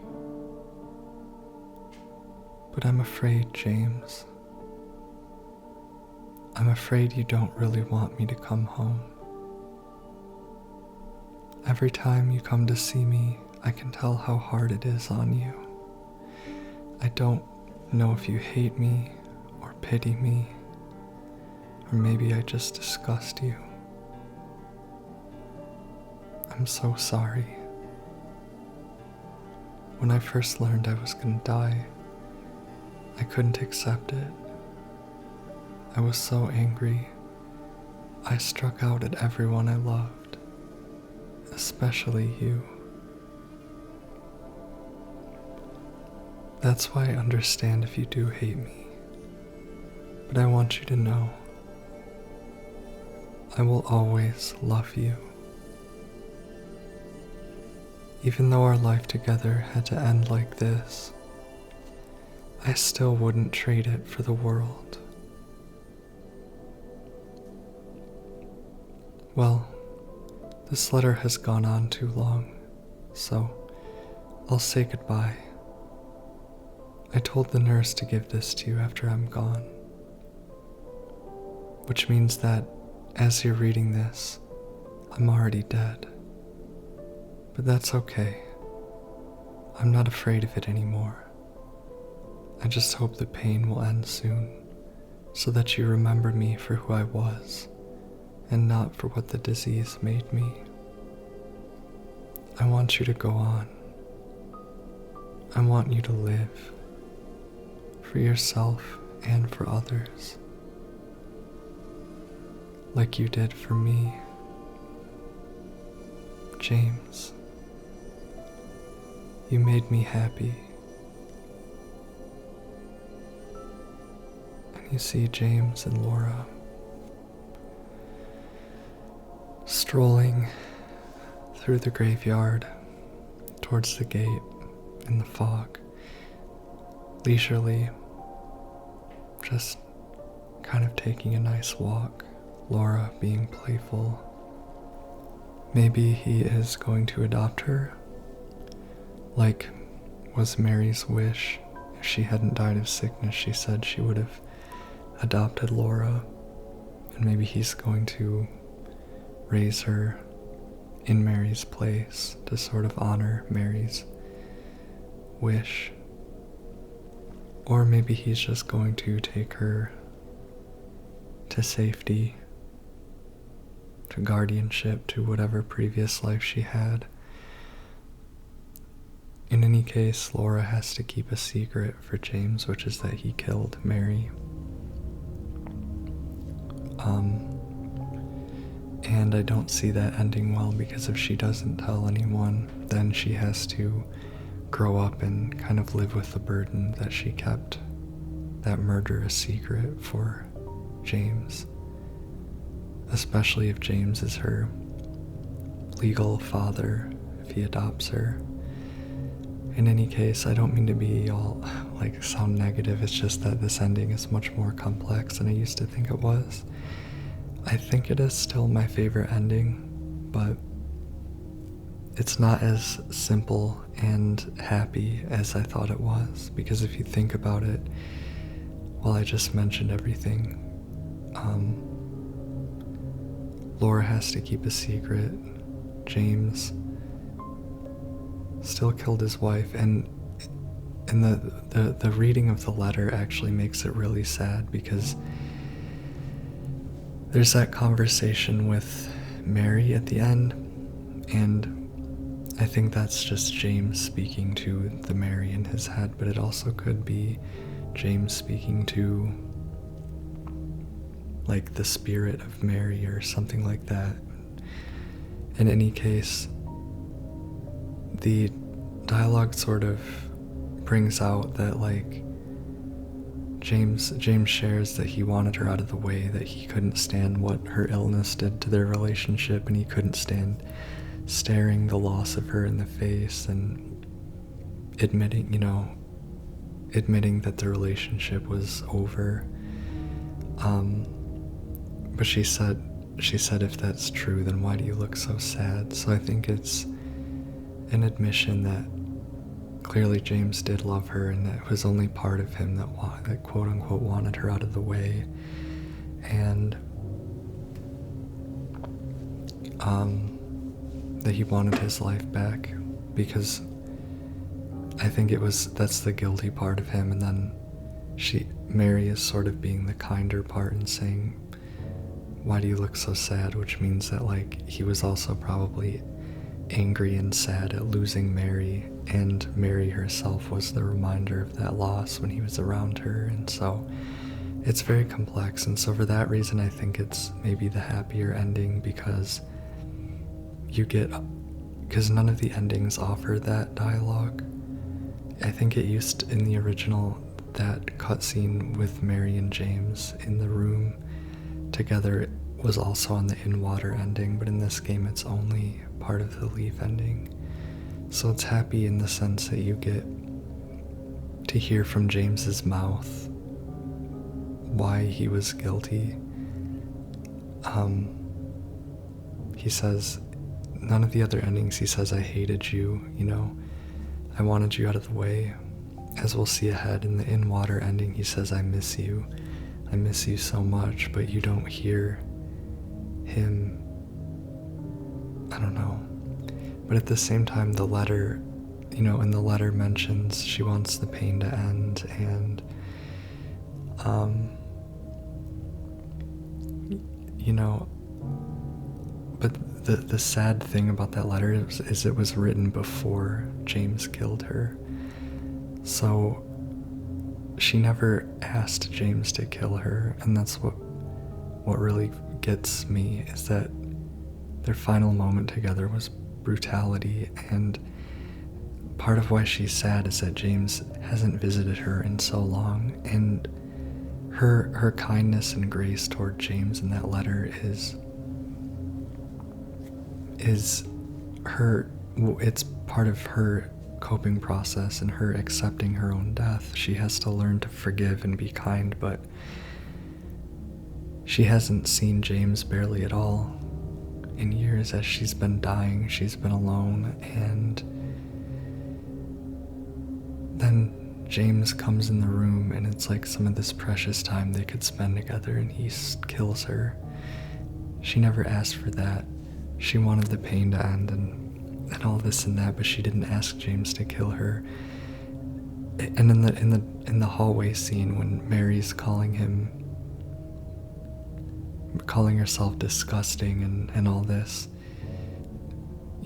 But I'm afraid, James. I'm afraid you don't really want me to come home. Every time you come to see me, I can tell how hard it is on you. I don't know if you hate me or pity me, or maybe I just disgust you. I'm so sorry. When I first learned I was gonna die, I couldn't accept it. I was so angry. I struck out at everyone I loved, especially you. That's why I understand if you do hate me, but I want you to know I will always love you. Even though our life together had to end like this, I still wouldn't trade it for the world. Well, this letter has gone on too long, so I'll say goodbye. I told the nurse to give this to you after I'm gone, which means that as you're reading this, I'm already dead. But that's okay. I'm not afraid of it anymore. I just hope the pain will end soon, so that you remember me for who I was, and not for what the disease made me. I want you to go on. I want you to live, for yourself and for others, like you did for me. James, you made me happy. And you see James and Laura strolling through the graveyard towards the gate in the fog, leisurely, just kind of taking a nice walk, Laura being playful. Maybe he is going to adopt her, like was Mary's wish. If she hadn't died of sickness, she said she would have adopted Laura, and maybe he's going to raise her in Mary's place to sort of honor Mary's wish. Or maybe he's just going to take her to safety, to guardianship, to whatever previous life she had. In any case, Laura has to keep a secret for James, which is that he killed Mary. And I don't see that ending well, because if she doesn't tell anyone, then she has to grow up and kind of live with the burden that she kept that murder a secret for James, especially if James is her legal father, if he adopts her. In any case, I don't mean to be all sound negative, it's just that this ending is much more complex than I used to think it was. I think it is still my favorite ending, but it's not as simple and happy as I thought it was, because if you think about it, well, I just mentioned everything. Laura has to keep a secret. James still killed his wife, and the reading of the letter actually makes it really sad, because there's that conversation with Mary at the end, and I think that's just James speaking to the Mary in his head, but it also could be James speaking to the spirit of Mary or something like that. In any case, the dialogue sort of brings out that James shares that he wanted her out of the way, that he couldn't stand what her illness did to their relationship, and he couldn't stand staring the loss of her in the face and admitting that the relationship was over. But she said, if that's true, then why do you look so sad? So I think it's an admission that clearly James did love her, and that it was only part of him that quote unquote wanted her out of the way, and that he wanted his life back, because I think that's the guilty part of him. And then Mary is sort of being the kinder part and saying, why do you look so sad? Which means that he was also probably angry and sad at losing Mary, and Mary herself was the reminder of that loss when he was around her. And so it's very complex, and so for that reason I think it's maybe the happier ending, because none of the endings offer that dialogue. I think it used in the original, that cutscene with Mary and James in the room together was also on the in-water ending, but in this game it's only part of the leaf ending. So it's happy in the sense that you get to hear from James's mouth why he was guilty. He says, none of the other endings, he says, I hated you, I wanted you out of the way. As we'll see ahead in the in-water ending, he says, I miss you so much, but you don't hear him, I don't know. But at the same time, the letter, and the letter mentions she wants the pain to end, and, but the sad thing about that letter is it was written before James killed her. So she never asked James to kill her, and that's what really gets me, is that their final moment together was brutality, and part of why she's sad is that James hasn't visited her in so long, and her kindness and grace toward James in that letter is is it's part of her coping process and her accepting her own death. She has to learn to forgive and be kind, but she hasn't seen James barely at all in years. As she's been dying, she's been alone, and then James comes in the room, and it's like some of this precious time they could spend together, and he kills her. She never asked for that. She wanted the pain to end and all this and that, but she didn't ask James to kill her. And in the hallway scene, when Mary's calling herself disgusting and all this,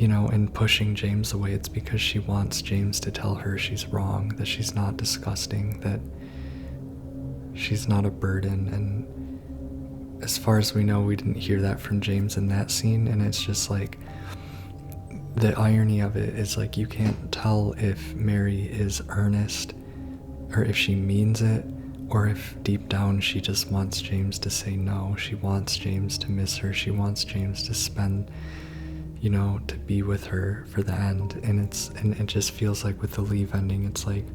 and pushing James away, it's because she wants James to tell her she's wrong, that she's not disgusting, that she's not a burden. And as far as we know, we didn't hear that from James in that scene, and it's just like, the irony of it is like, you can't tell if Mary is earnest or if she means it, or if deep down she just wants James to say no. She wants James to miss her. She wants James to spend, to be with her for the end. And it just feels like with the leave ending, it's like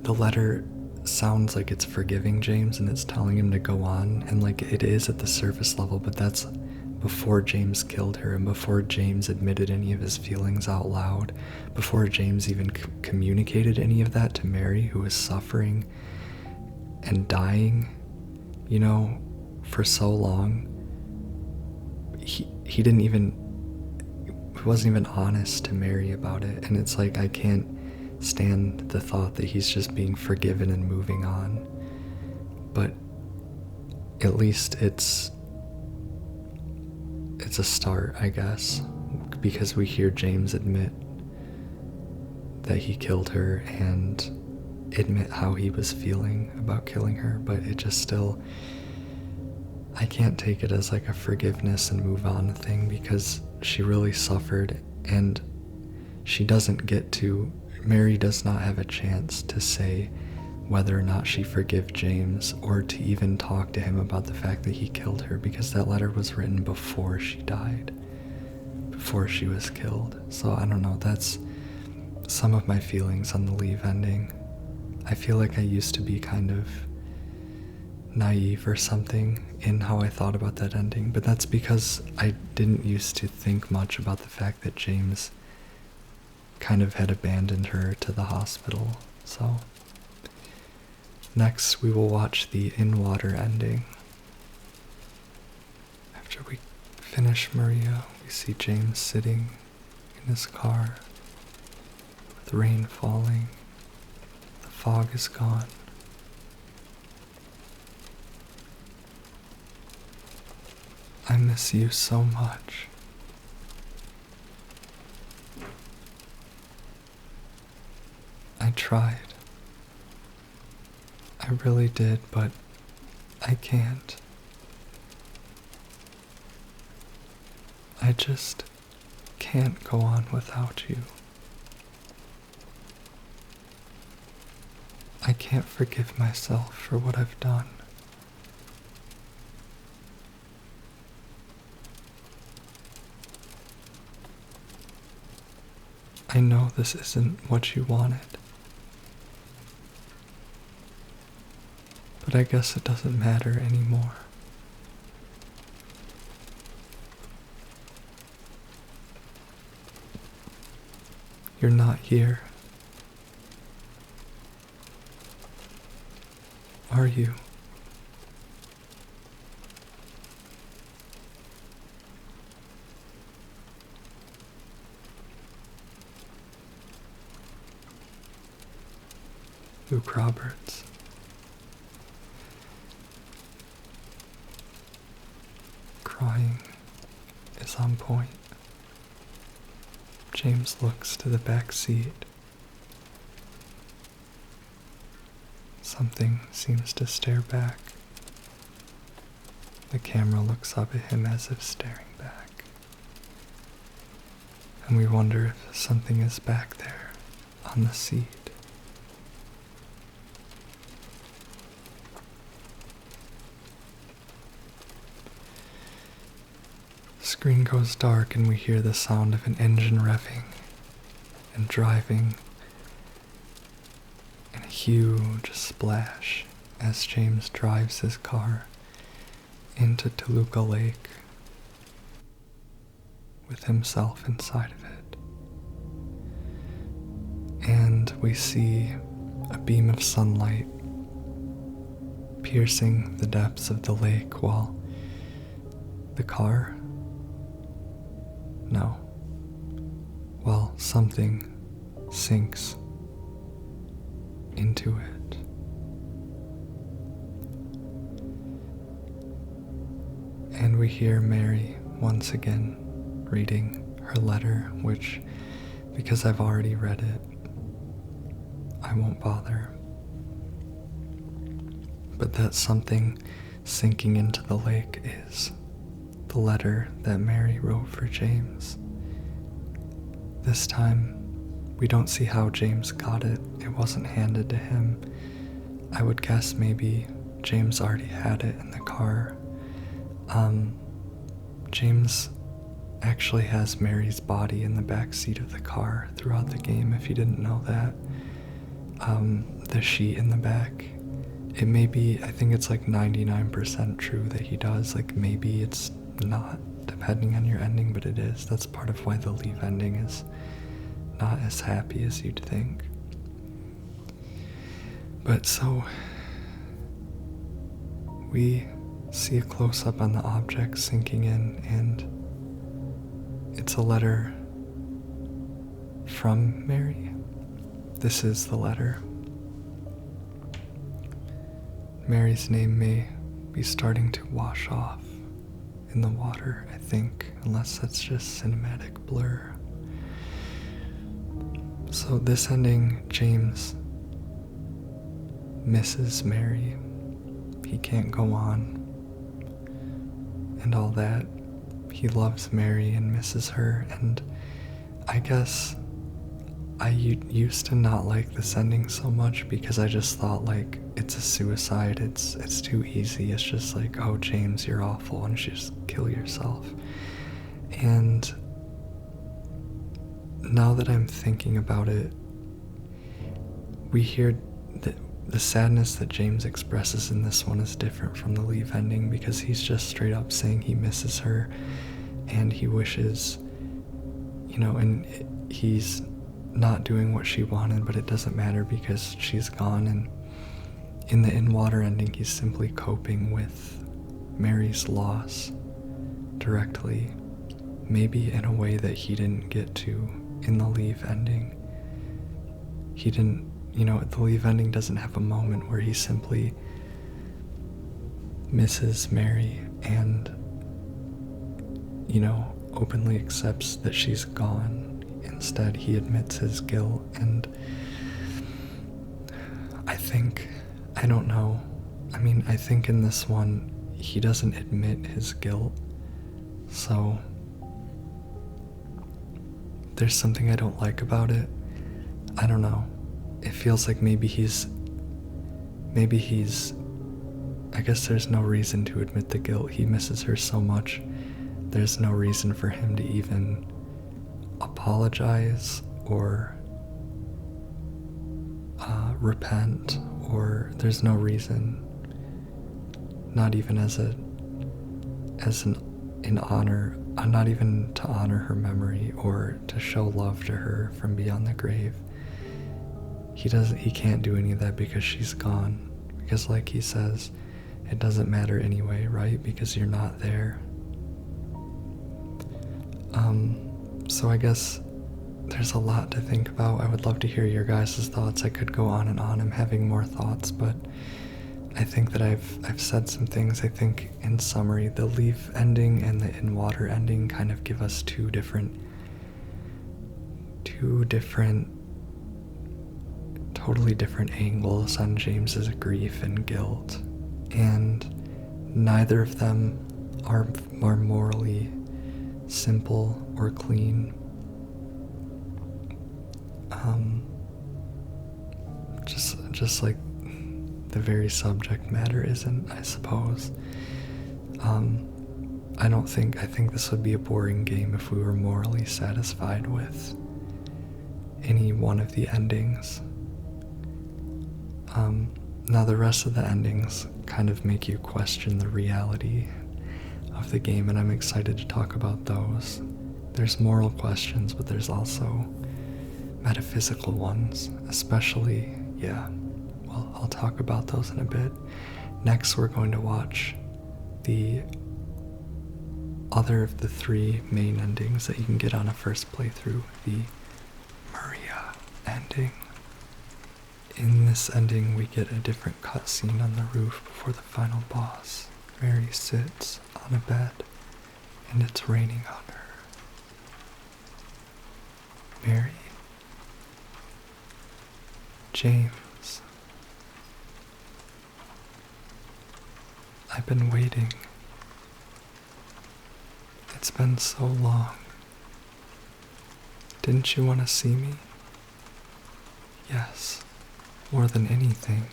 the letter sounds like it's forgiving James and it's telling him to go on, and like it is at the surface level, but that's before James killed her and before James admitted any of his feelings out loud, before James even communicated any of that to Mary, who was suffering and dying, for so long. He wasn't even honest to Mary about it, and it's like, I can't stand the thought that he's just being forgiven and moving on. But at least it's a start, I guess, because we hear James admit that he killed her and admit how he was feeling about killing her. But it just still, I can't take it as like a forgiveness and move on thing, because she really suffered, and Mary does not have a chance to say whether or not she forgive James, or to even talk to him about the fact that he killed her, because that letter was written before she died, before she was killed. So I don't know, that's some of my feelings on the leave ending. I feel like I used to be kind of naive or something in how I thought about that ending, but that's because I didn't used to think much about the fact that James kind of had abandoned her to the hospital. So next we will watch the in-water ending. After we finish Maria, we see James sitting in his car with rain falling. The fog is gone. I miss you so much. I tried. I really did, but I can't. I just can't go on without you. I can't forgive myself for what I've done. I know this isn't what you wanted, but I guess it doesn't matter anymore. You're not here, are you? Luke Roberts. Crying is on point. James looks to the back seat. Something seems to stare back. The camera looks up at him as if staring back. And we wonder if something is back there on the seat. screen goes dark and we hear the sound of an engine revving and driving, and a huge splash as James drives his car into Toluca Lake with himself inside of it. And we see a beam of sunlight piercing the depths of the lake while the car, no, while something sinks into it. And we hear Mary once again reading her letter, which, because I've already read it, I won't bother. But that something sinking into the lake is the letter that Mary wrote for James. This time, we don't see how James got it. It wasn't handed to him. I would guess maybe James already had it in the car. James actually has Mary's body in the back seat of the car throughout the game, if you didn't know that. The sheet in the back, it may be, I think it's like 99% true that he does. Like, maybe it's not, depending on your ending, but it is. That's part of why the leave ending is not as happy as you'd think. But so, we see a close-up on the object sinking in, and it's a letter from Mary. This is the letter. Mary's name may be starting to wash off in the water, I think, unless that's just cinematic blur. So this ending, James misses Mary. He can't go on and all that. He loves Mary and misses her, and I guess I used to not like this ending so much because I just thought, like, it's a suicide, it's too easy, it's just like, oh, James, you're awful, why don't you just kill yourself? And now that I'm thinking about it, we hear that the sadness that James expresses in this one is different from the leave ending, because he's just straight up saying he misses her and he wishes, and he's not doing what she wanted, but it doesn't matter because she's gone. And in the in-water ending, he's simply coping with Mary's loss directly, maybe in a way that he didn't get to in the leave ending. He didn't, the leave ending doesn't have a moment where he simply misses Mary and, openly accepts that she's gone. Instead, he admits his guilt, and I think in this one, he doesn't admit his guilt, so there's something I don't like about it. I don't know. It feels like maybe he's, I guess there's no reason to admit the guilt. He misses her so much, there's no reason for him to even apologize or repent, or there's no reason, not even in honor, not even to honor her memory or to show love to her from beyond the grave. He can't do any of that because she's gone, because like he says, it doesn't matter anyway, right? Because you're not there. So I guess there's a lot to think about. I would love to hear your guys' thoughts. I could go on and on. I'm having more thoughts, but I think that I've said some things. I think in summary, the leave ending and the in-water ending kind of give us two different, totally different angles on James's grief and guilt. And neither of them are morally simple or clean. Just like the very subject matter isn't, I suppose. I think this would be a boring game if we were morally satisfied with any one of the endings. Now the rest of the endings kind of make you question the reality of the game, and I'm excited to talk about those. There's moral questions, but there's also metaphysical ones, especially, well, I'll talk about those in a bit. Next, we're going to watch the other of the three main endings that you can get on a first playthrough, the Maria ending. In this ending, we get a different cutscene on the roof before the final boss. Mary sits on a bed, and it's raining on her. Mary. James. I've been waiting. It's been so long. Didn't you want to see me? Yes. More than anything.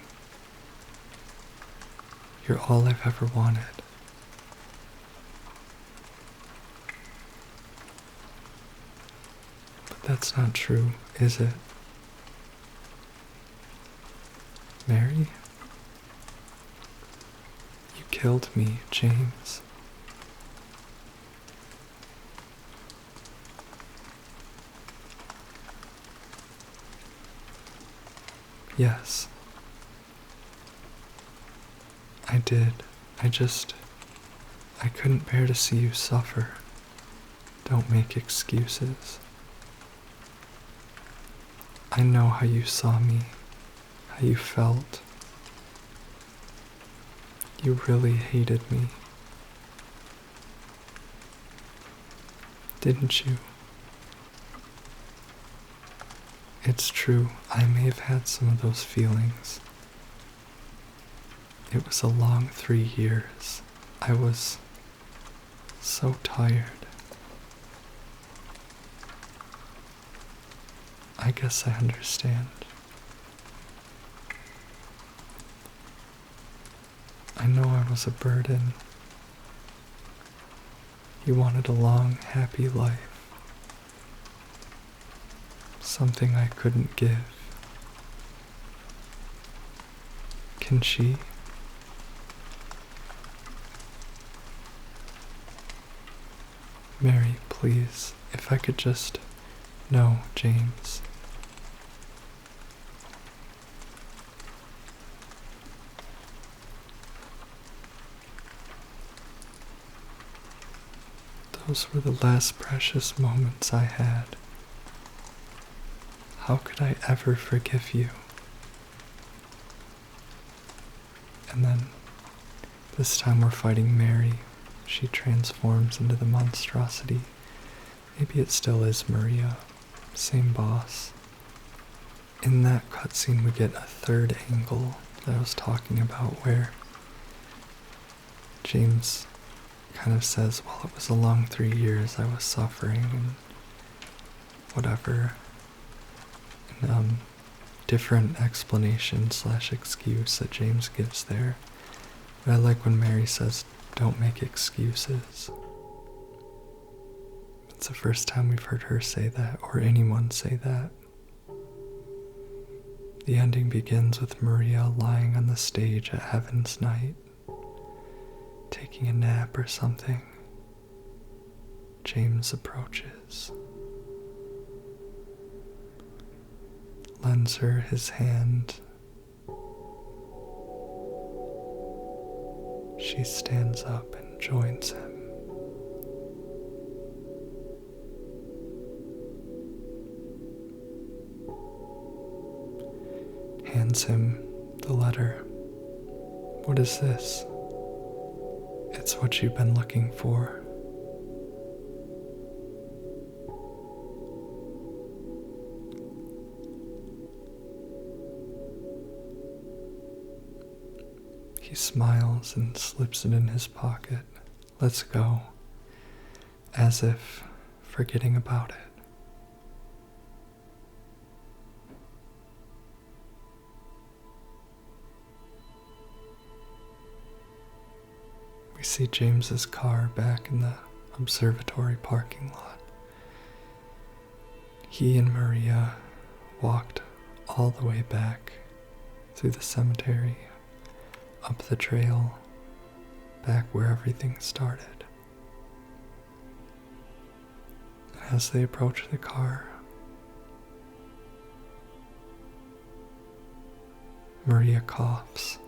You're all I've ever wanted. But that's not true, is it? Mary? You killed me, James. Yes. I did. I couldn't bear to see you suffer. Don't make excuses. I know how you saw me, how you felt. You really hated me. Didn't you? It's true, I may have had some of those feelings. It was a long 3 years. I was so tired. I guess I understand. I know I was a burden. You wanted a long, happy life. Something I couldn't give. Can she? Mary, please, if I could just... No, James. Those were the last precious moments I had. How could I ever forgive you? And then, this time we're fighting Mary. She transforms into the monstrosity. Maybe it still is Maria. Same boss. In that cutscene we get a third angle that I was talking about where James kind of says, well, it was a long 3 years, I was suffering and whatever. And, different explanation / excuse that James gives there. But I like when Mary says, don't make excuses. It's the first time we've heard her say that, or anyone say that. The ending begins with Maria lying on the stage at Heaven's Night, taking a nap or something. James approaches, lends her his hand. She stands up and joins him. Hands him the letter. What is this? It's what you've been looking for. He smiles and slips it in his pocket. Let's go. As if forgetting about it. We see James's car back in the observatory parking lot. He and Maria walked all the way back through the cemetery, up the trail, back where everything started. As they approach the car, Maria coughs.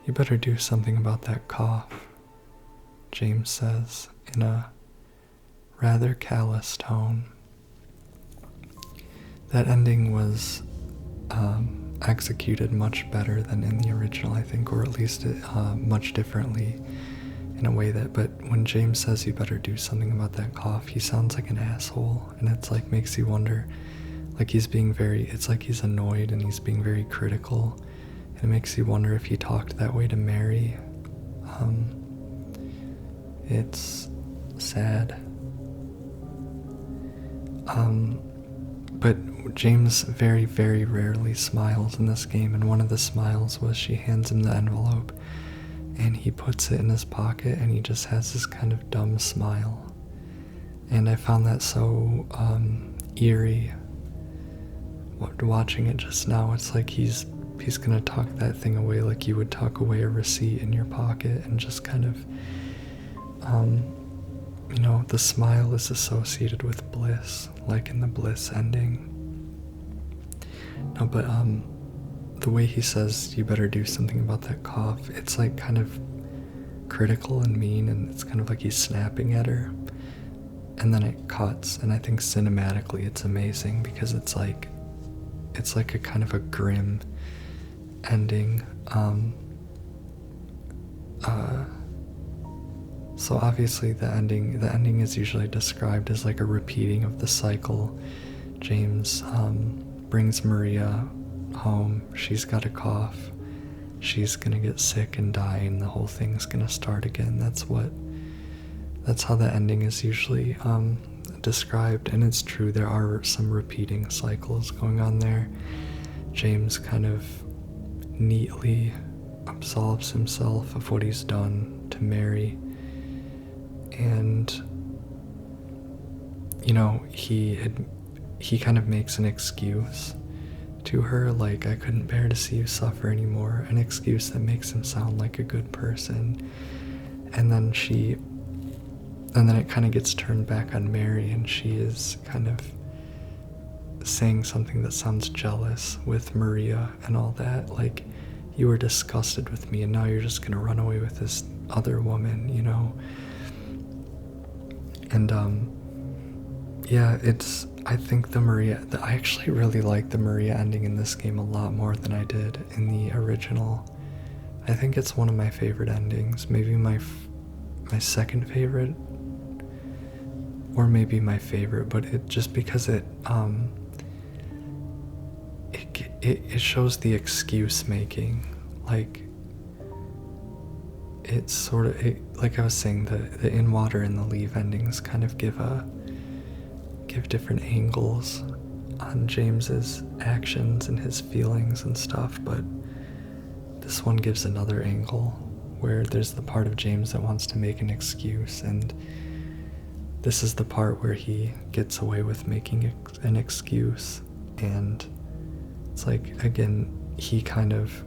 "You better do something about that cough," James says in a rather callous tone. That ending was executed much better than in the original, I think, or at least much differently in a way that, but when James says you better do something about that cough, he sounds like an asshole, and it's like makes you wonder, like he's being it's like he's annoyed and he's being very critical, and it makes you wonder if he talked that way to Mary. It's sad. But James very, very rarely smiles in this game, and one of the smiles was she hands him the envelope and he puts it in his pocket and he just has this kind of dumb smile. And I found that so eerie watching it just now. It's like he's gonna tuck that thing away like you would tuck away a receipt in your pocket, and just kind of the smile is associated with bliss, like in the Bliss ending. No, but the way he says you better do something about that cough, it's like kind of critical and mean, and it's kind of like he's snapping at her. And then it cuts, and I think cinematically it's amazing because it's like a kind of a grim ending. So obviously the ending is usually described as like a repeating of the cycle. James brings Maria home, she's got a cough, she's gonna get sick and die, and the whole thing's gonna start again. That's how the ending is usually described, and it's true, there are some repeating cycles going on there. James kind of neatly absolves himself of what he's done to Mary, and he kind of makes an excuse to her, like, I couldn't bear to see you suffer anymore, an excuse that makes him sound like a good person. And then it kind of gets turned back on Mary, and she is kind of saying something that sounds jealous with Maria and all that, like, you were disgusted with me and now you're just gonna run away with this other woman, And I think I actually really like the Maria ending in this game a lot more than I did in the original. I think it's one of my favorite endings, maybe my second favorite, or maybe my favorite, but it just because it shows the excuse making, like it's sort of like I was saying, the in water and the leave endings kind of give different angles on James's actions and his feelings and stuff, but this one gives another angle where there's the part of James that wants to make an excuse, and this is the part where he gets away with making an excuse. And it's like, again, he kind of,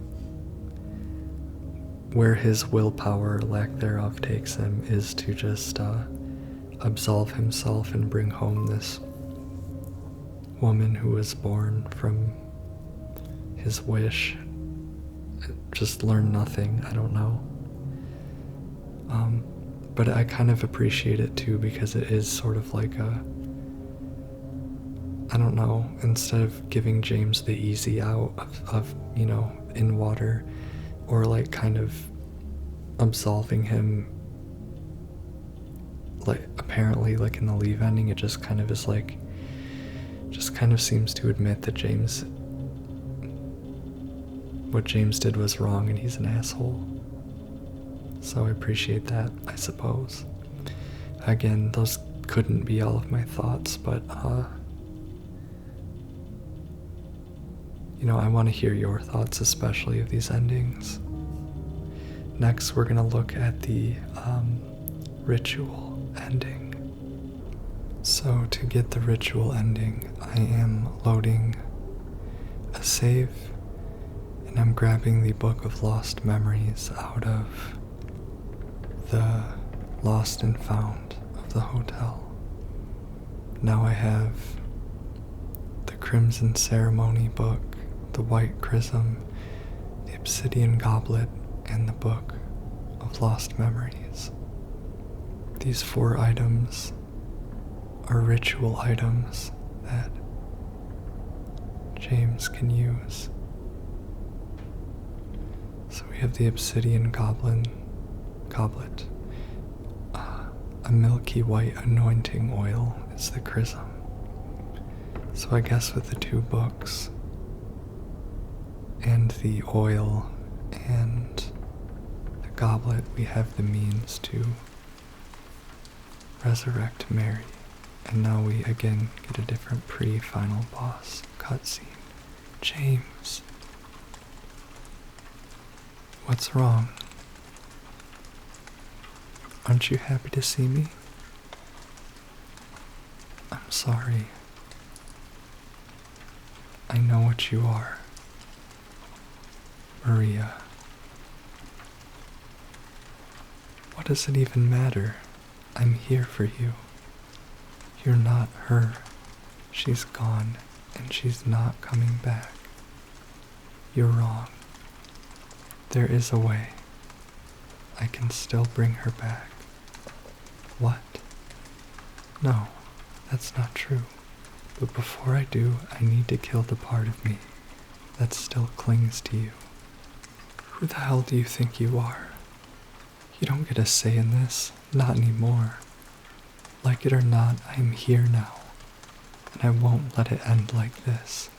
where his willpower or lack thereof takes him is to just absolve himself and bring home this woman who was born from his wish, just learn nothing, I don't know. But I kind of appreciate it too, because it is sort of like instead of giving James the easy out of in water, or like kind of absolving him, like apparently like in the leave ending, it just kind of is like, just kind of seems to admit that what James did was wrong and he's an asshole. So I appreciate that, I suppose. Again, those couldn't be all of my thoughts, but I want to hear your thoughts, especially of these endings. Next, we're going to look at the ritual ending. So to get the ritual ending, I am loading a save, and I'm grabbing the Book of Lost Memories out of the Lost and Found of the hotel. Now I have the Crimson Ceremony book, the White Chrism, the Obsidian Goblet, and the Book of Lost Memories. These 4 items are ritual items that James can use. So we have the Obsidian Goblet, a milky white anointing oil is the chrism. So I guess with the 2 books and the oil and the goblet, we have the means to resurrect Mary. And now we again get a different pre-final boss cutscene. James. What's wrong? Aren't you happy to see me? I'm sorry. I know what you are. Maria. What does it even matter? I'm here for you. You're not her. She's gone, and she's not coming back. You're wrong. There is a way. I can still bring her back. What? No, that's not true. But before I do, I need to kill the part of me that still clings to you. Who the hell do you think you are? You don't get a say in this, not anymore. Like it or not, I am here now, and I won't let it end like this.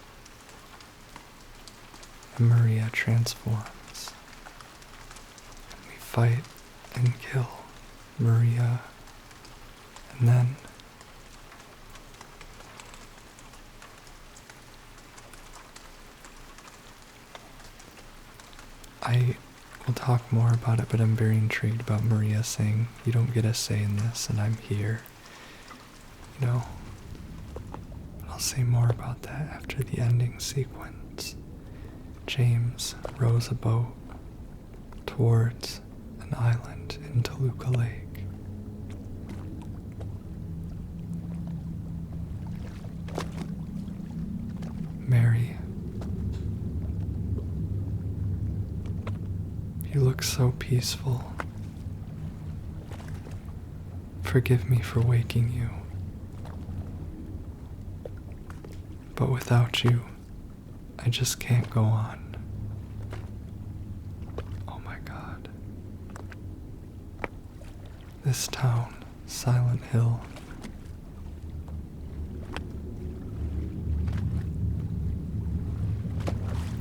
And Maria transforms. And we fight and kill Maria, and then I will talk more about it, but I'm very intrigued about Maria saying, you don't get a say in this, and I'm here. I'll say more about that after the ending sequence. James rows a boat towards an island in Toluca Lake. Mary, you look so peaceful. Forgive me for waking you. But without you, I just can't go on. Oh my God. This town, Silent Hill.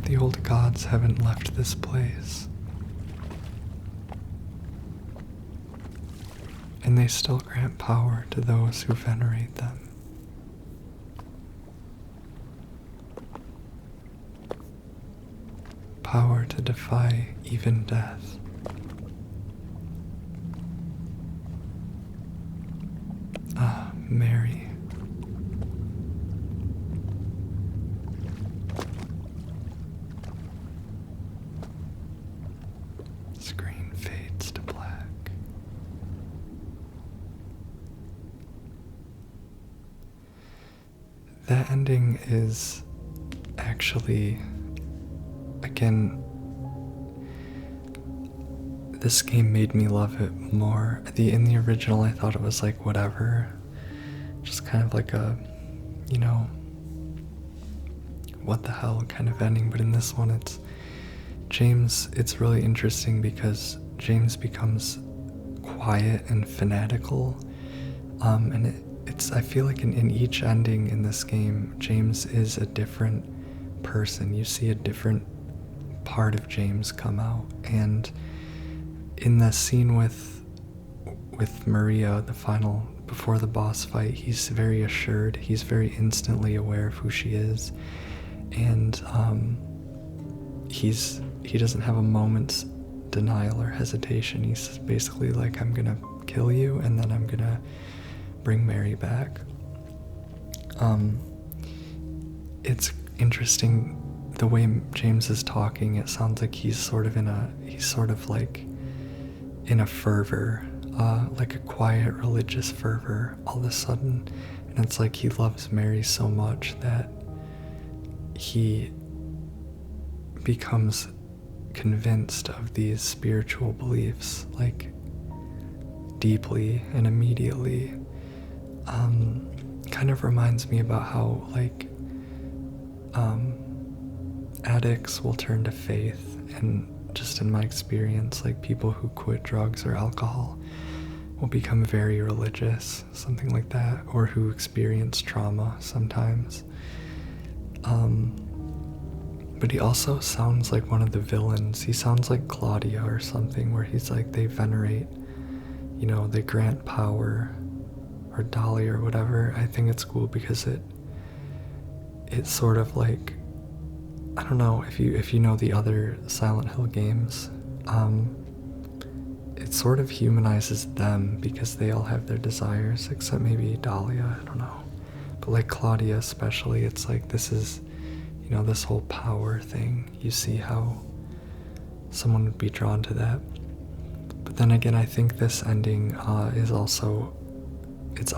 The old gods haven't left this place. And they still grant power to those who venerate them. Power to defy even death. Ah, Mary. Screen fades to black. That ending is actually, again, this game made me love it more. In the original, I thought it was like whatever, just kind of like a, what the hell kind of ending. But in this one, it's really interesting because James becomes quiet and fanatical, and I feel like in each ending in this game, James is a different person. You see a different part of James come out, and in the scene with Maria, the final, before the boss fight, he's very assured, he's very instantly aware of who she is, And he doesn't have a moment's denial or hesitation. He's basically like, I'm gonna kill you and then I'm gonna bring Mary back. It's interesting the way James is talking. It sounds like he's sort of like in a fervor, like a quiet religious fervor all of a sudden. And it's like he loves Mary so much that he becomes convinced of these spiritual beliefs, like deeply and immediately. Kind of reminds me about how, like, addicts will turn to faith, and just in my experience, like, people who quit drugs or alcohol will become very religious, something like that, or who experience trauma sometimes. But he also sounds like one of the villains. He sounds like Claudia or something, where he's like, they venerate, they grant power, or Dolly or whatever. I think it's cool because it's sort of like, I don't know if you know the other Silent Hill games, it sort of humanizes them because they all have their desires, except maybe Dahlia, I don't know. But like Claudia especially, it's like this is, this whole power thing. You see how someone would be drawn to that. But then again, I think this ending is also, it's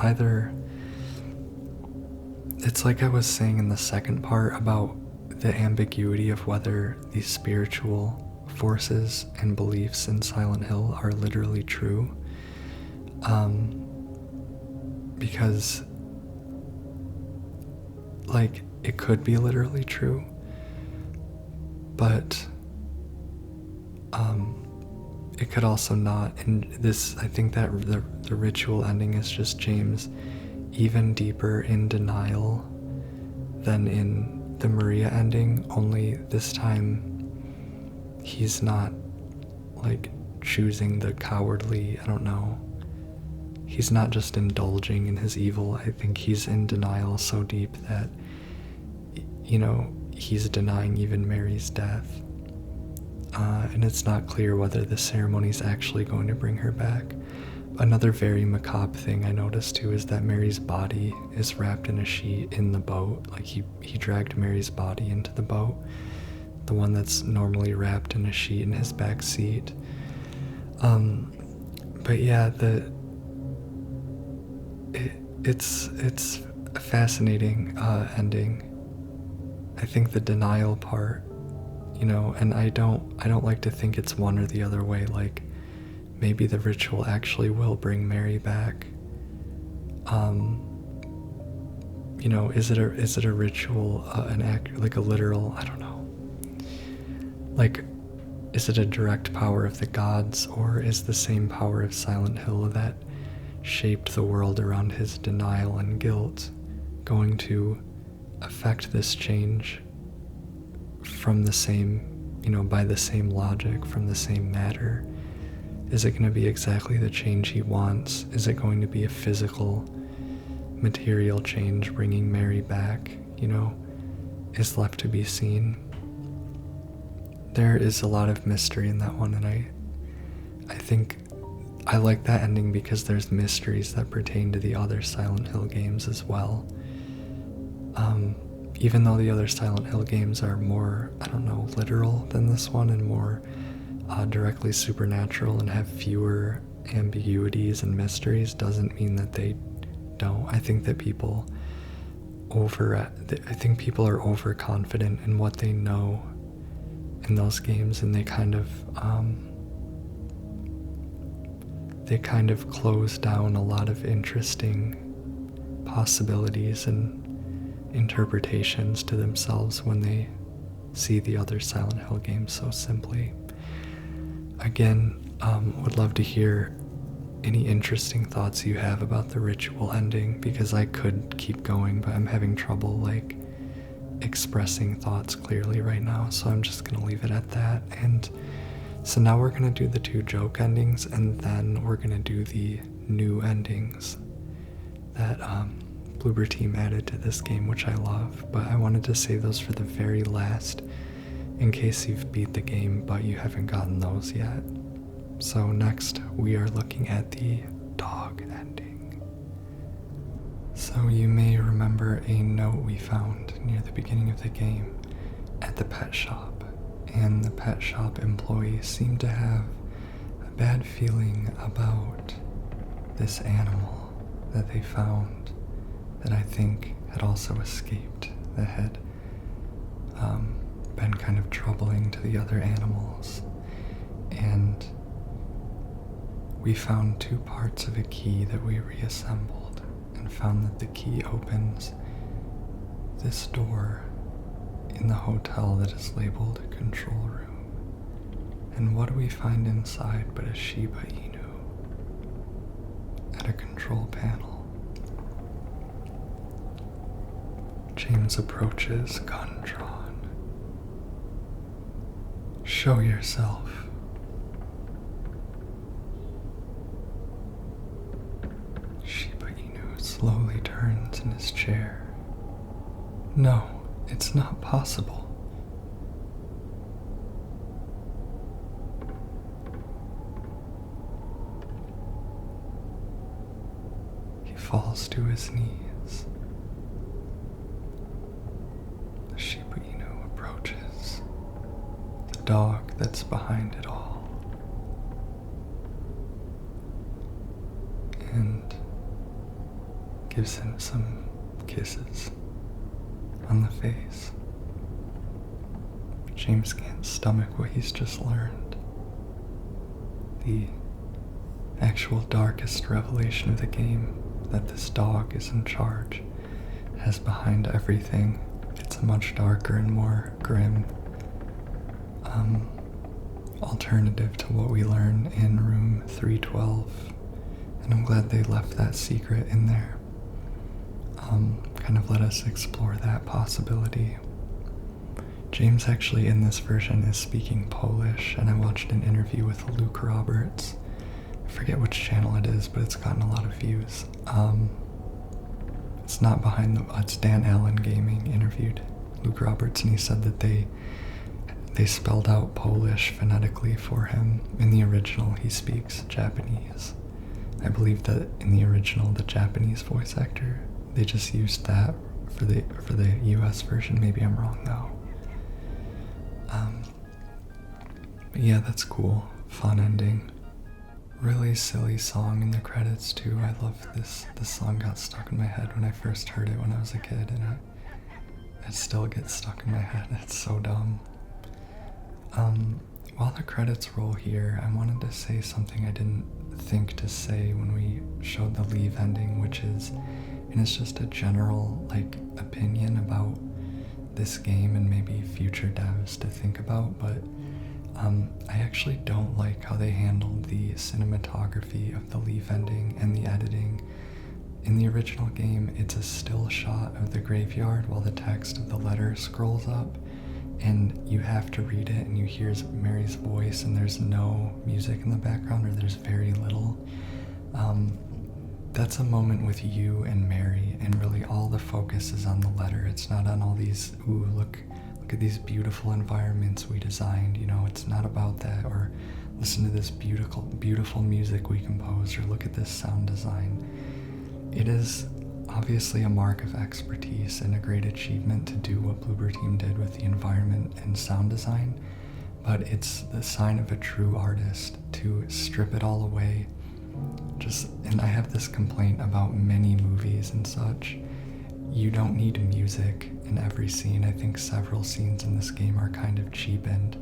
like I was saying in the second part about the ambiguity of whether these spiritual forces and beliefs in Silent Hill are literally true. Because, like, it could be literally true, but it could also not. And this, I think that the ritual ending is just James even deeper in denial than in the Maria ending, only this time he's not, like, choosing the cowardly, I don't know. He's not just indulging in his evil. I think he's in denial so deep that, he's denying even Mary's death. And it's not clear whether the ceremony's actually going to bring her back. Another very macabre thing I noticed too is that Mary's body is wrapped in a sheet in the boat. Like he dragged Mary's body into the boat, the one that's normally wrapped in a sheet in his back seat. But yeah, it's a fascinating ending. I think the denial part, and I don't like to think it's one or the other way. Like, maybe the ritual actually will bring Mary back. Is it a ritual, an act, like a literal, I don't know. Like, is it a direct power of the gods, or is the same power of Silent Hill that shaped the world around his denial and guilt going to affect this change from the same, by the same logic, from the same matter? Is it going to be exactly the change he wants? Is it going to be a physical, material change bringing Mary back? Is left to be seen. There is a lot of mystery in that one, and I think I like that ending because there's mysteries that pertain to the other Silent Hill games as well. Even though the other Silent Hill games are more, I don't know, literal than this one and more directly supernatural and have fewer ambiguities and mysteries, doesn't mean that they don't. I think that people are overconfident in what they know in those games, and they kind of close down a lot of interesting possibilities and interpretations to themselves when they see the other Silent Hill games so simply. Again, would love to hear any interesting thoughts you have about the ritual ending, because I could keep going, but I'm having trouble, like, expressing thoughts clearly right now, so I'm just gonna leave it at that. And so now we're gonna do the 2 joke endings, and then we're gonna do the new endings that Bloober Team added to this game, which I love, but I wanted to save those for the very last in case you've beat the game but you haven't gotten those yet. So next we are looking at the dog ending. So you may remember a note we found near the beginning of the game at the pet shop, and the pet shop employee seemed to have a bad feeling about this animal that they found that I think had also escaped, that had been kind of troubling to the other animals. And we found 2 parts of a key that we reassembled and found that the key opens this door in the hotel that is labeled control room. And what do we find inside but a Shiba Inu at a control panel? James approaches, gun drawn. Show yourself. Shiba Inu slowly turns in his chair. No, it's not possible. He falls to his knees. The Shiba Inu approaches the dog that's behind it all and gives him some kisses on the face. James can't stomach what he's just learned. The actual darkest revelation of the game, that this dog is in charge, has behind everything. It's a much darker and more grim alternative to what we learn in room 312, and I'm glad they left that secret in there. Kind of let us explore that possibility. James actually in this version is speaking Polish, and I watched an interview with Luke Roberts. I forget which channel it is, but it's gotten a lot of views. It's not it's Dan Allen Gaming interviewed Luke Roberts, and he said that they spelled out Polish phonetically for him. In the original, he speaks Japanese. I believe that in the original, the Japanese voice actor, they just used that for the US version. Maybe I'm wrong though. But yeah, that's cool. Fun ending. Really silly song in the credits too. I love this. This song got stuck in my head when I first heard it when I was a kid, and it still gets stuck in my head. It's so dumb. While the credits roll here, I wanted to say something I didn't think to say when we showed the leave ending, which is, and it's just a general opinion about this game and maybe future devs to think about, but I actually don't like how they handled the cinematography of the leave ending and the editing. In the original game, it's a still shot of the graveyard while the text of the letter scrolls up, and you have to read it, and you hear Mary's voice, and there's no music in the background, or there's very little. That's a moment with you and Mary, and really all the focus is on the letter. It's not on all these, ooh, look at these beautiful environments we designed, it's not about that, or listen to this beautiful music we composed, or look at this sound design. It is obviously a mark of expertise and a great achievement to do what Bloober Team did with the environment and sound design, but it's the sign of a true artist to strip it all away. And I have this complaint about many movies and such. You don't need music in every scene. I think several scenes in this game are kind of cheapened,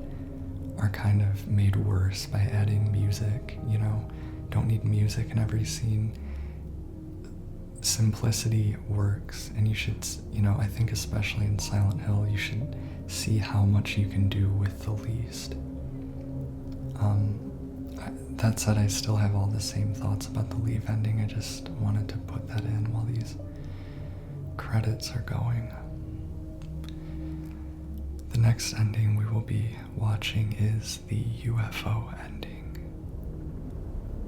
are kind of made worse by adding music, Don't need music in every scene. Simplicity works, and you should, I think especially in Silent Hill, you should see how much you can do with the least. That said, I still have all the same thoughts about the leave ending. I just wanted to put that in while these credits are going. The next ending we will be watching is the UFO ending.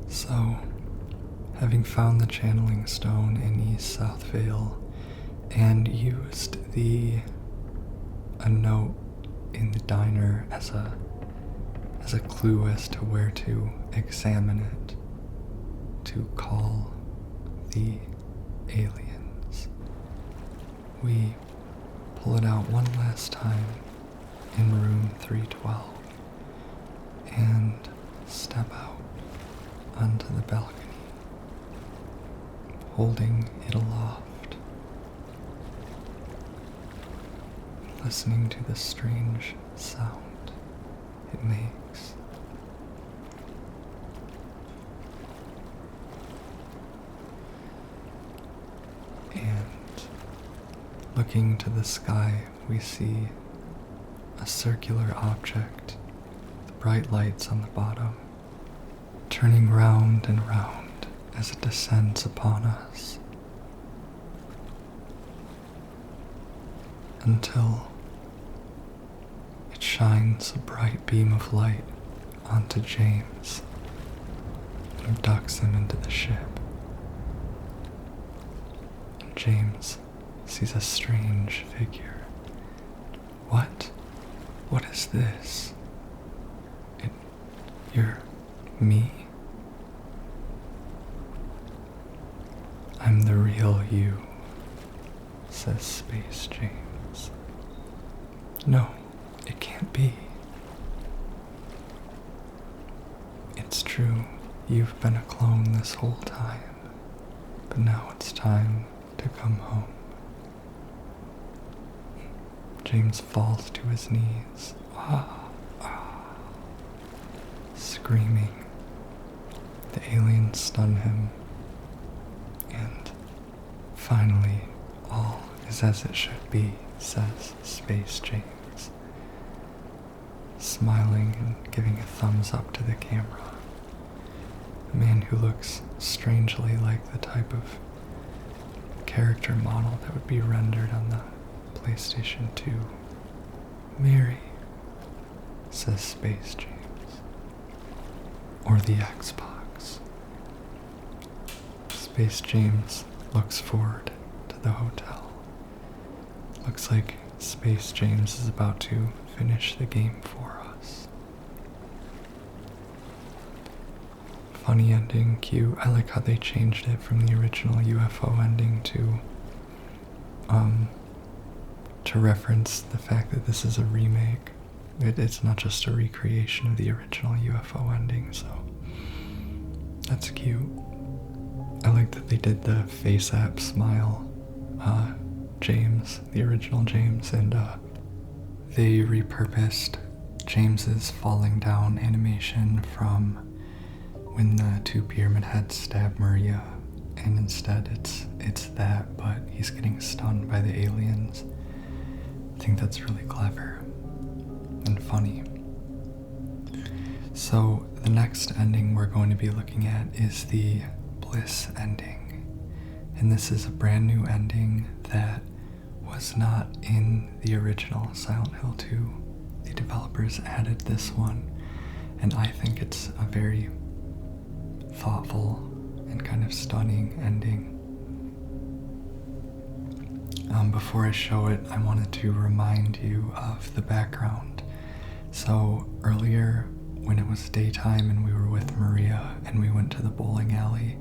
So, having found the channeling stone in East Southvale and used a note in the diner as a clue as to where to examine it, to call the aliens, we pull it out one last time in room 312 and step out onto the balcony, holding it aloft, listening to the strange sound it makes. And looking to the sky, we see a circular object, the bright lights on the bottom, turning round and round as it descends upon us, until it shines a bright beam of light onto James and abducts him into the ship. And James sees a strange figure. What? What is this? You're me? I'm the real you, says Space James. No, it can't be. It's true, you've been a clone this whole time, but now it's time to come home. James falls to his knees, screaming. The aliens stun him, and finally, all is as it should be, says Space James, smiling and giving a thumbs up to the camera. A man who looks strangely like the type of character model that would be rendered on the PlayStation 2. Mary, says Space James. Or the Xbox. Space James looks forward to the hotel. Looks like Space James is about to finish the game for us. Funny ending, cute. I like how they changed it from the original UFO ending to reference the fact that this is a remake. It's not just a recreation of the original UFO ending, so that's cute. I like that they did the face app smile, James, the original James, and they repurposed James's falling down animation from when the two pyramid heads stab Maria, and instead it's that, but he's getting stunned by the aliens. I think that's really clever and funny. So the next ending we're going to be looking at is the Bliss ending, and this is a brand new ending that was not in the original Silent Hill 2. The developers added this one, and I think it's a very thoughtful and kind of stunning ending. Before I show it, I wanted to remind you of the background. So earlier, when it was daytime and we were with Maria and we went to the bowling alley,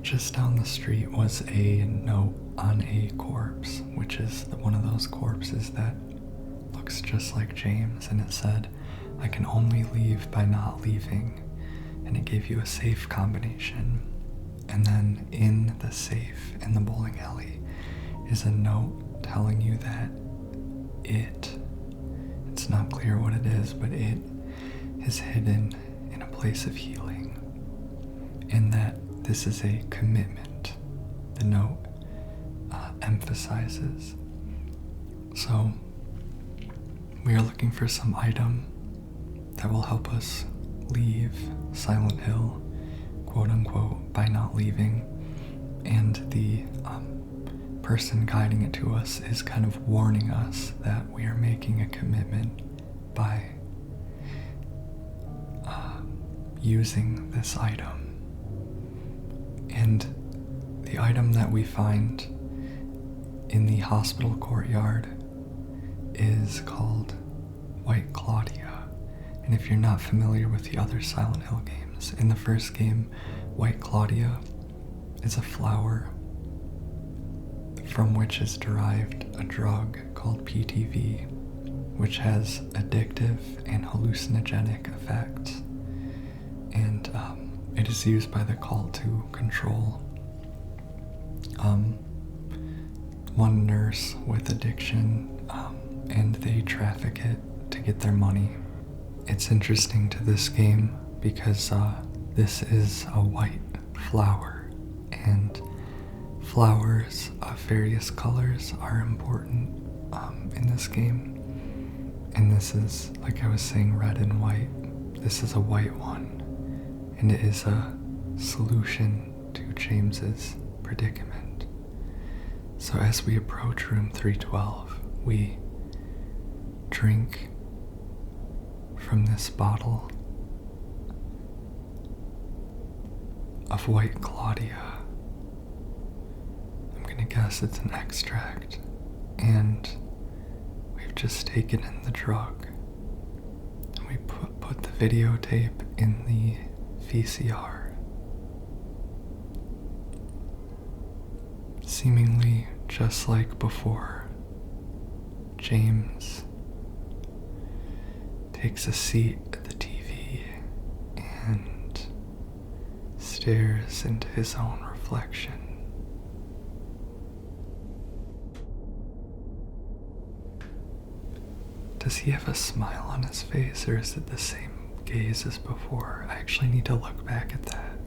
just down the street was a note on a corpse, which is one of those corpses that looks just like James, and it said, "I can only leave by not leaving," and it gave you a safe combination. And then in the safe in the bowling alley is a note telling you that it's not clear what it is, but it is hidden in a place of healing, and that this is a commitment, the note emphasizes. So we are looking for some item that will help us leave Silent Hill, quote unquote, by not leaving, and the person guiding it to us is kind of warning us that we are making a commitment by using this item. And the item that we find in the hospital courtyard is called White Claudia. And if you're not familiar with the other Silent Hill games, in the first game, White Claudia is a flower from which is derived a drug called PTV, which has addictive and hallucinogenic effects. And it is used by the cult to control one nurse with addiction, and they traffic it to get their money. It's interesting to this game because this is a white flower, and flowers of various colors are important in this game. And this is, like I was saying, red and white. This is a white one, and it is a solution to James's predicament. So as we approach room 312, we drink from this bottle of White Claudia. I'm gonna guess it's an extract, and we've just taken in the drug, and we put the videotape in the VCR. Seemingly just like before, James takes a seat at the TV and stares into his own reflection. Does he have a smile on his face, or is it the same gaze as before? I actually need to look back at that.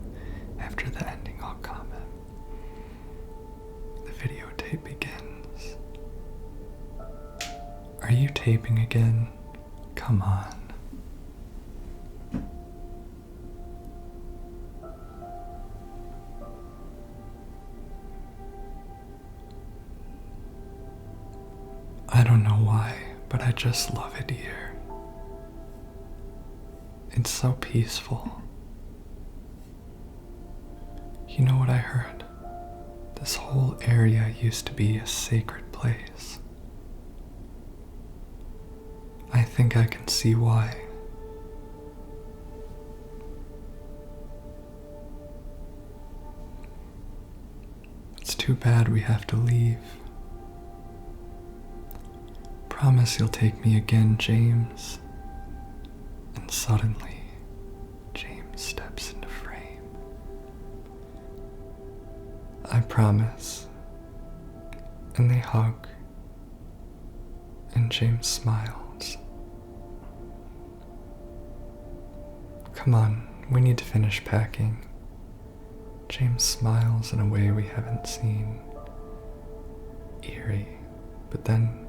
After the ending, I'll comment. The videotape begins. Are you taping again? Come on. I don't know why, but I just love it here. It's so peaceful. You know what I heard? This whole area used to be a sacred place. I think I can see why. It's too bad we have to leave. Promise you'll take me again, James. And suddenly, James steps into frame. I promise. And they hug. And James smiles. Come on, we need to finish packing. James smiles in a way we haven't seen. Eerie, but then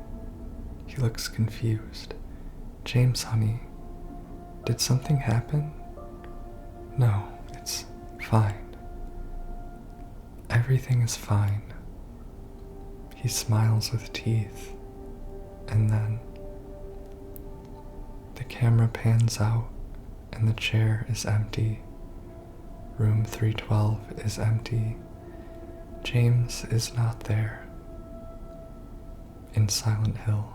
he looks confused. James, honey, did something happen? No, it's fine. Everything is fine. He smiles with teeth, and then the camera pans out and the chair is empty. Room 312 is empty. James is not there. In Silent Hill,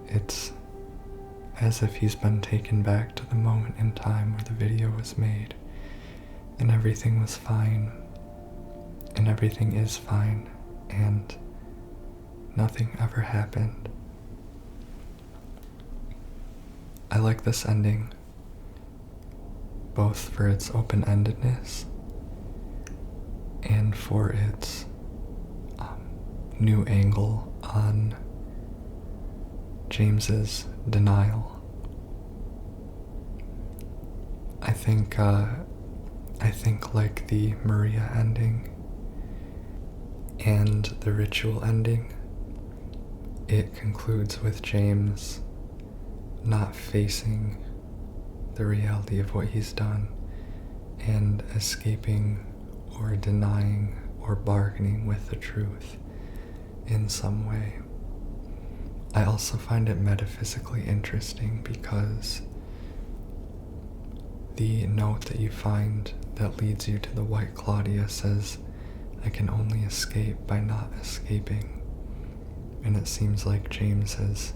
it's as if he's been taken back to the moment in time where the video was made, and everything was fine, and everything is fine, and nothing ever happened. I like this ending, both for its open-endedness and for its new angle on James's denial. I think like the Maria ending and the ritual ending, it concludes with James not facing the reality of what he's done and escaping or denying or bargaining with the truth in some way. I also find it metaphysically interesting because The note that you find that leads you to the White Claudia says, "I can only escape by not escaping." And it seems like James has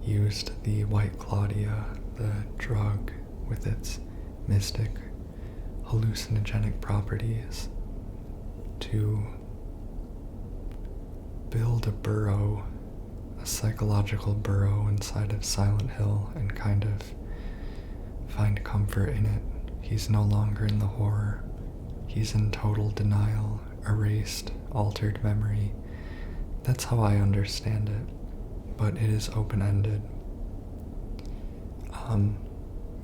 used the White Claudia, the drug with its mystic hallucinogenic properties, to build a burrow, a psychological burrow inside of Silent Hill and kind of find comfort in it. He's no longer in the horror. He's in total denial, erased, altered memory. That's how I understand it, but it is open-ended.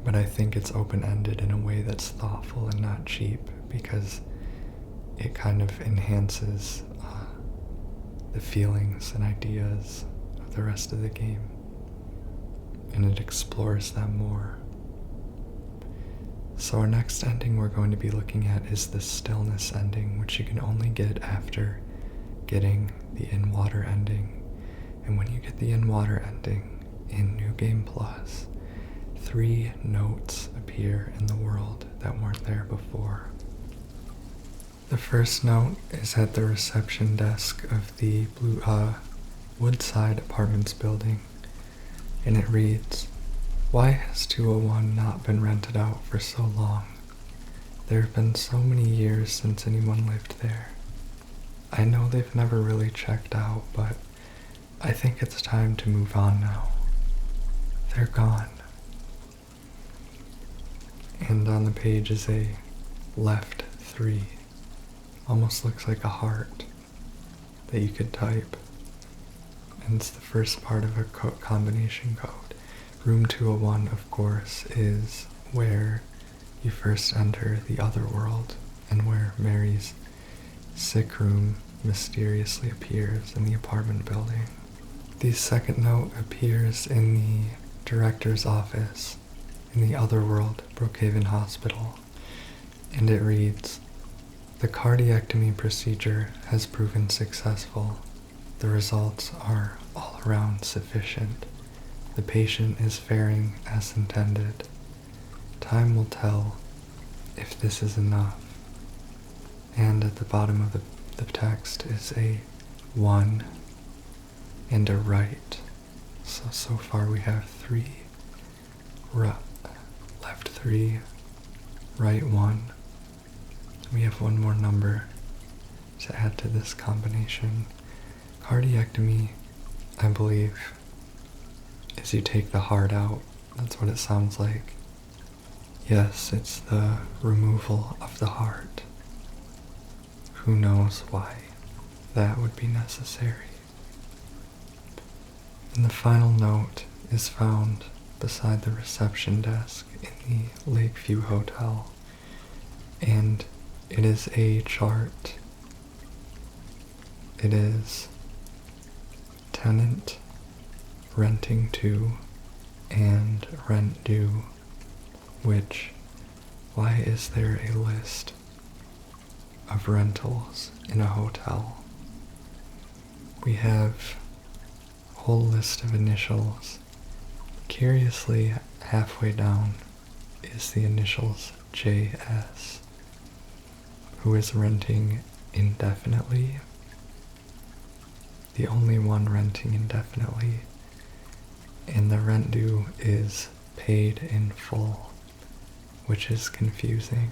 But I think it's open-ended in a way that's thoughtful and not cheap, because it kind of enhances the feelings and ideas of the rest of the game, and it explores them more. So our next ending we're going to be looking at is the Stillness ending, which you can only get after getting the in-water ending. And when you get the in-water ending in New Game Plus, 3 notes appear in the world that weren't there before. The first note is at the reception desk of the Woodside Apartments building, and it reads, "Why has 201 not been rented out for so long? There have been so many years since anyone lived there. I know they've never really checked out, but I think it's time to move on now. They're gone." And on the page is a left 3. Almost looks like a heart that you could type. And it's the first part of a combination code. Room 201, of course, is where you first enter the other world, and where Mary's sick room mysteriously appears in the apartment building. The second note appears in the director's office in the other world, Brookhaven Hospital, and it reads, "The cardiectomy procedure has proven successful. The results are all around sufficient. The patient is faring as intended. Time will tell if this is enough." And at the bottom of the text is a 1 and a right. So far we have 3, left 3, right 1. We have one more number to add to this combination. Cardiectomy, I believe, is you take the heart out. That's what it sounds like. Yes, it's the removal of the heart. Who knows why that would be necessary. And the final note is found beside the reception desk in the Lakeview Hotel, and it is a chart. It is tenant, renting to, and rent due, which, why is there a list of rentals in a hotel? We have a whole list of initials. Curiously, halfway down is the initials JS, who is renting indefinitely. The only one renting indefinitely, and the rent due is paid in full, which is confusing.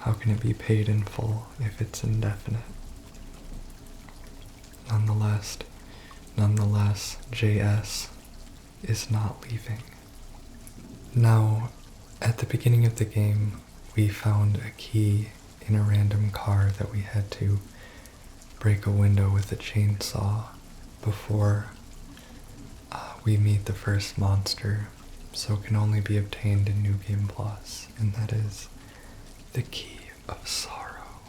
How can it be paid in full if it's indefinite? Nonetheless, JS is not leaving. Now, at the beginning of the game, we found a key in a random car that we had to break a window with a chainsaw before we meet the first monster, so it can only be obtained in New Game Plus, and that is the Key of Sorrow.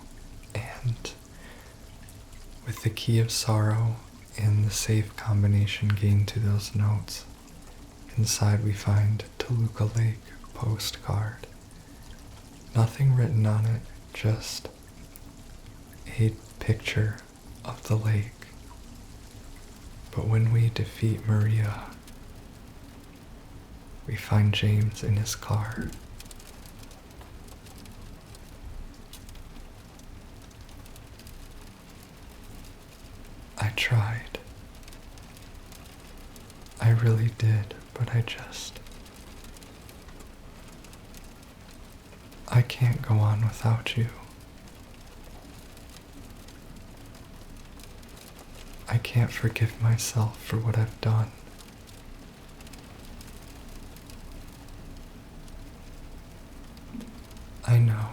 And with the Key of Sorrow and the safe combination gained to those notes, inside we find Toluca Lake postcard. Nothing written on it, just a picture of the lake. But when we defeat Maria, we find James in his car, I tried. I really did, but I can't go on without you. I can't forgive myself for what I've done. I know,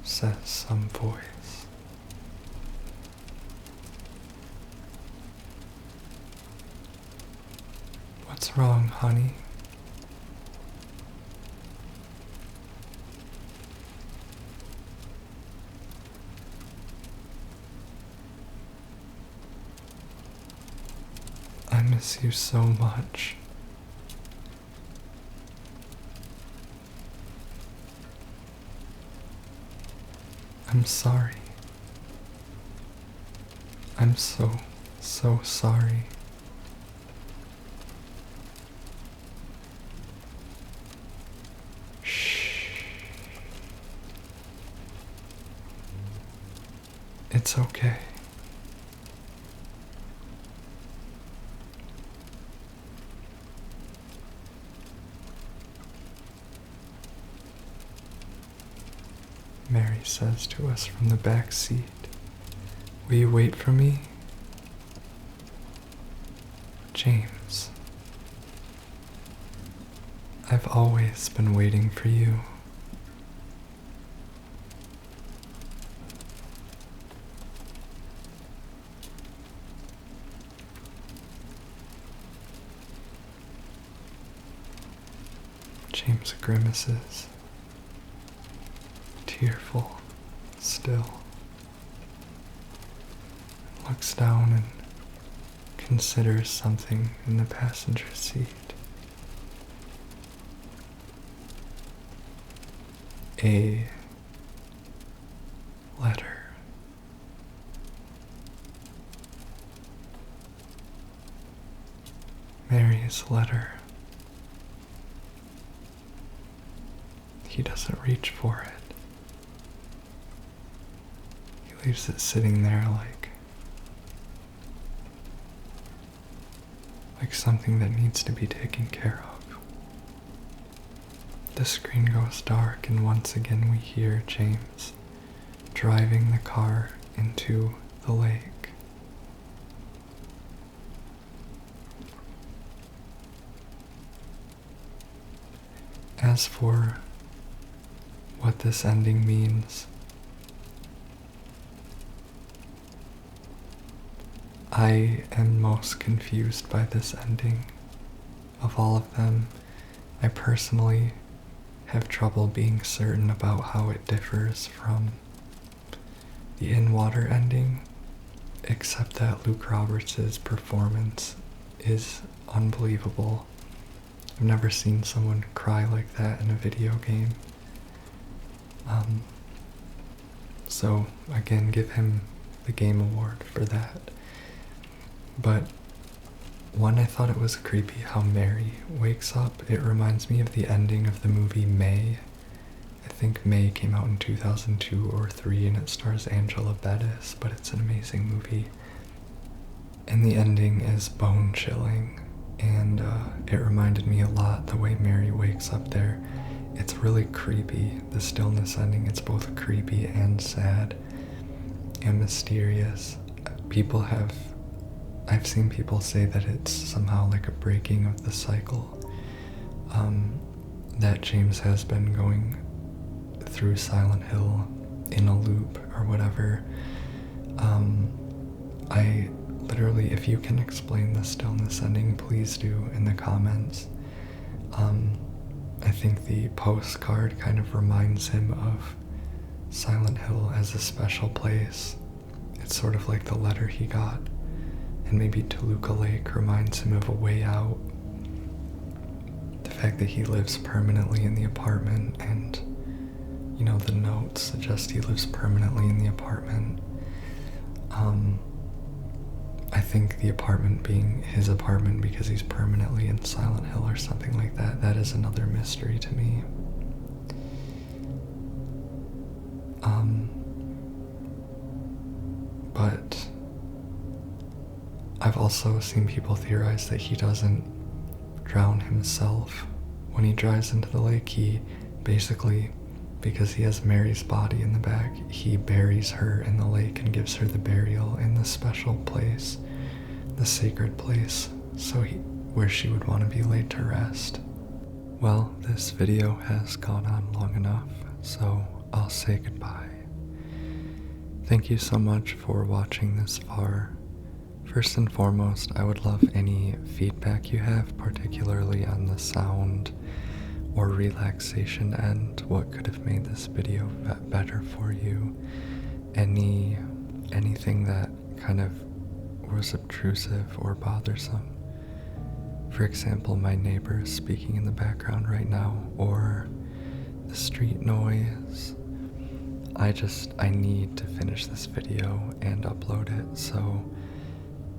says some voice. What's wrong, honey? I miss you so much. I'm sorry. I'm so sorry. Shh. It's okay. Mary says to us from the back seat, "Will you wait for me?" James, I've always been waiting for you. James grimaces, tearful still, looks down and considers something in the passenger seat. A letter. Mary's letter. He doesn't reach for it. He leaves it sitting there like something that needs to be taken care of. The screen goes dark, and once again we hear James driving the car into the lake. As for what this ending means, I am most confused by this ending. Of all of them, I personally have trouble being certain about how it differs from the in-water ending, except that Luke Roberts' performance is unbelievable. I've never seen someone cry like that in a video game. So again, give him the Game Award for that. But one, I thought it was creepy how Mary wakes up. It reminds me of the ending of the movie May. I think May came out in 2002 or 3, and it stars Angela Bettis, but it's an amazing movie. And the ending is bone-chilling, and it reminded me a lot the way Mary wakes up there. It's really creepy, the Stillness ending. It's both creepy and sad and mysterious. I've seen people say that it's somehow like a breaking of the cycle, that James has been going through Silent Hill in a loop or whatever. I literally, if you can explain the Stillness ending, please do in the comments. I think the postcard kind of reminds him of Silent Hill as a special place. It's sort of like the letter he got. And maybe Toluca Lake reminds him of a way out. The fact that he lives permanently in the apartment, and, the notes suggest he lives permanently in the apartment. I think the apartment being his apartment because he's permanently in Silent Hill or something like that. That is another mystery to me. But I've also seen people theorize that he doesn't drown himself when he drives into the lake. He basically, because he has Mary's body in the back, he buries her in the lake and gives her the burial in the special place, the sacred place, where she would want to be laid to rest. Well, this video has gone on long enough, so I'll say goodbye. Thank you so much for watching this far. First and foremost, I would love any feedback you have, particularly on the sound or relaxation end. What could have made this video better for you? Anything that kind of was obtrusive or bothersome. For example, my neighbor is speaking in the background right now, or the street noise. I need to finish this video and upload it, so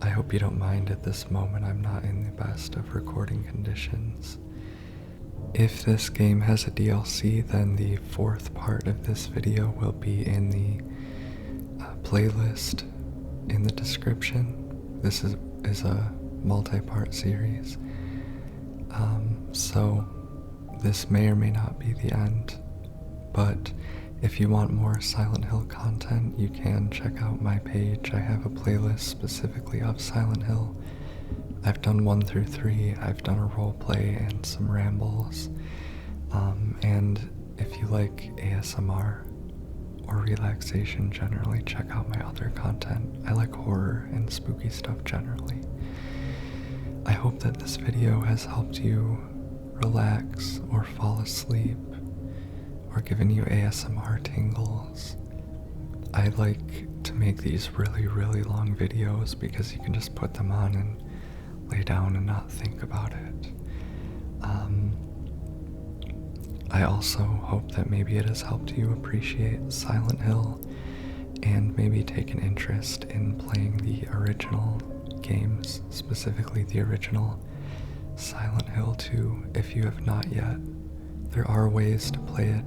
I hope you don't mind at this moment. I'm not in the best of recording conditions. If this game has a DLC, then the fourth part of this video will be in the playlist in the description. This is a multi-part series. So this may or may not be the end, but if you want more Silent Hill content, you can check out my page. I have a playlist specifically of Silent Hill. I've done 1 through 3, I've done a roleplay and some rambles. And if you like ASMR or relaxation generally, check out my other content. I like horror and spooky stuff generally. I hope that this video has helped you relax or fall asleep, or given you ASMR tingles. I like to make these really, really long videos because you can just put them on and lay down and not think about it. I also hope that maybe it has helped you appreciate Silent Hill and maybe take an interest in playing the original games, specifically the original Silent Hill 2 if you have not yet. There are ways to play it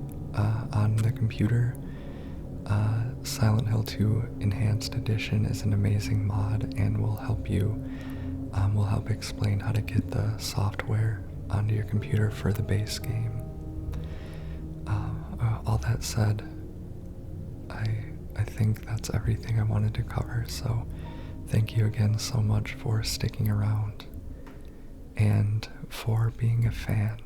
on the computer. Silent Hill 2 Enhanced Edition is an amazing mod and will help explain how to get the software onto your computer for the base game. All that said, I think that's everything I wanted to cover, so thank you again so much for sticking around and for being a fan.